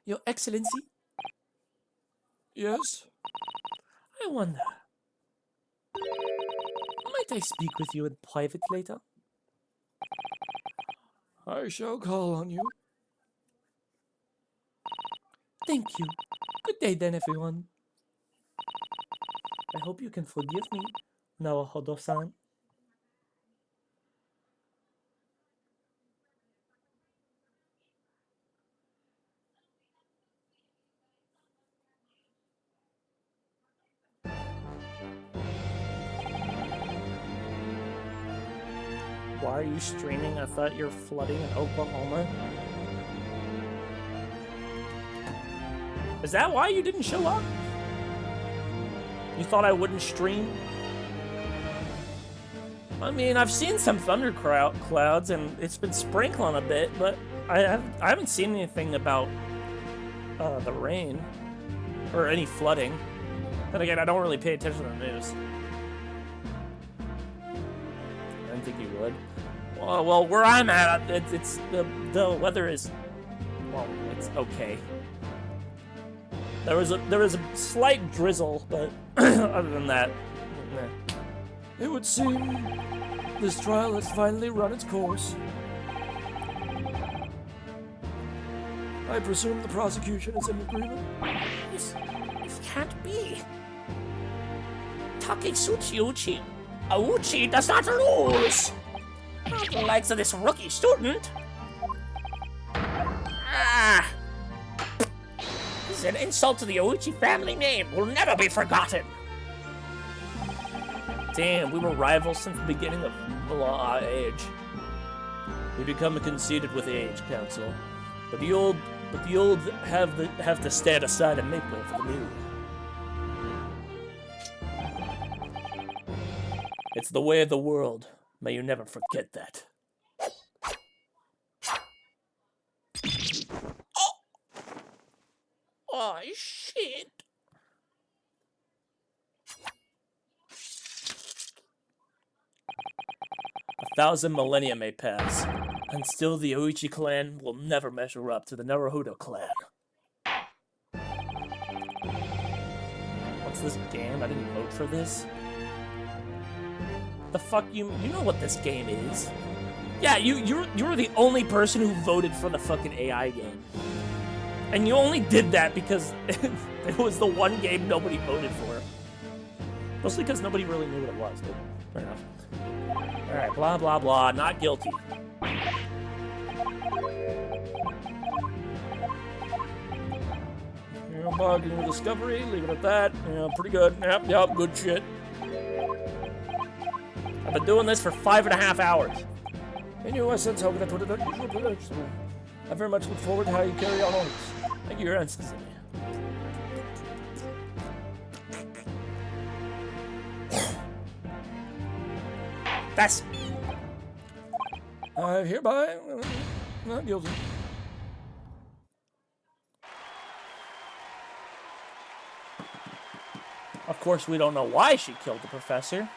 Your Excellency? Yes? I wonder. Might I speak with you in private later? I shall call on you. Thank you. Good day then, everyone. I hope you can forgive me, Naruhodo-san. Why are you streaming? I thought you're flooding in Oklahoma. Is that why you didn't show up? You thought I wouldn't stream? I mean, I've seen some thunder clouds and it's been sprinkling a bit, but I haven't seen anything about the rain or any flooding. Then again, I don't really pay attention to the news. I didn't think you would. Well, where I'm at, it's the weather is, well, it's okay. There was a slight drizzle, but other than that, nah. It would seem this trial has finally run its course. I presume the prosecution is in agreement? This can't be. Taketsuchi Ouchi does not lose. Not the likes of this rookie student. Ah. This is an insult to the Ouchi family name. Will never be forgotten. Damn, we were rivals since the beginning of Law Age. We become conceited with age, Council. But the old have to stand aside and make way for the new. It's the way of the world. May you never forget that. Oh, shit. A 1,000 millennia may pass, and still the Ouchi clan will never measure up to the Naruhodo clan. What's this game? I didn't vote for this. The fuck you know what this game is? Yeah, you're the only person who voted for the fucking AI game. And you only did that because it was the one game nobody voted for. Mostly because nobody really knew what it was, but fair enough. Alright, blah blah blah, not guilty. marketing discovery. Leave it at that. Yeah, pretty good. Yep, good shit. I've been doing this for 5.5 hours. In your sense, how that would have done usual privilege. I very much look forward to how you carry on all this. Thank you, Your Excellency. That's... I hereby not guilty. Of course, we don't know why she killed the professor.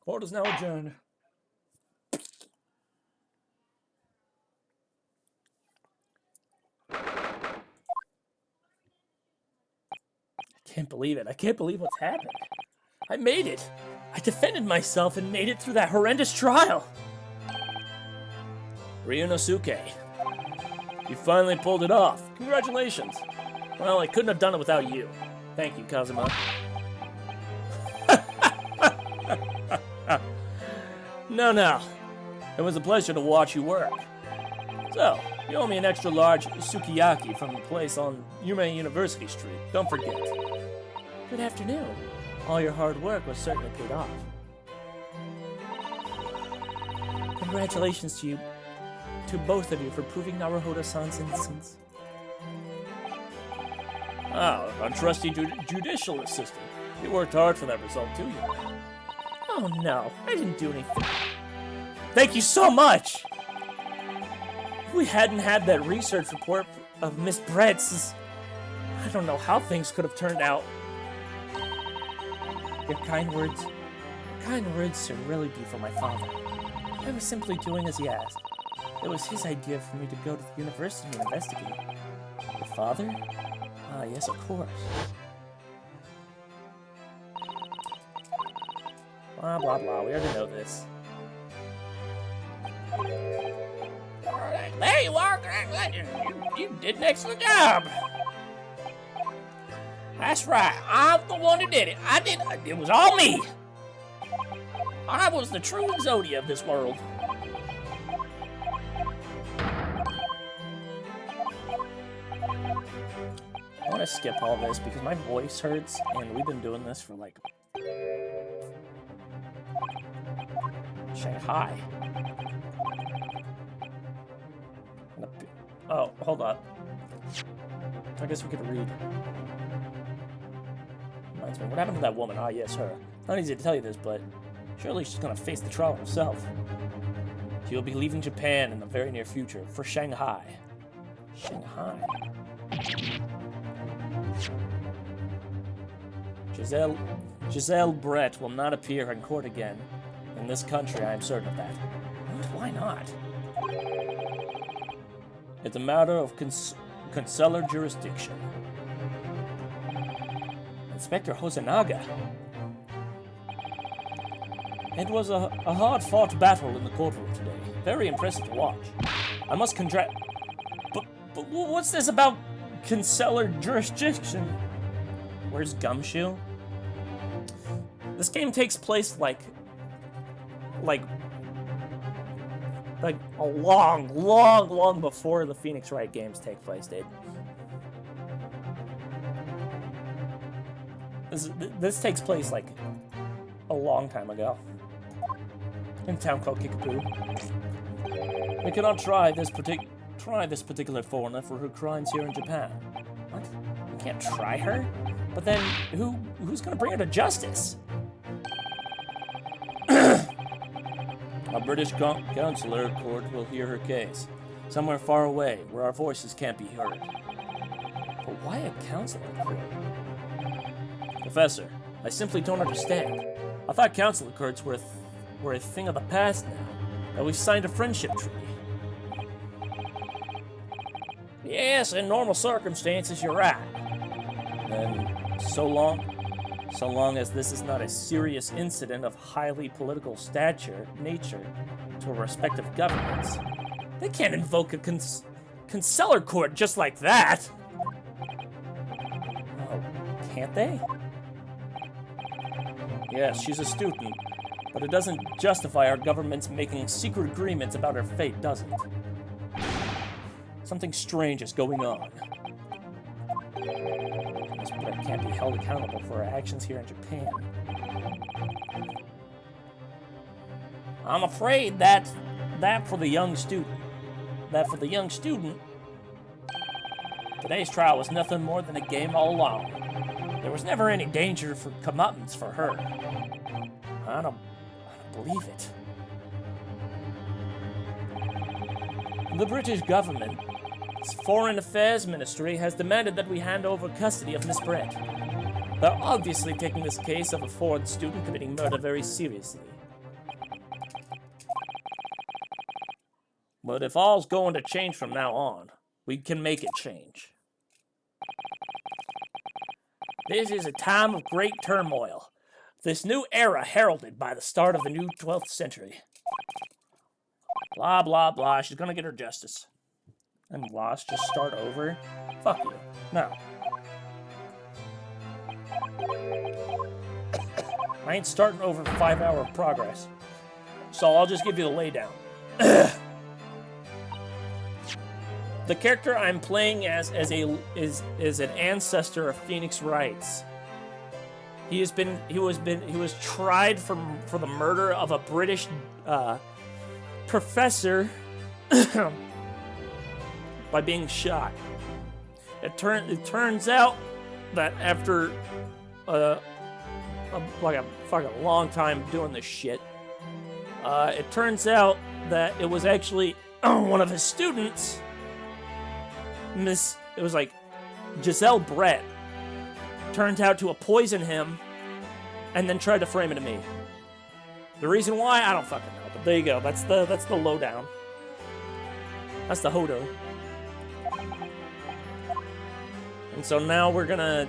Court is now adjourned. I can't believe it. I can't believe what's happened. I made it. I defended myself and made it through that horrendous trial. Ryunosuke, you finally pulled it off. Congratulations. Well, I couldn't have done it without you. Thank you, Kazuma. No. It was a pleasure to watch you work. So, you owe me an extra large sukiyaki from the place on Yume University Street. Don't forget. Good afternoon. All your hard work was certainly paid off. Congratulations to both of you for proving Naruhodo-san's innocence. Ah, a trusty judicial assistant. You worked hard for that result, too, you? Oh no, I didn't do anything. Thank you so much! If we hadn't had that research report of Miss Brett's, I don't know how things could have turned out. Your kind words should really be for my father. I was simply doing as he asked. It was his idea for me to go to the university and investigate. Your father? Ah, yes, of course. Blah, blah, blah. We already know this. There you are! You did an excellent job! That's right. I'm the one who did it. It was all me! I was the true Exodia of this world. I want to skip all this because my voice hurts, and we've been doing this for like... Shanghai. Oh, hold up. I guess we could read. Reminds me, what happened to that woman? Ah, yes, her. Not easy to tell you this, but surely she's gonna face the trial herself. She will be leaving Japan in the very near future for Shanghai. Shanghai. Giselle Brett will not appear in court again. In this country, I am certain of that. What? Why not? It's a matter of consular jurisdiction. Inspector Hosonaga. It was a hard-fought battle in the courtroom today. Very impressive to watch. I must But what's this about consular jurisdiction? Where's Gumshoe? This game takes place like a long before the Phoenix Wright games take place, dude. This takes place like a long time ago in a town called Kickapoo. We cannot try this particular foreigner for her crimes here in Japan. What? We can't try her? But then who's gonna bring her to justice? A British consular court will hear her case, somewhere far away, where our voices can't be heard. But why a consular court? Professor, I simply don't understand. I thought consular courts were a thing of the past now, that we signed a friendship treaty. Yes, in normal circumstances, you're right. Then, so long as this is not a serious incident of highly political nature to respective governments, they can't invoke a consular court just like that. Oh, can't they? Yes, she's a student. But it doesn't justify our government's making secret agreements about her fate, does it? Something strange is going on. This Brett can't be held accountable for her actions here in Japan. I'm afraid that for the young student, today's trial was nothing more than a game all along. There was never any danger for comeuppance for her. I don't believe it. The British government's Foreign Affairs Ministry has demanded that we hand over custody of Miss Brett. They're obviously taking this case of a foreign student committing murder very seriously. But if all's going to change from now on, we can make it change. This is a time of great turmoil. This new era heralded by the start of the new 12th century. Blah, blah, blah. She's gonna get her justice. And lost, just start over? Fuck you. No. I ain't starting over 5 hour progress. So I'll just give you the laydown. The character I'm playing as is an ancestor of Phoenix Wright's. He was tried for the murder of a British professor by being shot. It turns out that after like a fucking long time doing this shit, it turns out that it was actually one of his students. It was like Giselle Brett turned out to poison him and then tried to frame it to me. The reason why, I don't fucking know, but there you go. That's the lowdown. That's the hodo. And so now we're gonna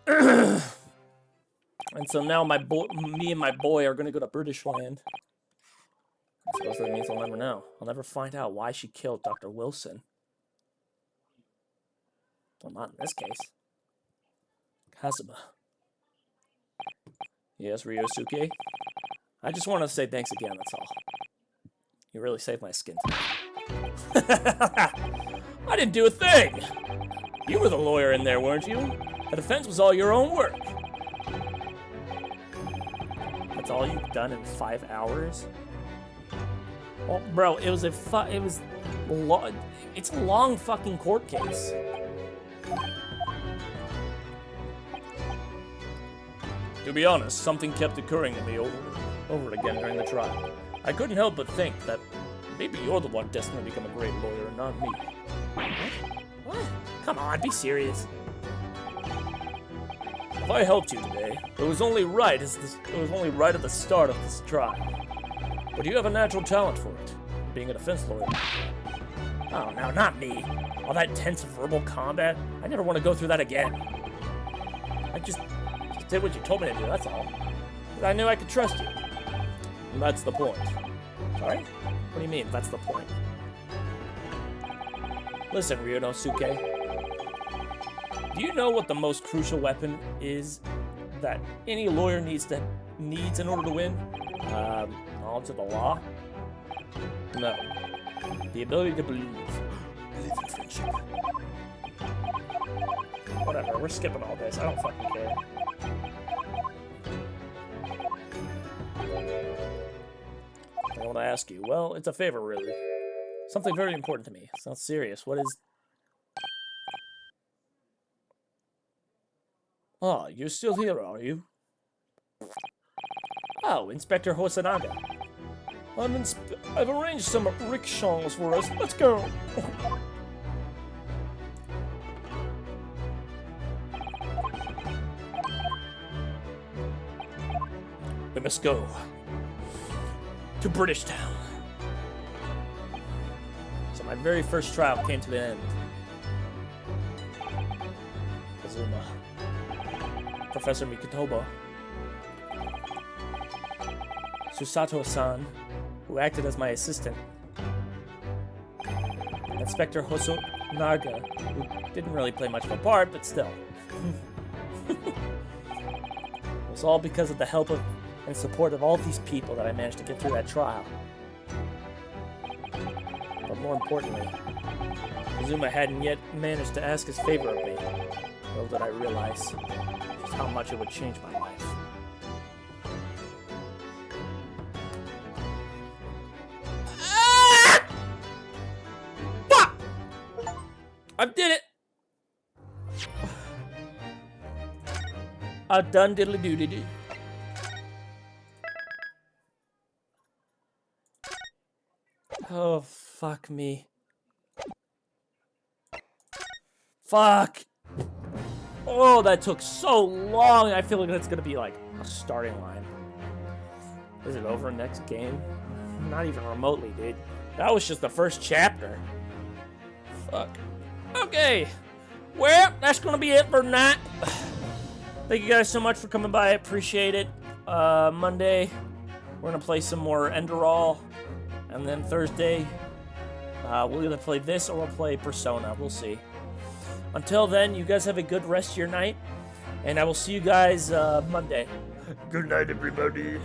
and so now me and my boy are gonna go to British land. I suppose that means I'll never know. I'll never find out why she killed Dr. Wilson. Well, not in this case. Kazuma. Yes, Ryosuke? I just want to say thanks again, that's all. You really saved my skin today. I didn't do a thing! You were the lawyer in there, weren't you? The defense was all your own work. That's all you've done in 5 hours? Well, bro, it's a long fucking court case. To be honest, something kept occurring to me over again during the trial. I couldn't help but think that maybe you're the one destined to become a great lawyer, and not me. What? Come on, be serious. If I helped you today, it was only right at the start of this trial. But you have a natural talent for it, being a defense lawyer. Oh, no, not me. All that intense verbal combat, I never want to go through that again. I just did what you told me to do, that's all. I knew I could trust you. And that's the point. Sorry? What do you mean, that's the point? Listen, Ryosuke. Do you know what the most crucial weapon is that any lawyer needs in order to win? Knowledge of the law? No. The ability to believe. Believe in friendship. Whatever, we're skipping all this. I don't fucking care. I want to ask you. Well, it's a favor, really. Something very important to me. Sounds serious. What is... Ah, you're still here, are you? Oh, Inspector Hosonaga. I've arranged some rickshaws for us. Let's go. We must go to British Town. So my very first trial came to the end. Kazuma. Professor Mikotoba. Susato-san, who acted as my assistant. Inspector Hosonaga, who didn't really play much of a part, but still. It was all because of the help of and support of all these people that I managed to get through that trial. But more importantly, Kazuma hadn't yet managed to ask his favor of me. Little did I realize just how much it would change my life. Fuck! I did it! I done diddly doody doo. Oh, fuck me. Fuck! Oh, that took so long. I feel like that's gonna be like a starting line. Is it over next game? Not even remotely, dude. That was just the first chapter. Fuck. Okay. Well, that's gonna be it for tonight. Thank you guys so much for coming by. I appreciate it. Monday, we're gonna play some more Enderal. And then Thursday, we'll either play this or we'll play Persona. We'll see. Until then, you guys have a good rest of your night. And I will see you guys Monday. Good night, everybody.